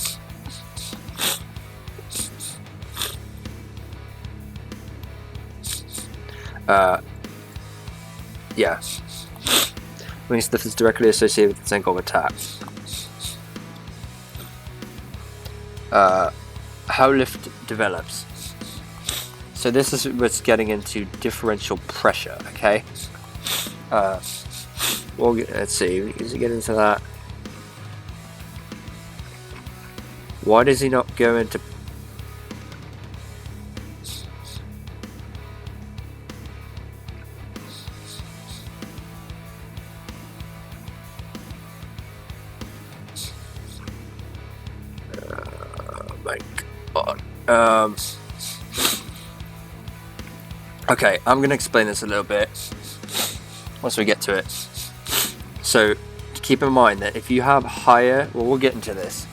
Yeah. Wing's lift is directly associated with its angle of attack. How lift develops. So this is what's getting into differential pressure, okay? Well, let's see, does he get into that? Why does he not go into... my God. Okay, I'm going to explain this a little bit once we get to it. So, keep in mind that if you have higher... Well, we'll get into this.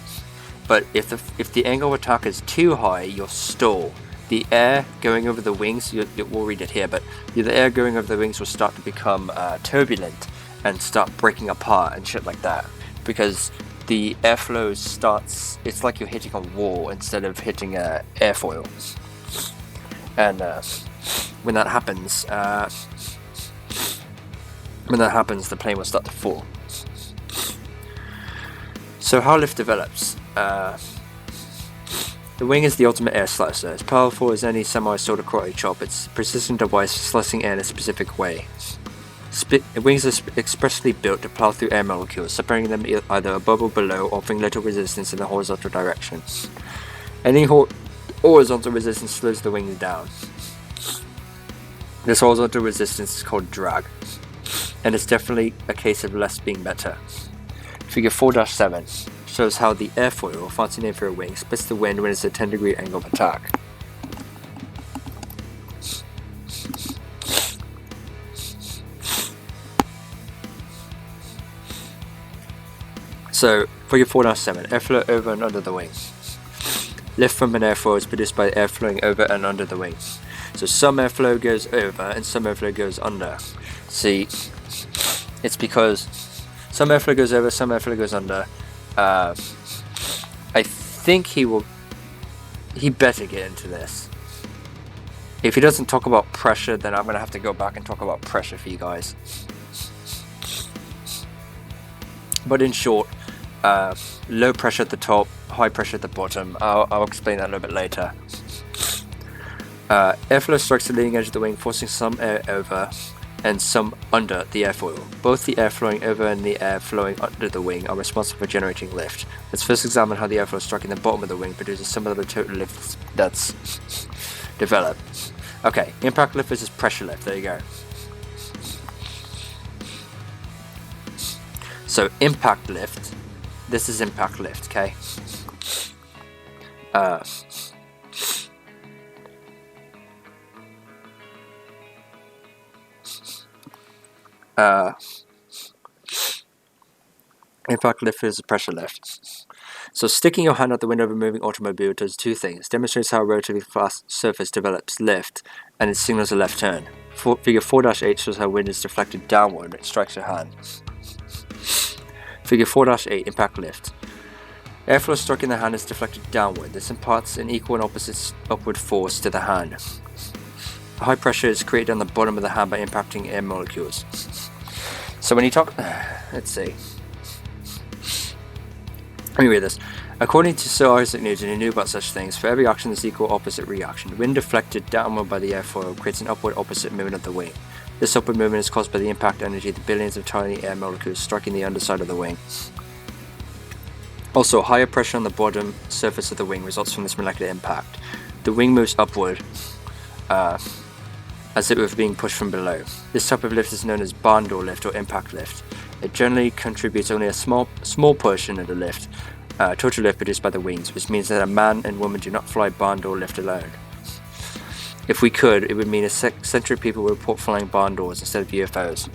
But if the angle of attack is too high, you'll stall. The air going over the wings, we'll read it here, but the air going over the wings will start to become turbulent and start breaking apart and shit like that. Because the airflow starts... It's like you're hitting a wall instead of hitting airfoil. And when that happens, the plane will start to fall. So how lift develops. The wing is the ultimate air slicer. As powerful as any semi-sort of karate chop, it's a persistent device for slicing air in a specific way. Wings are expressly built to plow through air molecules, separating them either above or below, offering little resistance in the horizontal direction. Any horizontal resistance slows the wings down. This horizontal resistance is called drag, and it's definitely a case of less being better. Figure 4-7 shows how the airfoil, a fancy name for a wing, splits the wind when it's a 10-degree angle of attack. So, figure 4-7, airflow over and under the wing. Lift from an airfoil is produced by air flowing over and under the wing. So some airflow goes over and some airflow goes under. See, it's because some airflow goes over, some airflow goes under. I think he better get into this. If he doesn't talk about pressure, then I'm going to have to go back and talk about pressure for you guys. But in short, low pressure at the top, high pressure at the bottom. I'll explain that a little bit later. Airflow strikes the leading edge of the wing, forcing some air over and some under the airfoil. Both the air flowing over and the air flowing under the wing are responsible for generating lift. Let's first examine how the airflow striking the bottom of the wing produces some of the total lift that's developed. Okay, impact lift versus pressure lift, there you go. So impact lift, this is impact lift, okay? Impact lift is a pressure lift. So sticking your hand out the window of a moving automobile does two things. Demonstrates how a relatively fast surface develops lift, and it signals a left turn. Figure 4-8 shows how wind is deflected downward when it strikes your hand. Figure 4-8, impact lift. Airflow struck in the hand is deflected downward. This imparts an equal and opposite upward force to the hand. High pressure is created on the bottom of the hand by impacting air molecules. So when you talk... Let's see. Let me read this. According to Sir Isaac Newton, who knew about such things, for every action there's equal opposite reaction. Wind deflected downward by the airfoil creates an upward opposite movement of the wing. This upward movement is caused by the impact energy of the billions of tiny air molecules striking the underside of the wing. Also, higher pressure on the bottom surface of the wing results from this molecular impact. The wing moves upward, as it were being pushed from below. This type of lift is known as barn door lift or impact lift. It generally contributes only a small portion of the lift, total lift produced by the wings, which means that a man and woman do not fly barn door lift alone. If we could, it would mean a century people would report flying barn doors instead of UFOs.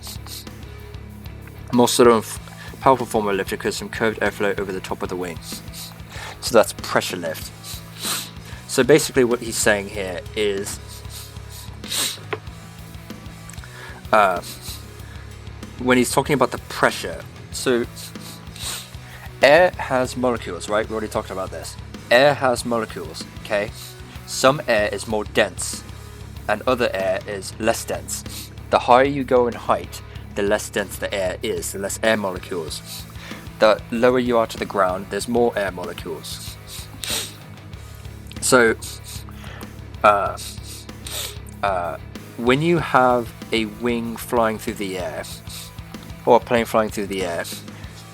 A more subtle and powerful form of lift occurs from curved airflow over the top of the wing. So that's pressure lift. So basically what he's saying here is when he's talking about the pressure, so air has molecules, right? We already talked about this. Air has molecules, okay? Some air is more dense, and other air is less dense. The higher you go in height, the less dense the air is, the less air molecules. The lower you are to the ground, there's more air molecules. So, when you have a wing flying through the air, or a plane flying through the air,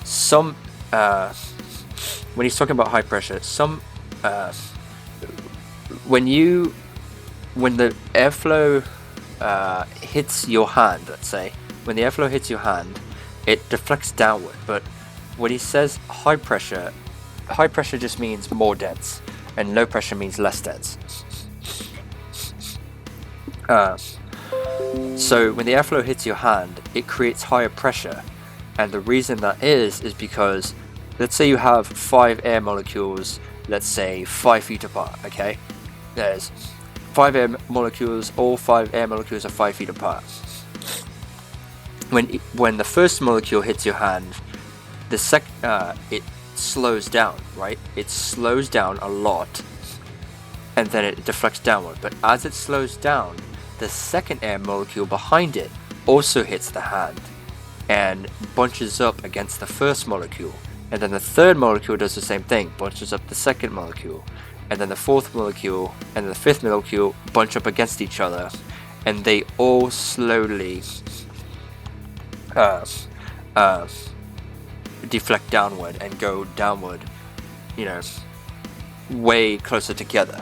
some, when he's talking about high pressure, when the airflow hits your hand, let's say, when the airflow hits your hand, it deflects downward. But when he says high pressure just means more dense, and low pressure means less dense. So when the airflow hits your hand, it creates higher pressure, and the reason that is because, let's say you have 5 air molecules, let's say 5 feet apart, okay? There's 5 air molecules, all 5 air molecules are 5 feet apart. When the first molecule hits your hand, it slows down, right? It slows down a lot, and then it deflects downward. But as it slows down, the second air molecule behind it also hits the hand and bunches up against the first molecule. And then the third molecule does the same thing, bunches up the second molecule. And then the fourth molecule and the fifth molecule bunch up against each other, and they all slowly deflect downward and go downward, way closer together.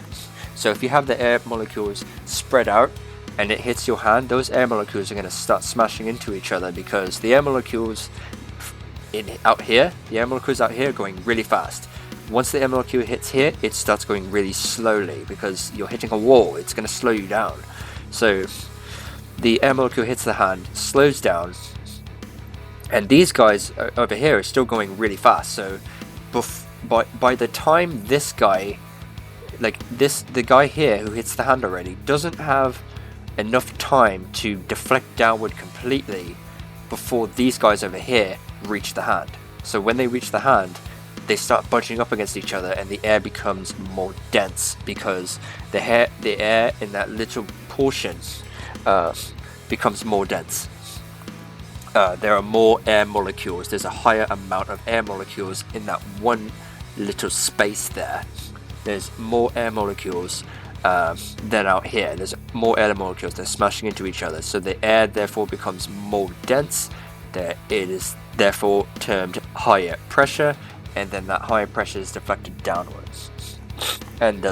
So if you have the air molecules spread out and it hits your hand, those air molecules are going to start smashing into each other, because the air molecules out here are going really fast. Once the air molecule hits here, it starts going really slowly, because you're hitting a wall. It's going to slow you down. So the air molecule hits the hand, slows down, and these guys over here are still going really fast. So by the time this guy, the guy here who hits the hand already, doesn't have enough time to deflect downward completely before these guys over here reach the hand. So when they reach the hand, they start bunching up against each other, and the air becomes more dense, because the air in that little portion becomes more dense. There are more air molecules. There's a higher amount of air molecules in that one little space there. There's more air molecules than out here. There's more air molecules. They're smashing into each other. So the air therefore becomes more dense. It is therefore termed higher pressure, and then that higher pressure is deflected downwards, and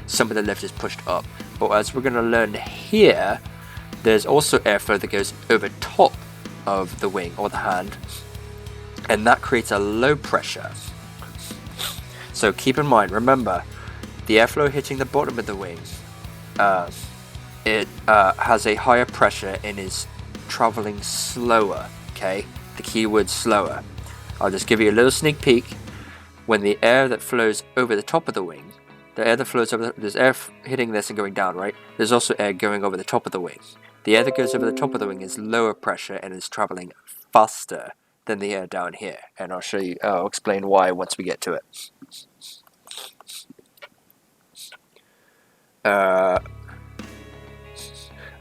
some of the lift is pushed up. But as we're going to learn here, there's also airflow that goes over top of the wing or the hand, and that creates a low pressure. So keep in mind, remember, the airflow hitting the bottom of the wing, it has a higher pressure and is traveling slower. Okay, the keyword slower. I'll just give you a little sneak peek. When the air that flows over the top of the wing, there's air hitting this and going down, right? There's also air going over the top of the wing. The air that goes over the top of the wing is lower pressure and is traveling faster than the air down here. And I'll explain why once we get to it.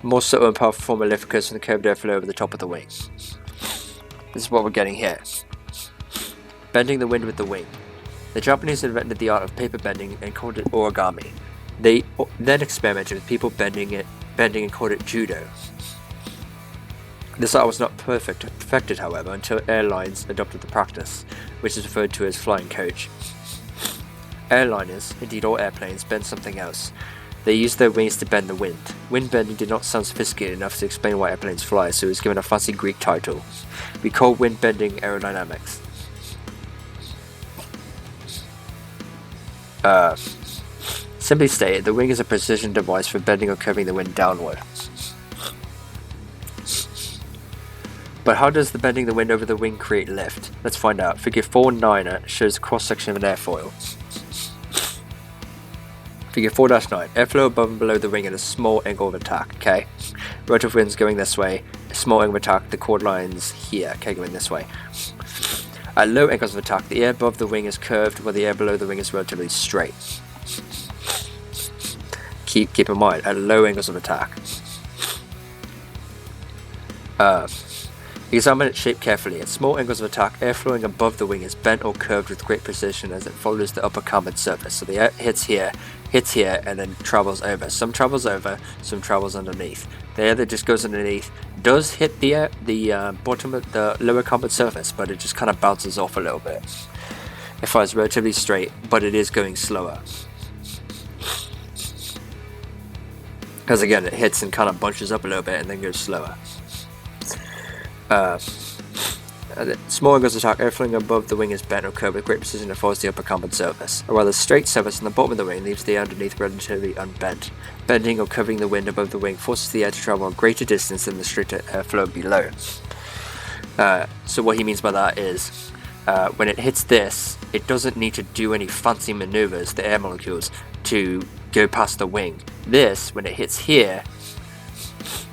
More subtle and powerful form of lift occurs from the curved airflow over the top of the wing. This is what we're getting here. Bending the wind with the wing. The Japanese invented the art of paper bending and called it origami. They then experimented with people bending and called it judo. This art was not perfected, however, until airlines adopted the practice, which is referred to as flying coach. Airliners, indeed all airplanes, bend something else. They used their wings to bend the wind. Wind bending did not sound sophisticated enough to explain why airplanes fly, so it was given a fancy Greek title. We call wind bending aerodynamics. Simply stated, the wing is a precision device for bending or curving the wind downward. But how does the bending the wind over the wing create lift? Let's find out. Figure 4.9 shows a cross-section of an airfoil. Figure 4-9. Airflow above and below the wing at a small angle of attack, okay? Rotor winds going this way, small angle of attack, the chord line's here, okay, going this way. At low angles of attack, the air above the wing is curved, while the air below the wing is relatively straight. Keep in mind, at low angles of attack. Examine its shape carefully. At small angles of attack, air flowing above the wing is bent or curved with great precision as it follows the upper carbon surface. So the air hits here, and then travels over. Some travels over, some travels underneath. The air that just goes underneath does hit the bottom of the lower carbon surface, but it just kind of bounces off a little bit. It flies relatively straight, but it is going slower. Because again, it hits and kind of bunches up a little bit and then goes slower. Small angles of attack, air flowing above the wing is bent or curved with great precision and follows the upper carbon surface. A rather straight surface on the bottom of the wing leaves the air underneath relatively unbent. Bending or curving the wind above the wing forces the air to travel a greater distance than the straight airflow below. So what he means by that is, when it hits this, it doesn't need to do any fancy maneuvers, the air molecules, to go past the wing. This, when it hits here,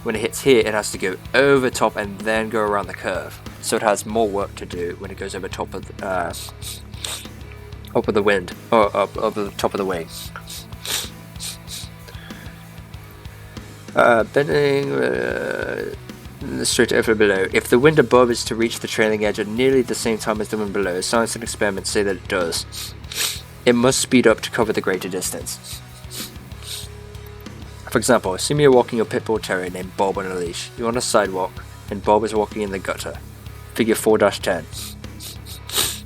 it has to go over top and then go around the curve. So it has more work to do when it goes over top of the wind, or up the top of the wing. Bending the straight airflow below. If the wind above is to reach the trailing edge at nearly the same time as the wind below, science and experiments say that it does. It must speed up to cover the greater distance. For example, assume you're walking your pit bull terrier named Bob on a leash. You're on a sidewalk, and Bob is walking in the gutter. Figure 4-10.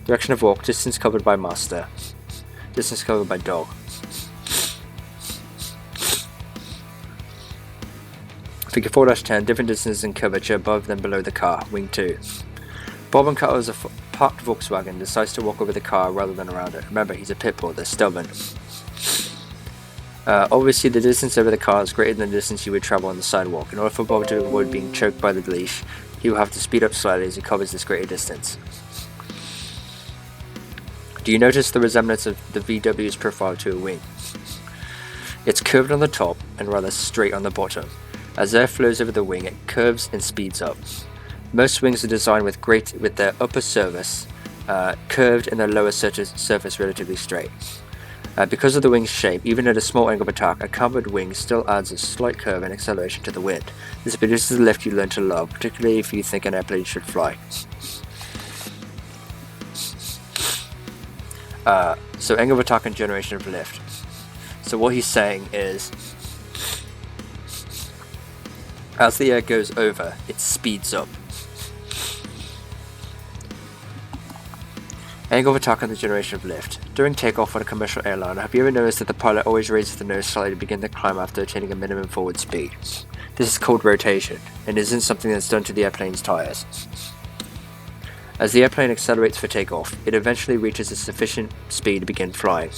Direction of walk, distance covered by master. Distance covered by dog. Figure 4-10, different distances in curvature above than below the car, wing 2. Bob encounters a parked Volkswagen and decides to walk over the car rather than around it. Remember, he's a pit bull, they're stubborn. Obviously, the distance over the car is greater than the distance you would travel on the sidewalk. In order for Bob to avoid being choked by the leash, he will have to speed up slightly as he covers this greater distance. Do you notice the resemblance of the VW's profile to a wing? It's curved on the top and rather straight on the bottom. As air flows over the wing, it curves and speeds up. Most wings are designed with their upper surface curved and their lower surface relatively straight. Because of the wing's shape, even at a small angle of attack, a cambered wing still adds a slight curve and acceleration to the wind. This produces the lift you learn to love, particularly if you think an airplane should fly. So angle of attack and generation of lift. So what he's saying is, as the air goes over, it speeds up. Angle of attack and the generation of lift. During takeoff on a commercial airline, have you ever noticed that the pilot always raises the nose slightly to begin the climb after attaining a minimum forward speed? This is called rotation, and isn't something that's done to the airplane's tires. As the airplane accelerates for takeoff, it eventually reaches a sufficient speed to begin flying.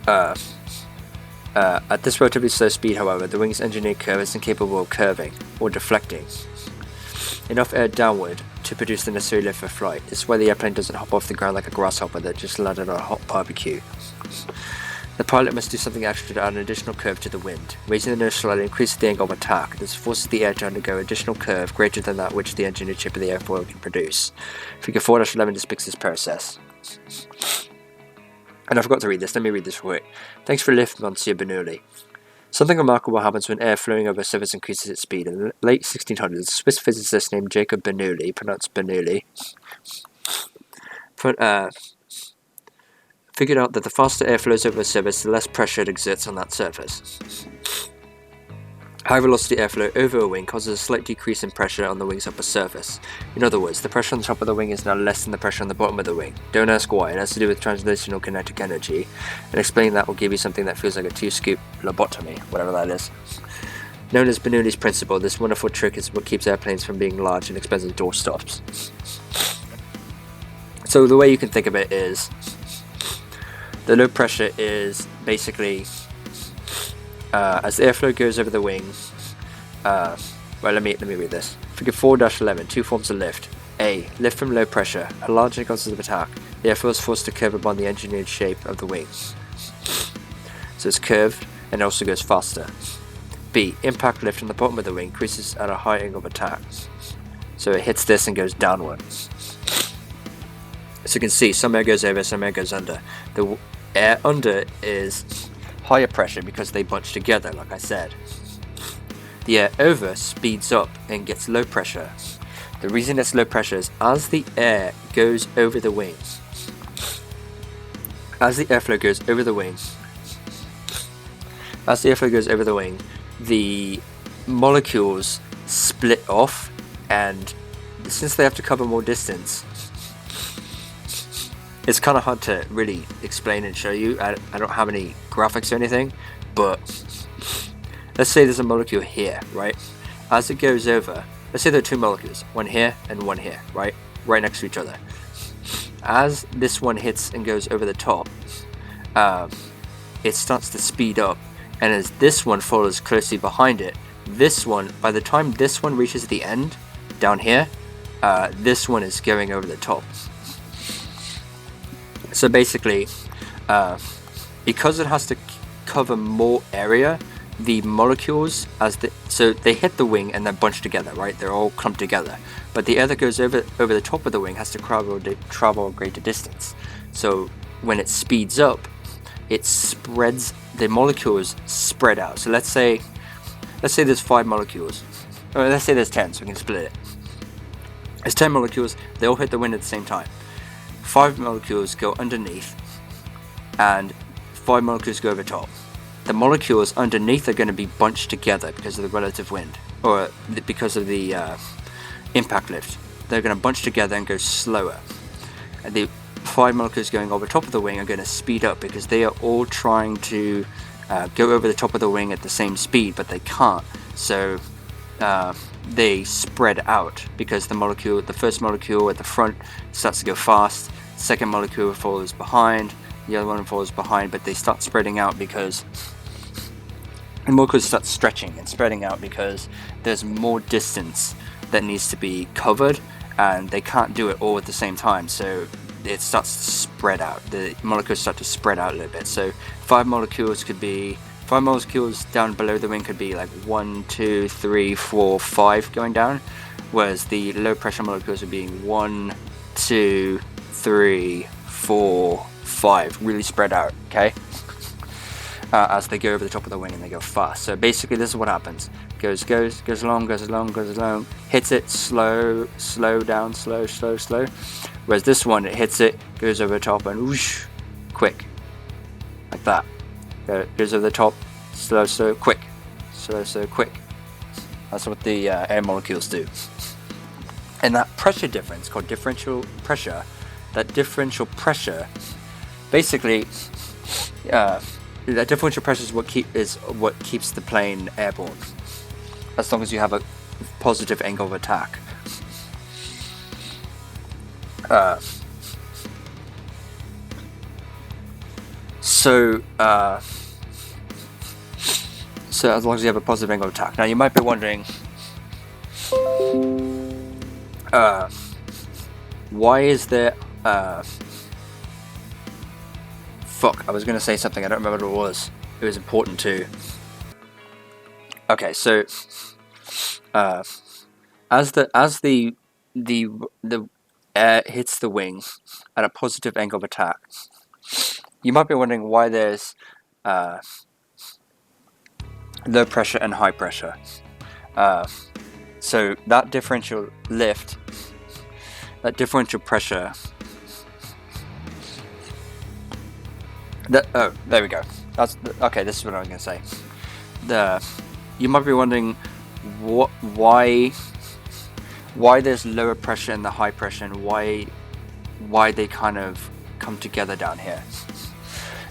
At this relatively slow speed, however, the wing's engineered curve is incapable of curving, or deflecting enough air downward to produce the necessary lift for flight. This is why the airplane doesn't hop off the ground like a grasshopper that just landed on a hot barbecue. The pilot must do something extra to add an additional curve to the wind. Raising the nose slightly increases the angle of attack. This forces the air to undergo additional curve greater than that which the engineered shape of the airfoil can produce. Figure 4-11 depicts this process. And I forgot to read this, let me read this real quick. Thanks for the lift, Monsieur Bernoulli. Something remarkable happens when air flowing over a surface increases its speed. In the late 1600s, a Swiss physicist named Jacob Bernoulli, pronounced Bernoulli, figured out that the faster air flows over a surface, the less pressure it exerts on that surface. High velocity airflow over a wing causes a slight decrease in pressure on the wing's upper surface. In other words, the pressure on the top of the wing is now less than the pressure on the bottom of the wing. Don't ask why, it has to do with translational kinetic energy, and explaining that will give you something that feels like a 2-scoop lobotomy, whatever that is. Known as Bernoulli's principle, this wonderful trick is what keeps airplanes from being large and expensive doorstops. So the way you can think of it is, the low pressure is basically as the airflow goes over the wing. Well, let me read this. Figure 4-11, two forms of lift. A. Lift from low pressure. At large angles of attack, the airflow is forced to curve upon the engineered shape of the wing. So it's curved and it also goes faster. B. Impact lift on the bottom of the wing increases at a high angle of attack. So it hits this and goes downward. So you can see some air goes over, some air goes under. The air under is higher pressure because they bunch together, like I said. The air over speeds up and gets low pressure. The reason it's low pressure is as the air goes over the wing, as the airflow goes over the wing, the molecules split off, and since they have to cover more distance, it's kind of hard to really explain and show you. I don't have any graphics or anything, but let's say there's a molecule here, right? As it goes over, let's say there are two molecules, one here and one here, right next to each other. As this one hits and goes over the top, it starts to speed up, and as this one follows closely behind it, this one, by the time this one reaches the end down here, this one is going over the top. So basically, because it has to cover more area, the molecules, so they hit the wing and then bunch together, right? They're all clumped together. But the air that goes over the top of the wing has to travel a greater distance. So when it speeds up, it spreads, the molecules spread out. So let's say there's 5 molecules, or let's say there's 10, so we can split it. There's 10 molecules, they all hit the wind at the same time. 5 molecules go underneath, and 5 molecules go over top. The molecules underneath are going to be bunched together because of the relative wind, or because of the impact lift. They're going to bunch together and go slower. And the 5 molecules going over top of the wing are going to speed up because they are all trying to go over the top of the wing at the same speed, but they can't. So they spread out because the first molecule at the front starts to go fast, second molecule follows behind, the other one follows behind, but they start spreading out because the molecules start stretching and spreading out because there's more distance that needs to be covered, and they can't do it all at the same time, so it starts to spread out. The molecules start to spread out a little bit. So 5 molecules down below the wing could be like 1, 2, 3, 4, 5 going down, whereas the low pressure molecules are being 1, 2, 3, 4, 5, really spread out, okay? As they go over the top of the wing and they go fast. So basically this is what happens. Goes along, hits it, slow down, slow. Whereas this one, it hits it, goes over the top, and whoosh, quick. Like that. Goes over the top, slow, quick. Slow, quick. That's what the air molecules do. And that pressure difference, called differential pressure, basically, that differential pressure is what keeps the plane airborne, as long as you have a positive angle of attack. So as long as you have a positive angle of attack. Now you might be wondering, why is there fuck, I was going to say something, I don't remember what it was. It was important too. Okay, so as the air hits the wing at a positive angle of attack, you might be wondering why there's low pressure and high pressure. So that differential lift, that differential pressure, there we go. Okay, this is what I was going to say. You might be wondering why there's lower pressure and the high pressure, and why they kind of come together down here.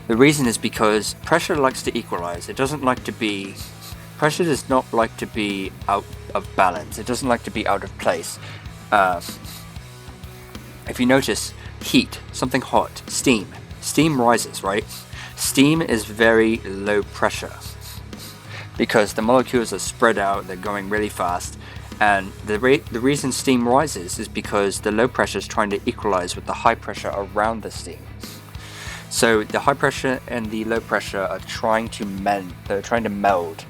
The reason is because pressure likes to equalize. Pressure does not like to be out of balance. It doesn't like to be out of place. If you notice, heat, something hot, steam rises, right? Steam is very low pressure because the molecules are spread out, they're going really fast, and the reason steam rises is because the low pressure is trying to equalize with the high pressure around the steam. So the high pressure and the low pressure are trying to meld. They're trying to meld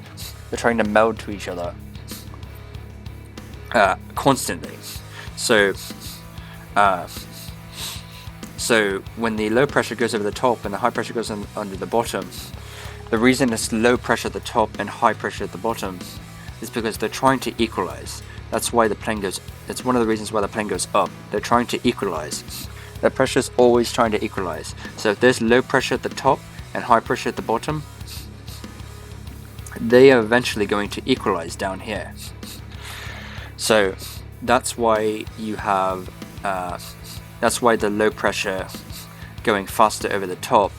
They're trying to meld to each other constantly. So when the low pressure goes over the top and the high pressure goes under the bottom, the reason it's low pressure at the top and high pressure at the bottom is because they're trying to equalize. That's why the plane goes. It's one of the reasons why the plane goes up. They're trying to equalize. The pressure is always trying to equalize. So if there's low pressure at the top and high pressure at the bottom, they are eventually going to equalize down here. So that's why you have. That's why the low pressure going faster over the top.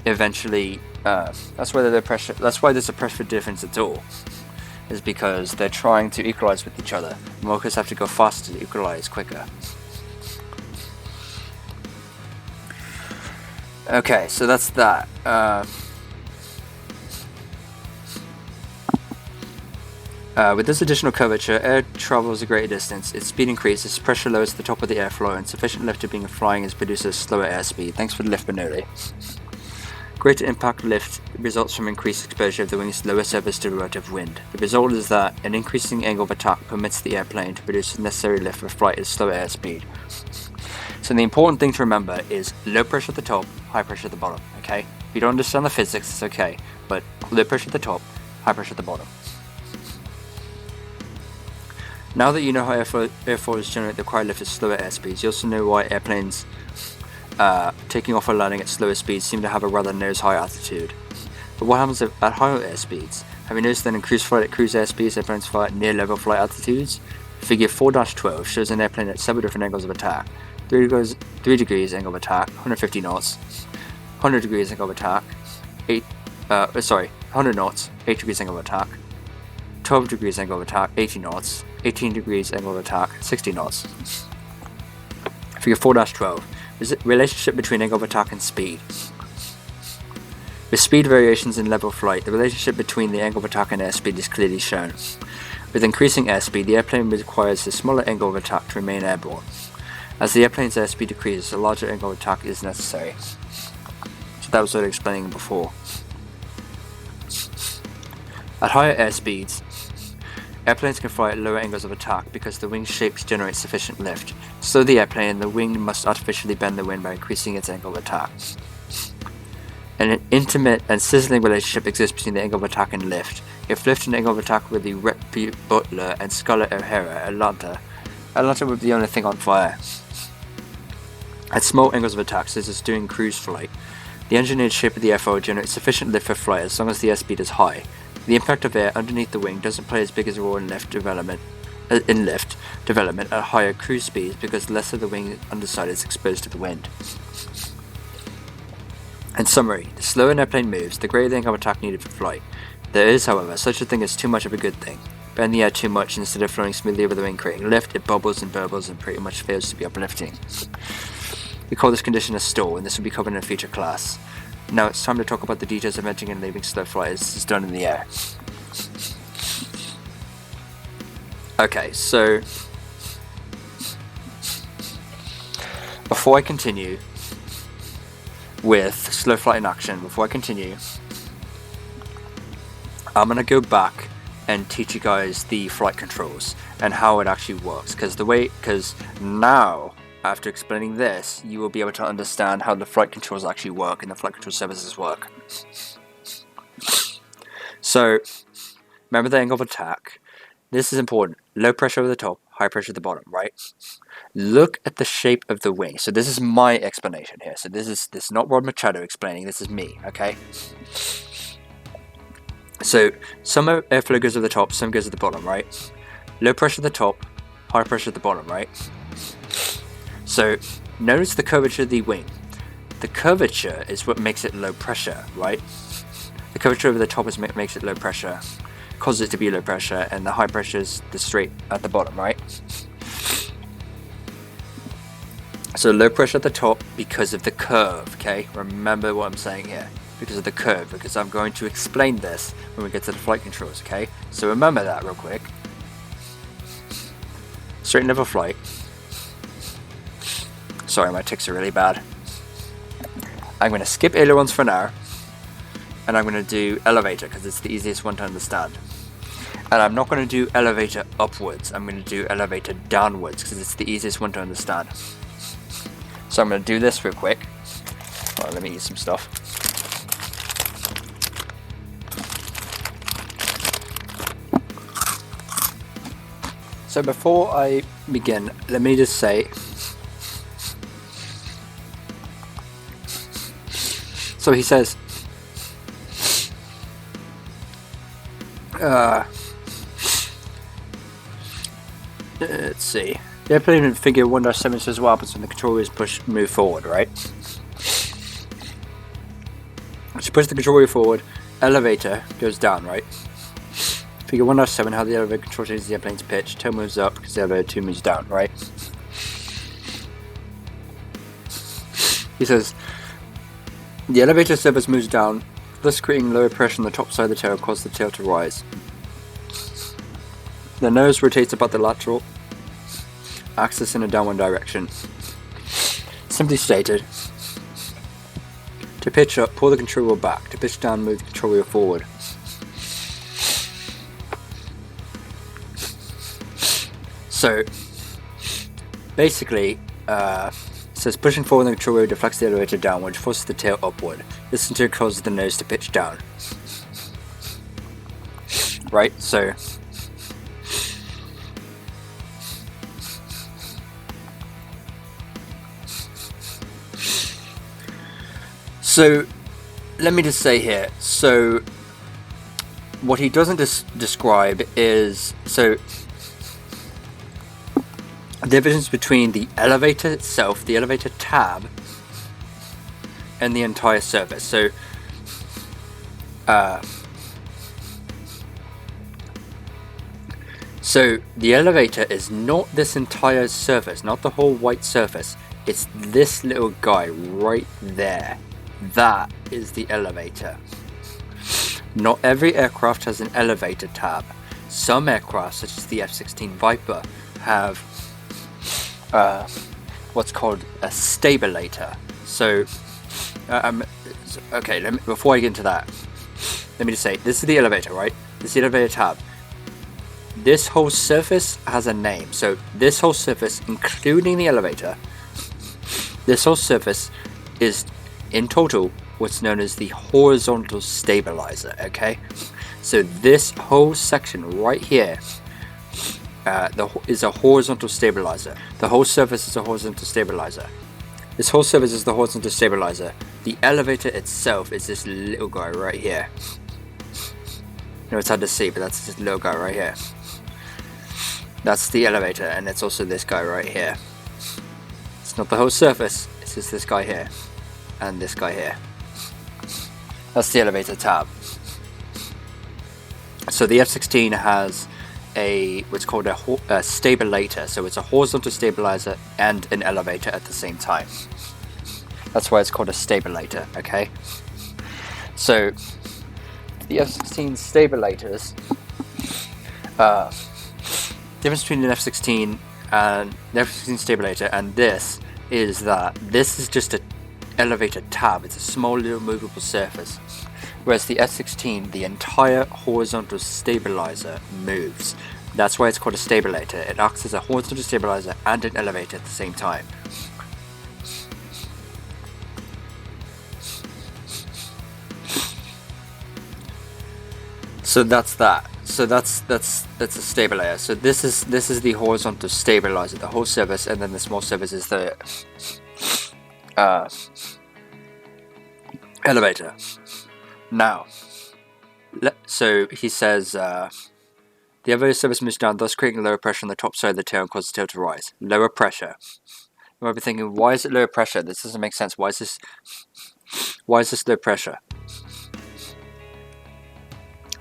Eventually, that's why the low pressure. That's why there's a pressure difference at all. Is because they're trying to equalize with each other. Motors have to go faster to equalize quicker. Okay, so that's that. With this additional curvature, air travels a greater distance, its speed increases, pressure lowers at the top of the airflow, and sufficient lift to being flying is produces slower airspeed. Thanks for the lift, Bernoulli. Greater impact lift results from increased exposure of the wing's lower surface to relative wind. The result is that an increasing angle of attack permits the airplane to produce necessary lift for flight at slower airspeed. So the important thing to remember is low pressure at the top, high pressure at the bottom, okay? If you don't understand the physics, it's okay, but low pressure at the top, high pressure at the bottom. Now that you know how airfoils generate the required lift at slower airspeeds, you also know why airplanes taking off or landing at slower speeds seem to have a rather nose-high altitude. But what happens at higher airspeeds? Have you noticed that in cruise flight at cruise airspeeds, airplanes fly at near-level flight altitudes? Figure 4-12 shows an airplane at several different angles of attack. 3 degrees angle of attack, 150 knots. 100 degrees angle of attack, 100 knots, 8 degrees angle of attack. 12 degrees angle of attack, 80 knots. 18 degrees angle of attack, 60 knots. Figure 4-12. Relationship between angle of attack and speed. With speed variations in level flight, the relationship between the angle of attack and airspeed is clearly shown. With increasing airspeed, the airplane requires a smaller angle of attack to remain airborne. As the airplane's airspeed decreases, a larger angle of attack is necessary. So that was what I was explaining before. At higher airspeeds, airplanes can fly at lower angles of attack because the wing shapes generate sufficient lift. To slow the airplane, the wing must artificially bend the wind by increasing its angle of attack. An intimate and sizzling relationship exists between the angle of attack and lift. If lift and angle of attack were the Rhett Butler and Scarlett O'Hara Atlanta would be the only thing on fire. At small angles of attack, such as during cruise flight, the engineered shape of the airfoil generates sufficient lift for flight as long as the airspeed is high. The impact of air underneath the wing doesn't play as big as a role in lift development at higher cruise speeds because less of the wing underside is exposed to the wind. In summary, the slower an airplane moves, the greater the angle of attack needed for flight. There is, however, such a thing as too much of a good thing. Bend the air too much instead of flowing smoothly over the wing creating lift, it bubbles and burbles and pretty much fails to be uplifting. We call this condition a stall, and this will be covered in a future class. Now it's time to talk about the details of entering and leaving slow flight as it's done in the air. Okay, so before I continue with slow flight in action, I'm going to go back and teach you guys the flight controls and how it actually works, because now after explaining this, you will be able to understand how the flight controls actually work and the flight control services work. So, remember the angle of attack. This is important. Low pressure over the top, high pressure at the bottom, right? Look at the shape of the wing. So this is my explanation here. So this is not Rod Machado explaining, this is me, okay? So, some airflow goes at the top, some goes at the bottom, right? Low pressure at the top, high pressure at the bottom, right? So, notice the curvature of the wing. The curvature is what makes it low pressure, right? The curvature over the top is what makes it low pressure, causes it to be low pressure, and the high pressure is the straight at the bottom, right? So low pressure at the top because of the curve, okay? Remember what I'm saying here, because of the curve, because I'm going to explain this when we get to the flight controls, okay? So remember that real quick. Straight and level flight. Sorry, my tics are really bad. I'm going to skip ailerons for now, and I'm going to do elevator because it's the easiest one to understand. And I'm not going to do elevator upwards, I'm going to do elevator downwards because it's the easiest one to understand. So I'm going to do this real quick. Well, let me eat some stuff. So before I begin, let me just say, so he says, let's see. The airplane in figure 1-7 says what happens when the controller is move forward, right? So push the controller forward, elevator goes down, right? Figure 1-7, how the elevator control changes the airplane's pitch. Tail moves up because the elevator 2 moves down, right? He says, the elevator surface moves down, thus creating lower pressure on the top side of the tail, causes the tail to rise. The nose rotates about the lateral axis in a downward direction. Simply stated, to pitch up, pull the control wheel back. To pitch down, move the control wheel forward. So, basically, it says pushing forward the control wheel deflects the elevator downward, which forces the tail upward. This in turn causes the nose to pitch down. Right, so let me just say here, so what he doesn't describe is, so the difference between the elevator itself, the elevator tab, and the entire surface. So the elevator is not this entire surface, not the whole white surface. It's this little guy right there. That is the elevator. Not every aircraft has an elevator tab. Some aircraft, such as the F-16 Viper, have what's called a stabilator. So, okay, before I get into that, let me just say, this is the elevator, right? This is the elevator tab. This whole surface has a name. So this whole surface, including the elevator, this whole surface is, in total, what's known as the horizontal stabilizer, okay? So this whole section right here is a horizontal stabilizer. The whole surface is a horizontal stabilizer. This whole surface is the horizontal stabilizer. The elevator itself is this little guy right here. You know, it's hard to see, but that's this little guy right here. That's the elevator, and it's also this guy right here. It's not the whole surface, it's just this guy here. And this guy here. That's the elevator tab. So the F-16 has what's called a stabilator. So it's a horizontal stabilizer and an elevator at the same time. That's why it's called a stabilator, okay? So the F-16 stabilators, difference between an F-16 and the F-16 stabilator and this is that this is just a elevator tab. It's a small little movable surface, whereas the F-16, the entire horizontal stabilizer moves. That's why it's called a stabilator. It acts as a horizontal stabilizer and an elevator at the same time. So that's that. So that's a stabilizer. So this is the horizontal stabilizer, the whole surface, and then the small surface is the elevator. Now, so he says the elevator surface moves down, thus creating lower pressure on the top side of the tail and causes the tail to rise. Lower pressure. You might be thinking, why is it lower pressure? This doesn't make sense. Why is this low pressure?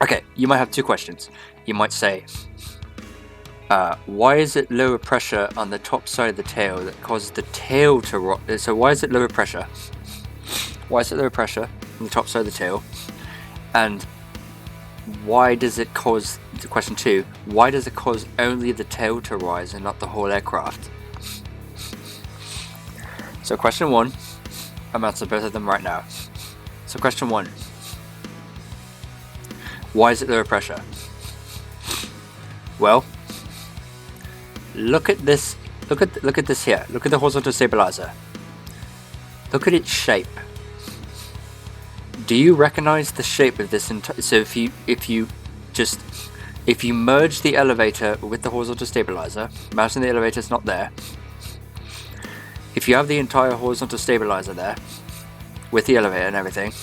Okay, you might have two questions. You might say, why is it lower pressure on the top side of the tail that causes the tail to rise? So why is it lower pressure? Why is it lower pressure on the top side of the tail? And why does it cause, question two, why does it cause only the tail to rise and not the whole aircraft? So question one, I'm answering both of them right now. So question one, Why is it lower pressure? Well, look at this. Look at this here. Look at the horizontal stabilizer. Look at its shape. Do you recognize the shape of this? So if you merge the elevator with the horizontal stabilizer, imagine the elevator's not there. If you have the entire horizontal stabilizer there, with the elevator and everything,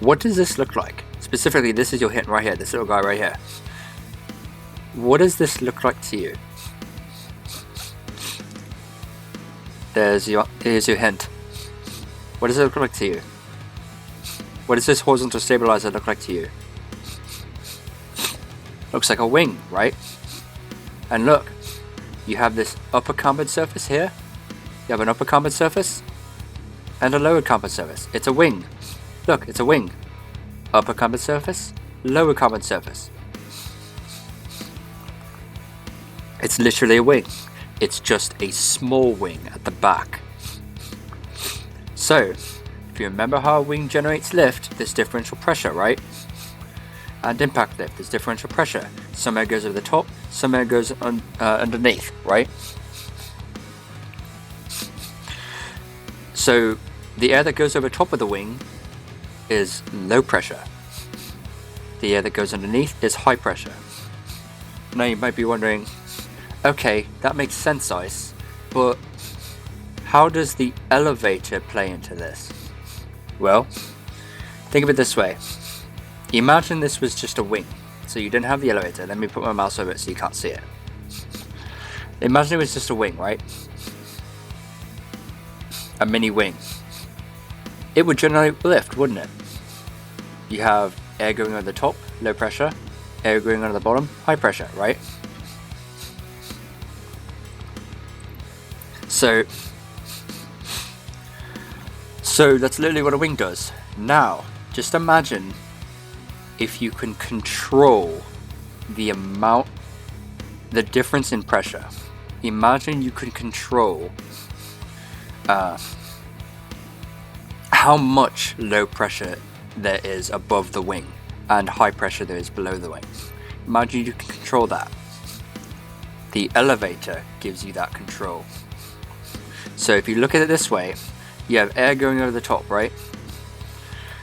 what does this look like? Specifically, this is your hint right here, this little guy right here. What does this look like to you? Here's your hint. What does it look like to you? What does this horizontal stabilizer look like to you? Looks like a wing, right? And look, you have this upper combat surface here. You have an upper combat surface and a lower combat surface. It's a wing. Look, it's a wing. Upper combat surface, lower combat surface. It's literally a wing. It's just a small wing at the back. So, if you remember how a wing generates lift, there's differential pressure, right? And impact lift, there's differential pressure. Some air goes over the top, some air goes underneath, right? So, the air that goes over top of the wing is low pressure. The air that goes underneath is high pressure. Now you might be wondering, okay, that makes sense, Ice, but how does the elevator play into this? Well, think of it this way. Imagine this was just a wing. So you didn't have the elevator. Let me put my mouse over it so you can't see it. Imagine it was just a wing, right? A mini wing. It would generate lift, wouldn't it? You have air going over the top, low pressure, air going over the bottom, high pressure, right? So that's literally what a wing does. Now, just imagine if you can control the difference in pressure. Imagine you can control how much low pressure there is above the wing and high pressure there is below the wing. Imagine you can control that. The elevator gives you that control. So if you look at it this way, you have air going over the top, right?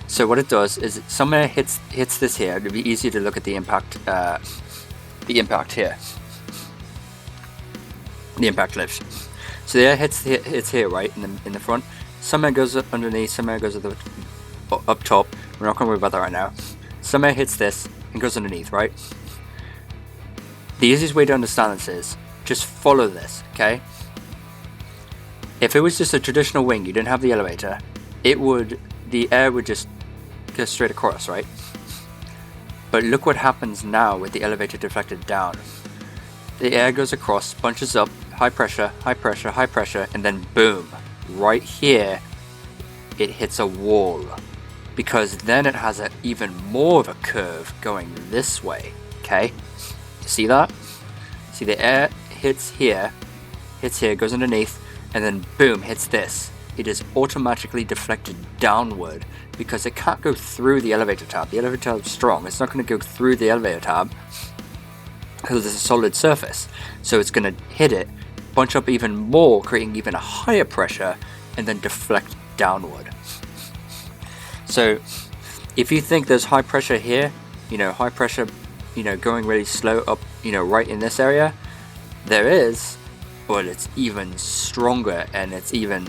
So what it does is some air hits this here. It'll be easier to look at the impact here. The impact lift. So the air hits here, right, in the front. Some air goes underneath, some air goes up top. We're not going to worry about that right now. Some air hits this and goes underneath, right? The easiest way to understand this is just follow this, okay? If it was just a traditional wing, you didn't have the elevator, the air would just go straight across, right? But look what happens now with the elevator deflected down. The air goes across, bunches up, high pressure, high pressure, high pressure, and then boom, right here, it hits a wall. Because then it has even more of a curve going this way, okay? You see that? See, the air hits here, goes underneath, and then boom, hits this. It is automatically deflected downward because it can't go through the elevator tab. The elevator tab is strong. It's not going to go through the elevator tab because it's a solid surface. So it's going to hit it, bunch up even more, creating even a higher pressure, and then deflect downward. So if you think there's high pressure here, high pressure, going really slow up, right in this area, there is, but it's even stronger and it's even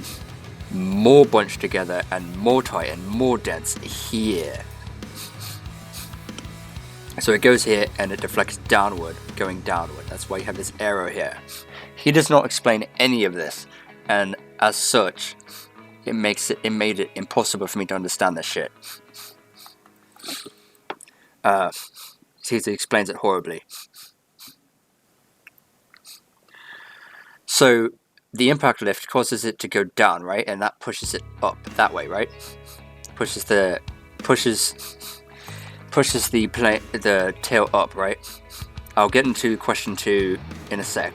more bunched together and more tight and more dense here. So it goes here and it deflects downward, going downward. That's why you have this arrow here. He does not explain any of this, and as such, it made it impossible for me to understand this shit. He explains it horribly. So the impact lift causes it to go down, right? And that pushes it up that way, right? Pushes the tail up, right? I'll get into question 2 in a sec.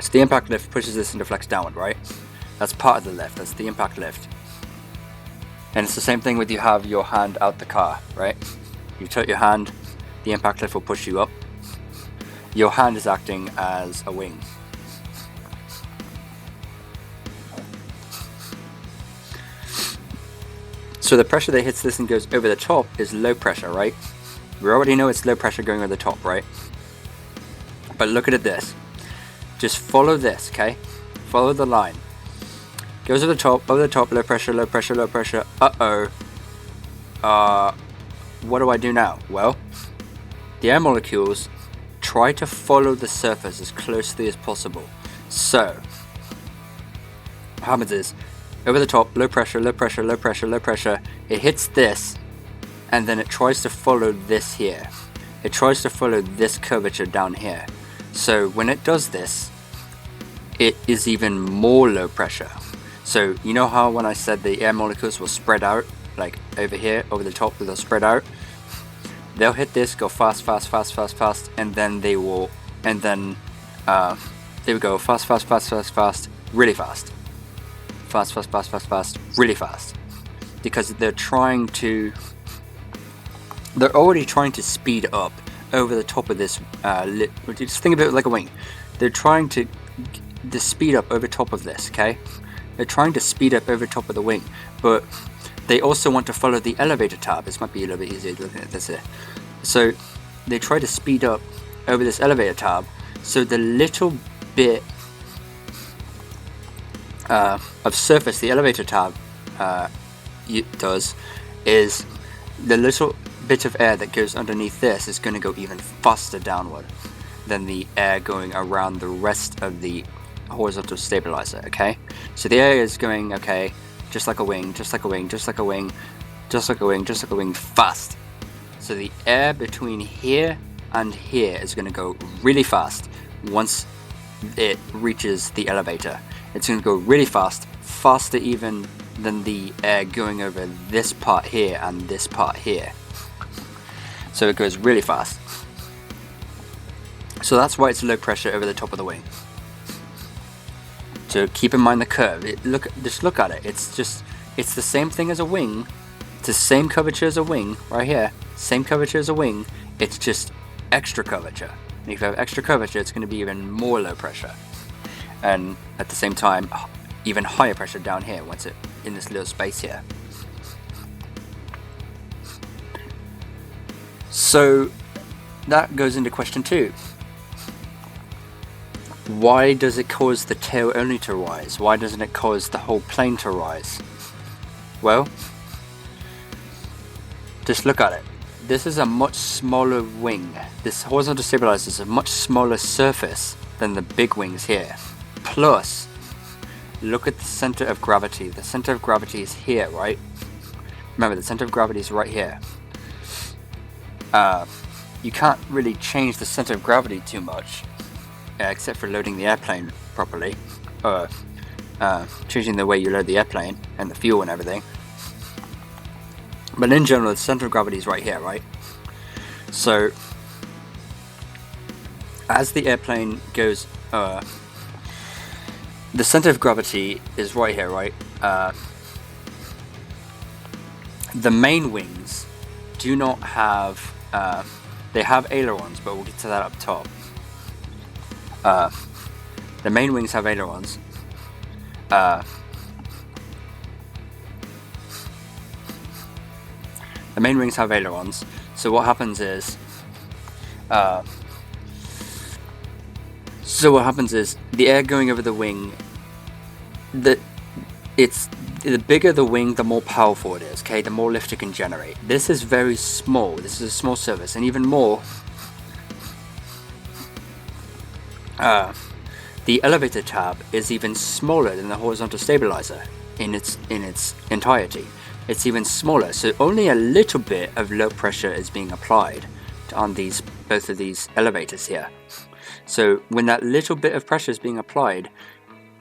So the impact lift pushes this and deflects downward, right? That's part of the lift. That's the impact lift. And it's the same thing with you have your hand out the car, right? You tilt your hand, the impact lift will push you up. Your hand is acting as a wing. So the pressure that hits this and goes over the top is low pressure, right? We already know it's low pressure going over the top, right? But look at this. Just follow this, okay? Follow the line. Goes over the top, low pressure, low pressure, low pressure. Uh-oh. What do I do now? Well, the air molecules try to follow the surface as closely as possible. So, what happens is, over the top, low pressure, low pressure, low pressure, low pressure. It hits this, and then it tries to follow this here. It tries to follow this curvature down here. So when it does this, it is even more low pressure. So you know how when I said the air molecules will spread out, like over here, over the top, they'll spread out? They'll hit this, go fast, fast, fast, fast, fast, and then they will, and then they will go fast, fast, fast, fast, fast, really fast. Fast, fast, fast, fast, fast, really fast. Because they're already trying to speed up over the top of this, just think of it like a wing. They're trying to speed up over top of this, okay? They're trying to speed up over top of the wing, but they also want to follow the elevator tab. This might be a little bit easier looking at this here. So they try to speed up over this elevator tab, so the little bit of surface the elevator tab does is the little bit of air that goes underneath this is going to go even faster downward than the air going around the rest of the horizontal stabilizer, okay? So the air is going, okay, just like a wing, just like a wing, just like a wing, just like a wing, just like a wing, fast. So the air between here and here is going to go really fast once it reaches the elevator. It's going to go really fast, faster even than the air going over this part here and this part here. So it goes really fast. So that's why it's low pressure over the top of the wing. So keep in mind the curve. Just look at it. It's the same thing as a wing. It's the same curvature as a wing right here. Same curvature as a wing. It's just extra curvature. And if you have extra curvature, it's going to be even more low pressure. And at the same time, even higher pressure down here once it's in this little space here. So that goes into question 2. Why does it cause the tail only to rise? Why doesn't it cause the whole plane to rise? Well, just look at it. This is a much smaller wing. This horizontal stabilizer is a much smaller surface than the big wings here. Plus, look at the center of gravity. The center of gravity is here, right? Remember, the center of gravity is right here. You can't really change the center of gravity too much, except for loading the airplane properly, or changing the way you load the airplane and the fuel and everything. But in general, the center of gravity is right here, right? So, as the airplane goes, the center of gravity is right here, right? The main wings do not have, they have ailerons, but we'll get to that up top. The main wings have ailerons. The main wings have ailerons. So what happens is, the air going over the wing, the bigger the wing, the more powerful it is, okay? The more lift it can generate. This is very small. This is a small surface, and even more, the elevator tab is even smaller than the horizontal stabilizer in its entirety. It's even smaller, so only a little bit of low pressure is being applied on both of these elevators here. So when that little bit of pressure is being applied,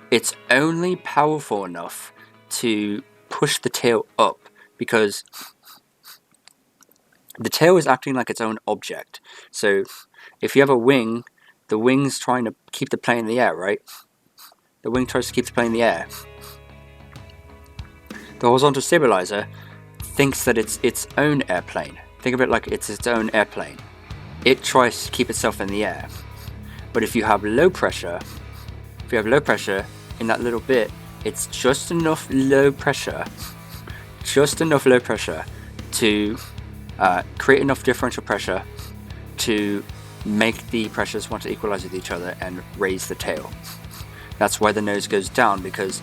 it's only powerful enough to push the tail up, because the tail is acting like its own object. So if you have a wing, the wing's trying to keep the plane in the air, right? The wing tries to keep the plane in the air. The horizontal stabilizer thinks that it's its own airplane. Think of it like it's its own airplane. It tries to keep itself in the air. But if you have low pressure, in that little bit, it's just enough low pressure to create enough differential pressure to make the pressures want to equalize with each other and raise the tail. That's why the nose goes down, because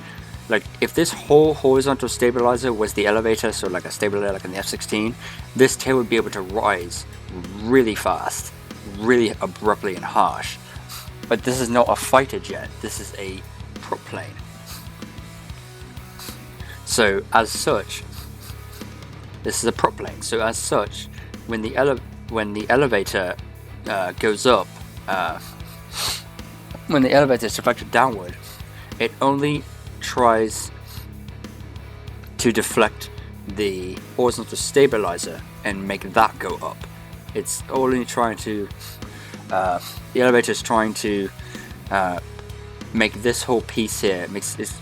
like if this whole horizontal stabilizer was the elevator, so like a stabilizer like in the F-16, this tail would be able to rise really fast, really abruptly and harsh. But this is not a fighter jet, this is a prop plane. So as such, this is a prop plane. So as such, when the elevator goes up, when the elevator is deflected downward, it only tries to deflect the horizontal stabilizer and make that go up. It's only trying to, the elevator is trying to make this whole piece here,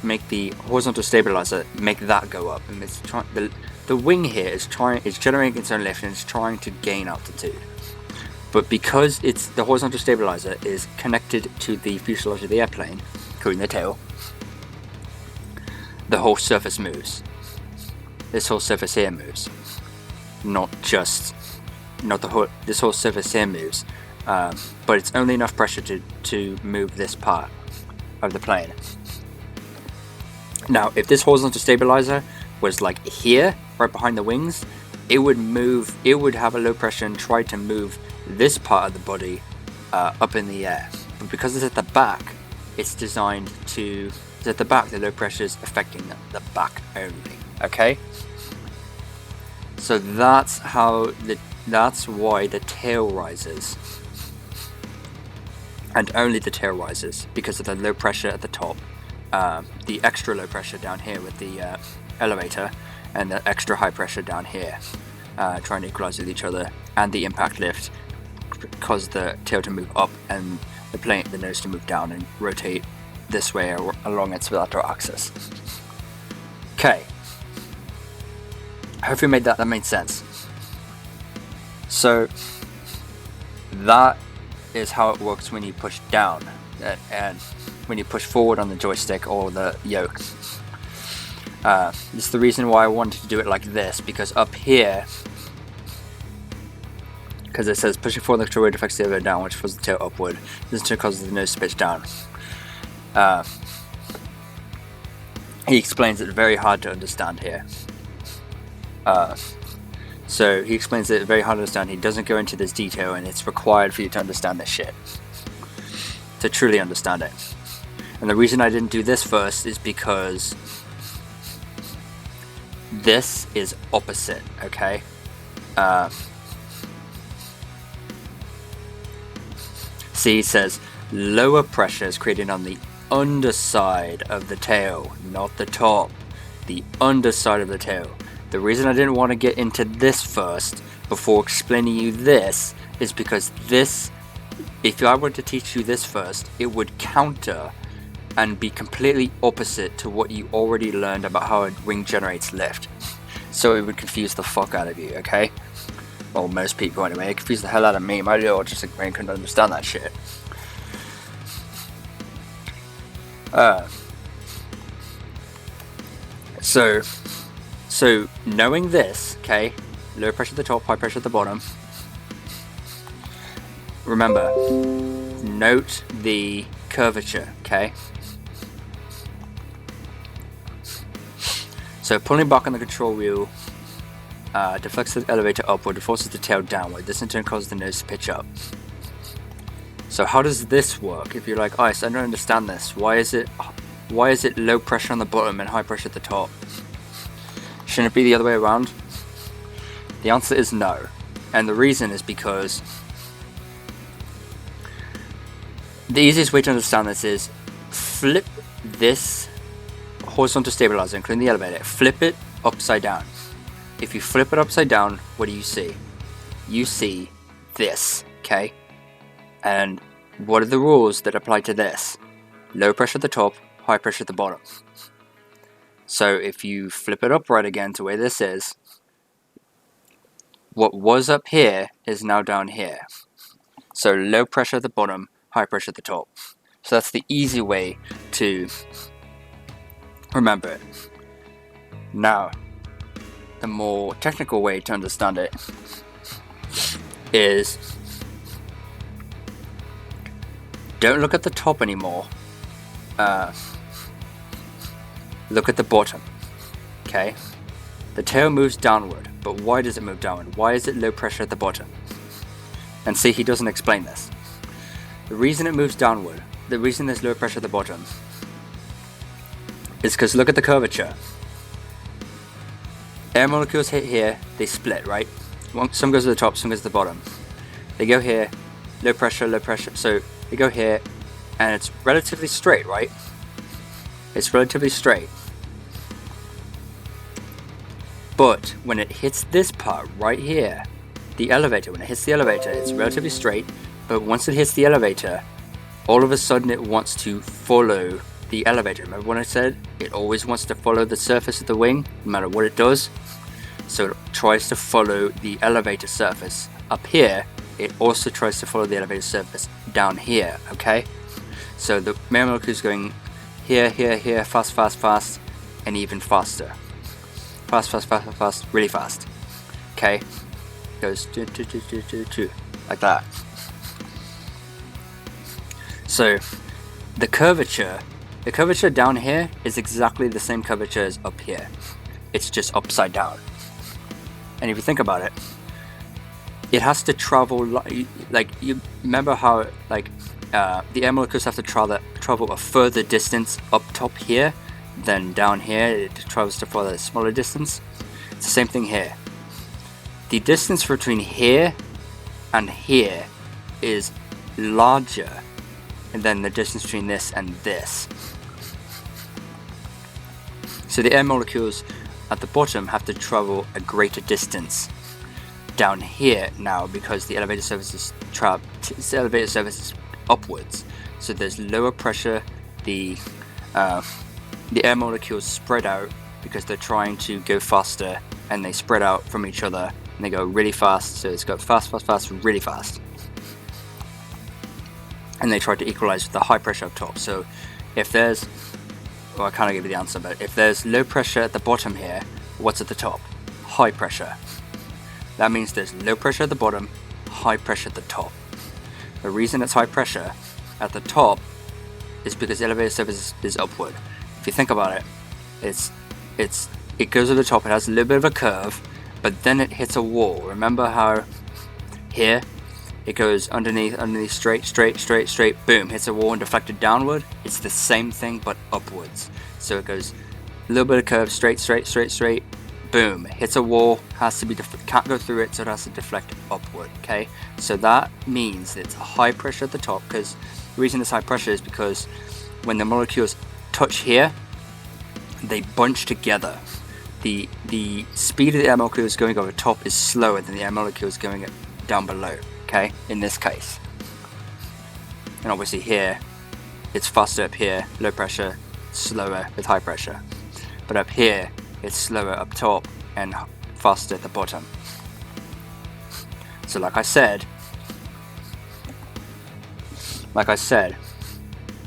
make the horizontal stabilizer, make that go up, and it's trying, the wing here is generating its own lift and it's trying to gain altitude. But because the horizontal stabilizer is connected to the fuselage of the airplane, including the tail, the whole surface moves. This whole surface here moves. This whole surface here moves, but it's only enough pressure to move this part of the plane. Now, if this horizontal stabilizer was like here, right behind the wings, it would have a low pressure and try to move this part of the body up in the air. But because it's at the back, the low pressure is affecting the back only. Okay? So that's why the tail rises. And only the tail rises, because of the low pressure at the top, the extra low pressure down here with the elevator, and the extra high pressure down here, trying to equalize with each other, and the impact lift cause the tail to move up and the nose to move down and rotate this way along its lateral axis. Okay. Hopefully that made sense. So that is how it works when you push down and when you push forward on the joystick or the yoke. This is the reason why I wanted to do it like this, because up here, because it says pushing forward the control wheel affects the elevator down, which pulls the tail upward. This causes the nose to pitch down. He explains it very hard to understand here. So he explains it very hard to understand. He doesn't go into this detail, and it's required for you to understand this shit, to truly understand it. And the reason I didn't do this first is because this is opposite, okay? See, it says lower pressure is created on the underside of the tail, not the top. The underside of the tail. The reason I didn't want to get into this first before explaining you this is because this, if I were to teach you this first, it would counter and be completely opposite to what you already learned about how a wing generates lift. So it would confuse the fuck out of you, okay? Well, most people anyway. It confused the hell out of me. My little autistic brain couldn't understand that shit. So knowing this, okay, low pressure at the top, high pressure at the bottom. Remember, note the curvature, okay? So pulling back on the control wheel deflects the elevator upward, it forces the tail downward. This in turn causes the nose to pitch up. So how does this work? If you're like, Ice, I don't understand this. Why is it low pressure on the bottom and high pressure at the top? Shouldn't it be the other way around? The answer is no. And the reason is because the easiest way to understand this is flip this horizontal stabilizer, including the elevator, flip it upside down. If you flip it upside down, what do you see? You see this, okay? And what are the rules that apply to this? Low pressure at the top, high pressure at the bottom. So if you flip it upright again to where this is, what was up here is now down here. So low pressure at the bottom, high pressure at the top. So that's the easy way to remember it. Now, the more technical way to understand it is, don't look at the top anymore. Look at the bottom. Okay? The tail moves downward, but why does it move downward? Why is it low pressure at the bottom? And see, he doesn't explain this. The reason it moves downward, the reason there's low pressure at the bottom, is because look at the curvature. Air molecules hit here, they split, right? Some goes to the top, some goes to the bottom. They go here, low pressure, so they go here, and it's relatively straight, right? It's relatively straight. But when it hits this part right here, the elevator, when it hits the elevator, it's relatively straight, but once it hits the elevator, all of a sudden it wants to follow the elevator. Remember what I said? It always wants to follow the surface of the wing, no matter what it does. So it tries to follow the elevator surface. Up here, it also tries to follow the elevator surface down here, okay? So the air molecule is going here, here, here, fast, fast, fast, and even faster. Fast, fast, fast, fast, fast, really fast. Okay? Goes like that. So the curvature down here is exactly the same curvature as up here. It's just upside down. And if you think about it, it has to travel like you remember how the air molecules have to travel a further distance up top here than down here. It travels to further smaller distance. It's the same thing here. The distance between here and here is larger than the distance between this and this. So the air molecules at the bottom have to travel a greater distance down here now because the elevator surface is upwards. So there's lower pressure. The air molecules spread out because they're trying to go faster, and they spread out from each other and they go really fast. So it's got fast, fast, fast, really fast. And they try to equalize with the high pressure up top. So if there's, well, I kind of give you the answer, but if there's low pressure at the bottom here, what's at the top? High pressure. That means there's low pressure at the bottom, high pressure at the top. The reason it's high pressure at the top is because the elevator surface is upward. If you think about it, it goes to the top, it has a little bit of a curve, but then it hits a wall. Remember how here it goes underneath, straight, boom, hits a wall and deflected downward? It's the same thing but upwards. So it goes a little bit of curve, straight, boom, hits a wall, has to be can't go through it, so it has to deflect upward. Okay, so that means it's high pressure at the top, because the reason it's high pressure is because when the molecules touch here, they bunch together. The speed of the air molecules going over top is slower than the air molecules going down below. Okay, in this case, and obviously here it's faster up here, low pressure, slower with high pressure, but up here it's slower up top and faster at the bottom. So like I said,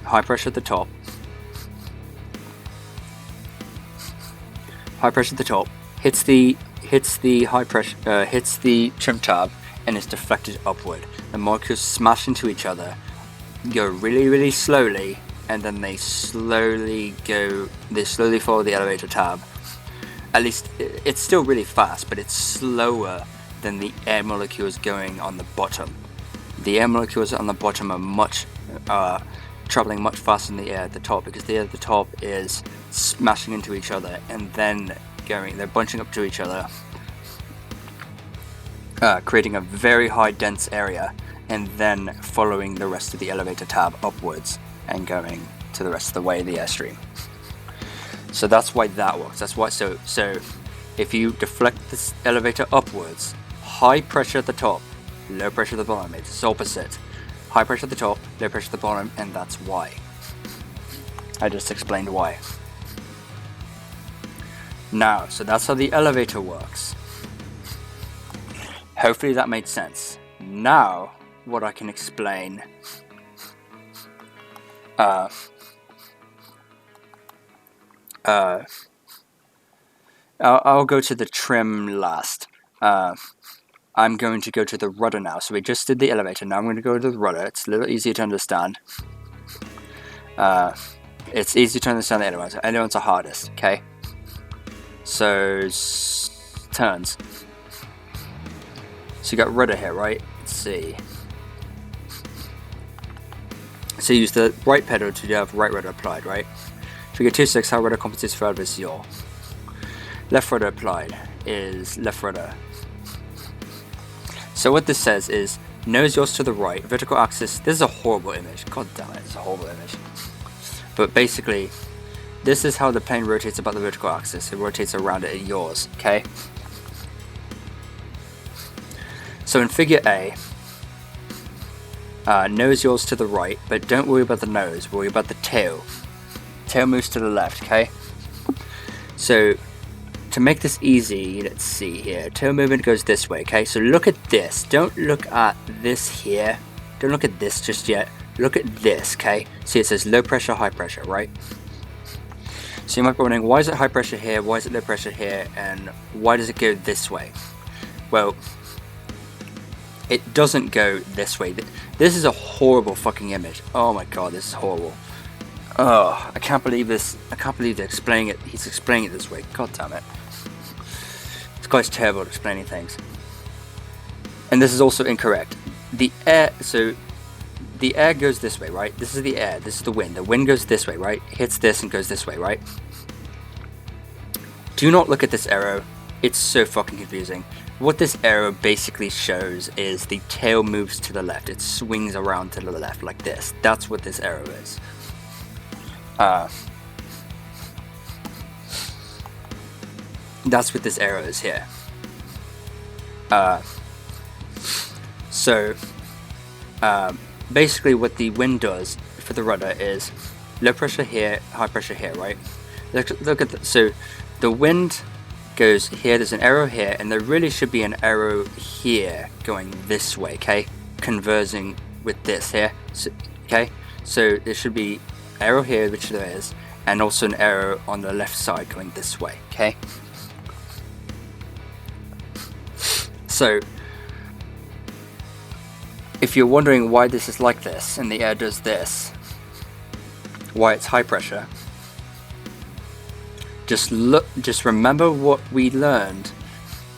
high pressure at the top, hits the high pressure, hits the trim tab, and it's deflected upward. The molecules smash into each other, go really, really slowly, and then they slowly follow the elevator tab. At least it's still really fast, but it's slower than the air molecules going on the bottom. The air molecules on the bottom are traveling much faster than the air at the top, because the air at the top is smashing into each other and then they're bunching up to each other, creating a very high dense area, and then following the rest of the elevator tab upwards and going to the rest of the way of the airstream. So that's why that works. That's why. So if you deflect this elevator upwards, high pressure at the top, low pressure at the bottom. It's opposite. High pressure at the top, low pressure at the bottom, and that's why. I just explained why. Now, so that's how the elevator works. Hopefully that made sense. Now, what I can explain. I'll go to the trim last. I'm going to go to the rudder now. So we just did the elevator. Now I'm going to go to the rudder. It's a little easier to understand. It's easy to understand the ailerons. Ailerons are hardest, okay? So, turns. So you got rudder here, right? Let's see. So you use the right pedal to have right rudder applied, right? Figure 2.6, how rudder compensates for elevation yaw. Left rudder applied is left rudder. So what this says is, nose yaws to the right, vertical axis. This is a horrible image. God damn it, it's a horrible image. But basically, this is how the plane rotates about the vertical axis. It rotates around it, it yaws, okay? So in figure A, nose yaws to the right, but don't worry about the nose, worry about the tail. Tail moves to the left, okay? So, to make this easy, let's see here. Tail movement goes this way, okay? So look at this. Don't look at this here. Don't look at this just yet. Look at this, okay? See, it says low pressure, high pressure, right? So you might be wondering, why is it high pressure here? Why is it low pressure here? And why does it go this way? Well, it doesn't go this way. This is a horrible fucking image. Oh my god, this is horrible. Oh, I can't believe this. I can't believe they're explaining it. He's explaining it this way. God damn it. This guy's terrible at explaining things. And this is also incorrect. The air, so the air goes this way, right? This is the air, this is the wind. The wind goes this way, right? Hits this and goes this way, right? Do not look at this arrow. It's so fucking confusing. What this arrow basically shows is the tail moves to the left. It swings around to the left like this. That's what this arrow is. That's what this arrow is here. Basically what the wind does for the rudder is low pressure here, high pressure here, right? Look at so the wind goes here, there's an arrow here, and there really should be an arrow here going this way, okay? Conversing with this here, so, okay? So there should be arrow here, which there is, and also an arrow on the left side going this way, okay? So, if you're wondering why this is like this, and the air does this, why it's high pressure, just remember what we learned,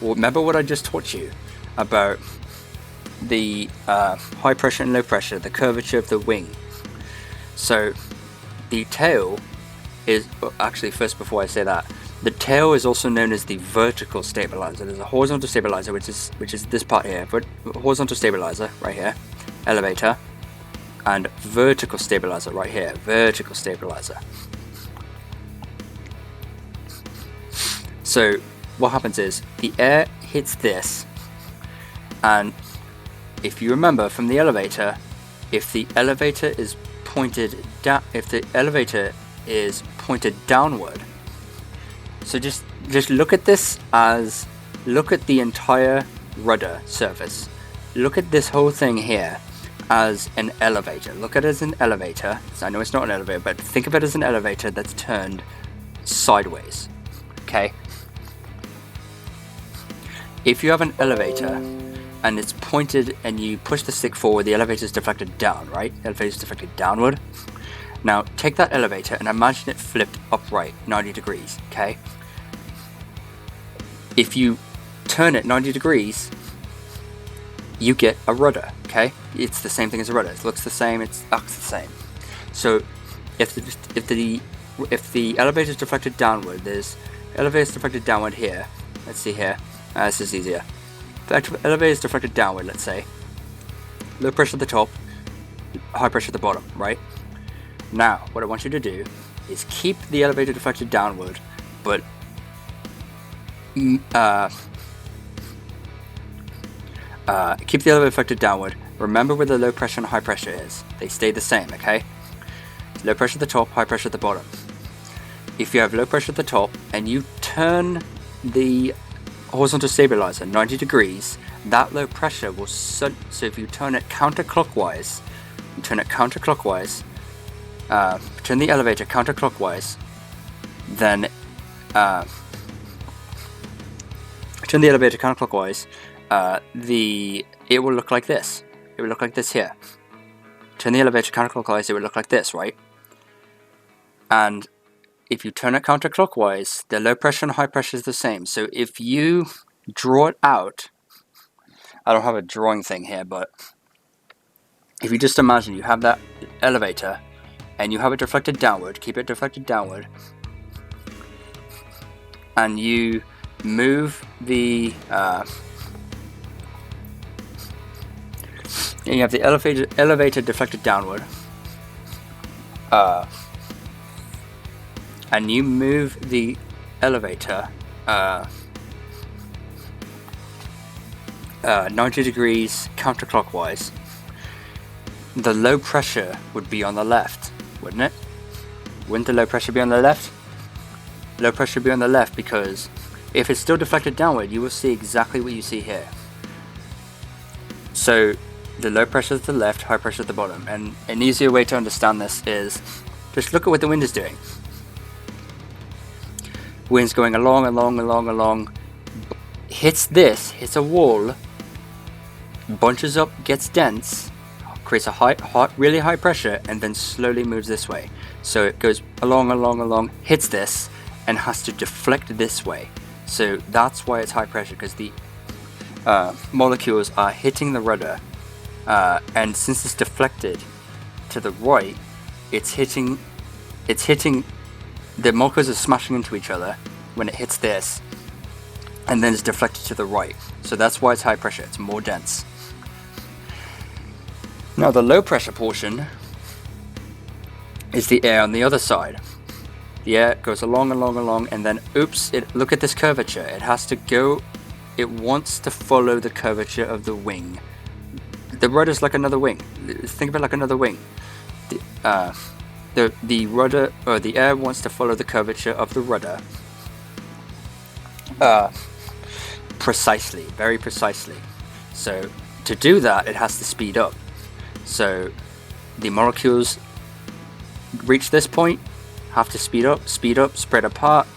or remember what I just taught you about the high pressure and low pressure, the curvature of the wing. So the tail is, actually first before I say that, the tail is also known as the vertical stabilizer. There's a horizontal stabilizer, which is this part here, but horizontal stabilizer right here, elevator, and vertical stabilizer right here, vertical stabilizer. So what happens is the air hits this, and if you remember from the elevator, if the elevator is pointed down, downward, so just look at this as, look at the entire rudder surface, look at this whole thing here as an elevator. Look at it as an elevator. I know it's not an elevator, but think of it as an elevator that's turned sideways, okay? If you have an elevator and it's pointed and you push the stick forward, the elevator is deflected down, right? The elevator is deflected downward. Now take that elevator and imagine it flipped upright 90 degrees, okay? If you turn it 90 degrees, you get a rudder, okay? It's the same thing as a rudder. It looks the same, it acts the same. So if the elevator is deflected downward, there's elevator is deflected downward here. Let's see here. This is easier. The elevator is deflected downward, let's say. Low pressure at the top, high pressure at the bottom, right? Now, what I want you to do is keep the elevator deflected downward, but keep the elevator deflected downward. Remember where the low pressure and high pressure is. They stay the same, okay? Low pressure at the top, high pressure at the bottom. If you have low pressure at the top and you turn the horizontal stabilizer 90 degrees that low pressure will so if you turn it counterclockwise, turn the elevator counterclockwise, then turn the elevator counterclockwise, it will look like this. It will look like this here. Turn the elevator counterclockwise, it would look like this, right? And if you turn it counterclockwise, the low pressure and high pressure is the same. So if you draw it out, I don't have a drawing thing here, but if you just imagine you have that elevator and you have it deflected downward, keep it deflected downward, and you move the you have the elevator deflected downward, and you move the elevator 90 degrees counterclockwise, the low pressure would be on the left, wouldn't it? Wouldn't the low pressure be on the left? Low pressure would be on the left, because if it's still deflected downward, you will see exactly what you see here. So the low pressure is the left, high pressure is the bottom. And an easier way to understand this is just look at what the wind is doing. Wind's going along, hits a wall, bunches up, gets dense, creates a really high pressure, and then slowly moves this way. So it goes along, hits this, and has to deflect this way. So that's why it's high pressure, because the molecules are hitting the rudder, and since it's deflected to the right, it's hitting, the molecules are smashing into each other when it hits this, and then it's deflected to the right. So that's why it's high pressure, it's more dense. Now the low pressure portion is the air on the other side. The air goes along, and then oops, look at this curvature. It has to go, it wants to follow the curvature of the wing. The rudder's like another wing. Think of it like another wing. The rudder, or the air, wants to follow the curvature of the rudder precisely, very precisely. So to do that, it has to speed up. So the molecules reach this point, have to speed up, spread apart,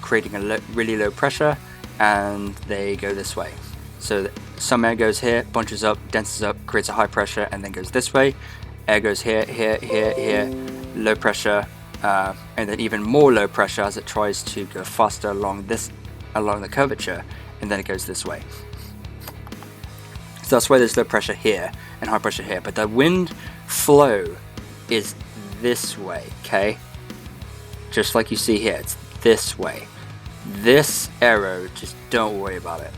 creating a really low pressure, and they go this way. So some air goes here, bunches up, denses up, creates a high pressure, and then goes this way. Air goes here, low pressure, and then even more low pressure as it tries to go faster along the curvature, and then it goes this way. So that's why there's low pressure here and high pressure here, but the wind flow is this way, okay? Just like you see here, it's this way. This arrow, just don't worry about it.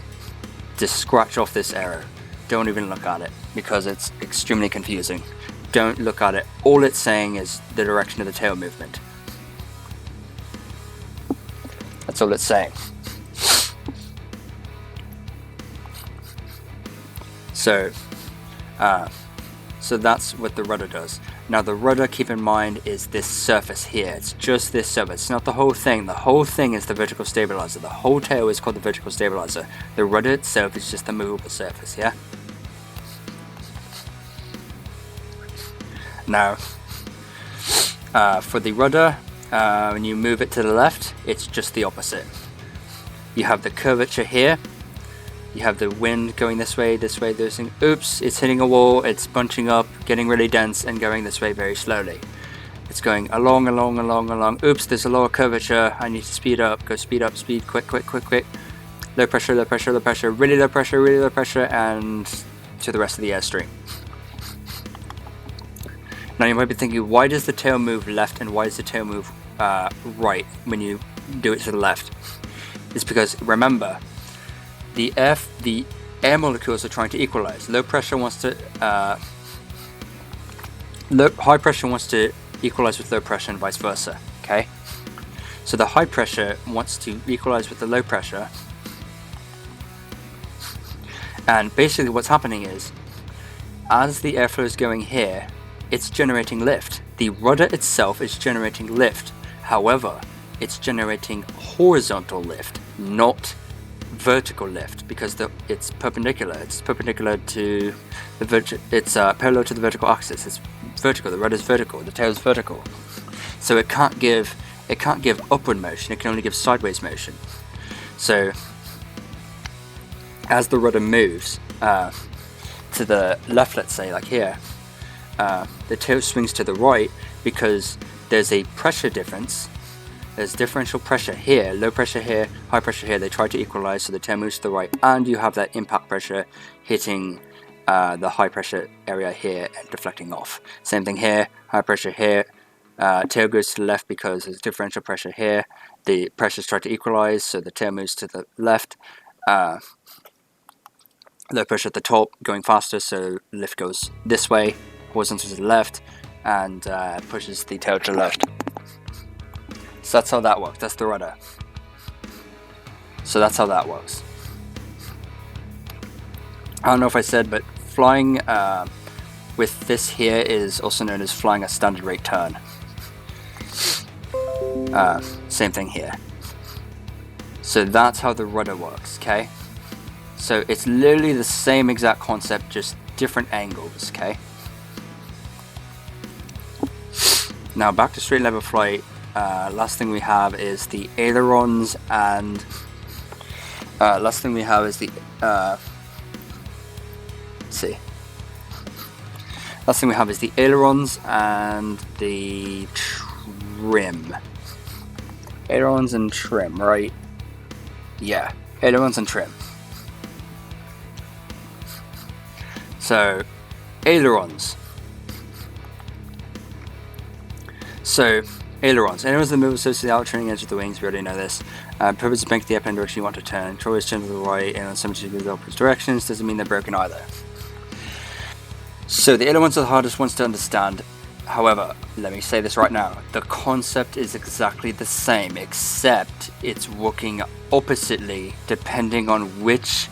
Just scratch off this arrow. Don't even look at it, because it's extremely confusing. Don't look at it. All it's saying is the direction of the tail movement. That's all it's saying. So that's what the rudder does. Now the rudder, keep in mind, is this surface here. It's just this surface. It's not the whole thing. The whole thing is the vertical stabilizer. The whole tail is called the vertical stabilizer. The rudder itself is just the movable surface, yeah? Now, for the rudder, when you move it to the left, it's just the opposite. You have the curvature here. You have the wind going this way, this thing. Oops, it's hitting a wall, it's bunching up, getting really dense, and going this way very slowly. It's going along. Oops, there's a lower curvature, I need to speed up. Go speed up, quick. Low pressure, really low pressure, and to the rest of the airstream. Now you might be thinking, why does the tail move left and why does the tail move right when you do it to the left? It's because, remember, the air molecules are trying to equalize. High pressure wants to equalize with low pressure and vice versa, okay? So the high pressure wants to equalize with the low pressure, and basically what's happening is, as the airflow is going here, it's generating lift. The rudder itself is generating lift. However, it's generating horizontal lift, not vertical lift because it's perpendicular. It's perpendicular to the it's parallel to the vertical axis. It's vertical. The rudder is vertical. The tail is vertical. So it can't give upward motion. It can only give sideways motion. So as the rudder moves to the left, let's say, like here, the tail swings to the right because there's a pressure difference. There's differential pressure here, low pressure here, high pressure here. They try to equalize, so the tail moves to the right, and you have that impact pressure hitting the high pressure area here and deflecting off. Same thing here, high pressure here, tail goes to the left because there's differential pressure here. The pressures try to equalize, so the tail moves to the left. Low pressure at the top, going faster, so lift goes this way, horizontal to the left, and pushes the tail to the left. So that's how that works. That's the rudder. So that's how that works. I don't know if I said, but flying with this here is also known as flying a standard rate turn. Same thing here. So that's how the rudder works, okay? So it's literally the same exact concept, just different angles, okay? Now back to straight level flight. Last thing we have is the ailerons, and last thing we have is the last thing we have is the ailerons and the trim. Ailerons and trim, right? Yeah, ailerons and trim. So ailerons. So ailerons. Ailerons are the move associated with the outer trailing edge of the wings. We already know this. Purpose is bank the airplane direction you want to turn. Control is turned to the right and on some the opposite directions. Doesn't mean they're broken either. So the ailerons are the hardest ones to understand. However, let me say this right now. The concept is exactly the same, except it's working oppositely depending on which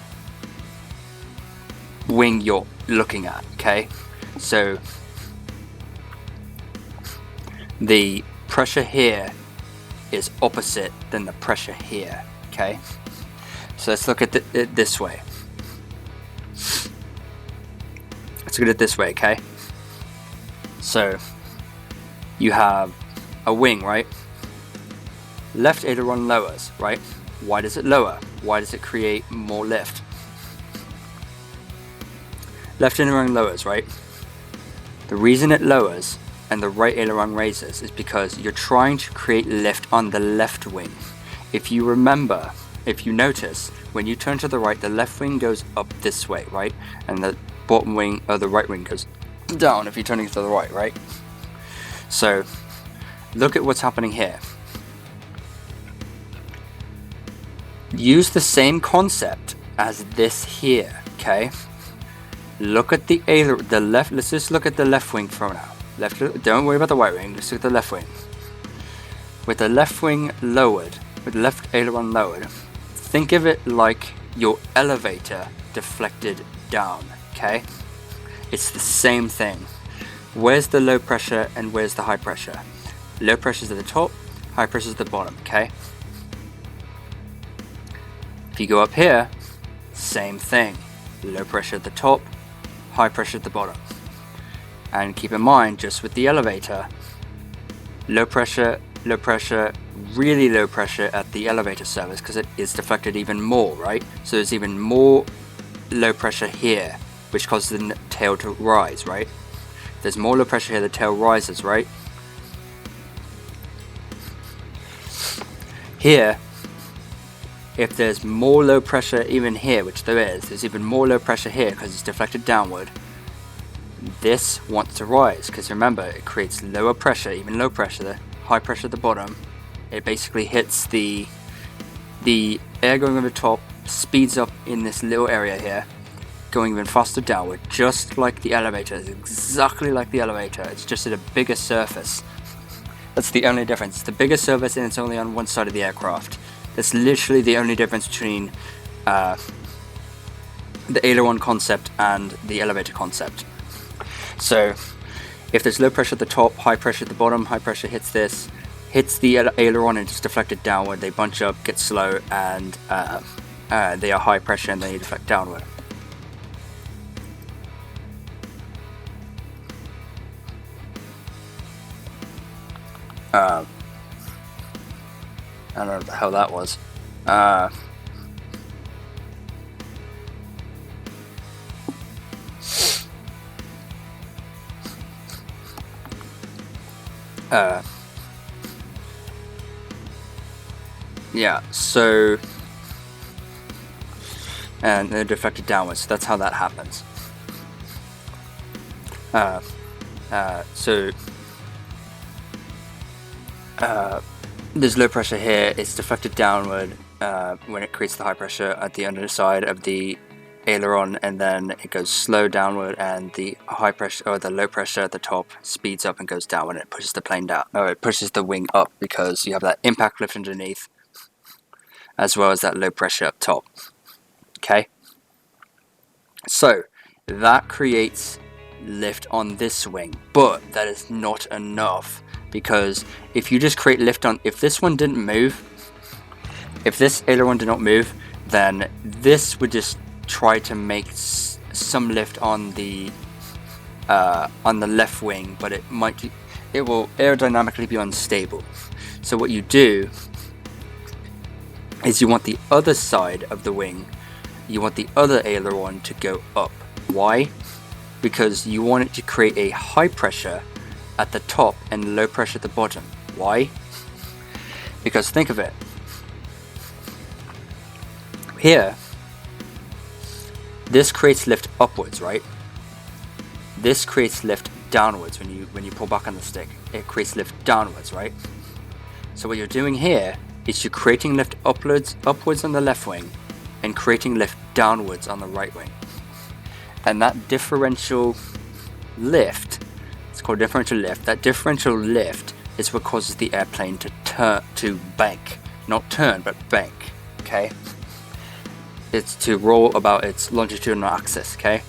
wing you're looking at, okay? So the pressure here is opposite than the pressure here, okay? So let's look at it this way. Let's look at it this way, okay? So you have a wing, right? Left aileron lowers, right? Why does it lower? Why does it create more lift? Left aileron lowers, right? The reason it lowers and the right aileron raises is because you're trying to create lift on the left wing. If you remember, if you notice, when you turn to the right, the left wing goes up this way, right? And the bottom wing, or the right wing goes down if you're turning to the right, right? So look at what's happening here. Use the same concept as this here, okay? Look at the left. Let's just look at the left wing for now. Don't worry about the right wing. Let's look at the left wing. With the left wing lowered, with the left aileron lowered, think of it like your elevator deflected down. Okay, it's the same thing. Where's the low pressure and where's the high pressure? Low pressure is at the top, high pressure is at the bottom. Okay. If you go up here, same thing. Low pressure at the top, high pressure at the bottom. And keep in mind, just with the elevator, low pressure, really low pressure at the elevator surface because it is deflected even more, right? So there's even more low pressure here, which causes the tail to rise, right? If there's more low pressure here, the tail rises, right? Here, if there's more low pressure even here, which there's even more low pressure here because it's deflected downward, this wants to rise because remember, it creates lower pressure, even low pressure, the high pressure at the bottom. It basically hits the air going over the top, speeds up in this little area here, going even faster downward, just like the elevator. It's exactly like the elevator, it's just at a bigger surface. That's the only difference. It's the bigger surface and it's only on one side of the aircraft. That's literally the only difference between the aileron concept and the elevator concept. So if there's low pressure at the top, high pressure at the bottom, high pressure hits the aileron and it's deflected downward, they bunch up, get slow, and they are high pressure and they deflect downward. I don't know what the hell that was. Yeah, so, and they're deflected downwards, so that's how that happens. There's low pressure here, it's deflected downward when it creates the high pressure at the underside of the aileron, and then it goes slow downward, and the high pressure or the low pressure at the top speeds up and goes down, and it pushes the plane down, or it pushes the wing up, because you have that impact lift underneath as well as that low pressure up top. Okay, so that creates lift on this wing, but that is not enough, because if you just create lift on, if this one didn't move, if this aileron did not move, then this would just try to make some lift on the left wing, but it will aerodynamically be unstable. So what you do is you want the other side of the wing, you want the other aileron to go up. Why? Because you want it to create a high pressure at the top and low pressure at the bottom. Why? Because think of it. Here, this creates lift upwards, right? This creates lift downwards when you pull back on the stick. It creates lift downwards, right? So what you're doing here is you're creating lift upwards on the left wing and creating lift downwards on the right wing. And that differential lift, it's called differential lift, that differential lift is what causes the airplane to bank. Not turn, but bank, okay? It's to roll about its longitudinal axis, okay?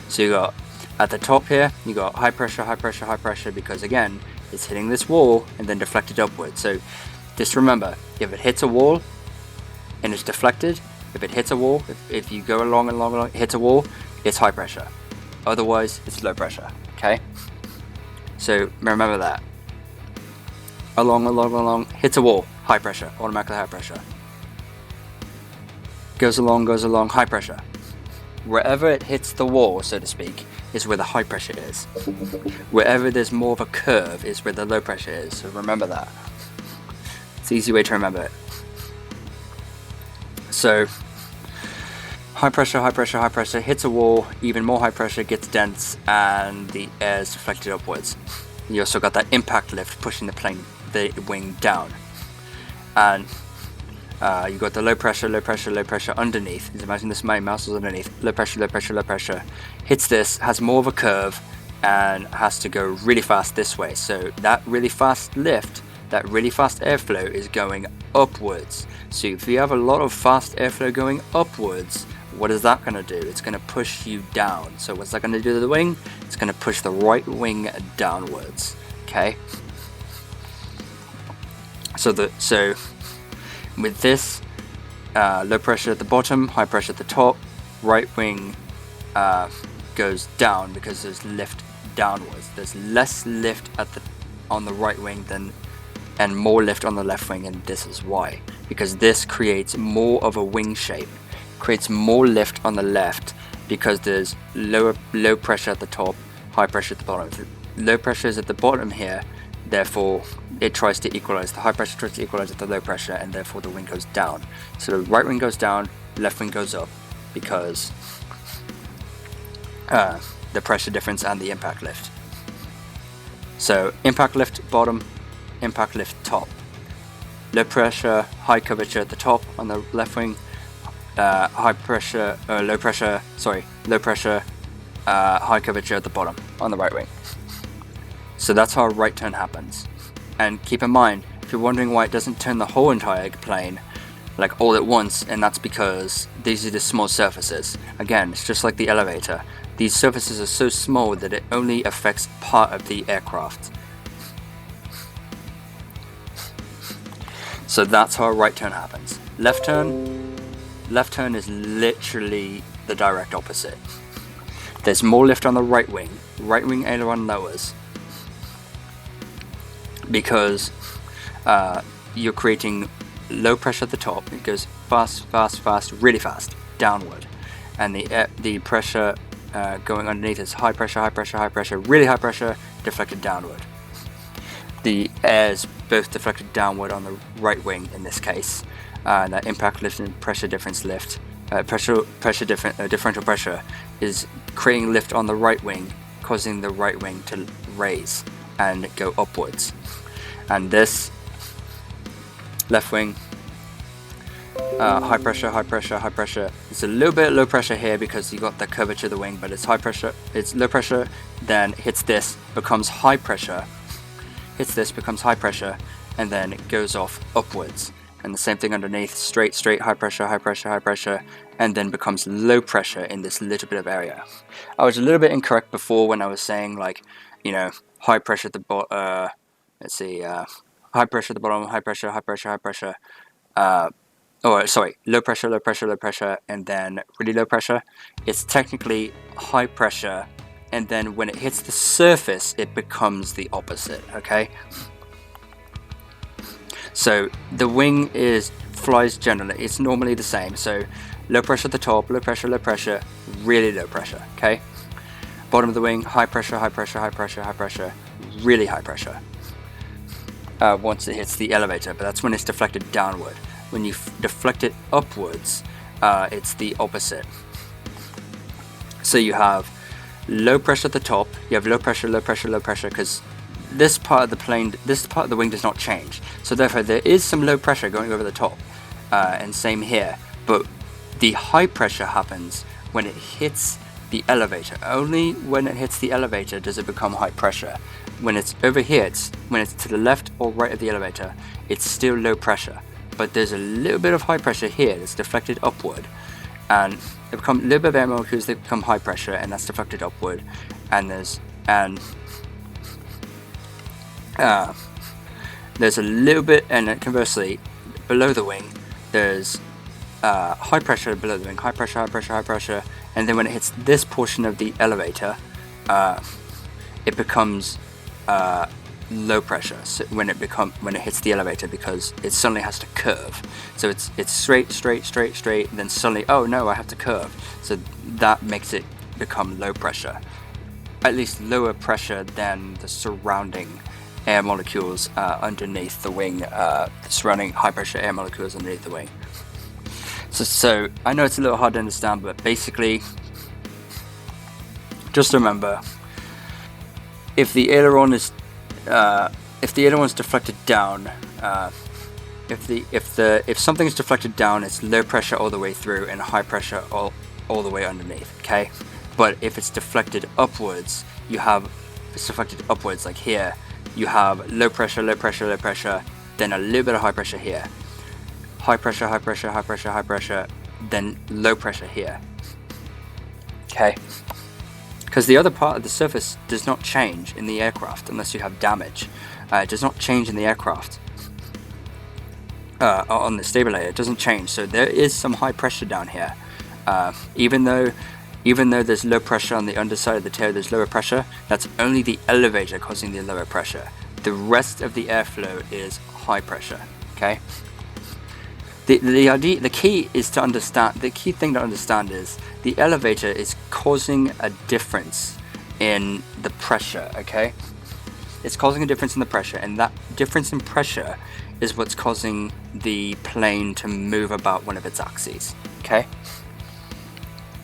So you got, at the top here, you got high pressure, high pressure, high pressure, because again, it's hitting this wall and then deflected upwards. So just remember, if it hits a wall and it's deflected, if it hits a wall, if you go along, it hits a wall, it's high pressure. Otherwise, it's low pressure, okay? So remember that. Along, hits a wall, high pressure, automatically high pressure. Goes along, high pressure. Wherever it hits the wall, so to speak, is where the high pressure is. Wherever there's more of a curve is where the low pressure is, so remember that. It's an easy way to remember it. So, high pressure, hits a wall, even more high pressure, gets dense, and the air is deflected upwards. You also got that impact lift pushing the wing down. And you got the low pressure underneath. Just imagine this, my mouse is underneath. Low pressure. Hits this, has more of a curve, and has to go really fast this way. So that really fast lift, that really fast airflow is going upwards. So if you have a lot of fast airflow going upwards, what is that going to do? It's going to push you down. So what's that going to do to the wing? It's going to push the right wing downwards. Okay. So with this, low pressure at the bottom, high pressure at the top, right wing goes down because there's lift downwards. There's less lift on the right wing and more lift on the left wing, and this is why. Because this creates more of a wing shape, creates more lift on the left because there's low pressure at the top, high pressure at the bottom. Low pressure is at the bottom here, therefore it tries to equalize. The high pressure tries to equalize at the low pressure, and therefore the wing goes down. So the right wing goes down, left wing goes up because the pressure difference and the impact lift. So impact lift bottom, impact lift top. Low pressure, high curvature at the top on the left wing, low pressure, high curvature at the bottom on the right wing. So that's how a right turn happens. And keep in mind, if you're wondering why it doesn't turn the whole entire plane, like all at once, and that's because these are the small surfaces. Again, it's just like the elevator. These surfaces are so small that it only affects part of the aircraft. So that's how a right turn happens. Left turn, left turn is literally the direct opposite. There's more lift on the right wing aileron lowers, because you're creating low pressure at the top. It goes fast, really fast, downward, and the pressure going underneath is high pressure, really high pressure, deflected downward. The air is both deflected downward on the right wing in this case, and that impact lift and pressure difference lift, differential pressure is creating lift on the right wing, causing the right wing to raise and go upwards. And this left wing, high pressure. It's a little bit low pressure here because you got the curvature of the wing, but it's high pressure. It's low pressure, then hits this, becomes high pressure. Hits this, becomes high pressure, and then it goes off upwards. And the same thing underneath, straight, high pressure, and then becomes low pressure in this little bit of area. I was a little bit incorrect before when I was saying, like, you know, high pressure at the bottom. Let's see, high pressure at the bottom, high pressure. Low pressure, and then really low pressure. It's technically high pressure, and then when it hits the surface, it becomes the opposite. Okay. So the wing flies generally. It's normally the same. So low pressure at the top, low pressure, really low pressure. Okay. Bottom of the wing, high pressure, really high pressure. Once it hits the elevator, but that's when it's deflected downward. When you deflect it upwards, it's the opposite. So you have low pressure at the top, you have low pressure, because this part of the wing does not change. So therefore there is some low pressure going over the top, and same here, but the high pressure happens when it hits the elevator. Only when it hits the elevator does it become high pressure. When it's over here, when it's to the left or right of the elevator, it's still low pressure. But there's a little bit of high pressure here that's deflected upward, and they become a little bit of air molecules that become high pressure, and that's deflected upward. And there's a little bit, and then conversely, below the wing, there's high pressure below the wing, high pressure, and then when it hits this portion of the elevator, it becomes low pressure. So when it hits the elevator, because it suddenly has to curve. So it's straight, then suddenly, oh no, I have to curve. So that makes it become low pressure, at least lower pressure than the surrounding air molecules underneath the wing, the surrounding high pressure air molecules underneath the wing. So I know it's a little hard to understand, but basically, just remember, if the aileron is deflected down, if something is deflected down, it's low pressure all the way through and high pressure all the way underneath. Okay, but if it's deflected upwards, like here, you have low pressure, then a little bit of high pressure here, high pressure, then low pressure here. Okay. Because the other part of the surface does not change in the aircraft unless you have damage. It does not change in the aircraft. On the stabilator, it doesn't change. So there is some high pressure down here. Even though there's low pressure on the underside of the tail, there's lower pressure. That's only the elevator causing the lower pressure. The rest of the airflow is high pressure. Okay. The key thing to understand is the elevator is causing a difference in the pressure. Okay, it's causing a difference in the pressure, and that difference in pressure is what's causing the plane to move about one of its axes. Okay,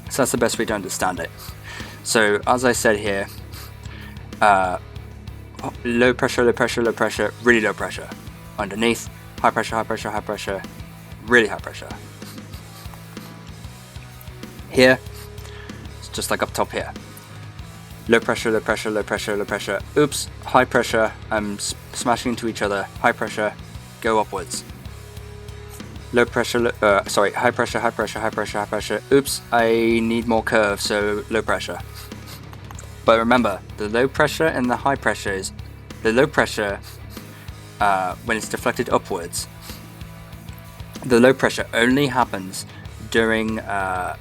so that's the best way to understand it. So as I said here, low pressure, really low pressure. Underneath, high pressure, really high pressure. Here, it's just like up top here. Low pressure. Oops, high pressure. I'm smashing into each other. High pressure, go upwards. High pressure. Oops, I need more curve, so low pressure. But remember, the low pressure and the high pressure is the low pressure when it's deflected upwards. The low pressure only happens during it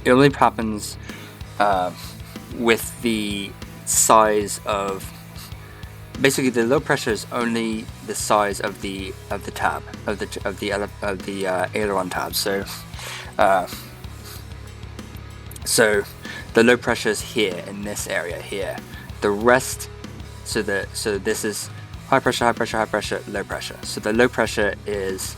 only happens with the size of, basically the low pressure is only the size of the tab of the aileron tab. So so the low pressure is here in this area here. The rest, so this is high pressure, high pressure, high pressure, low pressure. So the low pressure is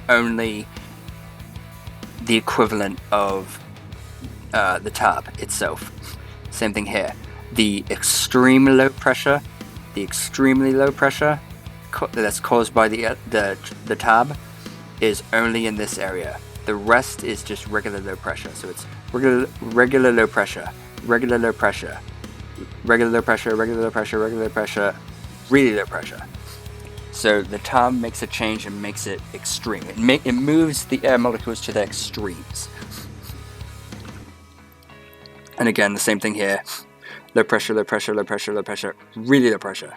only the equivalent of the tab itself. Same thing here. The extremely low pressure that's caused by the tab is only in this area. The rest is just regular low pressure. So it's regular low pressure, regular low pressure, regular low pressure, regular low pressure, regular low pressure, really low pressure. So the tab makes a change and makes it extreme. It moves the air molecules to their extremes. And again, the same thing here. Low pressure, low pressure, low pressure, low pressure, really low pressure.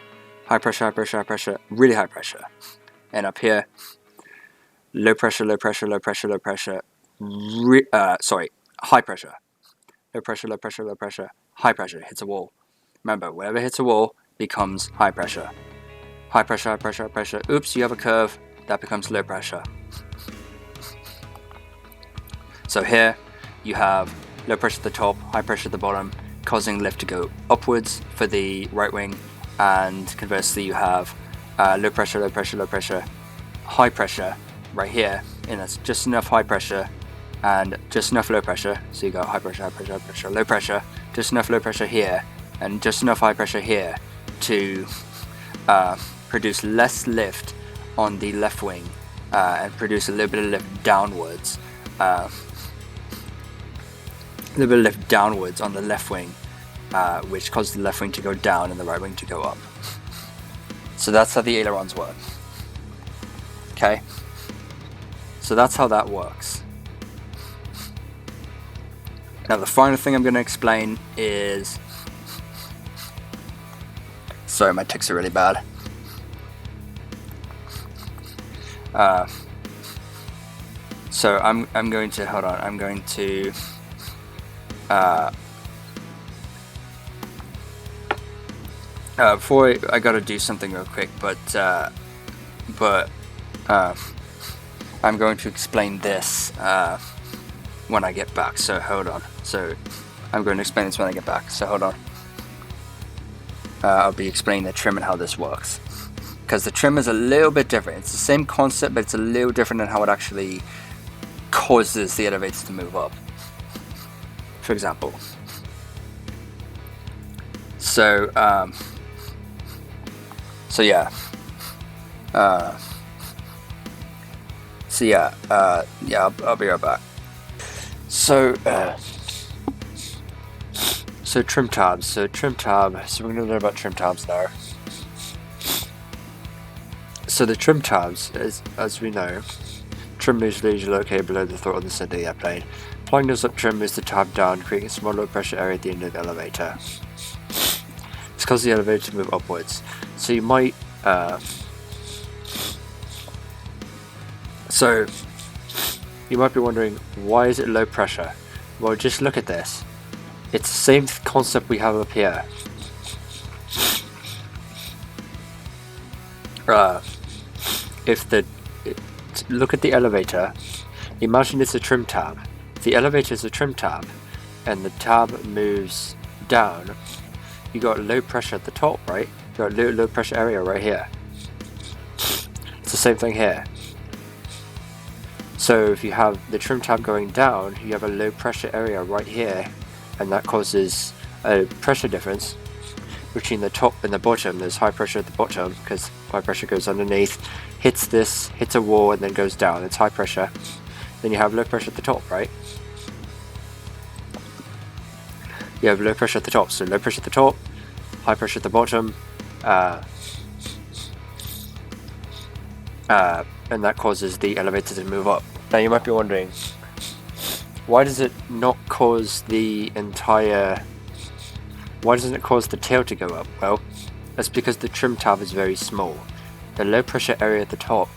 High pressure, high pressure, high pressure, really high pressure. And up here, low pressure, low pressure, low pressure, low pressure, high pressure. Low pressure, low pressure, low pressure, high pressure, hits a wall. Remember, whatever hits a wall becomes high pressure. High pressure, high pressure, high pressure. Oops, you have a curve. That becomes low pressure. So here you have low pressure at the top, high pressure at the bottom, causing lift to go upwards for the right wing, and conversely you have low pressure, low pressure, low pressure, high pressure right here, and that's just enough high pressure and just enough low pressure. So you got high pressure, high pressure, high pressure, low pressure, just enough low pressure here, and just enough high pressure here to produce less lift on the left wing and produce a little bit of lift downwards. A little bit of lift downwards on the left wing, which causes the left wing to go down and the right wing to go up. So that's how the ailerons work. Okay? So that's how that works. Now the final thing I'm going to explain is... Sorry, my tics are really bad. So I'm going to, hold on, I'm going to before I gotta do something real quick, but I'm going to explain this when I get back, so hold on. So I'm going to explain this when I get back, so hold on. I'll be explaining the trim and how this works, because the trim is a little bit different. It's the same concept, but it's a little different in how it actually causes the elevators to move up, for example. So yeah, I'll be right back. So trim tabs. So we're going to learn about trim tabs now. So the trim tabs, as we know, trim is usually located below the throttle in the center of the airplane. Applying nose up trim moves the tab down, creating a small low pressure area at the end of the elevator. This causes the elevator to move upwards. So you might be wondering, why is it low pressure? Well, just look at this. It's the same concept we have up here. Look at the elevator. Imagine it's a trim tab. If the elevator is a trim tab and the tab moves down, you got low pressure at the top, right? You got low pressure area right here. It's the same thing here. So if you have the trim tab going down, you have a low pressure area right here, and that causes a pressure difference between the top and the bottom. There's high pressure at the bottom because high pressure goes underneath, hits a wall, and then goes down. It's high pressure. Then you have low pressure at the top, right? You have low pressure at the top. So low pressure at the top, high pressure at the bottom, and that causes the elevator to move up. Now you might be wondering, why does it not cause the entire Why doesn't it cause the tail to go up? Well, that's because the trim tab is very small. The low pressure area at the top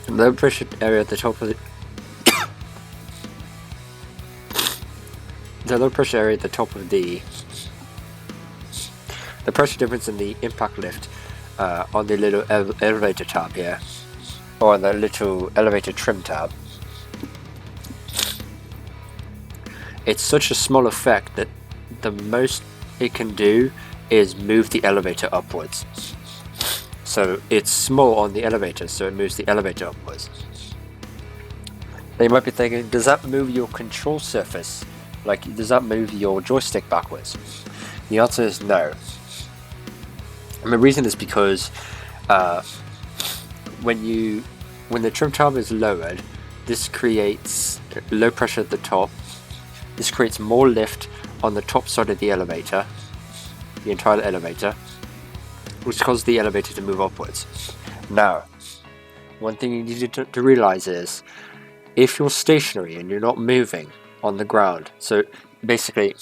the low pressure area at the top of the low pressure area at the top of the pressure difference in the impact lift on the little elevator tab here, or on the little elevator trim tab, it's such a small effect that the most it can do is move the elevator upwards. So it's small on the elevator, so it moves the elevator upwards. Now you might be thinking, does that move your control surface? Like, does that move your joystick backwards? The answer is no. And the reason is because when the trim tab is lowered, this creates low pressure at the top. This creates more lift on the top side of the elevator, the entire elevator, which causes the elevator to move upwards. Now, one thing you need to realize is, if you're stationary and you're not moving on the ground, so basically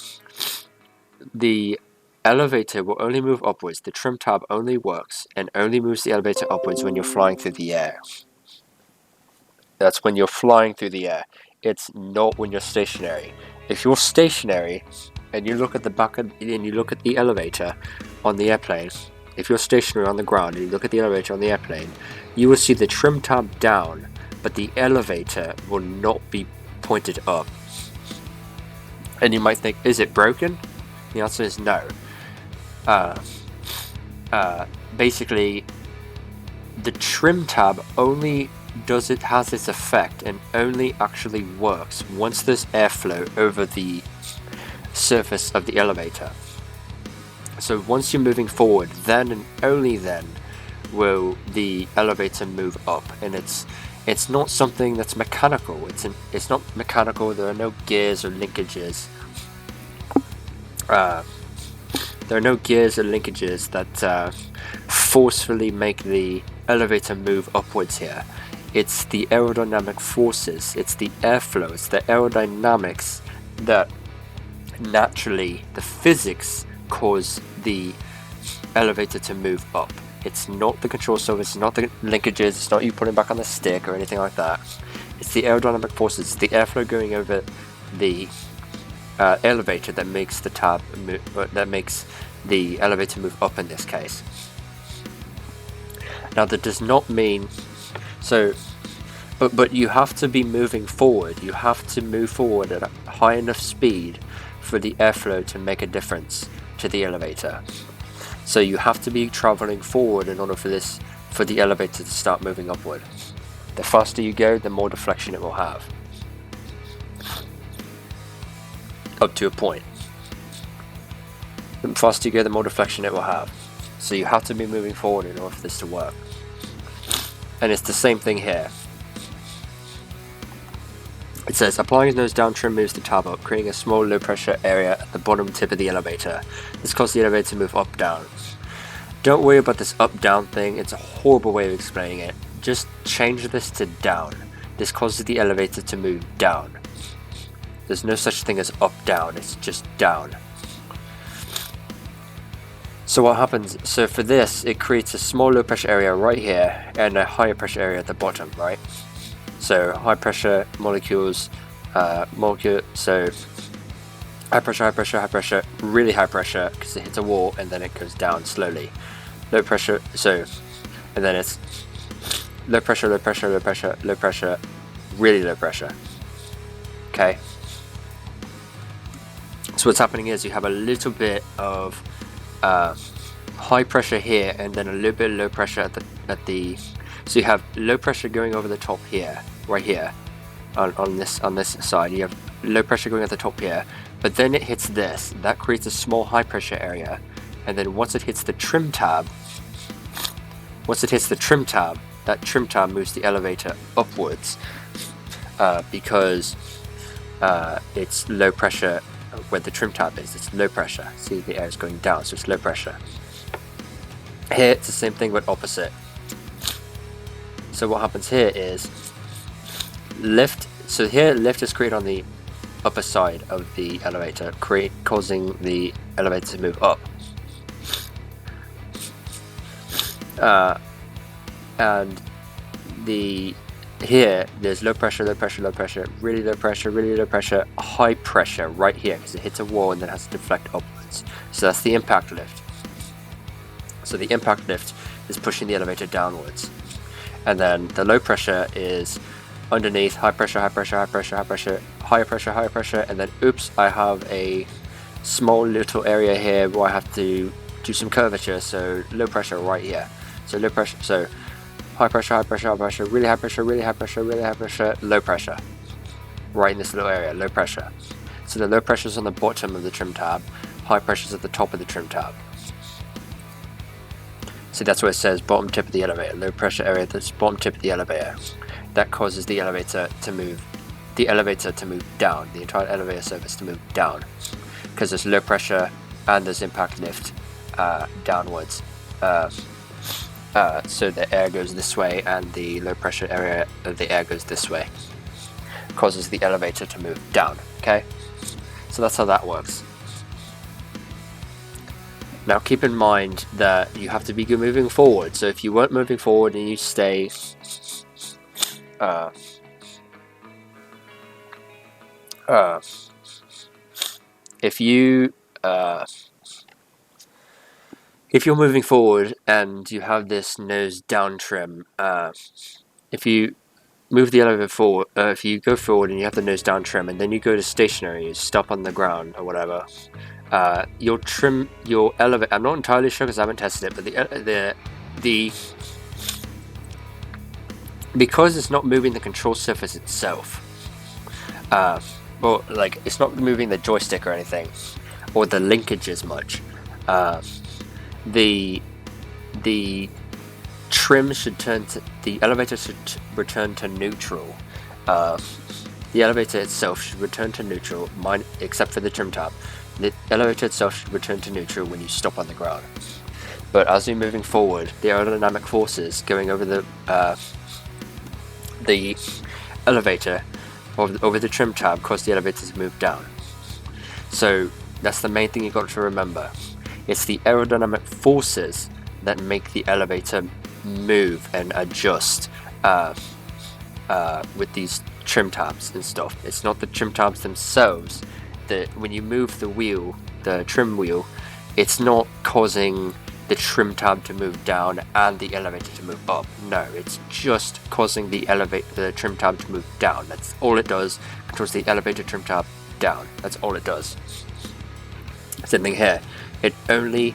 the elevator will only move upwards, the trim tab only works and only moves the elevator upwards when you're flying through the air. That's when you're flying through the air. It's not when you're stationary. If you're stationary and you look at the back and you look at the elevator on the airplane, if you're stationary on the ground and you look at the elevator on the airplane, you will see the trim tab down, but the elevator will not be pointed up. And you might think, is it broken? The answer is no. Basically, the trim tab only has its effect and only actually works once there's airflow over the surface of the elevator. So once you're moving forward, then and only then will the elevator move up, and it's not something that's mechanical. It's not mechanical. There are no gears or linkages. There are no gears or linkages that forcefully make the elevator move upwards here. It's the aerodynamic forces, it's the airflow, it's the aerodynamics that naturally, the physics cause the elevator to move up. It's not the control surface, it's not the linkages, it's not you putting back on the stick or anything like that. It's the aerodynamic forces, it's the airflow going over the elevator that makes the tab move, that makes the elevator move up in this case. Now that does not mean but you have to be moving forward. You have to move forward at a high enough speed for the airflow to make a difference to the elevator. So you have to be traveling forward in order for the elevator to start moving upward. The faster you go, the more deflection it will have. Up to a point. The faster you go, the more deflection it will have. So you have to be moving forward in order for this to work. And it's the same thing here. It says, applying nose down trim moves the tab up, creating a small low pressure area at the bottom tip of the elevator. This causes the elevator to move up down. Don't worry about this up down thing, it's a horrible way of explaining it. Just change this to down. This causes the elevator to move down. There's no such thing as up down, it's just down. So what happens, so for this, it creates a small low pressure area right here and a higher pressure area at the bottom, right? So high pressure molecules, so high pressure, really high pressure because it hits a wall and then it goes down slowly. Low pressure, and then it's low pressure, low pressure, low pressure, low pressure, really low pressure. Okay. So what's happening is you have a little bit of high pressure here and then a little bit of low pressure at the so you have low pressure going over the top here, right here on this side. You have low pressure going at the top here, but then it hits this. That creates a small high pressure area, and then once it hits the trim tab, that trim tab moves the elevator upwards because it's low pressure. Where the trim tab is, it's low pressure. See, the air is going down, so it's low pressure. Here it's the same thing but opposite. So what happens here is lift. So here lift is created on the upper side of the elevator, causing the elevator to move up. And here there's low pressure, low pressure, low pressure, really low pressure, really low pressure, high pressure right here because it hits a wall and then has to deflect upwards. So that's the impact lift. So the impact lift is pushing the elevator downwards, and then the low pressure is underneath, high pressure, high pressure, high pressure, high pressure, higher pressure, higher pressure, and then oops, I have a small little area here where I have to do some curvature, so low pressure right here. So low pressure, so high pressure, high pressure, high pressure, really high pressure, really high pressure, really high pressure, low pressure. Right in this little area, low pressure. So the low pressure is on the bottom of the trim tab, high pressure is at the top of the trim tab. So that's where it says bottom tip of the elevator, low pressure area, that's bottom tip of the elevator. That causes the elevator to move down, the entire elevator surface to move down, because there's low pressure and there's impact lift downwards. So the air goes this way and the low pressure area of the air goes this way. Causes the elevator to move down, okay? So that's how that works. Now keep in mind that you have to be moving forward, so if you weren't moving forward and you stay if you're moving forward and you have this nose down trim, if you move the elevator forward, if you go forward and you have the nose down trim and then you go to stationary, you stop on the ground or whatever, you'll trim your elevator. I'm not entirely sure because I haven't tested it, but the because it's not moving the control surface itself, well, like it's not moving the joystick or anything, or the linkage as much. The trim should turn to, the elevator should return to neutral. The elevator itself should return to neutral, except for the trim tab. The elevator itself should return to neutral when you stop on the ground. But as you're moving forward, the aerodynamic forces going over the elevator over the trim tab cause the elevator to move down. So that's the main thing you've got to remember. It's the aerodynamic forces that make the elevator move and adjust with these trim tabs and stuff. It's not the trim tabs themselves that when you move the wheel, the trim wheel, it's not causing the trim tab to move down and the elevator to move up. No, it's just causing the trim tab to move down. That's all it does. Controls the elevator trim tab down. That's all it does. Same thing here. The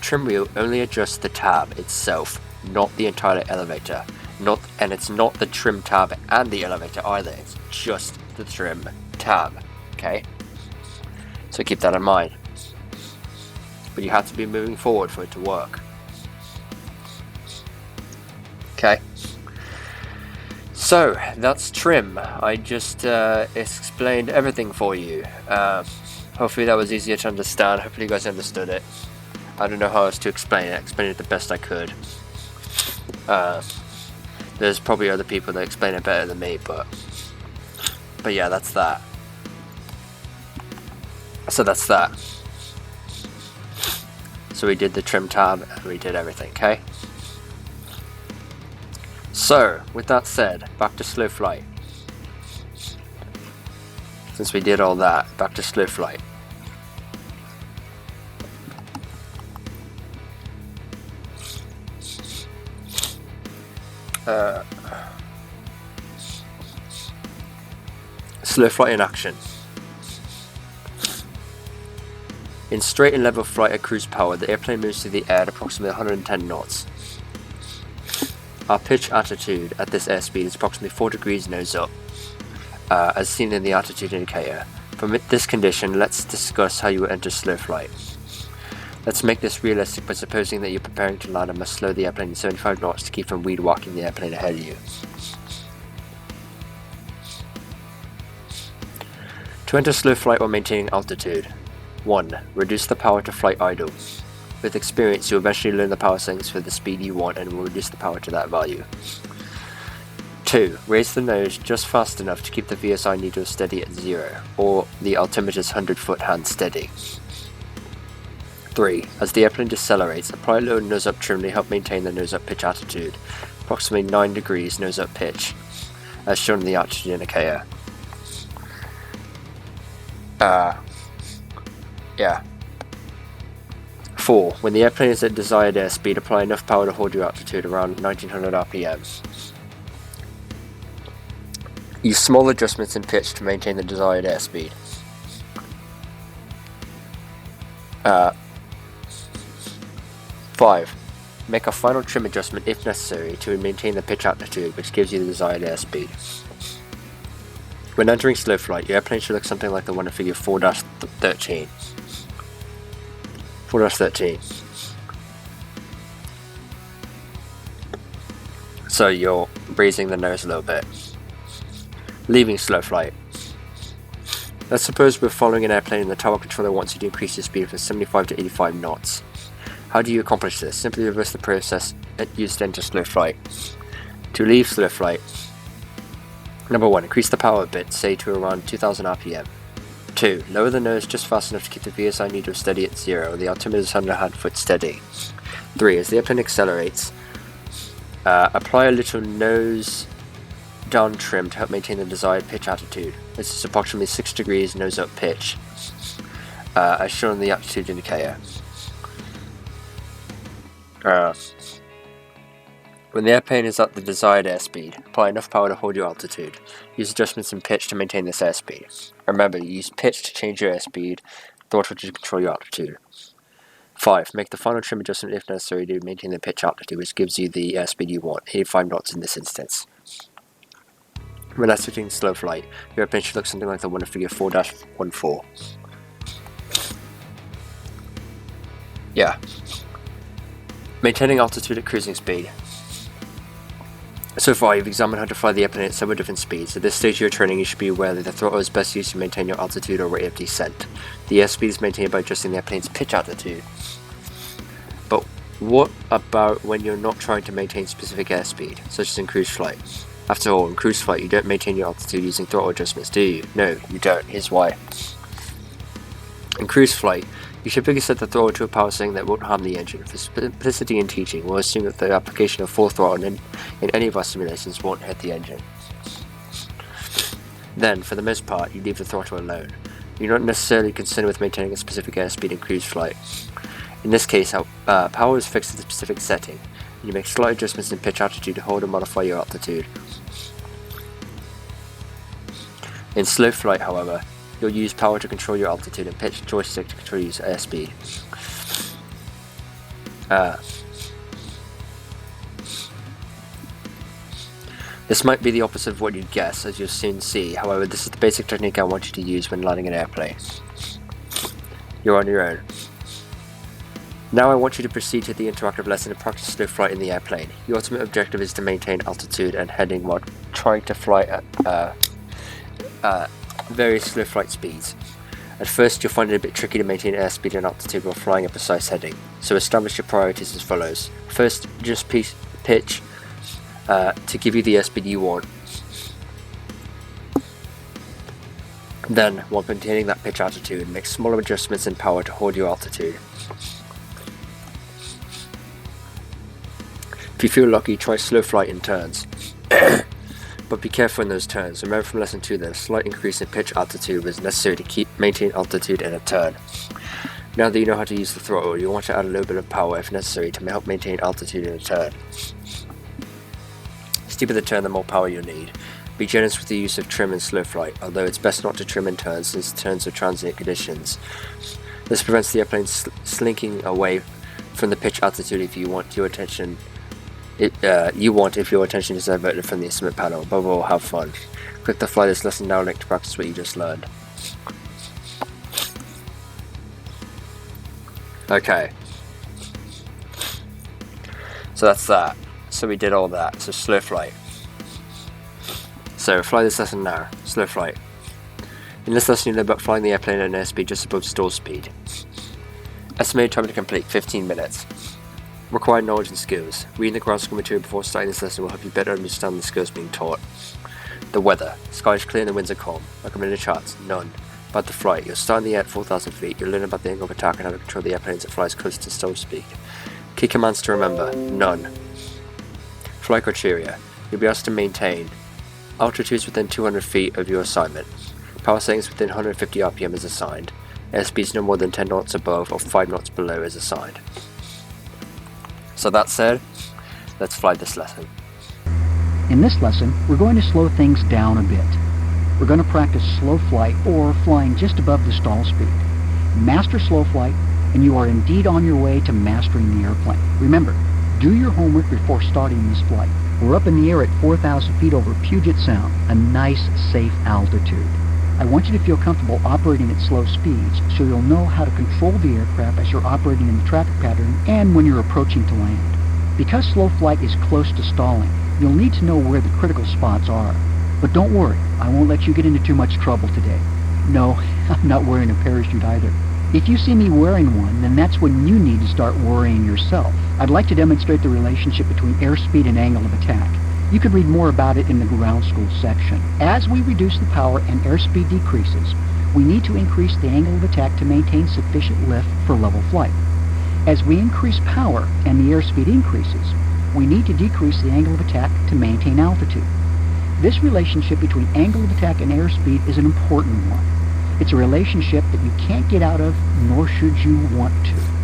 trim wheel only adjusts the tab itself, not the entire elevator. And it's not the trim tab and the elevator either. It's just the trim tab. Okay? So keep that in mind. But you have to be moving forward for it to work. Okay? So, that's trim. I just explained everything for you. Hopefully that was easier to understand. Hopefully you guys understood it. I don't know how else to explain it. I explained it the best I could. There's probably other people that explain it better than me, but yeah, that's that. So that's that. So we did the trim tab and we did everything, okay? So, with that said, back to slow flight. Since we did all that, back to slow flight. Slow flight in action. In straight and level flight at cruise power, the airplane moves through the air at approximately 110 knots. Our pitch attitude at this airspeed is approximately 4 degrees nose up, as seen in the attitude indicator. From this condition, let's discuss how you will enter slow flight. Let's make this realistic by supposing that you're preparing to land and must slow the airplane to 75 knots to keep from weed walking the airplane ahead of you. To enter slow flight while maintaining altitude. 1. Reduce the power to flight idle. With experience, you'll eventually learn the power settings for the speed you want and will reduce the power to that value. 2. Raise the nose just fast enough to keep the VSI needle steady at 0, or the altimeter's 100-foot hand steady. 3. As the airplane decelerates, apply a low nose-up trim to help maintain the nose-up pitch attitude, approximately 9 degrees nose-up pitch, as shown in the altitude indicator. Yeah. 4. When the airplane is at desired airspeed, apply enough power to hold your altitude around 1900 RPM. Use small adjustments in pitch to maintain the desired airspeed. 5. Make a final trim adjustment if necessary to maintain the pitch altitude, which gives you the desired airspeed. When entering slow flight, your airplane should look something like the one in figure 4-13. 4-13. So you're raising the nose a little bit. Leaving slow flight. Let's suppose we're following an airplane and the tower controller wants you to increase your speed from 75 to 85 knots. How do you accomplish this? Simply reverse the process used to enter slow flight. To leave slow flight, number 1, increase the power a bit, say to around 2000 RPM. 2. Lower the nose just fast enough to keep the VSI needle steady at 0, the altimeter's 100-foot steady. 3. As the airplane accelerates, apply a little nose down trim to help maintain the desired pitch attitude. This is approximately 6 degrees nose up pitch, as shown in the altitude indicator. When the airplane is at the desired airspeed, apply enough power to hold your altitude. Use adjustments in pitch to maintain this airspeed. Remember, use pitch to change your airspeed, throttle to control your altitude. 5. Make the final trim adjustment if necessary to maintain the pitch altitude, which gives you the airspeed you want, 85 knots in this instance. When exiting slow flight, your airplane should look something like the one in figure 4-14. Yeah. Maintaining altitude at cruising speed. So far, you've examined how to fly the airplane at several different speeds. At this stage of your training, you should be aware that the throttle is best used to maintain your altitude or rate of descent. The airspeed is maintained by adjusting the airplane's pitch altitude. But what about when you're not trying to maintain specific airspeed, such as in cruise flight? After all, in cruise flight, you don't maintain your altitude using throttle adjustments, do you? No, you don't. Here's why. In cruise flight, you should figure set the throttle to a power setting that won't harm the engine. For simplicity in teaching, we'll assume that the application of full throttle in any of our simulations won't hit the engine. Then, for the most part, you leave the throttle alone. You're not necessarily concerned with maintaining a specific airspeed in cruise flight. In this case, power is fixed at a specific setting, and you make slight adjustments in pitch altitude to hold or modify your altitude. In slow flight, however, you'll use power to control your altitude and pitch joystick to control your airspeed. This might be the opposite of what you'd guess, as you'll soon see. However, this is the basic technique I want you to use when landing an airplane. You're on your own. Now I want you to proceed to the interactive lesson and practice slow flight in the airplane. Your ultimate objective is to maintain altitude and heading while trying to fly at various slow flight speeds. At first, you'll find it a bit tricky to maintain airspeed and altitude while flying a precise heading, so establish your priorities as follows. First, just pitch to give you the airspeed you want. Then, while maintaining that pitch altitude, make smaller adjustments in power to hold your altitude. If you feel lucky, try slow flight in turns. But be careful in those turns. Remember from lesson 2 that a slight increase in pitch altitude was necessary to maintain altitude in a turn. Now that you know how to use the throttle, you'll want to add a little bit of power if necessary to help maintain altitude in a turn. The steeper the turn, the more power you'll need. Be generous with the use of trim in slow flight, although it's best not to trim in turns since turns are transient conditions. This prevents the airplane slinking away from the pitch altitude if your attention is diverted from the instrument panel. Above all, have fun. Click the Fly This Lesson Now link to practice what you just learned. Okay. So that's that. So we did all that. So slow flight. So fly this lesson now. Slow flight. In this lesson you learn about flying the airplane at an airspeed just above stall speed. Estimated time to complete 15 minutes. Required knowledge and skills. Reading the ground school material before starting this lesson will help you better understand the skills being taught. The weather. Sky is clear and the winds are calm. Recommended charts. None. About the flight. You'll start in the air at 4,000 feet. You'll learn about the angle of attack and how to control the airplanes that flies close to stall speed. Key commands to remember. None. Flight criteria. You'll be asked to maintain altitudes within 200 feet of your assignment. Power settings within 150 RPM is assigned. Airspeeds no more than 10 knots above or 5 knots below is assigned. So that said, let's fly this lesson. In this lesson, we're going to slow things down a bit. We're going to practice slow flight or flying just above the stall speed. Master slow flight, and you are indeed on your way to mastering the airplane. Remember, do your homework before starting this flight. We're up in the air at 4,000 feet over Puget Sound, a nice, safe altitude. I want you to feel comfortable operating at slow speeds so you'll know how to control the aircraft as you're operating in the traffic pattern and when you're approaching to land. Because slow flight is close to stalling, you'll need to know where the critical spots are. But don't worry, I won't let you get into too much trouble today. No, I'm not wearing a parachute either. If you see me wearing one, then that's when you need to start worrying yourself. I'd like to demonstrate the relationship between airspeed and angle of attack. You can read more about it in the ground school section. As we reduce the power and airspeed decreases, we need to increase the angle of attack to maintain sufficient lift for level flight. As we increase power and the airspeed increases, we need to decrease the angle of attack to maintain altitude. This relationship between angle of attack and airspeed is an important one. It's a relationship that you can't get out of, nor should you want to.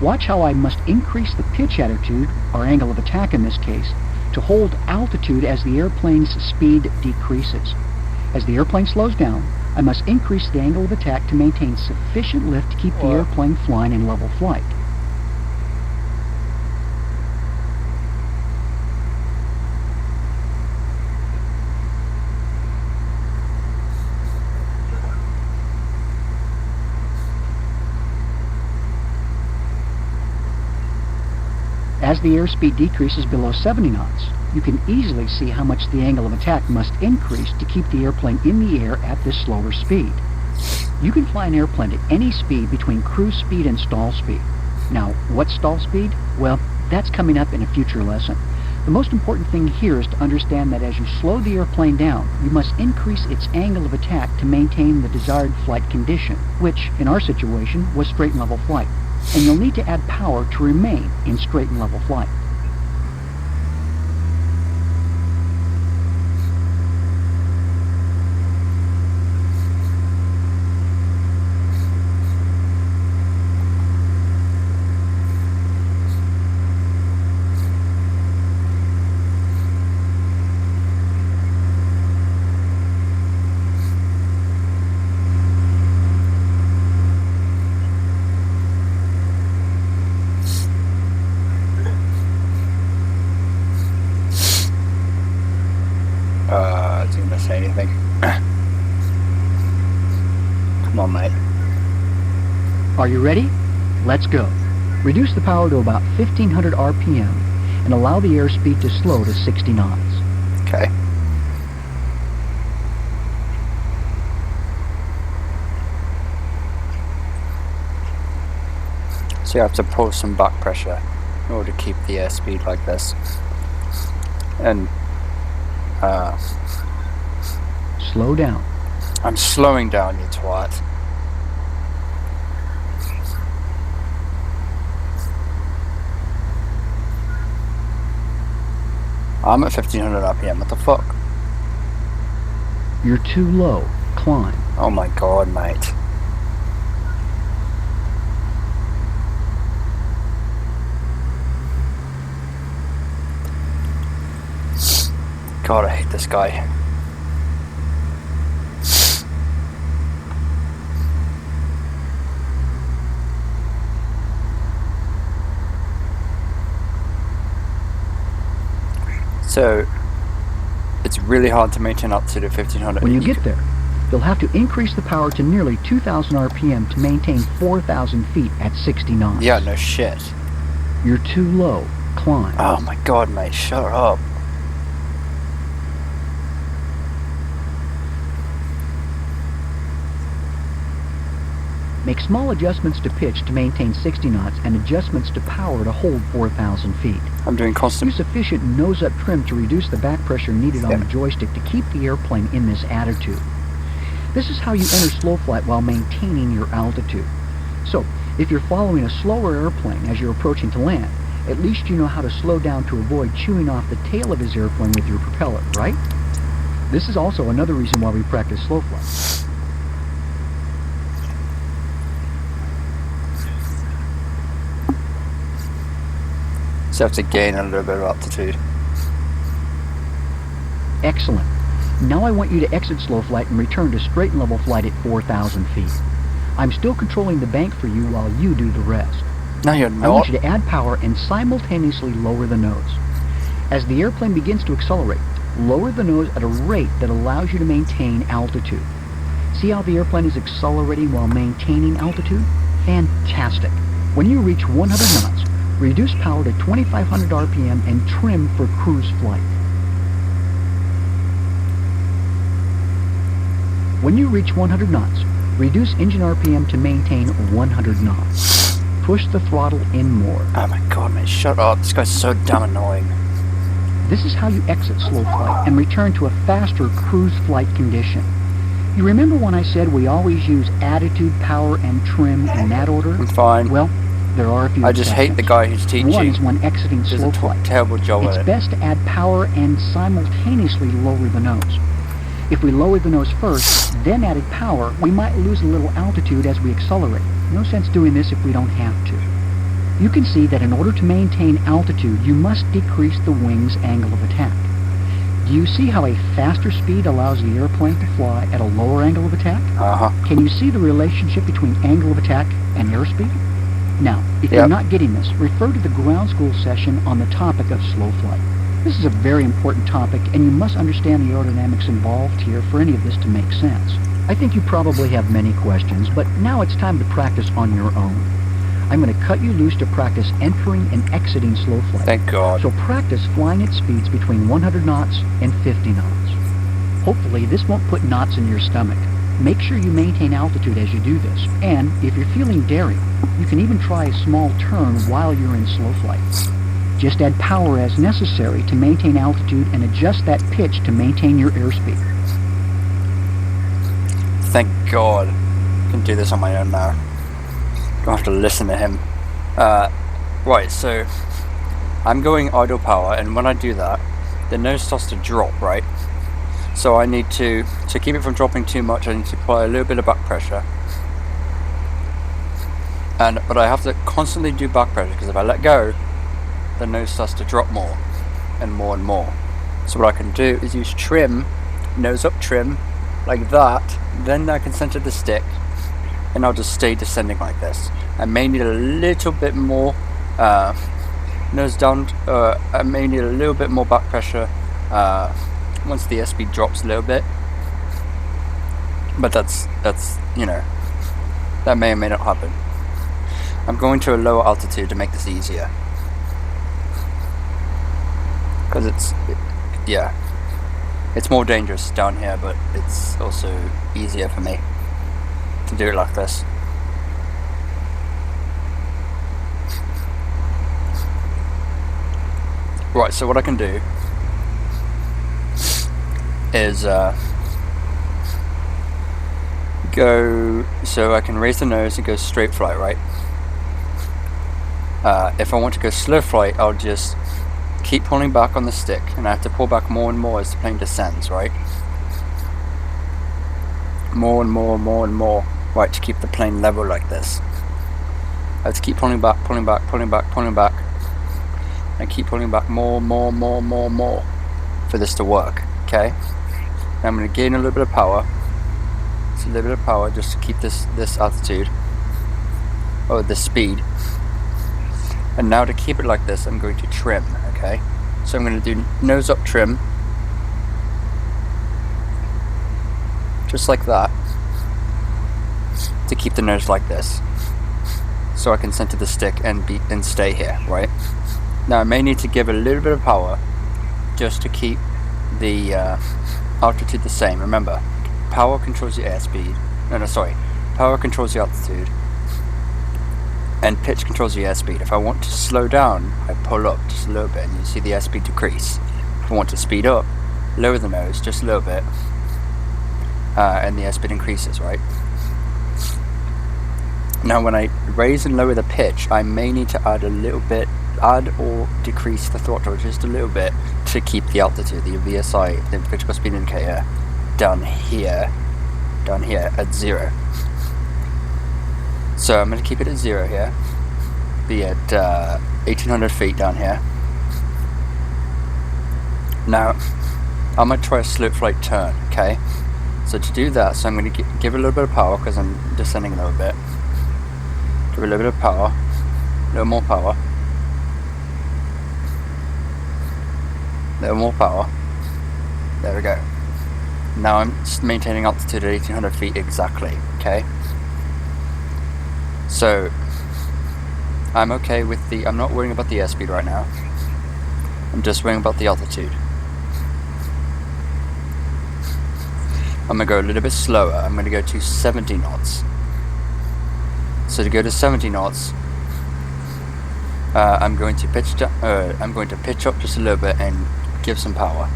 Watch how I must increase the pitch attitude, or angle of attack in this case, to hold altitude as the airplane's speed decreases. As the airplane slows down, I must increase the angle of attack to maintain sufficient lift to keep the airplane flying in level flight. As the airspeed decreases below 70 knots, you can easily see how much the angle of attack must increase to keep the airplane in the air at this slower speed. You can fly an airplane at any speed between cruise speed and stall speed. Now, what's stall speed? Well, that's coming up in a future lesson. The most important thing here is to understand that as you slow the airplane down, you must increase its angle of attack to maintain the desired flight condition, which, in our situation, was straight and level flight. And you'll need to add power to remain in straight and level flight. Is he gonna say anything? Come on, mate. Are you ready? Let's go. Reduce the power to about 1500 RPM and allow the airspeed to slow to 60 knots. Okay. So you have to pull some back pressure in order to keep the airspeed like this. And Slow down. I'm slowing down, you twat. I'm at 1500 RPM, what the fuck? You're too low. Climb. Oh my god, mate. God, I hate this guy. So, it's really hard to maintain up to the 1500. When you get there, you'll have to increase the power to nearly 2000 RPM to maintain 4,000 feet at 60 knots. Yeah, no shit. You're too low. Climb. Oh my god, mate, shut up. Make small adjustments to pitch to maintain 60 knots and adjustments to power to hold 4,000 feet. I'm doing constant. Use sufficient nose-up trim to reduce the back pressure needed on the joystick to keep the airplane in this attitude. This is how you enter slow flight while maintaining your altitude. So, if you're following a slower airplane as you're approaching to land, at least you know how to slow down to avoid chewing off the tail of his airplane with your propeller, right? This is also another reason why we practice slow flight. So I have to gain a little bit of altitude. Excellent. Now I want you to exit slow flight and return to straight and level flight at 4,000 feet. I'm still controlling the bank for you while you do the rest. No, you're I want not. you to add power and simultaneously lower the nose. As the airplane begins to accelerate, lower the nose at a rate that allows you to maintain altitude. See how the airplane is accelerating while maintaining altitude? Fantastic. When you reach 100 knots, reduce power to 2,500 RPM and trim for cruise flight. When you reach 100 knots, reduce engine RPM to maintain 100 knots. Push the throttle in more. Oh my god, man, shut up. This guy's so damn annoying. This is how you exit slow flight and return to a faster cruise flight condition. You remember when I said we always use attitude, power, and trim in that order? I'm fine. Well, there are a few I just hate the guy who's teaching. One is when exiting Does slow a flight. terrible job It's at it. best to add power and simultaneously lower the nose. If we lowered the nose first, then added power, we might lose a little altitude as we accelerate. No sense doing this if we don't have to. You can see that in order to maintain altitude, you must decrease the wing's angle of attack. Do you see how a faster speed allows the airplane to fly at a lower angle of attack? Uh-huh. Can you see the relationship between angle of attack and airspeed? Now, if Yep. you're not getting this, refer to the ground school session on the topic of slow flight. This is a very important topic, and you must understand the aerodynamics involved here for any of this to make sense. I think you probably have many questions, but now it's time to practice on your own. I'm going to cut you loose to practice entering and exiting slow flight. Thank God. So practice flying at speeds between 100 knots and 50 knots. Hopefully this won't put knots in your stomach. Make sure you maintain altitude as you do this, and if you're feeling daring, you can even try a small turn while you're in slow flight. Just add power as necessary to maintain altitude and adjust that pitch to maintain your airspeed. Thank God. I can do this on my own now. Don't have to listen to him. Right, so I'm going idle power, and when I do that, the nose starts to drop, right? So I need to keep it from dropping too much, I need to apply a little bit of back pressure. But I have to constantly do back pressure, because if I let go, the nose starts to drop more and more and more. So what I can do is use trim, nose up trim, like that, then I can center the stick, and I'll just stay descending like this. I may need a little bit more nose down, I may need a little bit more back pressure once the airspeed drops a little bit, but that's you know, that may or may not happen. I'm going to a lower altitude to make this easier, because it's more dangerous down here, but it's also easier for me to do it like this. Right, so what I can do is so I can raise the nose and go straight flight, right? If I want to go slow flight, I'll just keep pulling back on the stick, and I have to pull back more and more as the plane descends, right? More and more and more and more, right, to keep the plane level like this. I have to keep pulling back, pulling back, pulling back, pulling back, and keep pulling back more for this to work, okay? Now I'm going to gain a little bit of power. It's a little bit of power just to keep this altitude, or this speed. And now to keep it like this, I'm going to trim, okay? So I'm going to do nose up trim, just like that, to keep the nose like this, so I can center the stick and stay here, right? Now I may need to give a little bit of power just to keep the altitude the same. Remember, power controls your airspeed. power controls the altitude, and pitch controls the airspeed. If I want to slow down, I pull up just a little bit, and you see the airspeed decrease. If I want to speed up, lower the nose just a little bit, and the airspeed increases, right? Now when I raise and lower the pitch, I may need to add or decrease the throttle just a little bit to keep the altitude, the VSI, the vertical speed indicator, down here at 0. So I'm going to keep it at 0 here, be at 1800 feet down here. Now I'm going to try a slow flight turn, okay? So to do that, so I'm going to give it a little bit of power because I'm descending a little bit. Give it a little bit of power, a little more power. Little more power. There we go. Now I'm maintaining altitude at 1800 feet exactly, okay? So I'm okay with I'm not worrying about the airspeed right now. I'm just worrying about the altitude. I'm gonna go a little bit slower. I'm gonna go to 70 knots. So to go to 70 knots, I'm going to pitch up just a little bit and give some power.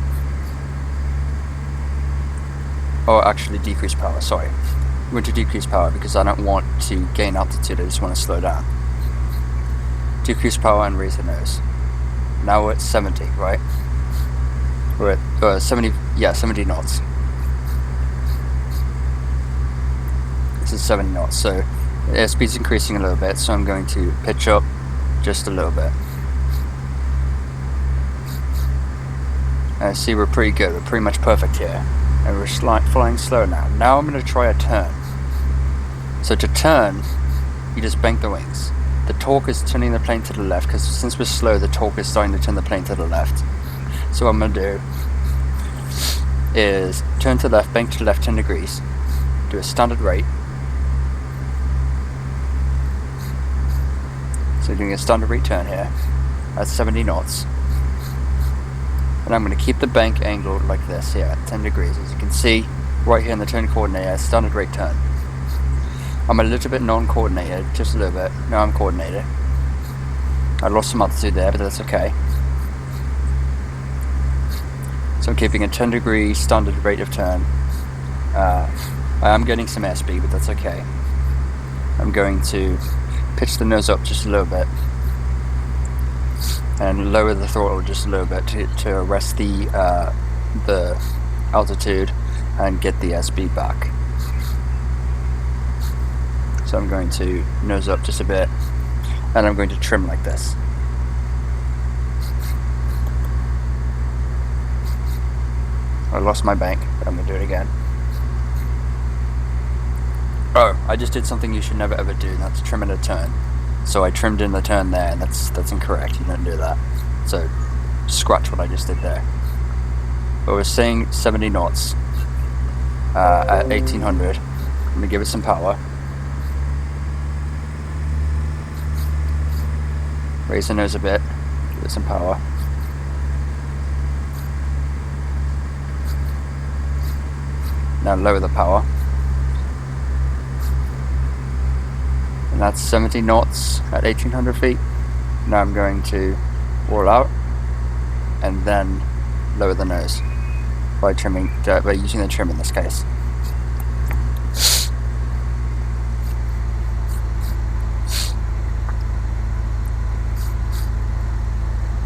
Or actually decrease power, sorry. I'm going to decrease power because I don't want to gain altitude, I just want to slow down. Decrease power and raise the nose. Now we're at 70, right? We're at 70 knots. This is 70 knots, so the airspeed's increasing a little bit, so I'm going to pitch up just a little bit. And see, we're pretty good, we're pretty much perfect here. And we're flying slow now. Now I'm going to try a turn. So to turn, you just bank the wings. The torque is turning the plane to the left, because since we're slow, the torque is starting to turn the plane to the left. So what I'm going to do is turn to the left, bank to the left 10 degrees, do a standard rate. So doing a standard rate turn here at 70 knots. And I'm going to keep the bank angled like this here at 10 degrees. As you can see, right here in the turn coordinator, standard rate turn. I'm a little bit non-coordinated, just a little bit. No, I'm coordinated. I lost some altitude there, but that's okay. So I'm keeping a 10 degree standard rate of turn. I am getting some airspeed, but that's okay. I'm going to pitch the nose up just a little bit and lower the throttle just a little bit to arrest the altitude and get the airspeed back. So I'm going to nose up just a bit, and I'm going to trim like this. I lost my bank, but I'm going to do it again. Oh, I just did something you should never ever do, and that's trim in a turn. So I trimmed in the turn there, and that's incorrect. You don't do that. So scratch what I just did there. But we're saying 70 knots at 1800. I'm going to give it some power. Raise the nose a bit, give it some power. Now lower the power. And that's 70 knots at 1800 feet. Now I'm going to roll out and then lower the nose by using the trim in this case.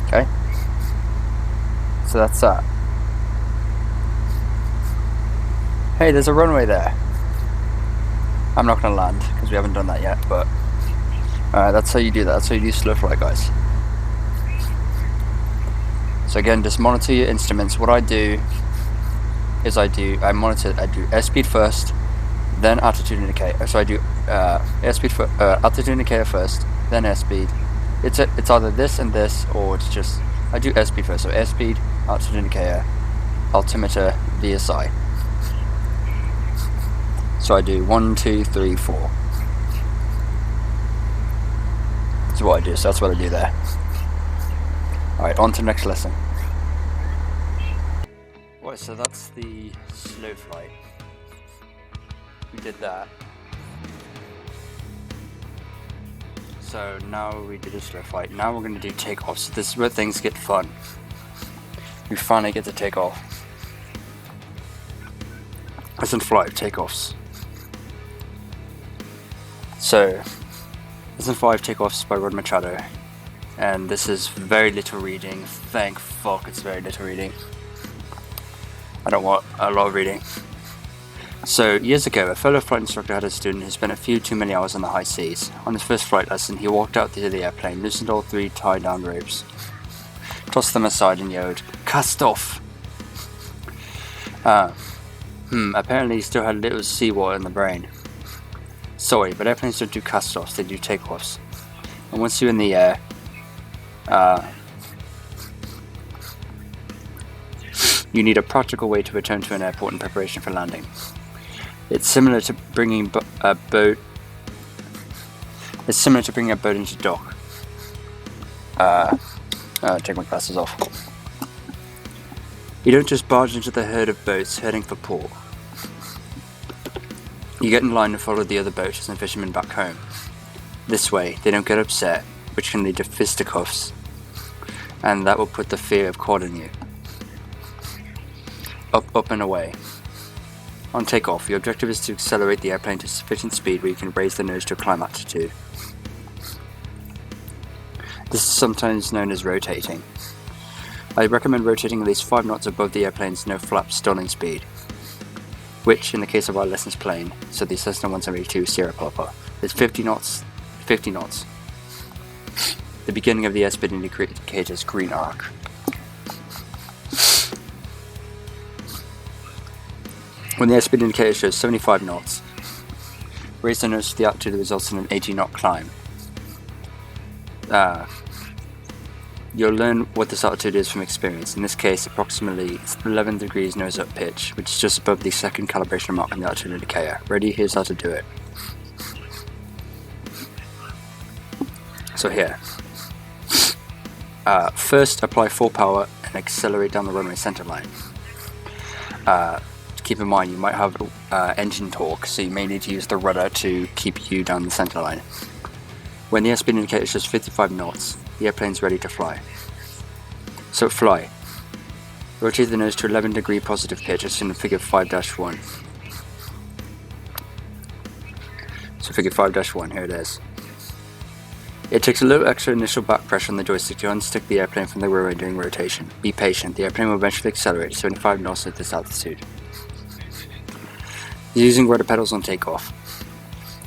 Okay, so that's that. Hey, there's a runway there. I'm not going to land because we haven't done that yet, but that's how you do that. That's how you do slow flight, guys. So again, just monitor your instruments. What I do is I do airspeed first, then altitude indicator. So I do altitude indicator first, then airspeed. It's either this and this, or it's just I do airspeed first. So airspeed, altitude indicator, altimeter, VSI. So I do 1, 2, 3, 4. That's what I do. So that's what I do there. Alright, on to the next lesson. Right, so that's the slow flight. We did that. So now we did a slow flight. Now we're going to do takeoffs. This is where things get fun. We finally get to take off. Lesson 5, takeoffs. So, Lesson 5, takeoffs by Rod Machado. And this is very little reading. Thank fuck it's very little reading. I don't want a lot of reading. So, years ago, a fellow flight instructor had a student who spent a few too many hours on the high seas. On his first flight lesson, he walked out to the airplane, loosened all 3 tie-down ropes, tossed them aside and yelled, "Cast off!" Apparently he still had a little seawater in the brain. Sorry, but airplanes don't do cast-offs, they do takeoffs. And once you're in the air, you need a practical way to return to an airport in preparation for landing. It's similar to bringing a boat into dock. Take my glasses off. You don't just barge into the herd of boats heading for port. You get in line and follow the other boaters and fishermen back home. This way, they don't get upset, which can lead to fisticuffs, and that will put the fear of caught in you. Up and away. On takeoff, your objective is to accelerate the airplane to sufficient speed where you can raise the nose to a climb altitude. This is sometimes known as rotating. I recommend rotating at least 5 knots above the airplane's no-flap stalling speed, which, in the case of our lessons plane, so the Cessna 172 Sierra Papa, is 50 knots. The beginning of the airspeed indicator's green arc. When the airspeed indicator shows 75 knots, raise the nose to the altitude that results in an 80-knot climb. You'll learn what this altitude is from experience. In this case, approximately 11 degrees nose up pitch, which is just above the second calibration mark on the altitude indicator. Ready? Here's how to do it. So here. First, apply full power and accelerate down the runway center line. Keep in mind, you might have engine torque, so you may need to use the rudder to keep you down the center line. When the airspeed indicator shows 55 knots, the airplane's ready to fly. So fly. Rotate the nose to 11 degree positive pitch as seen in figure 5-1. So figure 5-1, here it is. It takes a little extra initial back pressure on the joystick to unstick the airplane from the runway during rotation. Be patient, the airplane will eventually accelerate to 75 knots at this altitude. Using rudder pedals on takeoff.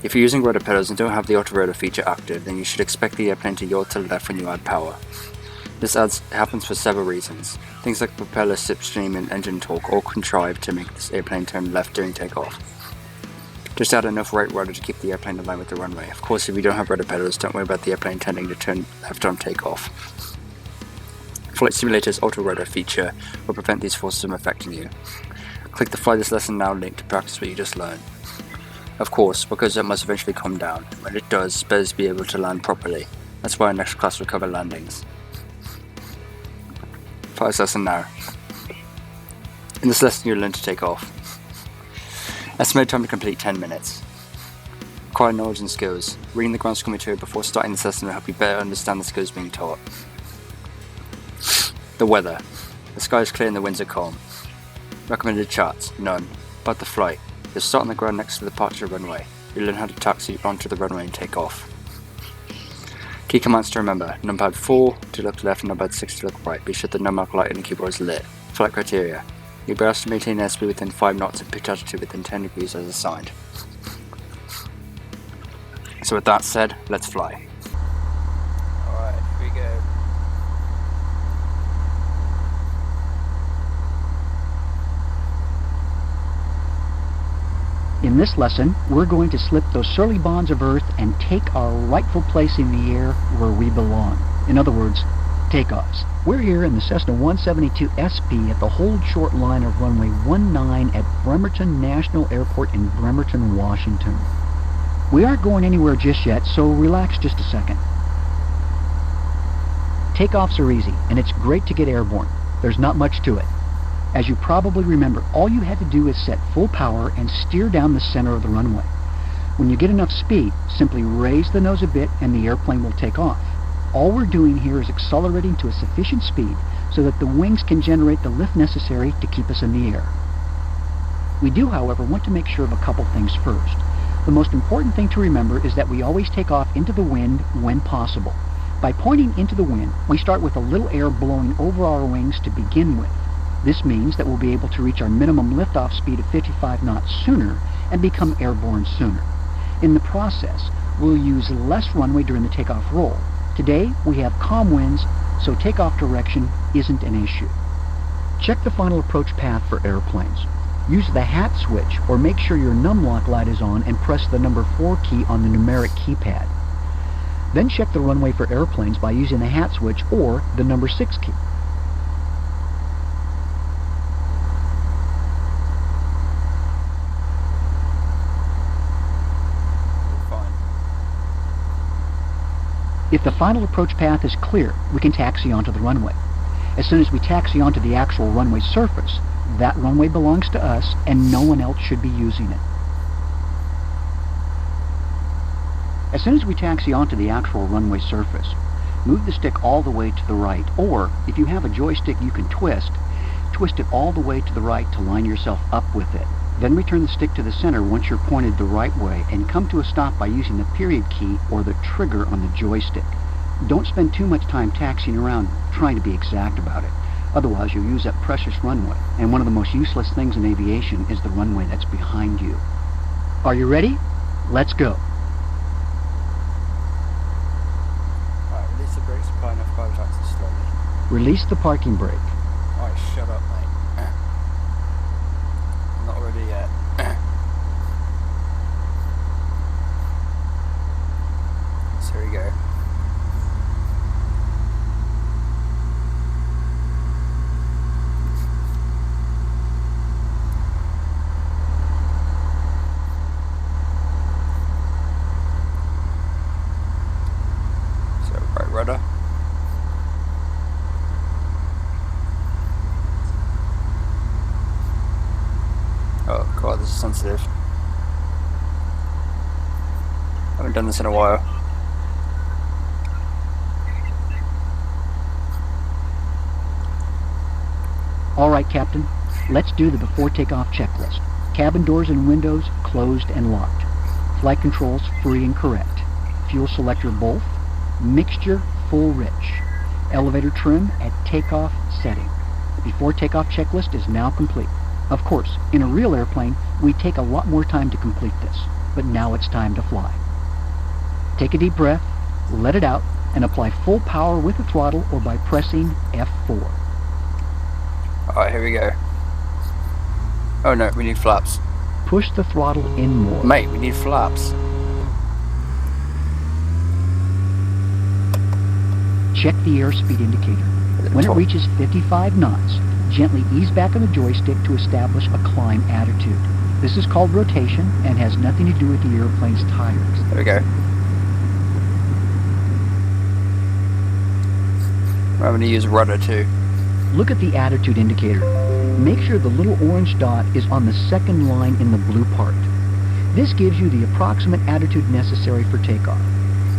If you're using rudder pedals and don't have the auto rotor feature active, then you should expect the airplane to yaw to the left when you add power. This happens for several reasons. Things like propeller slipstream and engine torque all contrive to make this airplane turn left during takeoff. Just add enough right rudder to keep the airplane in line with the runway. Of course, if you don't have rudder pedals, don't worry about the airplane tending to turn left on takeoff. Flight Simulator's auto rotor feature will prevent these forces from affecting you. Click the Fly This Lesson Now link to practice what you just learned. Of course, because it must eventually come down. When it does, better be able to land properly. That's why our next class will cover landings. Fly This Lesson Now. In this lesson you'll learn to take off. Estimated time to complete 10 minutes. Acquire knowledge and skills. Reading the ground school material before starting this lesson will help you better understand the skills being taught. The weather. The sky is clear and the winds are calm. Recommended charts, none. About the flight. You'll start on the ground next to the departure runway. You'll learn how to taxi onto the runway and take off. Key commands to remember. Numpad 4 to look left and numpad 6 to look right. Be sure the numeric light in the keyboard is lit. Flight criteria. You'll be asked to maintain airspeed within 5 knots and pitch altitude within 10 degrees as assigned. So with that said, let's fly. Alright, here we go. In this lesson, we're going to slip those surly bonds of Earth and take our rightful place in the air where we belong. In other words, takeoffs. We're here in the Cessna 172 SP at the hold short line of runway 19 at Bremerton National Airport in Bremerton, Washington. We aren't going anywhere just yet, so relax just a second. Takeoffs are easy, and it's great to get airborne. There's not much to it. As you probably remember, all you had to do is set full power and steer down the center of the runway. When you get enough speed, simply raise the nose a bit and the airplane will take off. All we're doing here is accelerating to a sufficient speed so that the wings can generate the lift necessary to keep us in the air. We do, however, want to make sure of a couple things first. The most important thing to remember is that we always take off into the wind when possible. By pointing into the wind, we start with a little air blowing over our wings to begin with. This means that we'll be able to reach our minimum liftoff speed of 55 knots sooner and become airborne sooner. In the process, we'll use less runway during the takeoff roll. Today, we have calm winds, so takeoff direction isn't an issue. Check the final approach path for airplanes. Use the hat switch or make sure your numlock light is on and press the number 4 key on the numeric keypad. Then check the runway for airplanes by using the hat switch or the number 6 key. If the final approach path is clear, we can taxi onto the runway. As soon as we taxi onto the actual runway surface, that runway belongs to us and no one else should be using it. As soon as we taxi onto the actual runway surface, move the stick all the way to the right, or if you have a joystick you can twist it all the way to the right to line yourself up with it. Then return the stick to the center once you're pointed the right way and come to a stop by using the period key or the trigger on the joystick. Don't spend too much time taxiing around trying to be exact about it. Otherwise you'll use that precious runway, and one of the most useless things in aviation is the runway that's behind you. Are you ready? Let's go. Alright, release the brakes, apply enough power taxi slowly. Release the parking brake. Alright, shut up, mate. Not ready yet. So here we go. So right rudder. Oh god, this is sensitive. I haven't done this in a while. All right, Captain. Let's do the before takeoff checklist. Cabin doors and windows closed and locked. Flight controls free and correct. Fuel selector both. Mixture full rich. Elevator trim at takeoff setting. The before takeoff checklist is now complete. Of course, in a real airplane, we take a lot more time to complete this, but now it's time to fly. Take a deep breath, let it out, and apply full power with the throttle or by pressing F4. Alright, here we go. Oh no, we need flaps. Push the throttle in more. Mate, we need flaps. Check the airspeed indicator. When it reaches 55 knots, gently ease back on the joystick to establish a climb attitude. This is called rotation and has nothing to do with the airplane's tires. There we go. I'm going to use rudder too. Look at the attitude indicator. Make sure the little orange dot is on the second line in the blue part. This gives you the approximate attitude necessary for takeoff.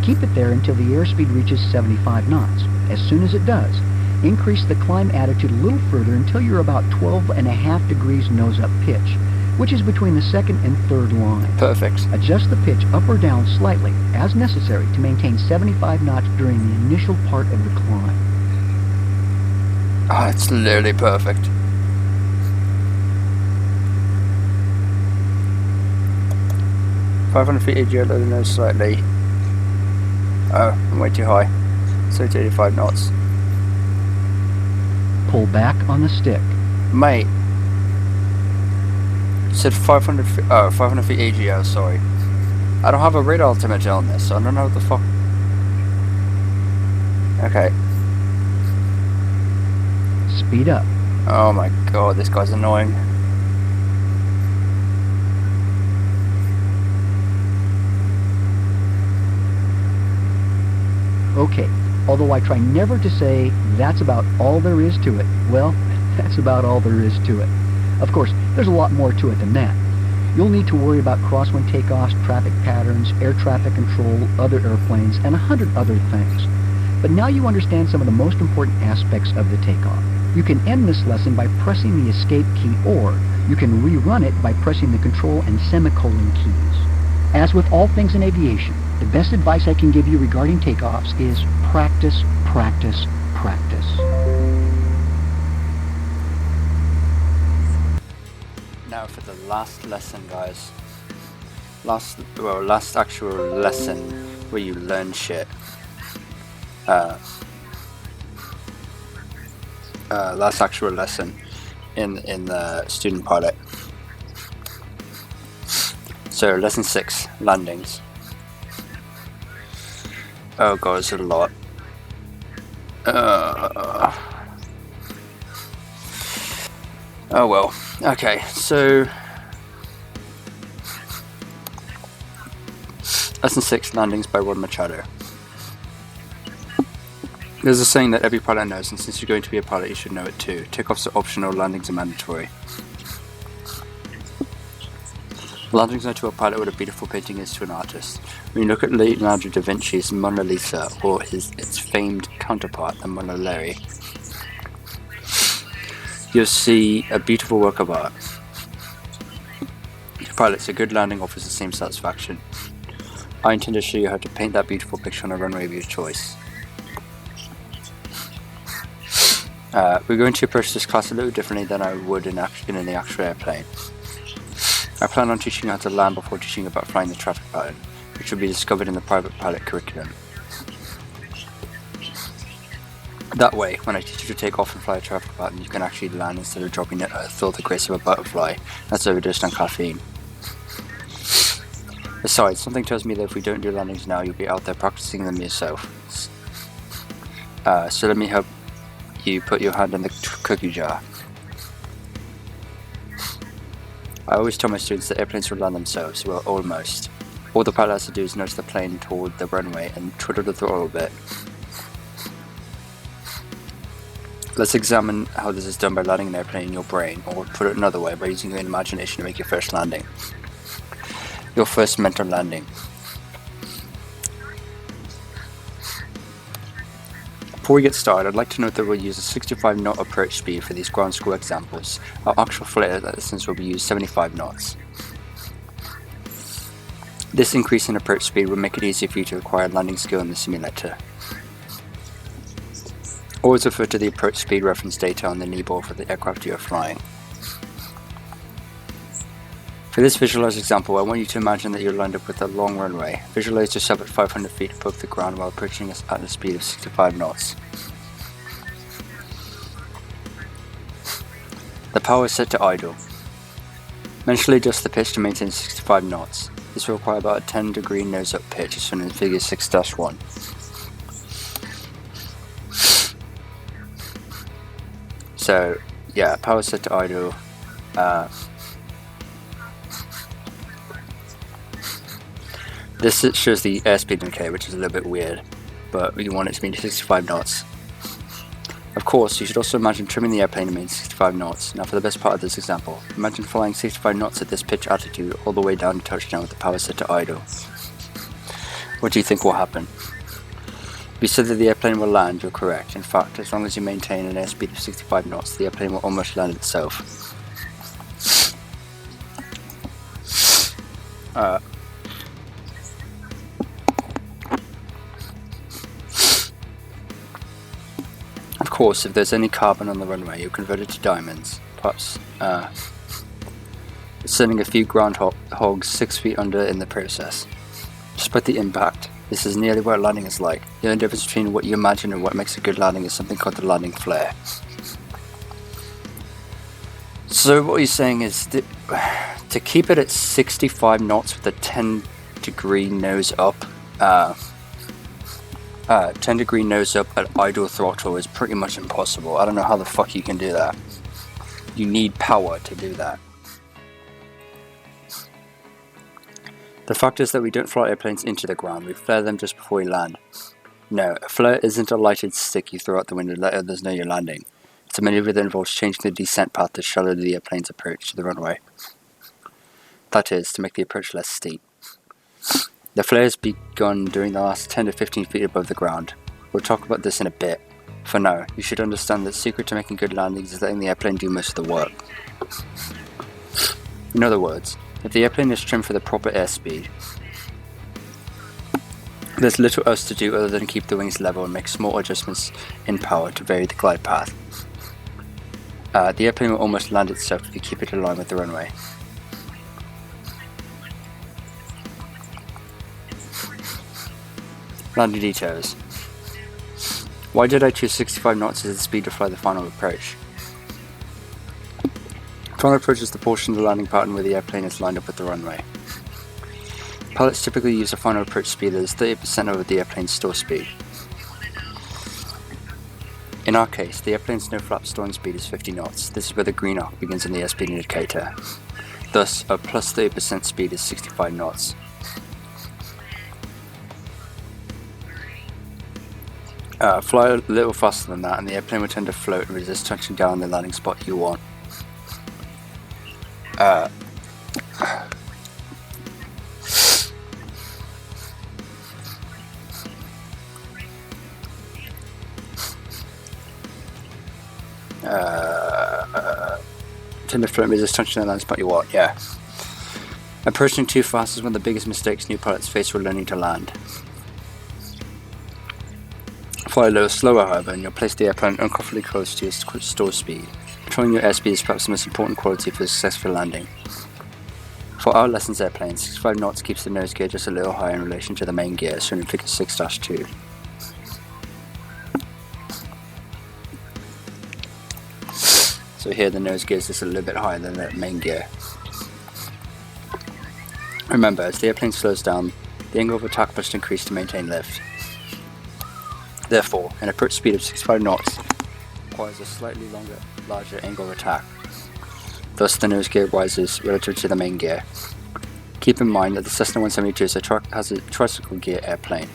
Keep it there until the airspeed reaches 75 knots. As soon as it does, increase the climb attitude a little further until you're about 12.5 degrees nose-up pitch, which is between the second and third line. Perfect. Adjust the pitch up or down slightly, as necessary, to maintain 75 knots during the initial part of the climb. Oh, it's literally perfect. .500 feet AGL, lower the nose slightly. Oh, I'm way too high. So to 85 knots. Pull back on the stick. Mate. You said 500 feet, 500 feet AGL, sorry. I don't have a radar altimeter on this, so I don't know what the fuck. Okay. Speed up. Oh my god, this guy's annoying. Okay, although I try never to say that's about all there is to it, well, that's about all there is to it. Of course, there's a lot more to it than that. You'll need to worry about crosswind takeoffs, traffic patterns, air traffic control, other airplanes, and 100 other things. But now you understand some of the most important aspects of the takeoff. You can end this lesson by pressing the escape key, or you can rerun it by pressing the control and semicolon keys. As with all things in aviation, the best advice I can give you regarding takeoffs is practice, practice, practice. Now for the last lesson, guys. Last actual lesson where you learn shit. Last actual lesson in the student pilot. So lesson 6, landings. Oh god, it's a lot. Oh well. Okay, so lesson 6, landings by Rod Machado. There's a saying that every pilot knows, and since you're going to be a pilot, you should know it too. Takeoffs are optional, landings are mandatory. Landings are to a pilot what a beautiful painting is to an artist. When you look at Leonardo da Vinci's Mona Lisa, or its famed counterpart, the Mona Lisa, you'll see a beautiful work of art. To pilots, a good landing offers the same satisfaction. I intend to show you how to paint that beautiful picture on a runway of your choice. We're going to approach this class a little differently than I would in the actual airplane. I plan on teaching you how to land before teaching you about flying the traffic pattern, which will be discovered in the private pilot curriculum. That way, when I teach you to take off and fly a traffic pattern, you can actually land instead of dropping at Earth with the grace of a butterfly that's overdosed on caffeine. Besides, something tells me that if we don't do landings now, you'll be out there practicing them yourself. So let me help you put your hand in the cookie jar. I always tell my students that airplanes will land themselves. Well, almost. All the pilot has to do is nudge the plane toward the runway and twiddle the throttle a bit. Let's examine how this is done by landing an airplane in your brain, or put it another way, by using your imagination to make your first landing. Your first mental landing. Before we get started, I'd like to note that we'll use a 65 knot approach speed for these ground school examples. Our actual flight lessons will be used 75 knots. This increase in approach speed will make it easier for you to acquire landing skill in the simulator. Always refer to the approach speed reference data on the knee board for the aircraft you are flying. For this visualized example, I want you to imagine that you're lined up with a long runway. Visualize yourself at 500 feet above the ground while approaching us at a speed of 65 knots. The power is set to idle. Mentally adjust the pitch to maintain 65 knots. This will require about a 10-degree nose-up pitch, as shown in figure 6-1. So, yeah, power set to idle. This shows the airspeed indicator, which is a little bit weird, but you want it to be 65 knots. Of course, you should also imagine trimming the airplane to maintain 65 knots. Now for the best part of this example, imagine flying 65 knots at this pitch altitude all the way down to touchdown with the power set to idle. What do you think will happen? If you said that the airplane will land, you're correct. In fact, as long as you maintain an airspeed of 65 knots, the airplane will almost land itself. Of course, if there's any carbon on the runway, you'll convert it to diamonds, perhaps sending a few groundhogs 6 feet under in the process. Despite the impact, this is nearly what landing is like. The only difference between what you imagine and what makes a good landing is something called the landing flare. So what he's saying is that to keep it at 65 knots with a 10-degree nose up, 10-degree nose up at idle throttle is pretty much impossible. I don't know how the fuck you can do that. You need power to do that. The fact is that we don't fly airplanes into the ground, we flare them just before we land. No, a flare isn't a lighted stick you throw out the window to let others know you're landing. It's a maneuver that involves changing the descent path to shallow the airplane's approach to the runway. that is, to make the approach less steep. The flare has begun during the last 10 to 15 feet above the ground. We'll talk about this in a bit. For now, you should understand that the secret to making good landings is letting the airplane do most of the work. In other words, if the airplane is trimmed for the proper airspeed, there's little else to do other than keep the wings level and make small adjustments in power to vary the glide path. The airplane will almost land itself if you keep it in line with the runway. Landing details. Why did I choose 65 knots as the speed to fly the final approach? Final approach is the portion of the landing pattern where the airplane is lined up with the runway. Pilots typically use a final approach speed that is 30% over the airplane's stall speed. In our case, the airplane's no-flap stalling speed is 50 knots. This is where the green arc begins in the airspeed indicator. Thus, a plus 30% speed is 65 knots. Fly a little faster than that and the airplane will tend to float and resist touching down the landing spot you want. Tend to float and resist touching the landing spot you want, yeah. Approaching too fast is one of the biggest mistakes new pilots face when learning to land. Fly a little slower, however, and you'll place the airplane uncomfortably close to your stall speed. Controlling your airspeed is perhaps the most important quality for a successful landing. For our lessons airplanes, 65 knots keeps the nose gear just a little higher in relation to the main gear, shown in figure 6-2. So here the nose gear is just a little bit higher than the main gear. Remember, as the airplane slows down, the angle of attack must increase to maintain lift. Therefore, an approach speed of 65 knots requires a slightly larger angle of attack. Thus, the nose gear rises relative to the main gear. Keep in mind that the Cessna 172 has a tricycle gear airplane.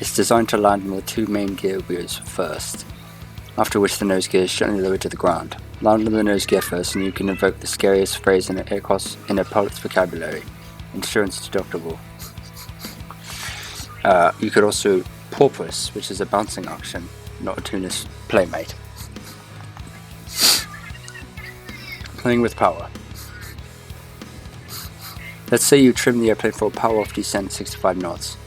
It's designed to land on the two main gear wheels first, after which the nose gear is gently lowered to the ground. Land on the nose gear first and you can invoke the scariest phrase in a pilot's vocabulary: insurance deductible. You could also porpoise, which is a bouncing action, not a tuneless playmate. Playing with power. Let's say you trim the airplane for a power-off descent at 65 knots.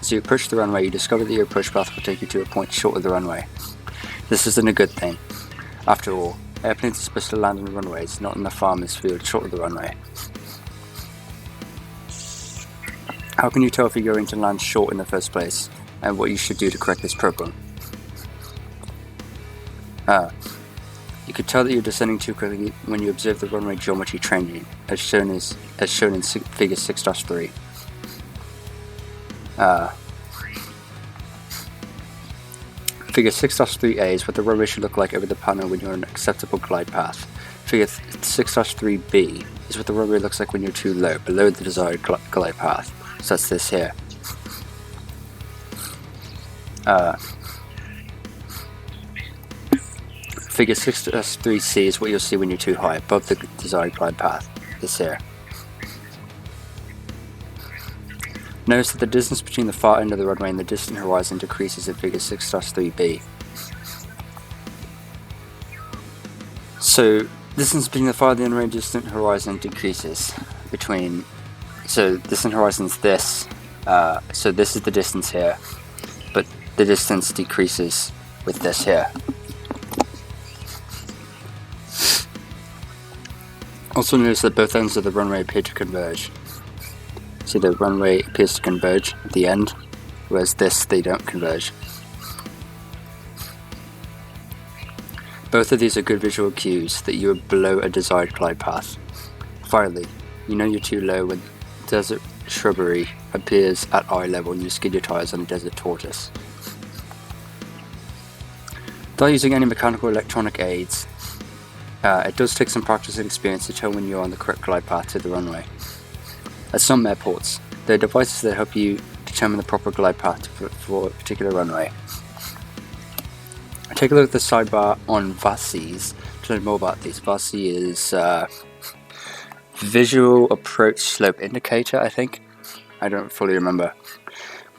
As you approach the runway, you discover that your approach path will take you to a point short of the runway. This isn't a good thing. After all, airplanes are supposed to land on runways, not in the farmer's field short of the runway. How can you tell if you're going to land short in the first place, and what you should do to correct this problem? You could tell that you're descending too quickly when you observe the runway geometry changing, as shown in figure 6-3. Figure 6-3A is what the runway should look like over the panel when you're on an acceptable glide path. Figure 6-3B is what the runway looks like when you're too low, below the desired glide path. So that's this here. Figure 6-3C is what you'll see when you're too high, above the desired glide path. This here. Notice that the distance between the far end of the runway and the distant horizon decreases in figure 6-3B. So, distance between the far end of the runway and distant horizon decreases between. So, distant horizon is this. So, this is the distance here, but the distance decreases with this here. Also notice that both ends of the runway appear to converge. See, the runway appears to converge at the end, whereas this, they don't converge. Both of these are good visual cues that you are below a desired glide path. Finally, you know you're too low when desert shrubbery appears at eye level and you skid your tires on a desert tortoise. Without using any mechanical or electronic aids, it does take some practice and experience to tell when you're on the correct glide path to the runway. At some airports, there are devices that help you determine the proper glide path for a particular runway. Take a look at the sidebar on VASIs to learn more about these. VASI is visual approach slope indicator, I think. I don't fully remember.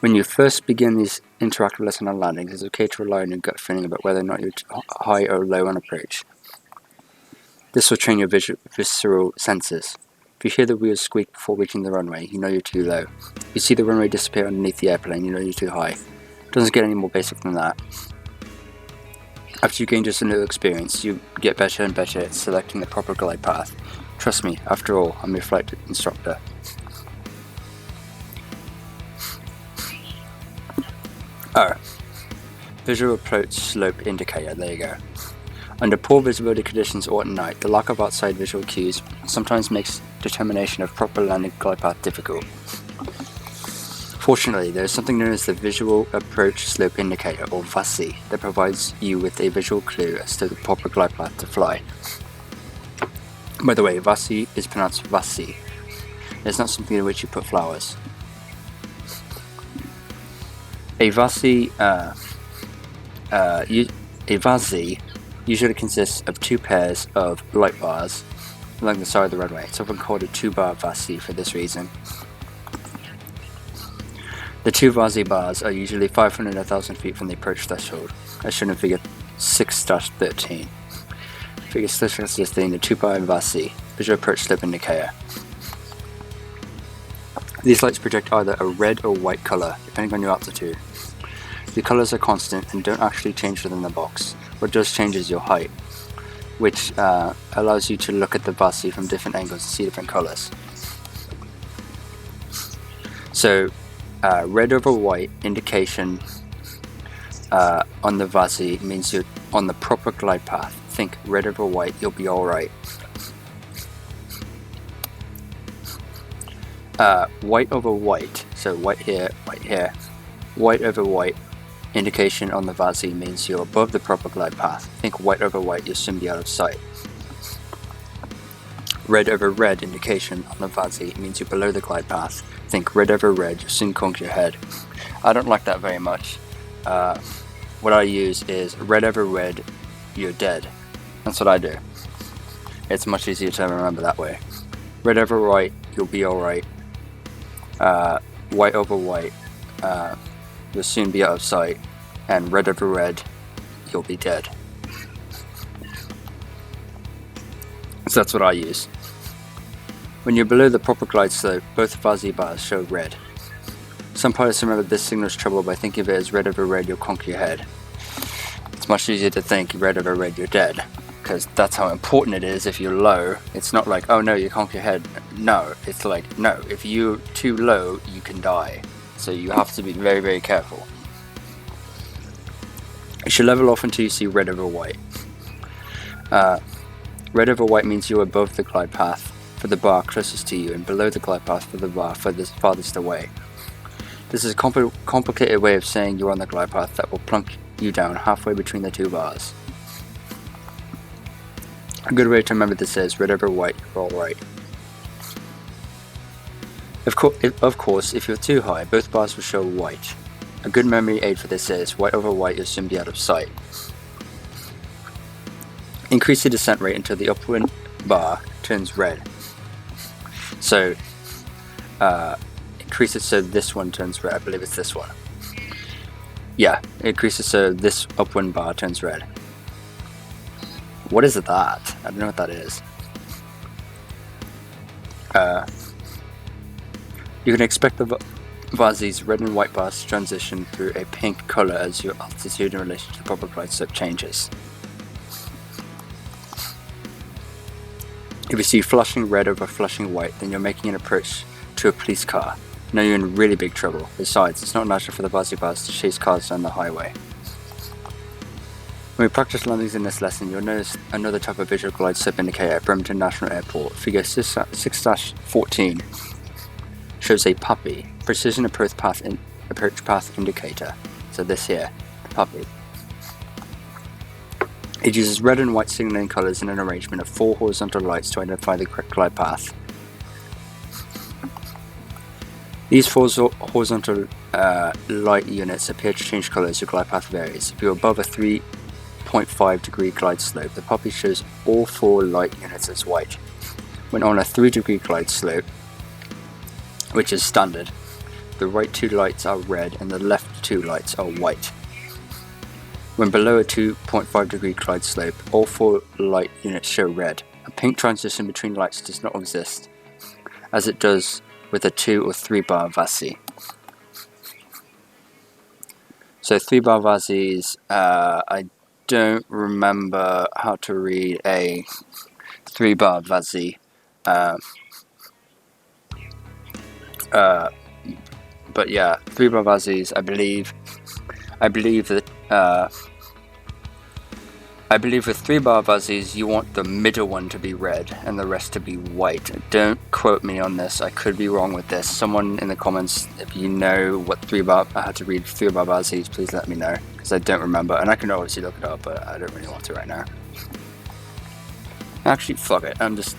When you first begin these interactive lesson on landings, it's okay to rely on your gut feeling about whether or not you're high or low on approach. This will train your visceral senses. If you hear the wheels squeak before reaching the runway, you know you're too low. If you see the runway disappear underneath the airplane, you know you're too high. It doesn't get any more basic than that. After you gain just a little experience, you get better and better at selecting the proper glide path. Trust me, after all, I'm your flight instructor. Visual approach slope indicator, there you go. Under poor visibility conditions or at night, the lack of outside visual cues sometimes makes determination of proper landing glide path difficult. Fortunately, there is something known as the Visual Approach Slope Indicator, or VASI, that provides you with a visual clue as to the proper glide path to fly. By the way, VASI is pronounced VASI. It's not something in which you put flowers. A VASI usually consists of two pairs of light bars along the side of the runway. It's often called a two-bar VASI for this reason. The two VASI bars are usually 500 to 1,000 feet from the approach threshold, as shown in figure 6-13. Figure 6-13, the two-bar VASI, visual approach slope indicator. These lights project either a red or white color, depending on your altitude. The colors are constant and don't actually change within the box. What does change is your height, which allows you to look at the VASI from different angles and see different colors. So, red over white indication on the VASI means you're on the proper glide path. Think red over white, you'll be alright. White over white, so white here, white over white indication on the VASI means you're above the proper glide path. Think white over white, you'll soon be out of sight. Red over red indication on the VASI means you're below the glide path. Think red over red, you'll soon conk your head. I don't like that very much. What I use is red over red, you're dead. That's what I do. It's much easier to remember that way. Red over white, you'll be alright. White over white, you'll soon be out of sight. And red over red, you'll be dead. So that's what I use. When you're below the proper glide slope, both VASI bars show red. Some pilots remember this signals trouble by thinking of it as red over red, you'll conk your head. It's much easier to think red over red, you're dead, because that's how important it is. If you're low, it's not like, oh no, you conk your head. No, it's like, no, if you're too low, you can die. So you have to be very, very careful. You should level off until you see red over white. Red over white means you're above the glide path for the bar closest to you and below the glide path for the bar farthest away. This is a complicated way of saying you're on the glide path that will plunk you down halfway between the two bars. A good way to remember this is red over white, you're alright. Of course, if you're too high, both bars will show white. A good memory aid for this is white over white, you'll soon be out of sight. Increase the descent rate until the upwind bar turns red. So, increase it so this one turns red. I believe it's this one. Yeah, increase it so this upwind bar turns red. What is that? I don't know what that is. You can expect the VASI's red and white bars to transition through a pink color as your altitude in relation to the proper glide slope changes. If you see flashing red over flashing white, then you're making an approach to a police car. Now you're in really big trouble. Besides, it's not natural for the VASI bars to chase cars down the highway. When we practice landings in this lesson, you'll notice another type of visual glide slope indicator at Bremerton National Airport. Figure 6-14 shows a puppy, precision approach path indicator. So this here, the puppy. It uses red and white signaling colors in an arrangement of 4 horizontal lights to identify the correct glide path. These 4 horizontal light units appear to change color as your glide path varies. If you're above a 3.5 degree glide slope, the puppy shows all 4 light units as white. when on a 3-degree glide slope, which is standard, the right 2 lights are red and the left 2 lights are white. When below a 2.5 degree glide slope, all 4 light units show red. A pink transition between lights does not exist, as it does with a 2 or 3 bar VASI. So 3 bar VASIs, I don't remember how to read a 3 bar VASI. But yeah, 3 bar VASIs, I believe with 3 bar VASIs you want the middle one to be red and the rest to be white. Don't quote me on this, I could be wrong with this. Someone in the comments, if you know what I had to read 3 bar VASIs, please let me know, because I don't remember, and I can obviously look it up, but I don't really want to right now. Actually, fuck it, I'm just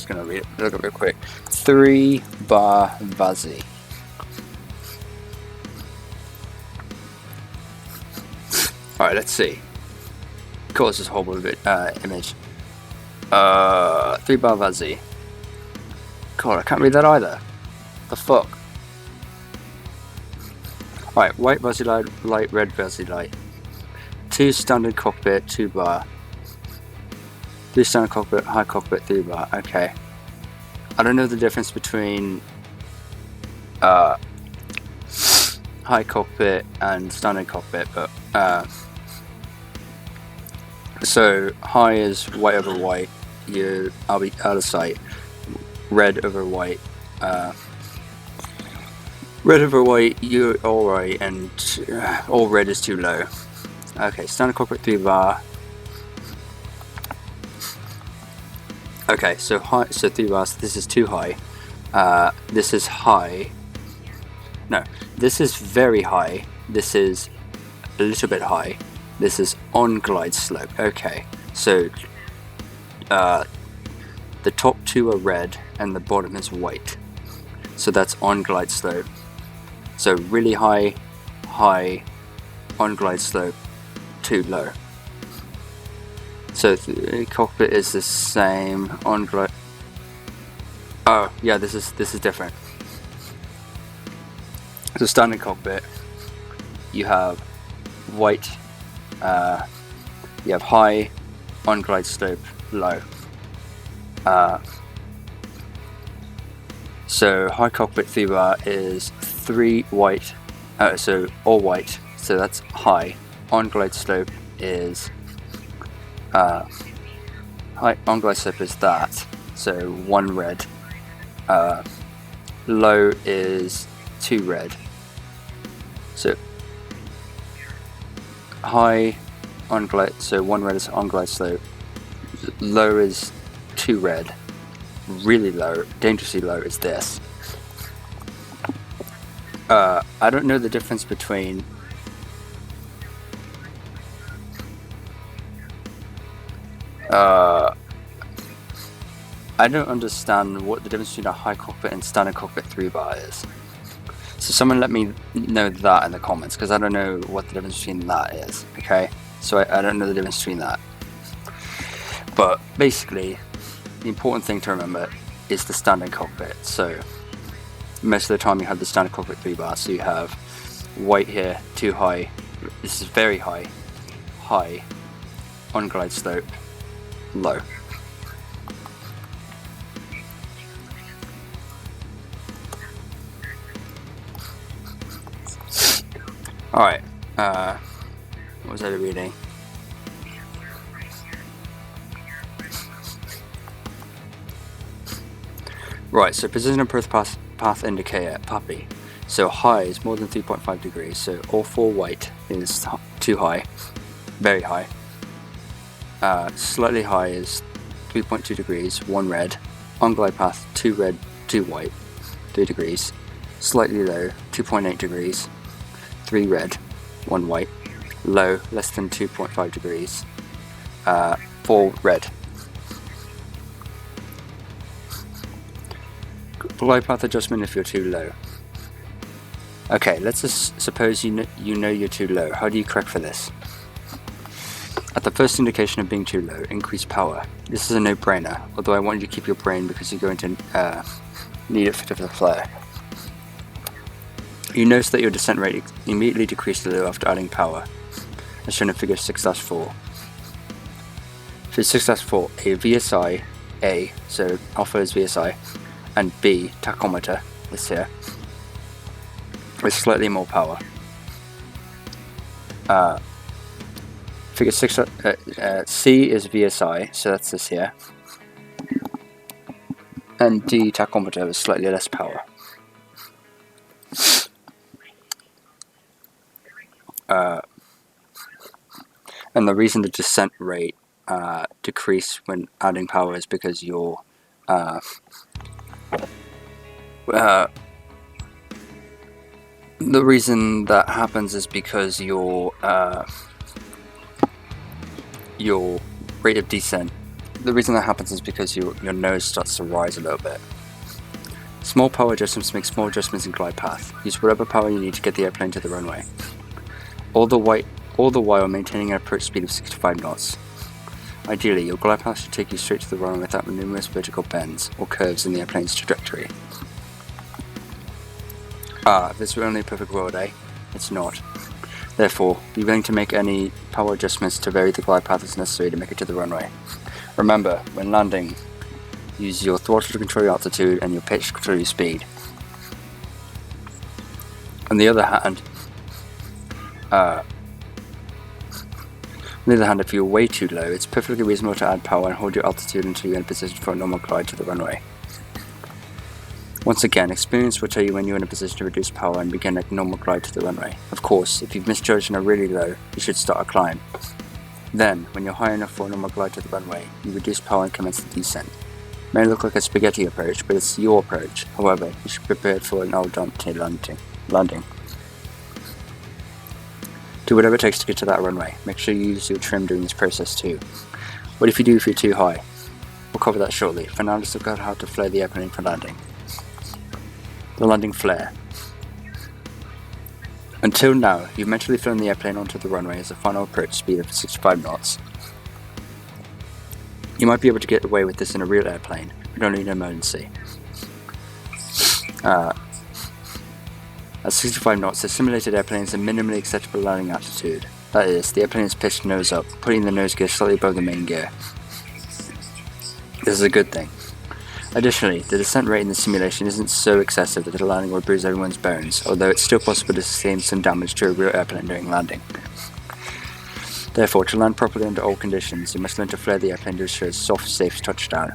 gonna read it, look it real quick. 3 bar VASI. Alright, let's see. Of course, this horrible image. 3 bar VASI. God, I can't read that either. The fuck? Alright, white VASI light, red VASI light. 2 standard cockpit, 2 bar. 3 standard cockpit, high cockpit, 3 bar. Okay. I don't know the difference between high cockpit and standard cockpit, but so high is white over white, I'll be out of sight. Red over white, you're alright, and all red is too low. Okay, standard cockpit 3 bar. Okay, so high, so 3 bars. This is too high. This is high. No, this is very high. This is a little bit high. This is on glide slope. Okay, so the top 2 are red and the bottom is white. So that's on glide slope. So really high, high, on glide slope, too low. So the cockpit is the same on glide. Oh yeah, this is different. So standard cockpit, you have white. You have high, on glide slope, low. So high cockpit 3 bar is 3 white. So all white. So that's high. On glide slope is high. On glide slope is that. So 1 red. Low is 2 red. So high on glide, so 1 red is on glide slope. Low is 2 red. Really low, dangerously low is this. I don't know the difference between I don't understand what the difference between a high cockpit and standard cockpit 3 bar is. So someone let me know that in the comments, because I don't know what the difference between that is, okay? So I don't know the difference between that. But basically, the important thing to remember is the standard cockpit. So most of the time you have the standard cockpit 3 bar, so you have white here, too high, this is very high, high, on glide slope, low. Alright, what was I reading? Right, so position of path indicator, puppy. So high is more than 3.5 degrees, so all 4 white is too high, very high. Slightly high is 3.2 degrees, 1 red. On glide path, 2 red, 2 white, 3 degrees. Slightly low, 2.8 degrees. 3 red, 1 white. Low, less than 2.5 degrees. 4 red. Glide path adjustment if you're too low. Okay, let's just suppose you know you're too low. How do you correct for this? At the first indication of being too low, increase power. This is a no-brainer, although I want you to keep your brain because you're going to need it for the flare. You notice that your descent rate immediately decreased a little after adding power, as shown in figure 6-4. For 6-4, a VSI A, so alpha is VSI, and B, tachometer, is here, with slightly more power. Figure 6, C is VSI, so that's this here, and D, tachometer, with slightly less power. And the reason the descent rate decrease when adding power is because your the reason that happens is because your rate of descent. The reason that happens is because your nose starts to rise a little bit. Small power adjustments make small adjustments in glide path. Use whatever power you need to get the airplane to the runway. All the while maintaining an approach speed of 65 knots. Ideally, your glide path should take you straight to the runway without numerous vertical bends or curves in the airplane's trajectory. If this were only a perfect world, it's not. Therefore, be willing to make any power adjustments to vary the glide path as necessary to make it to the runway. Remember, when landing, use your throttle to control your altitude and your pitch to control your speed. On the other hand, if you're way too low, it's perfectly reasonable to add power and hold your altitude until you're in position for a normal glide to the runway. Once again, experience will tell you when you're in a position to reduce power and begin a normal glide to the runway. Of course, if you've misjudged and are really low, you should start a climb. Then, when you're high enough for a normal glide to the runway, you reduce power and commence the descent. It may look like a spaghetti approach, but it's your approach. However, you should be prepared for an al dente landing. Do whatever it takes to get to that runway. Make sure you use your trim during this process too. What if you're too high? We'll cover that shortly. For now, let's look at how to flare the airplane for landing. The landing flare. Until now, you've mentally flown the airplane onto the runway as a final approach speed of 65 knots. You might be able to get away with this in a real airplane, but only in an emergency. At 65 knots, the simulated airplane is a minimally acceptable landing altitude. That is, the airplane is pitched nose up, putting the nose gear slightly above the main gear. This is a good thing. Additionally, the descent rate in the simulation isn't so excessive that the landing will bruise everyone's bones, although it's still possible to sustain some damage to a real airplane during landing. Therefore, to land properly under all conditions, you must learn to flare the airplane to ensure a soft, safe touchdown.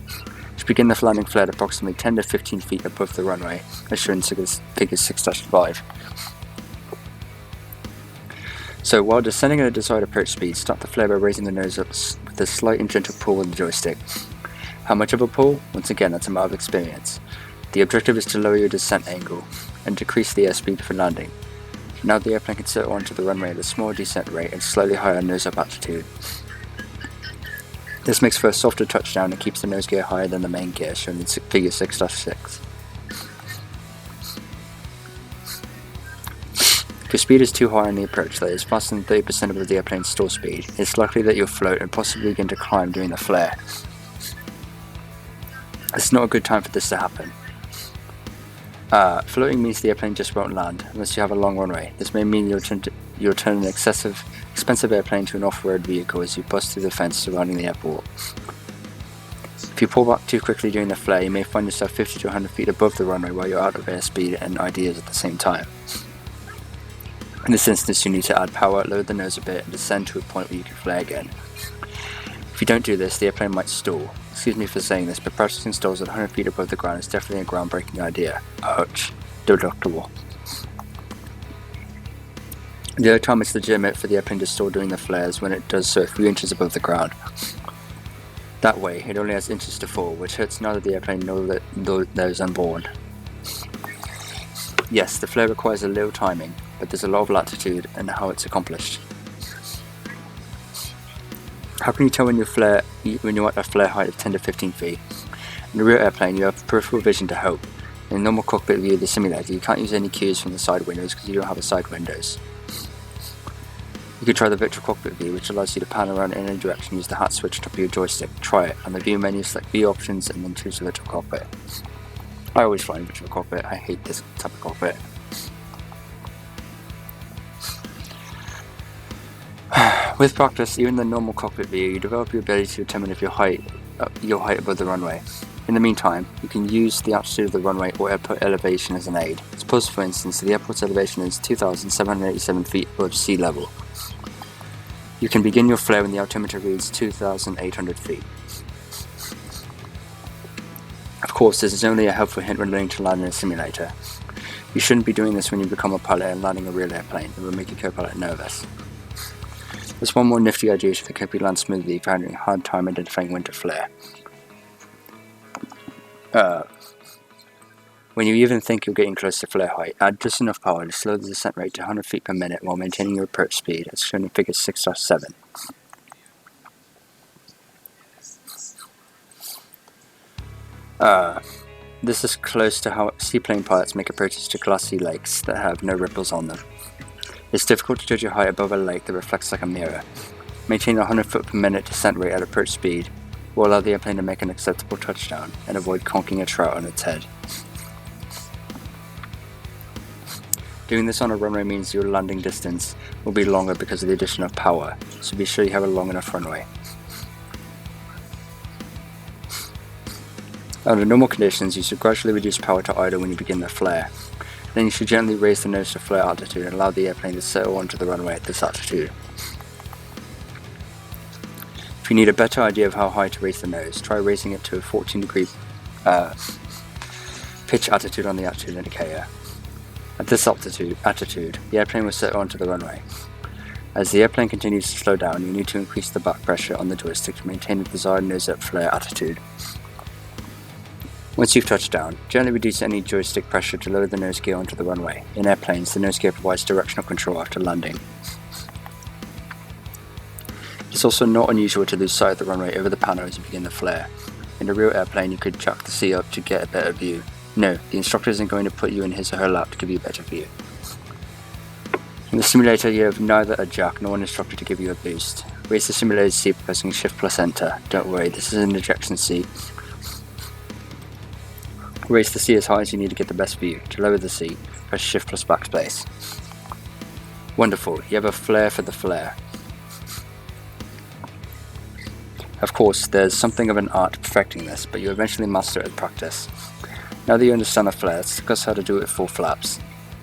To begin the landing flare at approximately 10 to 15 feet above the runway, as shown in figure 6-5. So, while descending at a desired approach speed, start the flare by raising the nose up with a slight and gentle pull with the joystick. How much of a pull? Once again, that's a matter of experience. The objective is to lower your descent angle and decrease the airspeed for landing. Now the airplane can settle onto the runway at a small descent rate and slightly higher nose-up altitude. This makes for a softer touchdown and keeps the nose gear higher than the main gear, shown in figure 6-6. If your speed is too high on the approach, that is faster than 30% of the airplane's stall speed, it's likely that you'll float and possibly begin to climb during the flare. It's not a good time for this to happen. Floating means the airplane just won't land unless you have a long runway. This may mean you'll turn an expensive airplane to an off-road vehicle as you bust through the fence surrounding the airport. If you pull back too quickly during the flare, you may find yourself 50 to 100 feet above the runway while you're out of airspeed and ideas at the same time. In this instance, you need to add power, lower the nose a bit, and descend to a point where you can flare again. If you don't do this, the airplane might stall. Excuse me for saying this, but practicing stalls at 100 feet above the ground is definitely a groundbreaking idea. Ouch. Deductible. The other time it's legitimate for the airplane to stall during the flares when it does so a few inches above the ground. That way, it only has inches to fall, which hurts neither the airplane nor those on board. Yes, the flare requires a little timing, but there's a lot of latitude in how it's accomplished. How can you tell when you're at a flare height of 10 to 15 feet? In a real airplane, you have peripheral vision to help. In a normal cockpit view of the simulator, you can't use any cues from the side windows because you don't have a side windows. You can try the virtual cockpit view, which allows you to pan around in any direction. Use the hat switch on top of your joystick. Try it. On the view menu, select view options and then choose the virtual cockpit. I always fly in virtual cockpit. I hate this type of cockpit. With practice, even in the normal cockpit view, you develop your ability to determine if your height above the runway. In the meantime, you can use the altitude of the runway or airport elevation as an aid. Suppose, for instance, the airport's elevation is 2,787 feet above sea level. You can begin your flare when the altimeter reads 2,800 feet. Of course, this is only a helpful hint when learning to land in a simulator. You shouldn't be doing this when you become a pilot and landing a real airplane. It will make your co-pilot nervous. There's one more nifty idea to help you land smoothly if you're having a hard time identifying when to flare. When you even think you're getting close to flare height, add just enough power to slow the descent rate to 100 feet per minute while maintaining your approach speed, as shown in figure 6-7. This is close to how seaplane pilots make approaches to glassy lakes that have no ripples on them. It's difficult to judge your height above a lake that reflects like a mirror. Maintain a 100 foot per minute descent rate at approach speed will allow the airplane to make an acceptable touchdown and avoid conking a trout on its head. Doing this on a runway means your landing distance will be longer because of the addition of power, so be sure you have a long enough runway. Under normal conditions, you should gradually reduce power to idle when you begin the flare. Then you should gently raise the nose to flare altitude and allow the airplane to settle onto the runway at this altitude. If you need a better idea of how high to raise the nose, try raising it to a 14-degree pitch attitude on the altitude indicator. At this attitude, the airplane will settle onto the runway. As the airplane continues to slow down, you need to increase the back pressure on the joystick to maintain the desired nose-up flare attitude. Once you've touched down, gently reduce any joystick pressure to lower the nose gear onto the runway. In airplanes, the nose gear provides directional control after landing. It's also not unusual to lose sight of the runway over the panel as you begin the flare. In a real airplane, you could jack the seat up to get a better view. No, the instructor isn't going to put you in his or her lap to give you a better view. In the simulator, you have neither a jack nor an instructor to give you a boost. Raise the simulated seat by pressing Shift plus Enter. Don't worry, this is an ejection seat. Raise the seat as high as you need to get the best view. To lower the seat, press Shift plus Backspace. Wonderful, you have a flare for the flare. Of course, there's something of an art to perfecting this, but you eventually master it with practice. Now that you understand the flare, let's discuss how to do it with full flaps.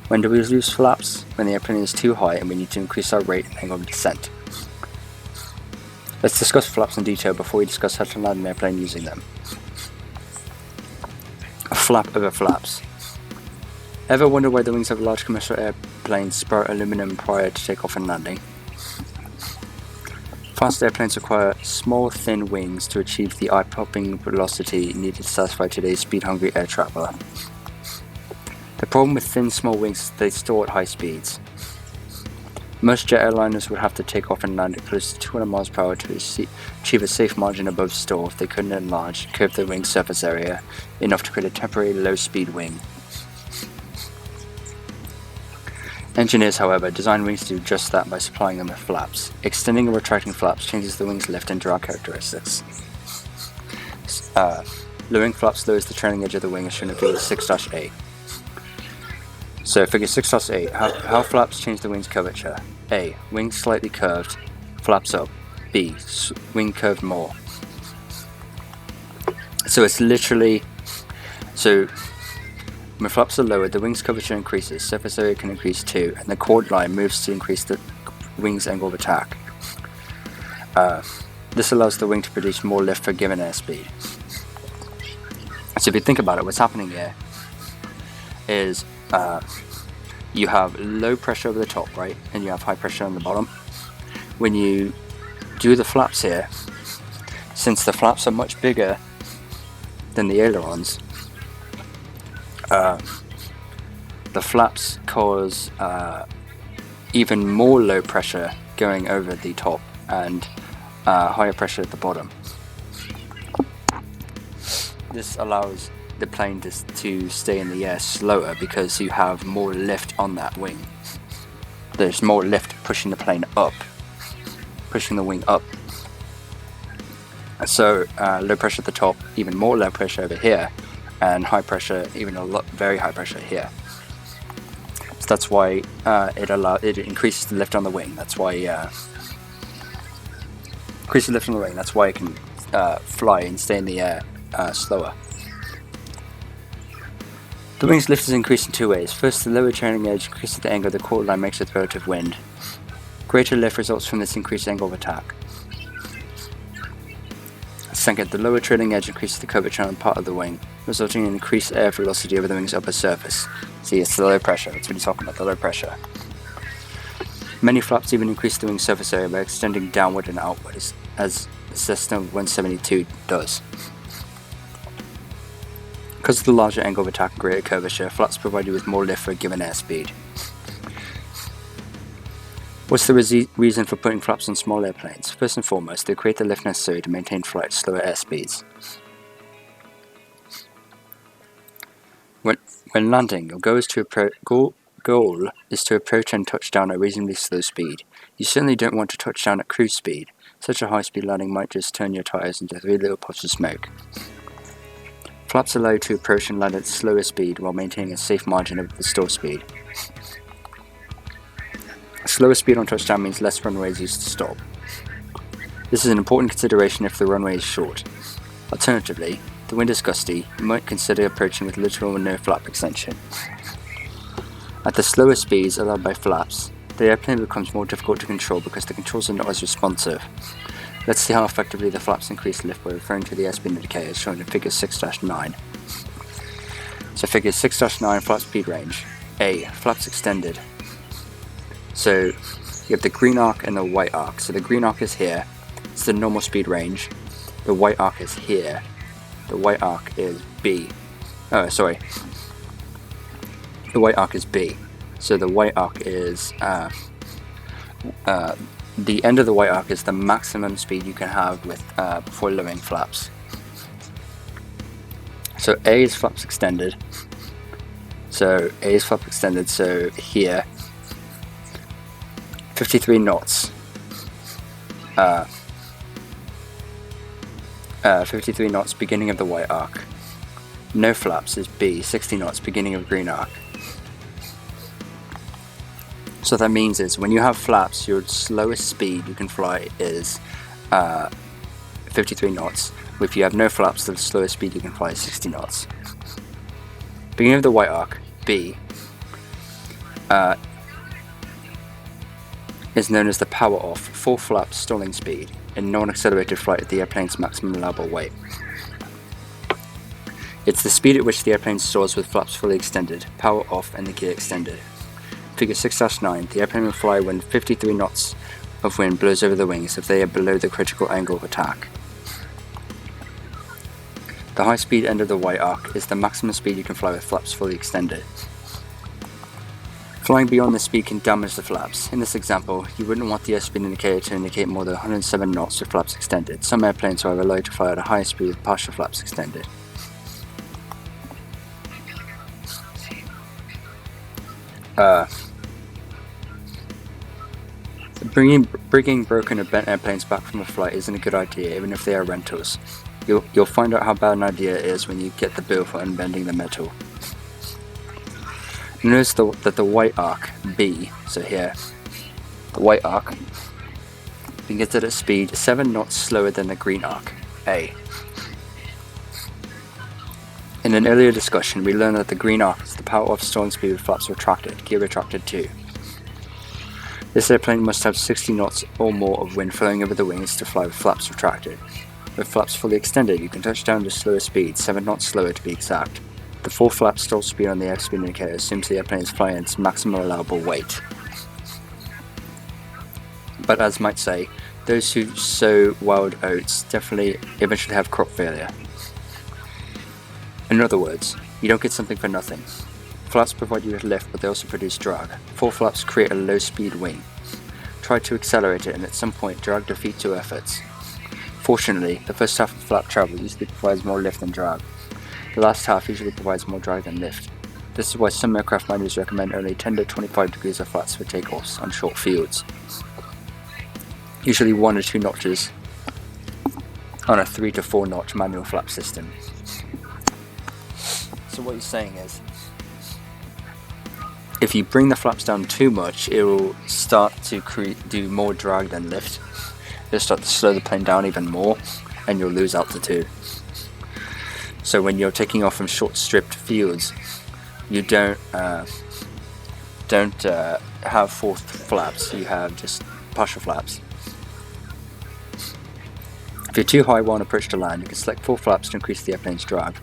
When do we use flaps? When the airplane is too high and we need to increase our rate and angle of descent. Let's discuss flaps in detail before we discuss how to land an airplane using them. A flap over flaps. Ever wonder why the wings of large commercial airplanes sprout aluminum prior to takeoff and landing? Fast airplanes require small, thin wings to achieve the eye-popping velocity needed to satisfy today's speed-hungry air traveler. The problem with thin, small wings is they stall at high speeds. Most jet airliners would have to take off and land at close to 200 miles per hour to achieve a safe margin above stall if they couldn't enlarge, curve their wing surface area enough to create a temporary low-speed wing. Engineers, however, design wings to do just that by supplying them with flaps. Extending and retracting flaps changes the wing's lift and drag characteristics. Lowering flaps lowers the trailing edge of the wing as shown in figure 6-8. So figure 6-8, how flaps change the wing's curvature. A. Wing slightly curved, flaps up. B. Wing curved more. So it's literally, when flaps are lowered, the wing's curvature increases, surface area can increase too, and the chord line moves to increase the wing's angle of attack. This allows the wing to produce more lift for given airspeed. So if you think about it, what's happening here is you have low pressure over the top, right, and you have high pressure on the bottom. When you do the flaps here, since the flaps are much bigger than the ailerons, the flaps cause even more low pressure going over the top and higher pressure at the bottom. This allows the plane to stay in the air slower because you have more lift on that wing. there's more lift pushing the plane up, pushing the wing up. So low pressure at the top, even more low pressure over here, and high pressure, even a lot, very high pressure here. So that's why it increases the lift on the wing. That's why increases the lift on the wing. That's why it can fly and stay in the air slower. The wing's lift is increased in two ways. First, the lower trailing edge increases the angle the quarter line makes with relative wind. Greater lift results from this increased angle of attack. Second, the lower trailing edge increases the curvature on part of the wing, resulting in increased air velocity over the wing's upper surface. See, it's the low pressure. That's what he's talking about, the low pressure. Many flaps even increase the wing's surface area by extending downward and outward, as the Cessna 172 does. Because of the larger angle of attack and greater curvature, flaps provide you with more lift for a given airspeed. What's the reason for putting flaps on small airplanes? First and foremost, they create the lift necessary to maintain flight at slower airspeeds. When landing, your goal is to approach and touch down at a reasonably slow speed. You certainly don't want to touch down at cruise speed. Such a high-speed landing might just turn your tires into 3 little puffs of smoke. Flaps allow you to approach and land at slower speed while maintaining a safe margin over the stall speed. Slower speed on touchdown means less runway is used to stop. This is an important consideration if the runway is short. Alternatively, if the wind is gusty, you might consider approaching with little or no flap extension. At the slower speeds allowed by flaps, the airplane becomes more difficult to control because the controls are not as responsive. Let's see how effectively the flaps increase lift by referring to the airspeed indicator as shown in figure 6-9. So figure 6-9, flap speed range. A. Flaps extended. So you have the green arc and the white arc. So the green arc is here. It's the normal speed range. The white arc is here. The white arc is B. Oh, sorry. The white arc is B. So the white arc is the end of the white arc is the maximum speed you can have with before lowering flaps. So A is flaps extended. So A is flap extended. So here, 53 knots. 53 knots, beginning of the white arc. No flaps is B, 60 knots, beginning of green arc. So what that means is when you have flaps, your slowest speed you can fly is 53 knots. If you have no flaps, the slowest speed you can fly is 60 knots. Beginning of the white arc, B, is known as the power off, full flap stalling speed, in non-accelerated flight at the airplane's maximum allowable weight. It's the speed at which the airplane soars with flaps fully extended, power off and the gear extended. Figure 6-9, the airplane will fly when 53 knots of wind blows over the wings if they are below the critical angle of attack. The high speed end of the white arc is the maximum speed you can fly with flaps fully extended. Flying beyond this speed can damage the flaps. In this example, you wouldn't want the airspeed indicator to indicate more than 107 knots with flaps extended. Some airplanes are allowed to fly at a higher speed with partial flaps extended. Bringing broken or bent airplanes back from a flight isn't a good idea, even if they are rentals. You'll find out how bad an idea it is when you get the bill for unbending the metal. Notice that the white arc, B, so here, the white arc, begins at a speed 7 knots slower than the green arc, A. In an earlier discussion, we learned that the green arc is the power off stalling speed with flaps retracted, gear retracted too. This airplane must have 60 knots or more of wind flowing over the wings to fly with flaps retracted. With flaps fully extended, you can touch down to slower speed, 7 knots slower to be exact. The full flap stall speed on the airspeed indicator assumes the airplane is flying its maximum allowable weight. But as might say, those who sow wild oats definitely eventually have crop failure. In other words, you don't get something for nothing. Flaps provide you with lift, but they also produce drag. Full flaps create a low speed wing. Try to accelerate it, and at some point drag defeats your efforts. Fortunately, the first half of flap travel usually provides more lift than drag. The last half usually provides more drag than lift. This is why some aircraft manuals recommend only 10 to 25 degrees of flaps for takeoffs on short fields. Usually 1 or 2 notches on a 3 to 4 notch manual flap system. So what he's saying is, if you bring the flaps down too much, it will start to do more drag than lift. It'll start to slow the plane down even more, and you'll lose altitude. So when you're taking off from short stripped fields, you don't have full flaps, you have just partial flaps. If you're too high while on approach to land, you can select full flaps to increase the airplane's drag.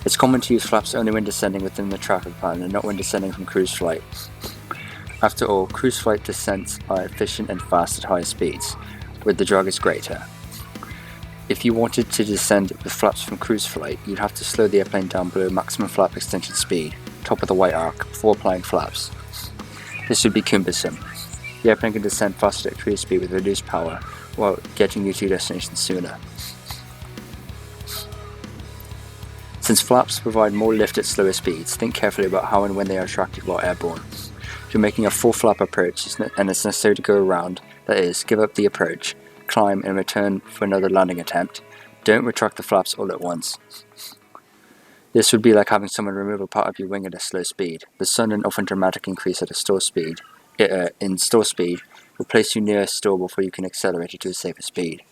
It's common to use flaps only when descending within the traffic pattern and not when descending from cruise flight. After all, cruise flight descents are efficient and fast at higher speeds, where the drag is greater. If you wanted to descend with flaps from cruise flight, you'd have to slow the airplane down below maximum flap extension speed, top of the white arc, before applying flaps. This would be cumbersome. The airplane can descend faster at cruise speed with reduced power, while getting you to your destination sooner. Since flaps provide more lift at slower speeds, think carefully about how and when they are attracted while airborne. If you're making a full flap approach and it's necessary to go around, that is, give up the approach, climb and return for another landing attempt, don't retract the flaps all at once. This would be like having someone remove a part of your wing at a slow speed. The sudden, often dramatic increase at a stall speed will place you near a stall before you can accelerate it to a safer speed.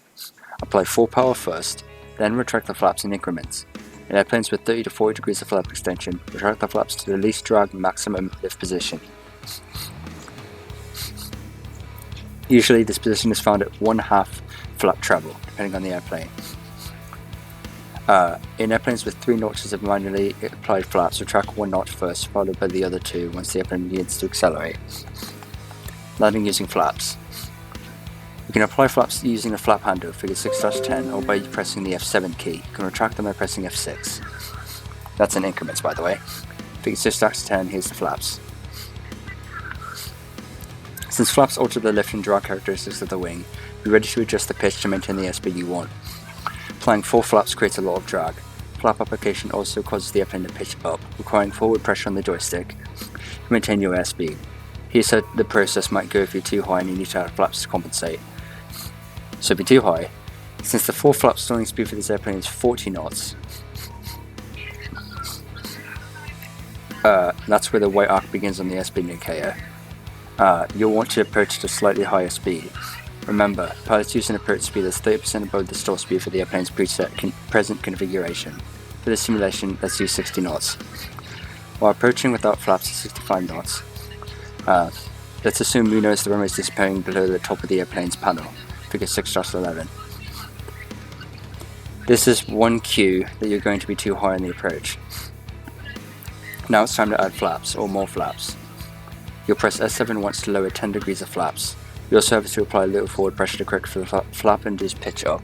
Apply full power first, then retract the flaps in increments. In airplanes with 30 to 40 degrees of flap extension, retract the flaps to the least drag maximum lift position. Usually this position is found at 1/2 flap treble, depending on the airplane. In airplanes with 3 notches of manually applied flaps, retract 1 notch first, followed by the other 2 once the airplane begins to accelerate. Landing using flaps. You can apply flaps using the flap handle, figure 6-10, or by pressing the F7 key. You can retract them by pressing F6. That's in increments, by the way. Figure 6-10, here's the flaps. Since flaps alter the lift and drag characteristics of the wing, be ready to adjust the pitch to maintain the airspeed you want. Applying full flaps creates a lot of drag. Flap application also causes the airplane to pitch up, requiring forward pressure on the joystick to maintain your airspeed. Here's how the process might go if you're too high and you need to add flaps to compensate. So if you're too high, since the full flap stalling speed for this airplane is 40 knots, that's where the white arc begins on the airspeed indicator, you'll want to approach at a slightly higher speed. Remember, pilots use an approach speed that's 30% above the stall speed for the airplane's present configuration. For this simulation, let's use 60 knots. While approaching without flaps at 65 knots, let's assume we notice the runway is disappearing below the top of the airplane's panel, figure 6-11. This is one cue that you're going to be too high on the approach. Now it's time to add flaps, or more flaps. You'll press S7 once to lower 10 degrees of flaps. You also have to apply a little forward pressure to correct for the flap-induced pitch up,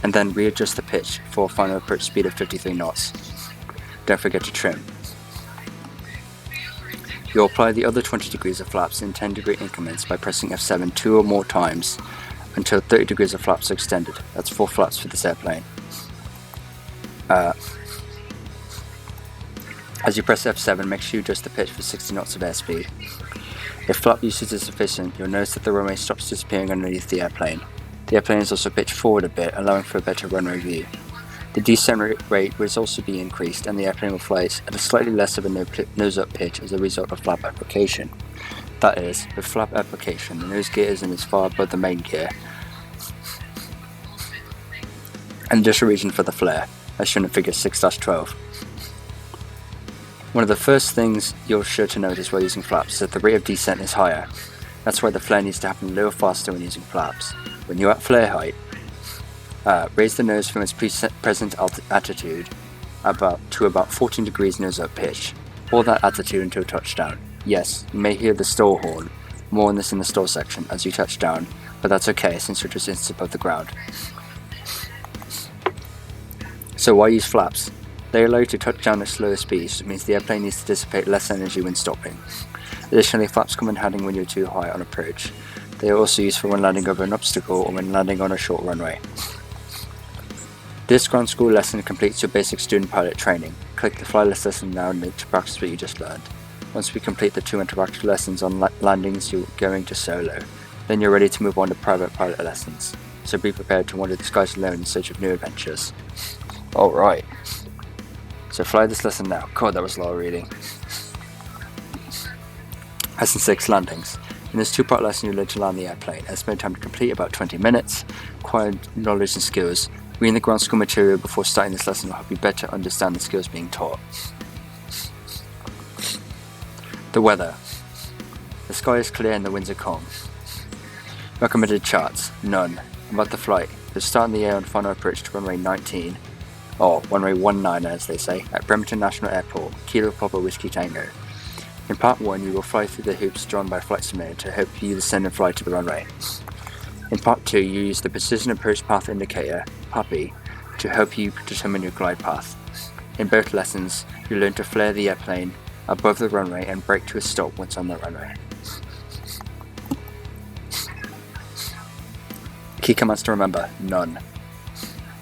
and then readjust the pitch for a final approach speed of 53 knots. Don't forget to trim. You'll apply the other 20 degrees of flaps in 10-degree increments by pressing F7 2 or more times until 30 degrees of flaps are extended. That's 4 flaps for this airplane. As you press F7, make sure you adjust the pitch for 60 knots of airspeed. If flap usage is sufficient, you'll notice that the runway stops disappearing underneath the airplane. The airplane is also pitched forward a bit, allowing for a better runway view. The descent rate will also be increased, and the airplane will fly at a slightly less of a nose-up pitch as a result of flap application. That is, with flap application, the nose gear isn't as far above the main gear, and the additional region for the flare, as shown in figure 6-12. One of the first things you're sure to notice while using flaps is that the rate of descent is higher. That's why the flare needs to happen a little faster when using flaps. When you're at flare height, raise the nose from its present attitude to about 14 degrees nose-up pitch. Hold that attitude until touchdown. Yes, you may hear the stall horn. More on this in the stall section as you touch down, but that's okay since you're just inches above the ground. So why use flaps? They allow you to touch down at slower speeds, which means the airplane needs to dissipate less energy when stopping. Additionally, flaps come in handy when you're too high on approach. They are also useful when landing over an obstacle or when landing on a short runway. This ground school lesson completes your basic student pilot training. Click the fly list lesson now and to practice what you just learned. Once we complete the 2 interactive lessons on landings, you're going to solo. Then you're ready to move on to private pilot lessons. So be prepared to wander the skies alone in search of new adventures. Alright. So fly this lesson now. God, that was a lot of reading. Lesson 6, landings. In this 2-part lesson, you learn to land the airplane. Estimated time to complete about 20 minutes. Acquired knowledge and skills. Reading the ground school material before starting this lesson will help you better understand the skills being taught. The weather. The sky is clear and the winds are calm. Recommended charts. None. About the flight. The start in the air on final approach to runway 19, or runway 19 as they say, at Bremerton National Airport, Kilo Papa Whiskey Tango. In part 1, you will fly through the hoops drawn by Flight Simulator to help you descend and fly to the runway. In part 2, you use the Precision Approach Path Indicator, PAPI, to help you determine your glide path. In both lessons, you learn to flare the airplane above the runway and brake to a stop once on the runway. Key commands to remember, none.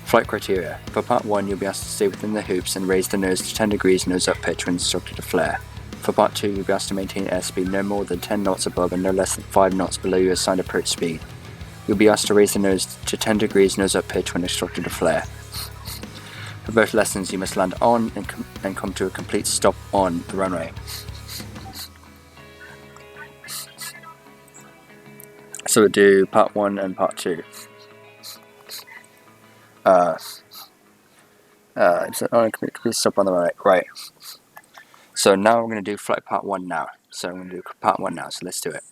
Flight criteria. For part 1, you'll be asked to stay within the hoops and raise the nose to 10 degrees nose up pitch when instructed to flare. For part 2, you'll be asked to maintain airspeed no more than 10 knots above and no less than 5 knots below your assigned approach speed. You'll be asked to raise the nose to 10 degrees nose up pitch when instructed to flare. For both lessons, you must land on and come to a complete stop on the runway. So we'll do part 1 and part 2. Complete stop on the runway. Right. So now we're going to do flight part 1 now. So I'm going to do part 1 now, so let's do it.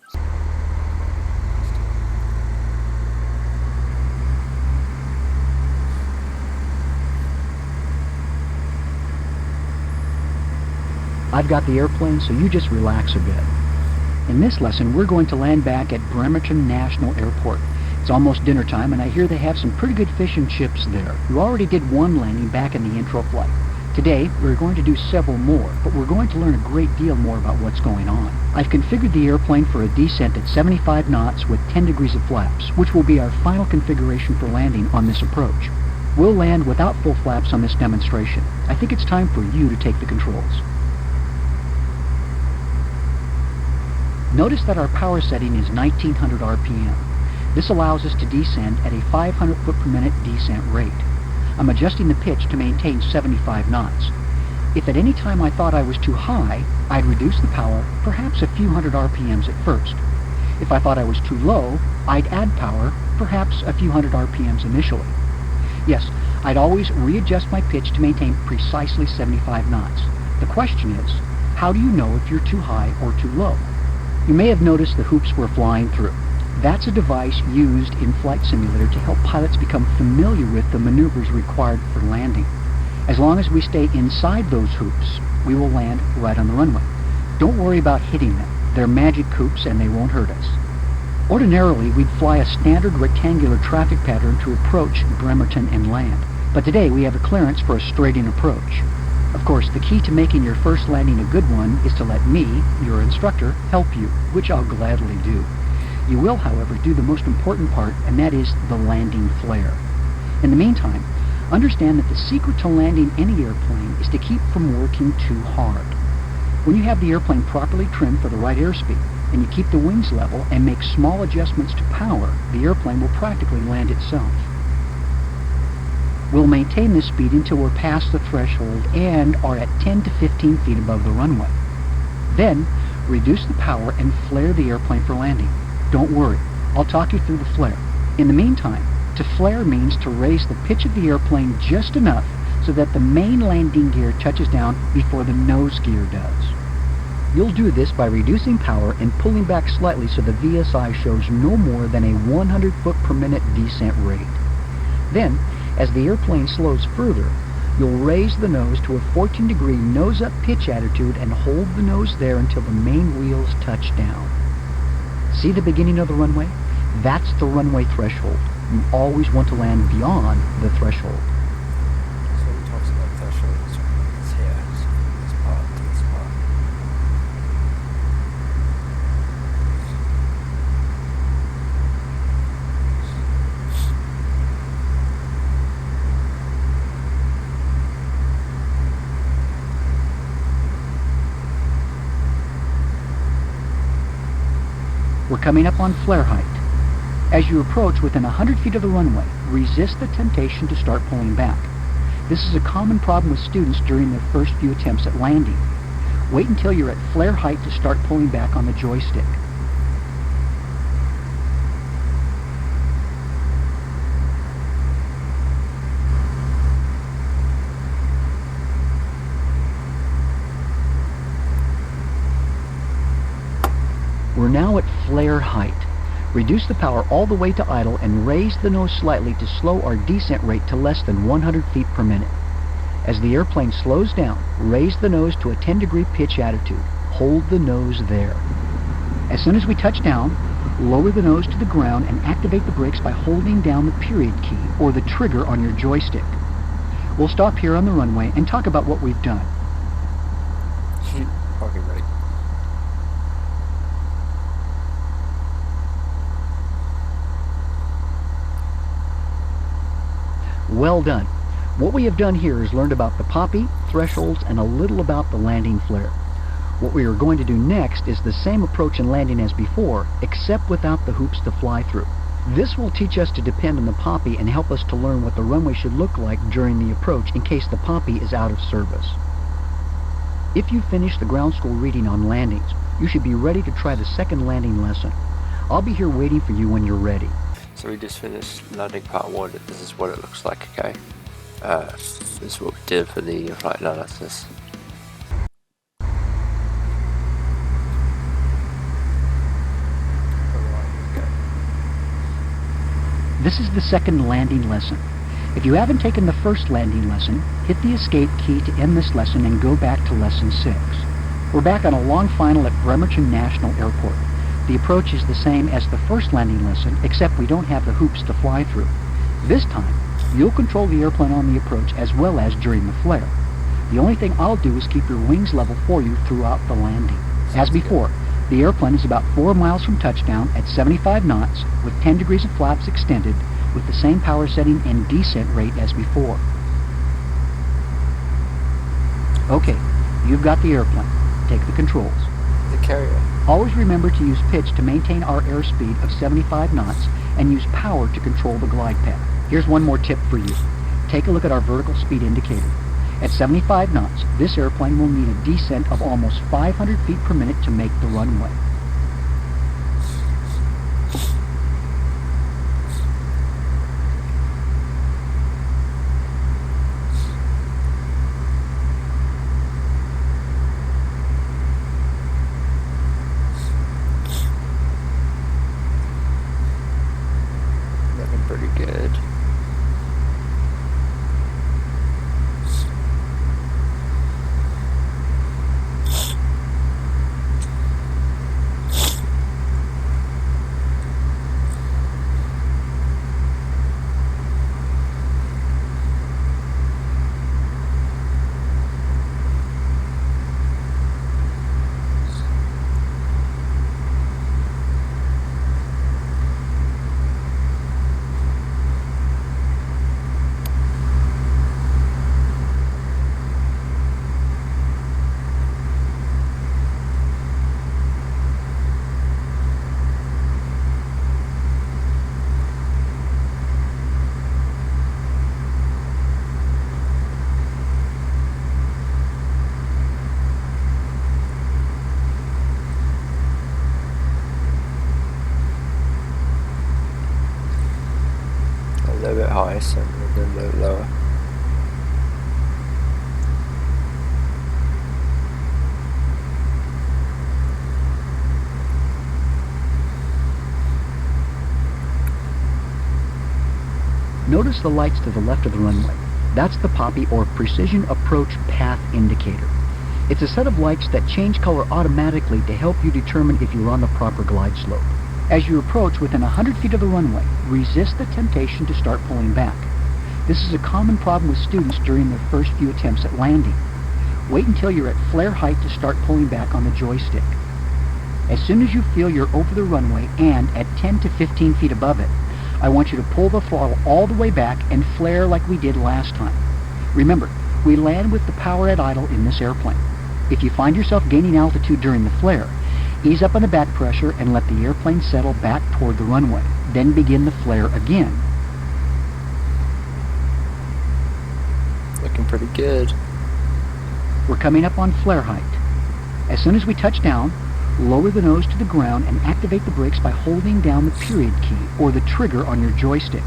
I've got the airplane, so you just relax a bit. In this lesson, we're going to land back at Bremerton National Airport. It's almost dinner time, and I hear they have some pretty good fish and chips there. You already did one landing back in the intro flight. Today, we're going to do several more, but we're going to learn a great deal more about what's going on. I've configured the airplane for a descent at 75 knots with 10 degrees of flaps, which will be our final configuration for landing on this approach. We'll land without full flaps on this demonstration. I think it's time for you to take the controls. Notice that our power setting is 1900 RPM. This allows us to descend at a 500 foot per minute descent rate. I'm adjusting the pitch to maintain 75 knots. If at any time I thought I was too high, I'd reduce the power perhaps a few hundred RPMs at first. If I thought I was too low, I'd add power perhaps a few hundred RPMs initially. Yes, I'd always readjust my pitch to maintain precisely 75 knots. The question is, how do you know if you're too high or too low? You may have noticed the hoops we're flying through. That's a device used in Flight Simulator to help pilots become familiar with the maneuvers required for landing. As long as we stay inside those hoops, we will land right on the runway. Don't worry about hitting them. They're magic hoops and they won't hurt us. Ordinarily, we'd fly a standard rectangular traffic pattern to approach Bremerton and land. But today we have a clearance for a straight-in approach. Of course, the key to making your first landing a good one is to let me, your instructor, help you, which I'll gladly do. You will, however, do the most important part, and that is the landing flare. In the meantime, understand that the secret to landing any airplane is to keep from working too hard. When you have the airplane properly trimmed for the right airspeed, and you keep the wings level and make small adjustments to power, the airplane will practically land itself. We'll maintain this speed until we're past the threshold and are at 10 to 15 feet above the runway. Then, reduce the power and flare the airplane for landing. Don't worry, I'll talk you through the flare. In the meantime, to flare means to raise the pitch of the airplane just enough so that the main landing gear touches down before the nose gear does. You'll do this by reducing power and pulling back slightly so the VSI shows no more than a 100 foot per minute descent rate. Then, as the airplane slows further, you'll raise the nose to a 14-degree nose-up pitch attitude and hold the nose there until the main wheels touch down. See the beginning of the runway? That's the runway threshold. You always want to land beyond the threshold. So he talks about thresholds. It's here. This part, this part. coming up on flare height. As you approach within 100 feet of the runway, resist the temptation to start pulling back. This is a common problem with students during their first few attempts at landing. Wait until you're at flare height to start pulling back on the joystick. We're now at flare height. Reduce the power all the way to idle and raise the nose slightly to slow our descent rate to less than 100 feet per minute. As the airplane slows down, raise the nose to a 10-degree pitch attitude. Hold the nose there. As soon as we touch down, lower the nose to the ground and activate the brakes by holding down the period key or the trigger on your joystick. We'll stop here on the runway and talk about what we've done. Okay, ready. Well done. What we have done here is learned about the poppy, thresholds, and a little about the landing flare. What we are going to do next is the same approach in landing as before, except without the hoops to fly through. This will teach us to depend on the poppy and help us to learn what the runway should look like during the approach in case the poppy is out of service. If you finish the ground school reading on landings, you should be ready to try the second landing lesson. I'll be here waiting for you when you're ready. So we just finished landing part 1. This is what it looks like, okay? This is what we did for the flight analysis. This is the second landing lesson. If you haven't taken the first landing lesson, hit the escape key to end this lesson and go back to lesson 6. We're back on a long final at Bremerton National Airport. The approach is the same as the first landing lesson, except we don't have the hoops to fly through. This time, you'll control the airplane on the approach as well as during the flare. The only thing I'll do is keep your wings level for you throughout the landing. As before, the airplane is about 4 miles from touchdown at 75 knots with 10 degrees of flaps extended with the same power setting and descent rate as before. Okay, you've got the airplane. Take the controls. The Korrio. Always remember to use pitch to maintain our airspeed of 75 knots and use power to control the glide path. Here's one more tip for you. Take a look at our vertical speed indicator. At 75 knots, this airplane will need a descent of almost 500 feet per minute to make the runway. Looking pretty good. A little bit high, so we'll go a little lower. Notice the lights to the left of the runway. That's the poppy or precision approach path indicator. It's a set of lights that change color automatically to help you determine if you're on the proper glide slope. As you approach within 100 feet of the runway, resist the temptation to start pulling back. This is a common problem with students during their first few attempts at landing. Wait until you're at flare height to start pulling back on the joystick. As soon as you feel you're over the runway and at 10 to 15 feet above it, I want you to pull the throttle all the way back and flare like we did last time. Remember, we land with the power at idle in this airplane. If you find yourself gaining altitude during the flare, Ease up on the back pressure and let the airplane settle back toward the runway. Then begin the flare again. Looking pretty good. We're coming up on flare height. As soon as we touch down, lower the nose to the ground and activate the brakes by holding down the period key or the trigger on your joystick.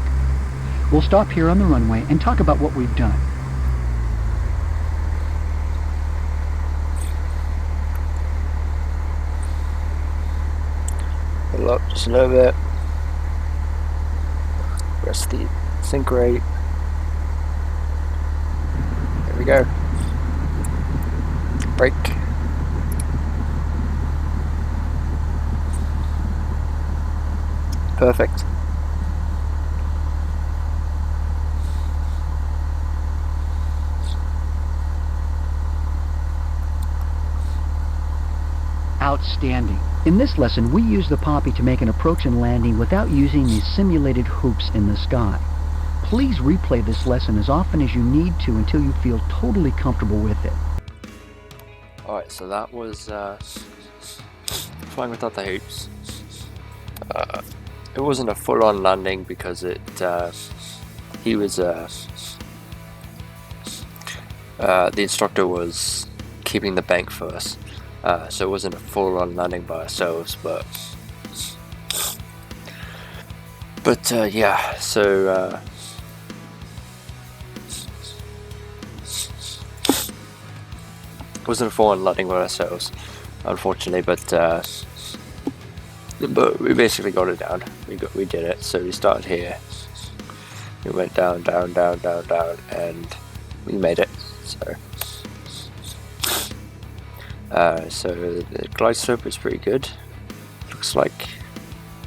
We'll stop here on the runway and talk about what we've done. Pull up just a little bit. Rest the sink rate. There we go. Brake. Perfect. Outstanding. In this lesson, we use the Poppy to make an approach and landing without using these simulated hoops in the sky. Please replay this lesson as often as you need to until you feel totally comfortable with it. Alright, so that was flying without the hoops. It wasn't a full-on landing because the instructor was keeping the bank first. So it wasn't a full-on landing by ourselves, but yeah, so it wasn't a full-on landing by ourselves, unfortunately, but we basically got it down. We did it. So we started here, we went down, down, down, down, down, and we made it. So the glide slope is pretty good. Looks like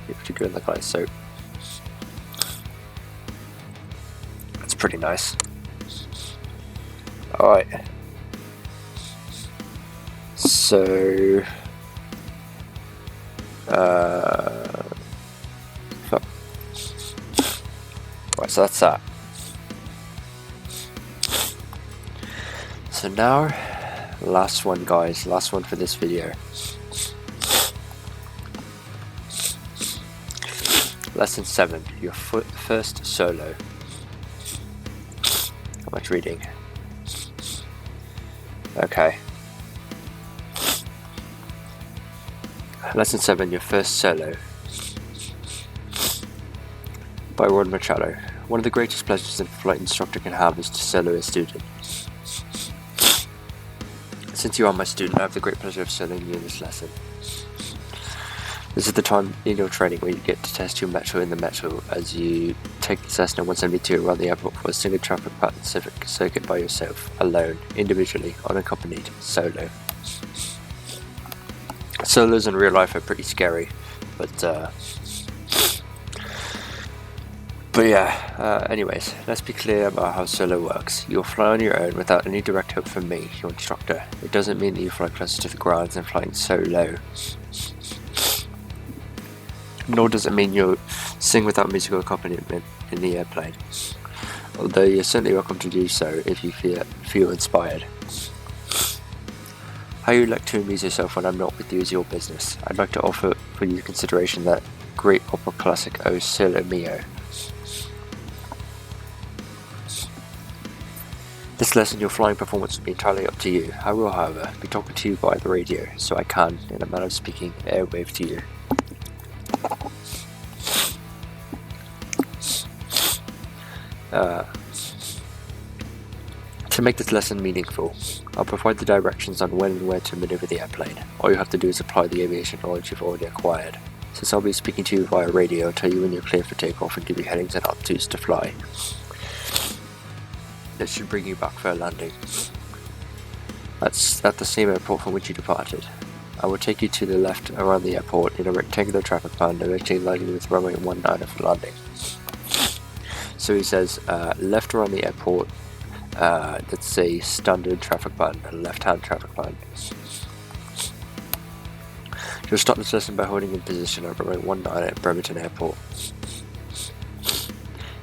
it's pretty good in the glide slope. That's pretty nice. Alright. So right, so that's that. So now, last one, guys, last one for this video. Lesson 7, your first solo. How much reading? Okay. Lesson 7, your first solo. By Rod Machado. One of the greatest pleasures a flight instructor can have is to solo a student. Since you are my student, I have the great pleasure of soloing you in this lesson. This is the time in your training where you get to test your mettle in the mettle as you take the Cessna 172 around the airport for a single traffic pattern circuit by yourself, alone, individually, unaccompanied, solo. Solos in real life are pretty scary, but yeah, anyways, let's be clear about how solo works. You'll fly on your own without any direct help from me, your instructor. It doesn't mean that you fly closer to the ground than flying solo. Nor does it mean you'll sing without musical accompaniment in the airplane. Although you're certainly welcome to do so if you feel inspired. How you like to amuse yourself when I'm not with you is your business. I'd like to offer for you consideration that great opera classic O Sole Mio. This lesson, your flying performance will be entirely up to you. I will, however, be talking to you via the radio, so I can, in a manner of speaking, airwave to you. To make this lesson meaningful, I'll provide the directions on when and where to maneuver the airplane. All you have to do is apply the aviation knowledge you've already acquired. Since I'll be speaking to you via radio, I'll tell you when you're clear for takeoff and give you headings and altitudes to fly. This should bring you back for a landing. That's at the same airport from which you departed. I will take you to the left around the airport in a rectangular traffic pattern, eventually landing with runway 19 for landing. So he says, left around the airport, that's a standard traffic pattern, a left-hand traffic pattern. You'll start this lesson by holding in position at runway 19 at Bremerton Airport.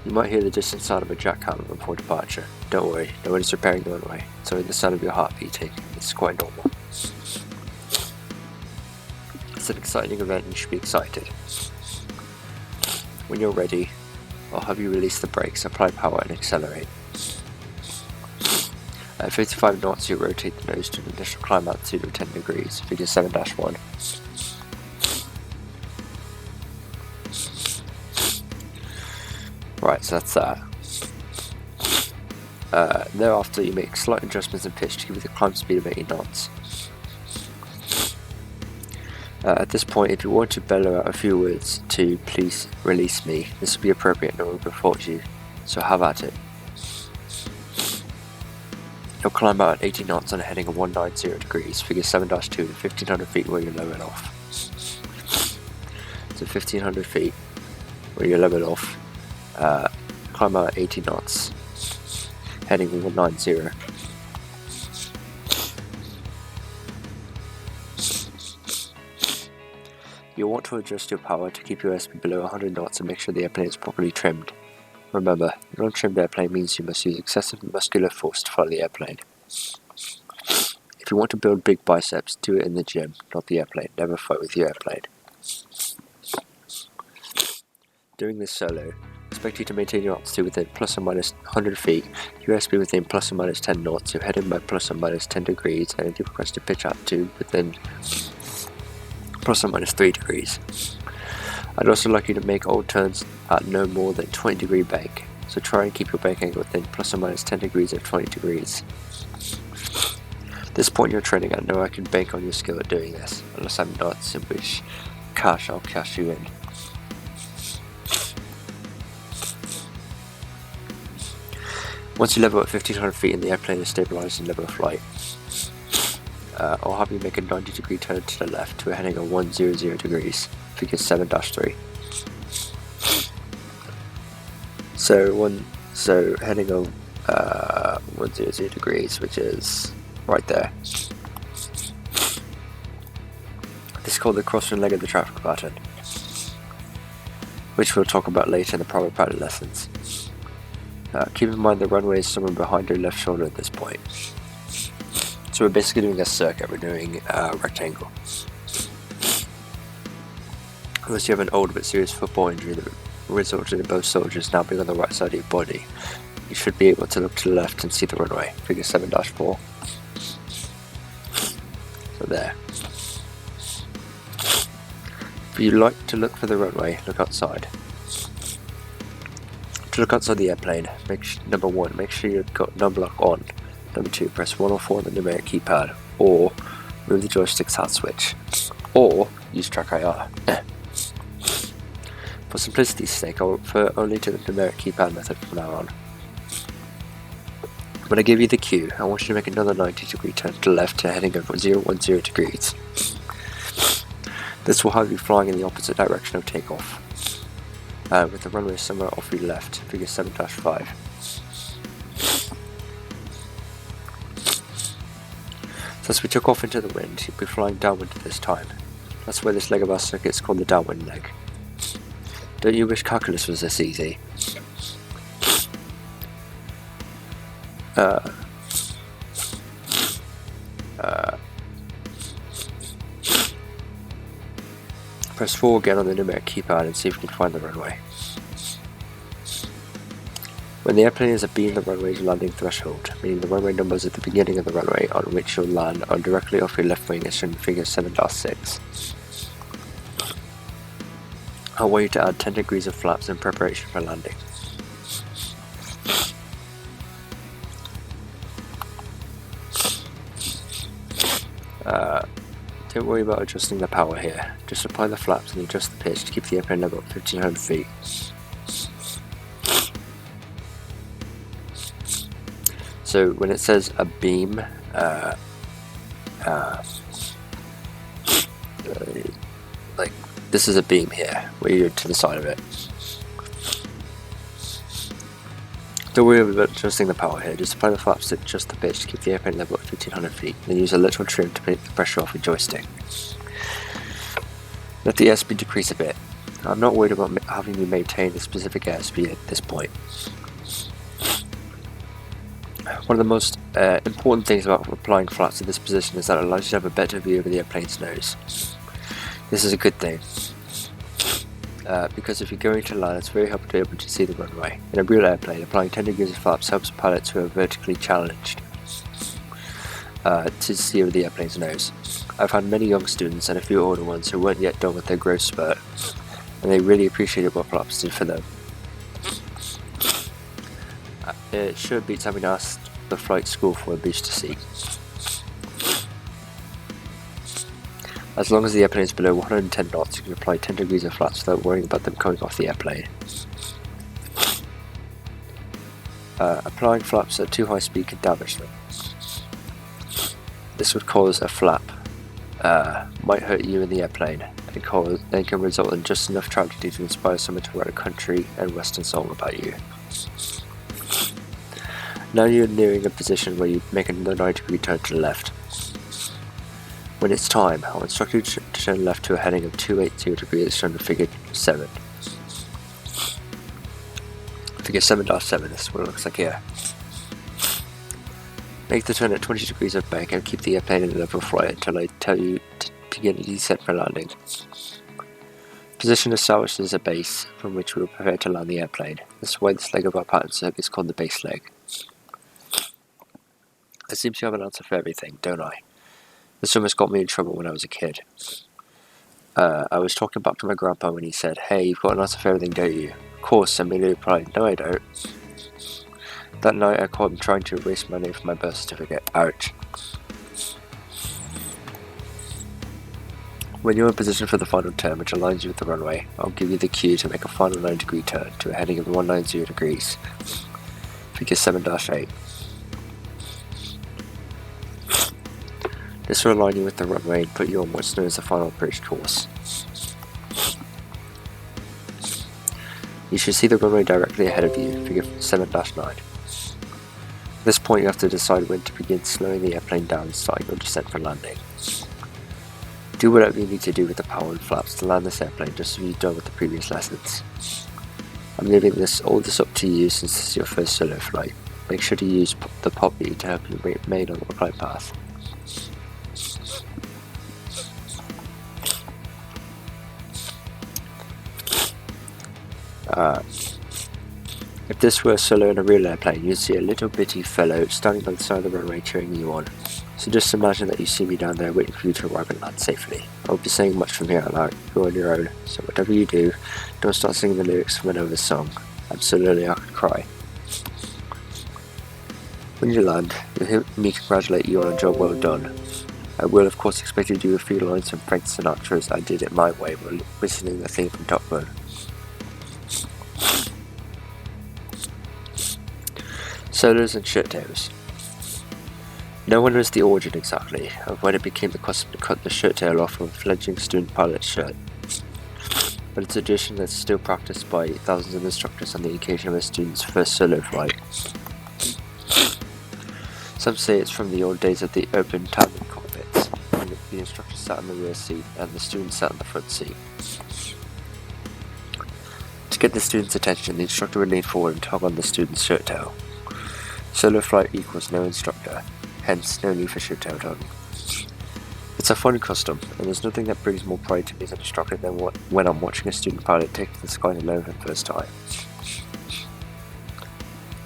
You might hear the distant sound of a jackhammer before departure. Don't worry, no one is repairing the runway. It's only the sound of your heart beating. It's quite normal. It's an exciting event and you should be excited. When you're ready, I'll have you release the brakes, apply power and accelerate. At 55 knots you rotate the nose to an initial climb altitude of 10 degrees, figure 7-1. Right, so that's that. Thereafter you make slight adjustments in pitch to give you the climb speed of 80 knots. At this point, if you want to bellow out a few words to "please release me," this would be appropriate, no one will fault you, so have at it. You'll climb out at 80 knots on a heading of 190 degrees, figure 7-2 to 1500 feet where you're lowered off. So 1500 feet where you're lowered off, climb out at 80 knots, heading 190. You'll want to adjust your power to keep your airspeed below 100 knots and make sure the airplane is properly trimmed. Remember, an untrimmed airplane means you must use excessive muscular force to fly the airplane. If you want to build big biceps, do it in the gym, not the airplane. Never fight with your airplane. During this solo, expect you to maintain your altitude within plus or minus 100 feet, your airspeed within plus or minus 10 knots, your heading by plus or minus 10 degrees, and your requested pitch altitude within plus or minus 3 degrees. I'd also like you to make all turns at no more than 20 degree bank, so try and keep your bank angle within plus or minus 10 degrees of 20 degrees. At this point you're training, I know I can bank on your skill at doing this, unless I'm nuts, in which cash I'll cash you in. Once you level at 1500 feet and the airplane is stabilized in level of flight, I'll have you make a 90 degree turn to the left to a heading of 100 degrees, figure 7-3. So heading of 100 degrees, which is right there. This is called the crosswind leg of the traffic pattern, which we'll talk about later in the private pilot lessons. Keep in mind the runway is somewhere behind your left shoulder at this point. So we're basically doing a circuit, we're doing a rectangle. Unless you have an old but serious football injury that resulted in both soldiers now being on the right side of your body, you should be able to look to the left and see the runway, figure 7-4. So there. If you like to look for the runway, look outside. To look outside the airplane, number 1, make sure you've got number lock on. Number 2, press 1 or 4 on the numeric keypad, or move the joystick's hat switch, or use track IR. For simplicity's sake, I'll refer only to the numeric keypad method from now on. When I give you the cue, I want you to make another 90 degree turn to the left to a heading of 010 degrees. This will have you flying in the opposite direction of takeoff, with the runway somewhere off your left, figure 7-5. As we took off into the wind, you'll be flying downwind at this time. That's why this leg of our circuit is called the downwind leg. Don't you wish calculus was this easy? Press 4 again on the numeric keypad and see if you can find the runway. When the airplane is abeam the runway's landing threshold, meaning the runway numbers at the beginning of the runway on which you'll land are directly off your left wing as shown in figure 7-6. I want you to add 10 degrees of flaps in preparation for landing. Don't worry about adjusting the power here, just apply the flaps and adjust the pitch to keep the airplane level at 1500 feet. So when it says a beam, like this is a beam here, where you're to the side of it. Don't worry about adjusting the power here, just apply the flaps to adjust the pitch to keep the airplane level at 1500 feet, then use a little trim to take the pressure off your joystick. Let the airspeed decrease a bit. I'm not worried about having you maintain a specific airspeed at this point. One of the most important things about applying flaps to this position is that it allows you to have a better view over the airplane's nose. This is a good thing. Because if you're going to land, it's very helpful to be able to see the runway. In a real airplane, applying 10 degrees of flaps helps pilots who are vertically challenged to see over the airplane's nose. I've had many young students and a few older ones who weren't yet done with their growth spurt, and they really appreciated what flaps did for them. It sure beats having asked the flight school for a booster seat. As long as the airplane is below 110 knots, you can apply 10 degrees of flaps without worrying about them coming off the airplane. Applying flaps at too high speed can damage them. This would cause a flap, might hurt you in the airplane, and can result in just enough tragedy to inspire someone to write a country and western song about you. Now you're nearing a position where you make another 90-degree turn to the left. When it's time, I'll instruct you to turn left to a heading of 280 degrees shown in figure 7. Figure 7-7, this is what it looks like here. Make the turn at 20 degrees of bank and keep the airplane in a level flight until I tell you to begin descent for landing. Position establishes a base from which we will prepare to land the airplane. This is why this leg of our pattern circuit is called the base leg. I seem to have an answer for everything, don't I? This almost got me in trouble when I was a kid. I was talking back to my grandpa when he said, "Hey, you've got an answer for everything, don't you?" Of course, I immediately replied, "No, I don't." That night I caught him trying to erase my name from my birth certificate. Ouch. When you're in position for the final turn, which aligns you with the runway, I'll give you the cue to make a final 9-degree turn to a heading of 190 degrees. Figure 7-8. This will align you with the runway and put you on what's known as the final approach course. You should see the runway directly ahead of you, figure 7-9. At this point you have to decide when to begin slowing the airplane down and starting your descent for landing. Do whatever you need to do with the power and flaps to land this airplane just as you've done with the previous lessons. I'm leaving all this up to you since this is your first solo flight. Make sure to use the poppy to help you remain on the flight path. If this were solo in a real airplane, you'd see a little bitty fellow standing by the side of the runway cheering you on. So just imagine that you see me down there waiting for you to arrive and land safely. I won't be saying much from here out loud, you're on your own, so whatever you do, don't start singing the lyrics from another song. Absolutely, I could cry. When you land, you'll hear me congratulate you on a job well done. I will of course expect you to do a few lines from Frank Sinatra as I did it my way while whistling the theme from Top Gun. Solos and shirt tails. No one knows the origin exactly of when it became the custom to cut the shirt tail off of a fledgling student pilot's shirt, but it's a tradition that's still practiced by thousands of instructors on the occasion of a student's first solo flight. Some say it's from the old days of the open tandem cockpits, when the instructor sat in the rear seat and the student sat in the front seat. To get the student's attention, the instructor would lean forward and tug on the student's shirt tail. Solo flight equals no instructor, hence no need for shirt tail tugging. It's a fun custom, and there's nothing that brings more pride to me as an instructor than when I'm watching a student pilot take to the skies alone for the first time.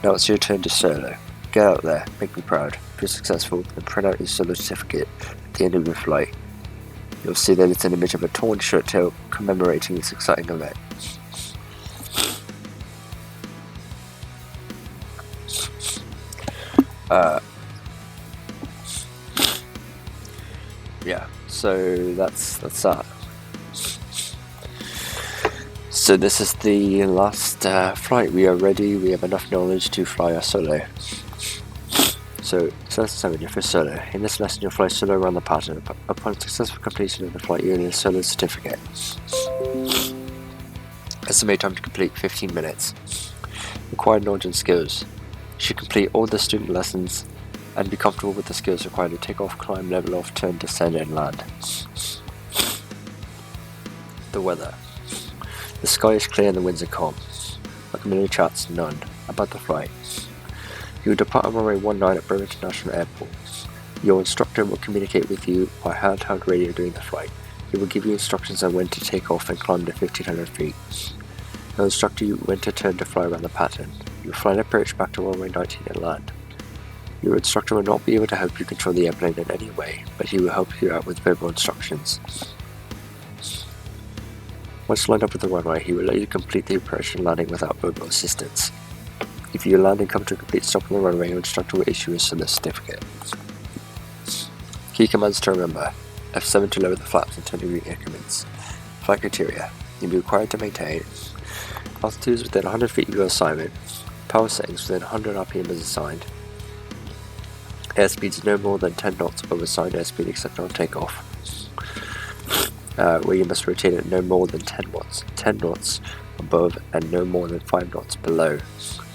Now it's your turn to solo. Get out there, make me proud. If you're successful, then print out your solo certificate at the end of your flight. You'll see that it's an image of a torn shirt tail commemorating this exciting event. Yeah, so that's that. So this is the last flight. We are ready, we have enough knowledge to fly our solo. So, lesson 7, your first solo. In this lesson you'll fly solo around the pattern. Upon successful completion of the flight you earn a solo certificate. Estimated time to complete 15 minutes. Required knowledge and skills. You should complete all the student lessons and be comfortable with the skills required to take off, climb, level off, turn, descend and land. The weather. The sky is clear and the winds are calm. Recommended chats, none. About the flight. You will depart on runway 19 at Birmingham International Airport. Your instructor will communicate with you by handheld radio during the flight. He will give you instructions on when to take off and climb to 1500 feet. He'll instruct you when to turn to fly around the pattern. You will fly an approach back to runway 19 and land. Your instructor will not be able to help you control the airplane in any way, but he will help you out with verbal instructions. Once lined up with the runway, he will let you complete the approach and landing without verbal assistance. If you land and come to a complete stop on the runway, your instructor will issue a certificate. Key commands to remember: F7 to lower the flaps in 10-degree increments. Flight criteria: you'll be required to maintain altitudes within 100 feet of your assignment, power settings within 100 RPM as assigned, airspeeds no more than 10 knots above assigned airspeed except on takeoff, where you must rotate at no more than 10 knots above and no more than 5 knots below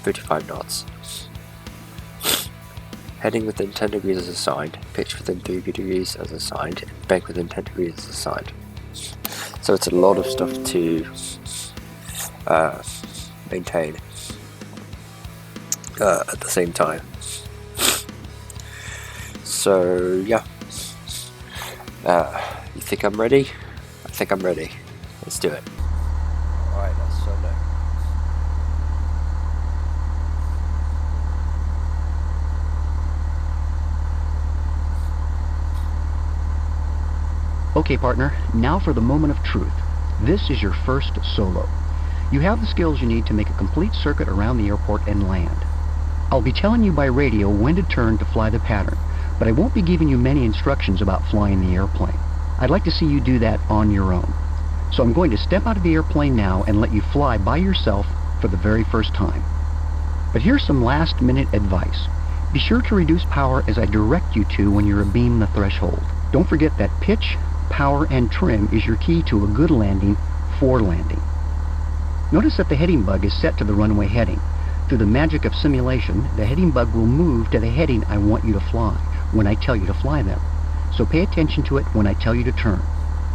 35 knots. Heading within 10 degrees as assigned, pitch within 3 degrees as assigned, and bank within 10 degrees as assigned. So it's a lot of stuff to maintain at the same time. So yeah, you think I'm ready? I think I'm ready. Let's do it. Alright, that's solo. Okay, partner, now for the moment of truth. This is your first solo. You have the skills you need to make a complete circuit around the airport and land. I'll be telling you by radio when to turn to fly the pattern, but I won't be giving you many instructions about flying the airplane. I'd like to see you do that on your own. So I'm going to step out of the airplane now and let you fly by yourself for the very first time. But here's some last-minute advice. Be sure to reduce power as I direct you to when you're abeam the threshold. Don't forget that pitch, power, and trim is your key to a good landing for landing. Notice that the heading bug is set to the runway heading. Through the magic of simulation, the heading bug will move to the heading I want you to fly when I tell you to fly them. So pay attention to it when I tell you to turn.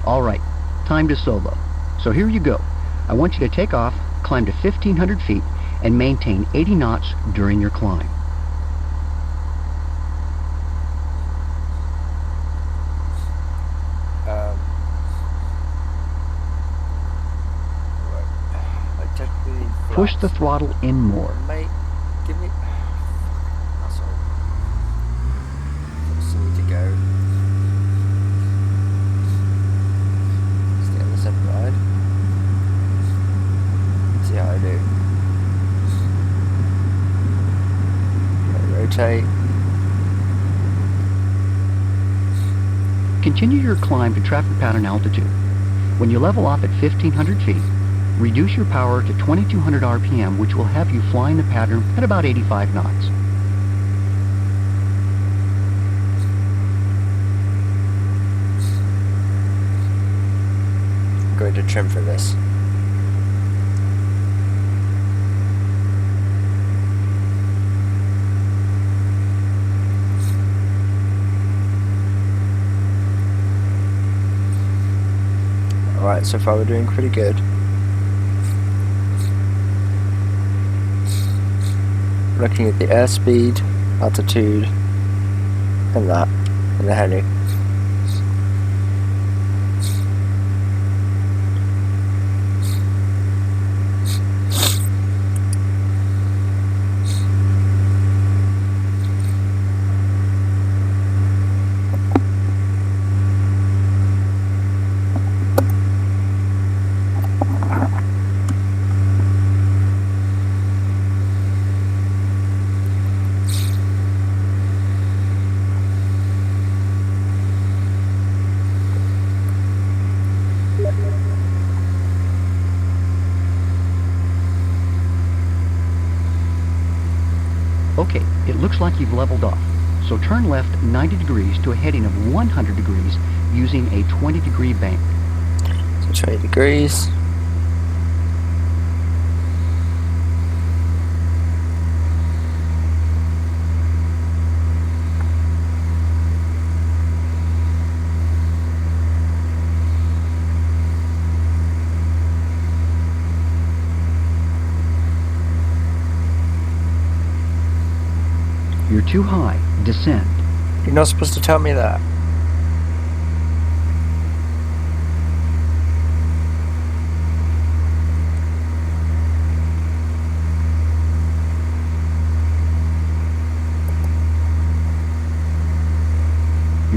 Alright, time to solo. So here you go. I want you to take off, climb to 1500 feet, and maintain 80 knots during your climb. Push the throttle in more. Mate, give me... That's all. Just need to go. Stay on the center line. See how I do. Rotate. Continue your climb to traffic pattern altitude. When you level off at 1500 feet, reduce your power to 2200 RPM, which will have you flying the pattern at about 85 knots. I'm going to trim for this. Alright, so far we're doing pretty good. Looking at the airspeed, altitude, and that, and the heading. Okay, it looks like you've leveled off. So turn left 90 degrees to a heading of 100 degrees using a 20-degree bank. So 20 degrees. You're too high. Descend. You're not supposed to tell me that.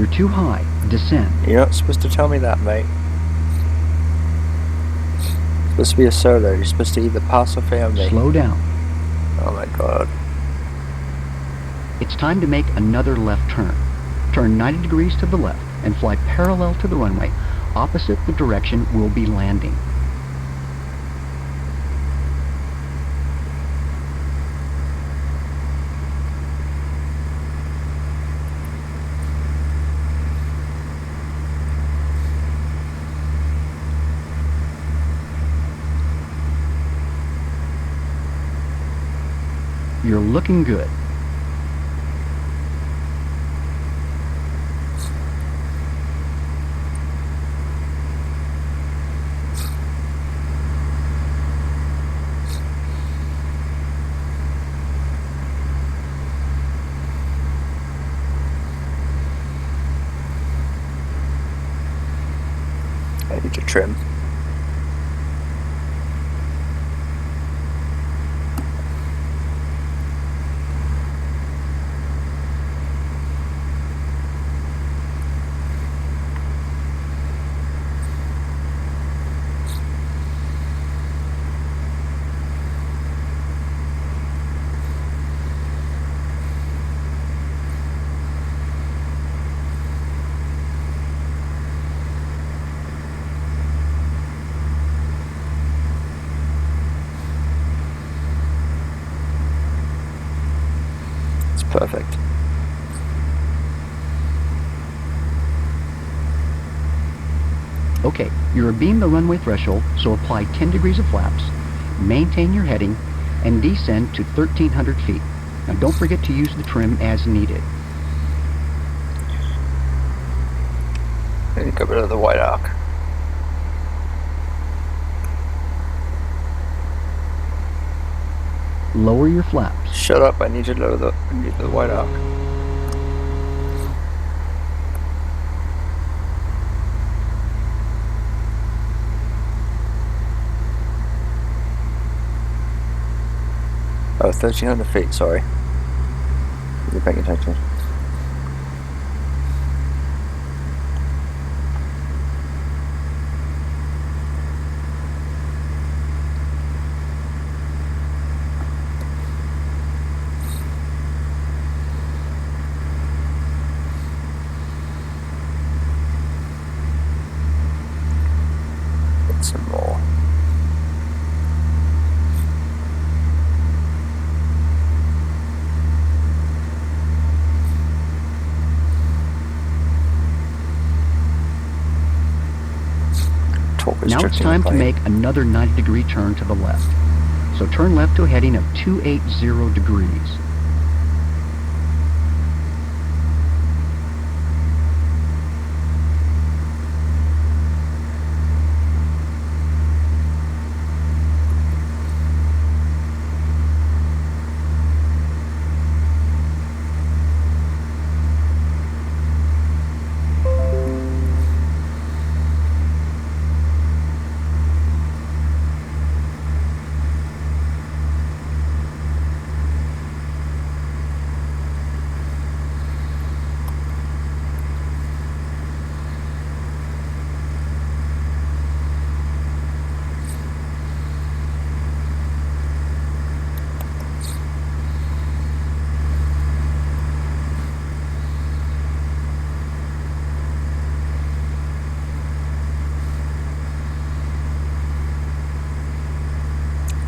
You're too high. Descend. You're not supposed to tell me that, mate. It's supposed to be a solo. You're supposed to either pass or fail me. Slow down. Oh my god. It's time to make another left turn. Turn 90 degrees to the left and fly parallel to the runway, opposite the direction we'll be landing. You're looking good. I need to trim. It's perfect. Okay, you're abeam the runway threshold, so apply 10 degrees of flaps, maintain your heading, and descend to 1,300 feet. Now don't forget to use the trim as needed. I need to get rid of the white arc. Lower your flaps. Shut up, I need to lower the white arc. Oh, 1,300 feet, sorry. You're paying attention. Get some more. Now it's time to make another 90-degree turn to the left. So turn left to a heading of 280 degrees.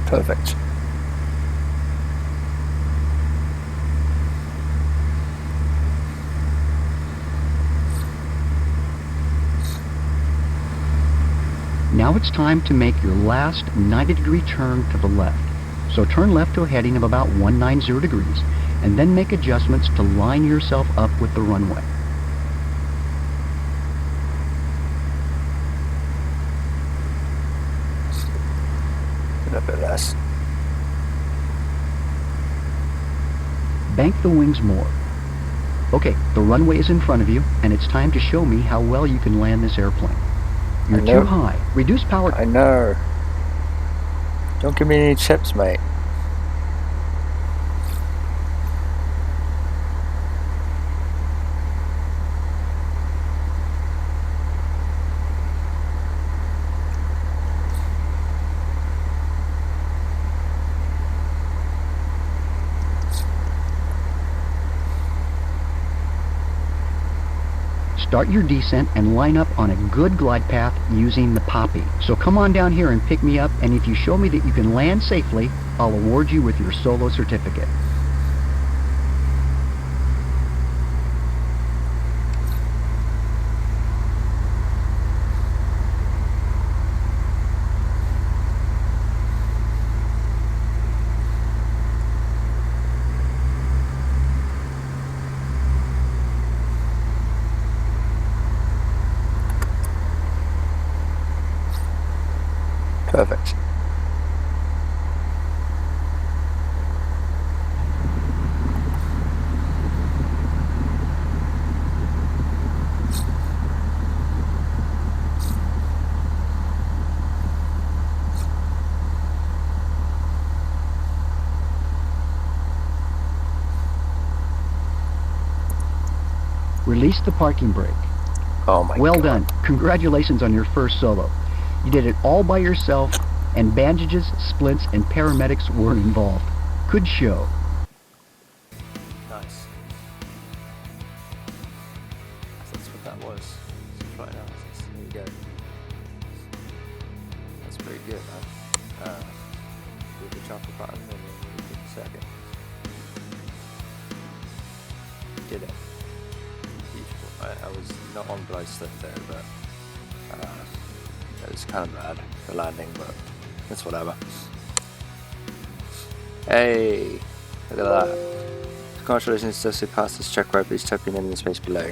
Perfect. Now it's time to make your last 90-degree turn to the left. So turn left to a heading of about 190 degrees, and then make adjustments to line yourself up with the runway. A bit less. Bank the wings more. Okay, the runway is in front of you, and it's time to show me how well you can land this airplane. You're too high. Reduce power. I know. Don't give me any chips, mate. Start your descent and line up on a good glide path using the poppy. So come on down here and pick me up, and if you show me that you can land safely, I'll award you with your solo certificate. Perfect. Release the parking brake. Oh my Well god. done. Congratulations on your first solo. You did it all by yourself, and bandages, splints, and paramedics weren't involved. Good show. Nice. That's what that was. Flight analysis. There you go. That's pretty good, man. Do the chocolate button and then we did the second. Did it. Beautiful. I was not on glide slip there, but it was kind of bad, the landing, but it's whatever. Hey! Look at that. Congratulations, successfully passed this check right, please type your name in the space below.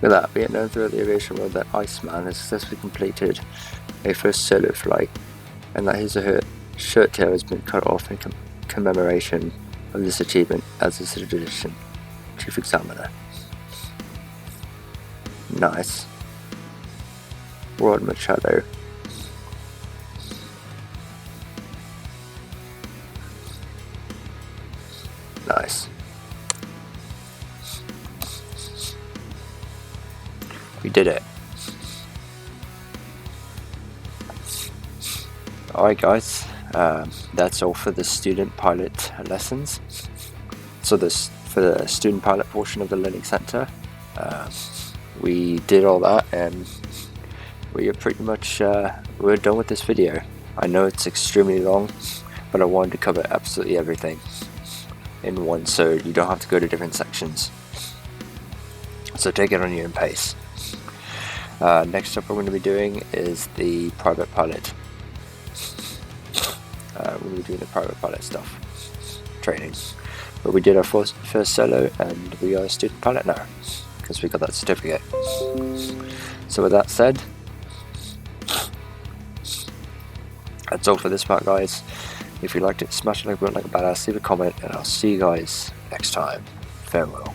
Look at that, be it known throughout the aviation world that Iceman has successfully completed a first solo flight, and that his or her shirt tail has been cut off in commemoration of this achievement as a tradition. Chief Examiner. Nice. Rod Machado. Nice. We did it. Alright guys, that's all for the student pilot lessons. So this for the student pilot portion of the learning center. We did all that and we are pretty much we're done with this video. I know it's extremely long, but I wanted to cover absolutely everything in one so you don't have to go to different sections. So take it on your own pace. Next up we're going to be doing is the private pilot. We're going to be doing the private pilot stuff, training. But we did our first solo and we are a student pilot now because we got that certificate. So with that said, that's all for this part guys. If you liked it, smash a like button like a badass, leave a comment, and I'll see you guys next time. Farewell.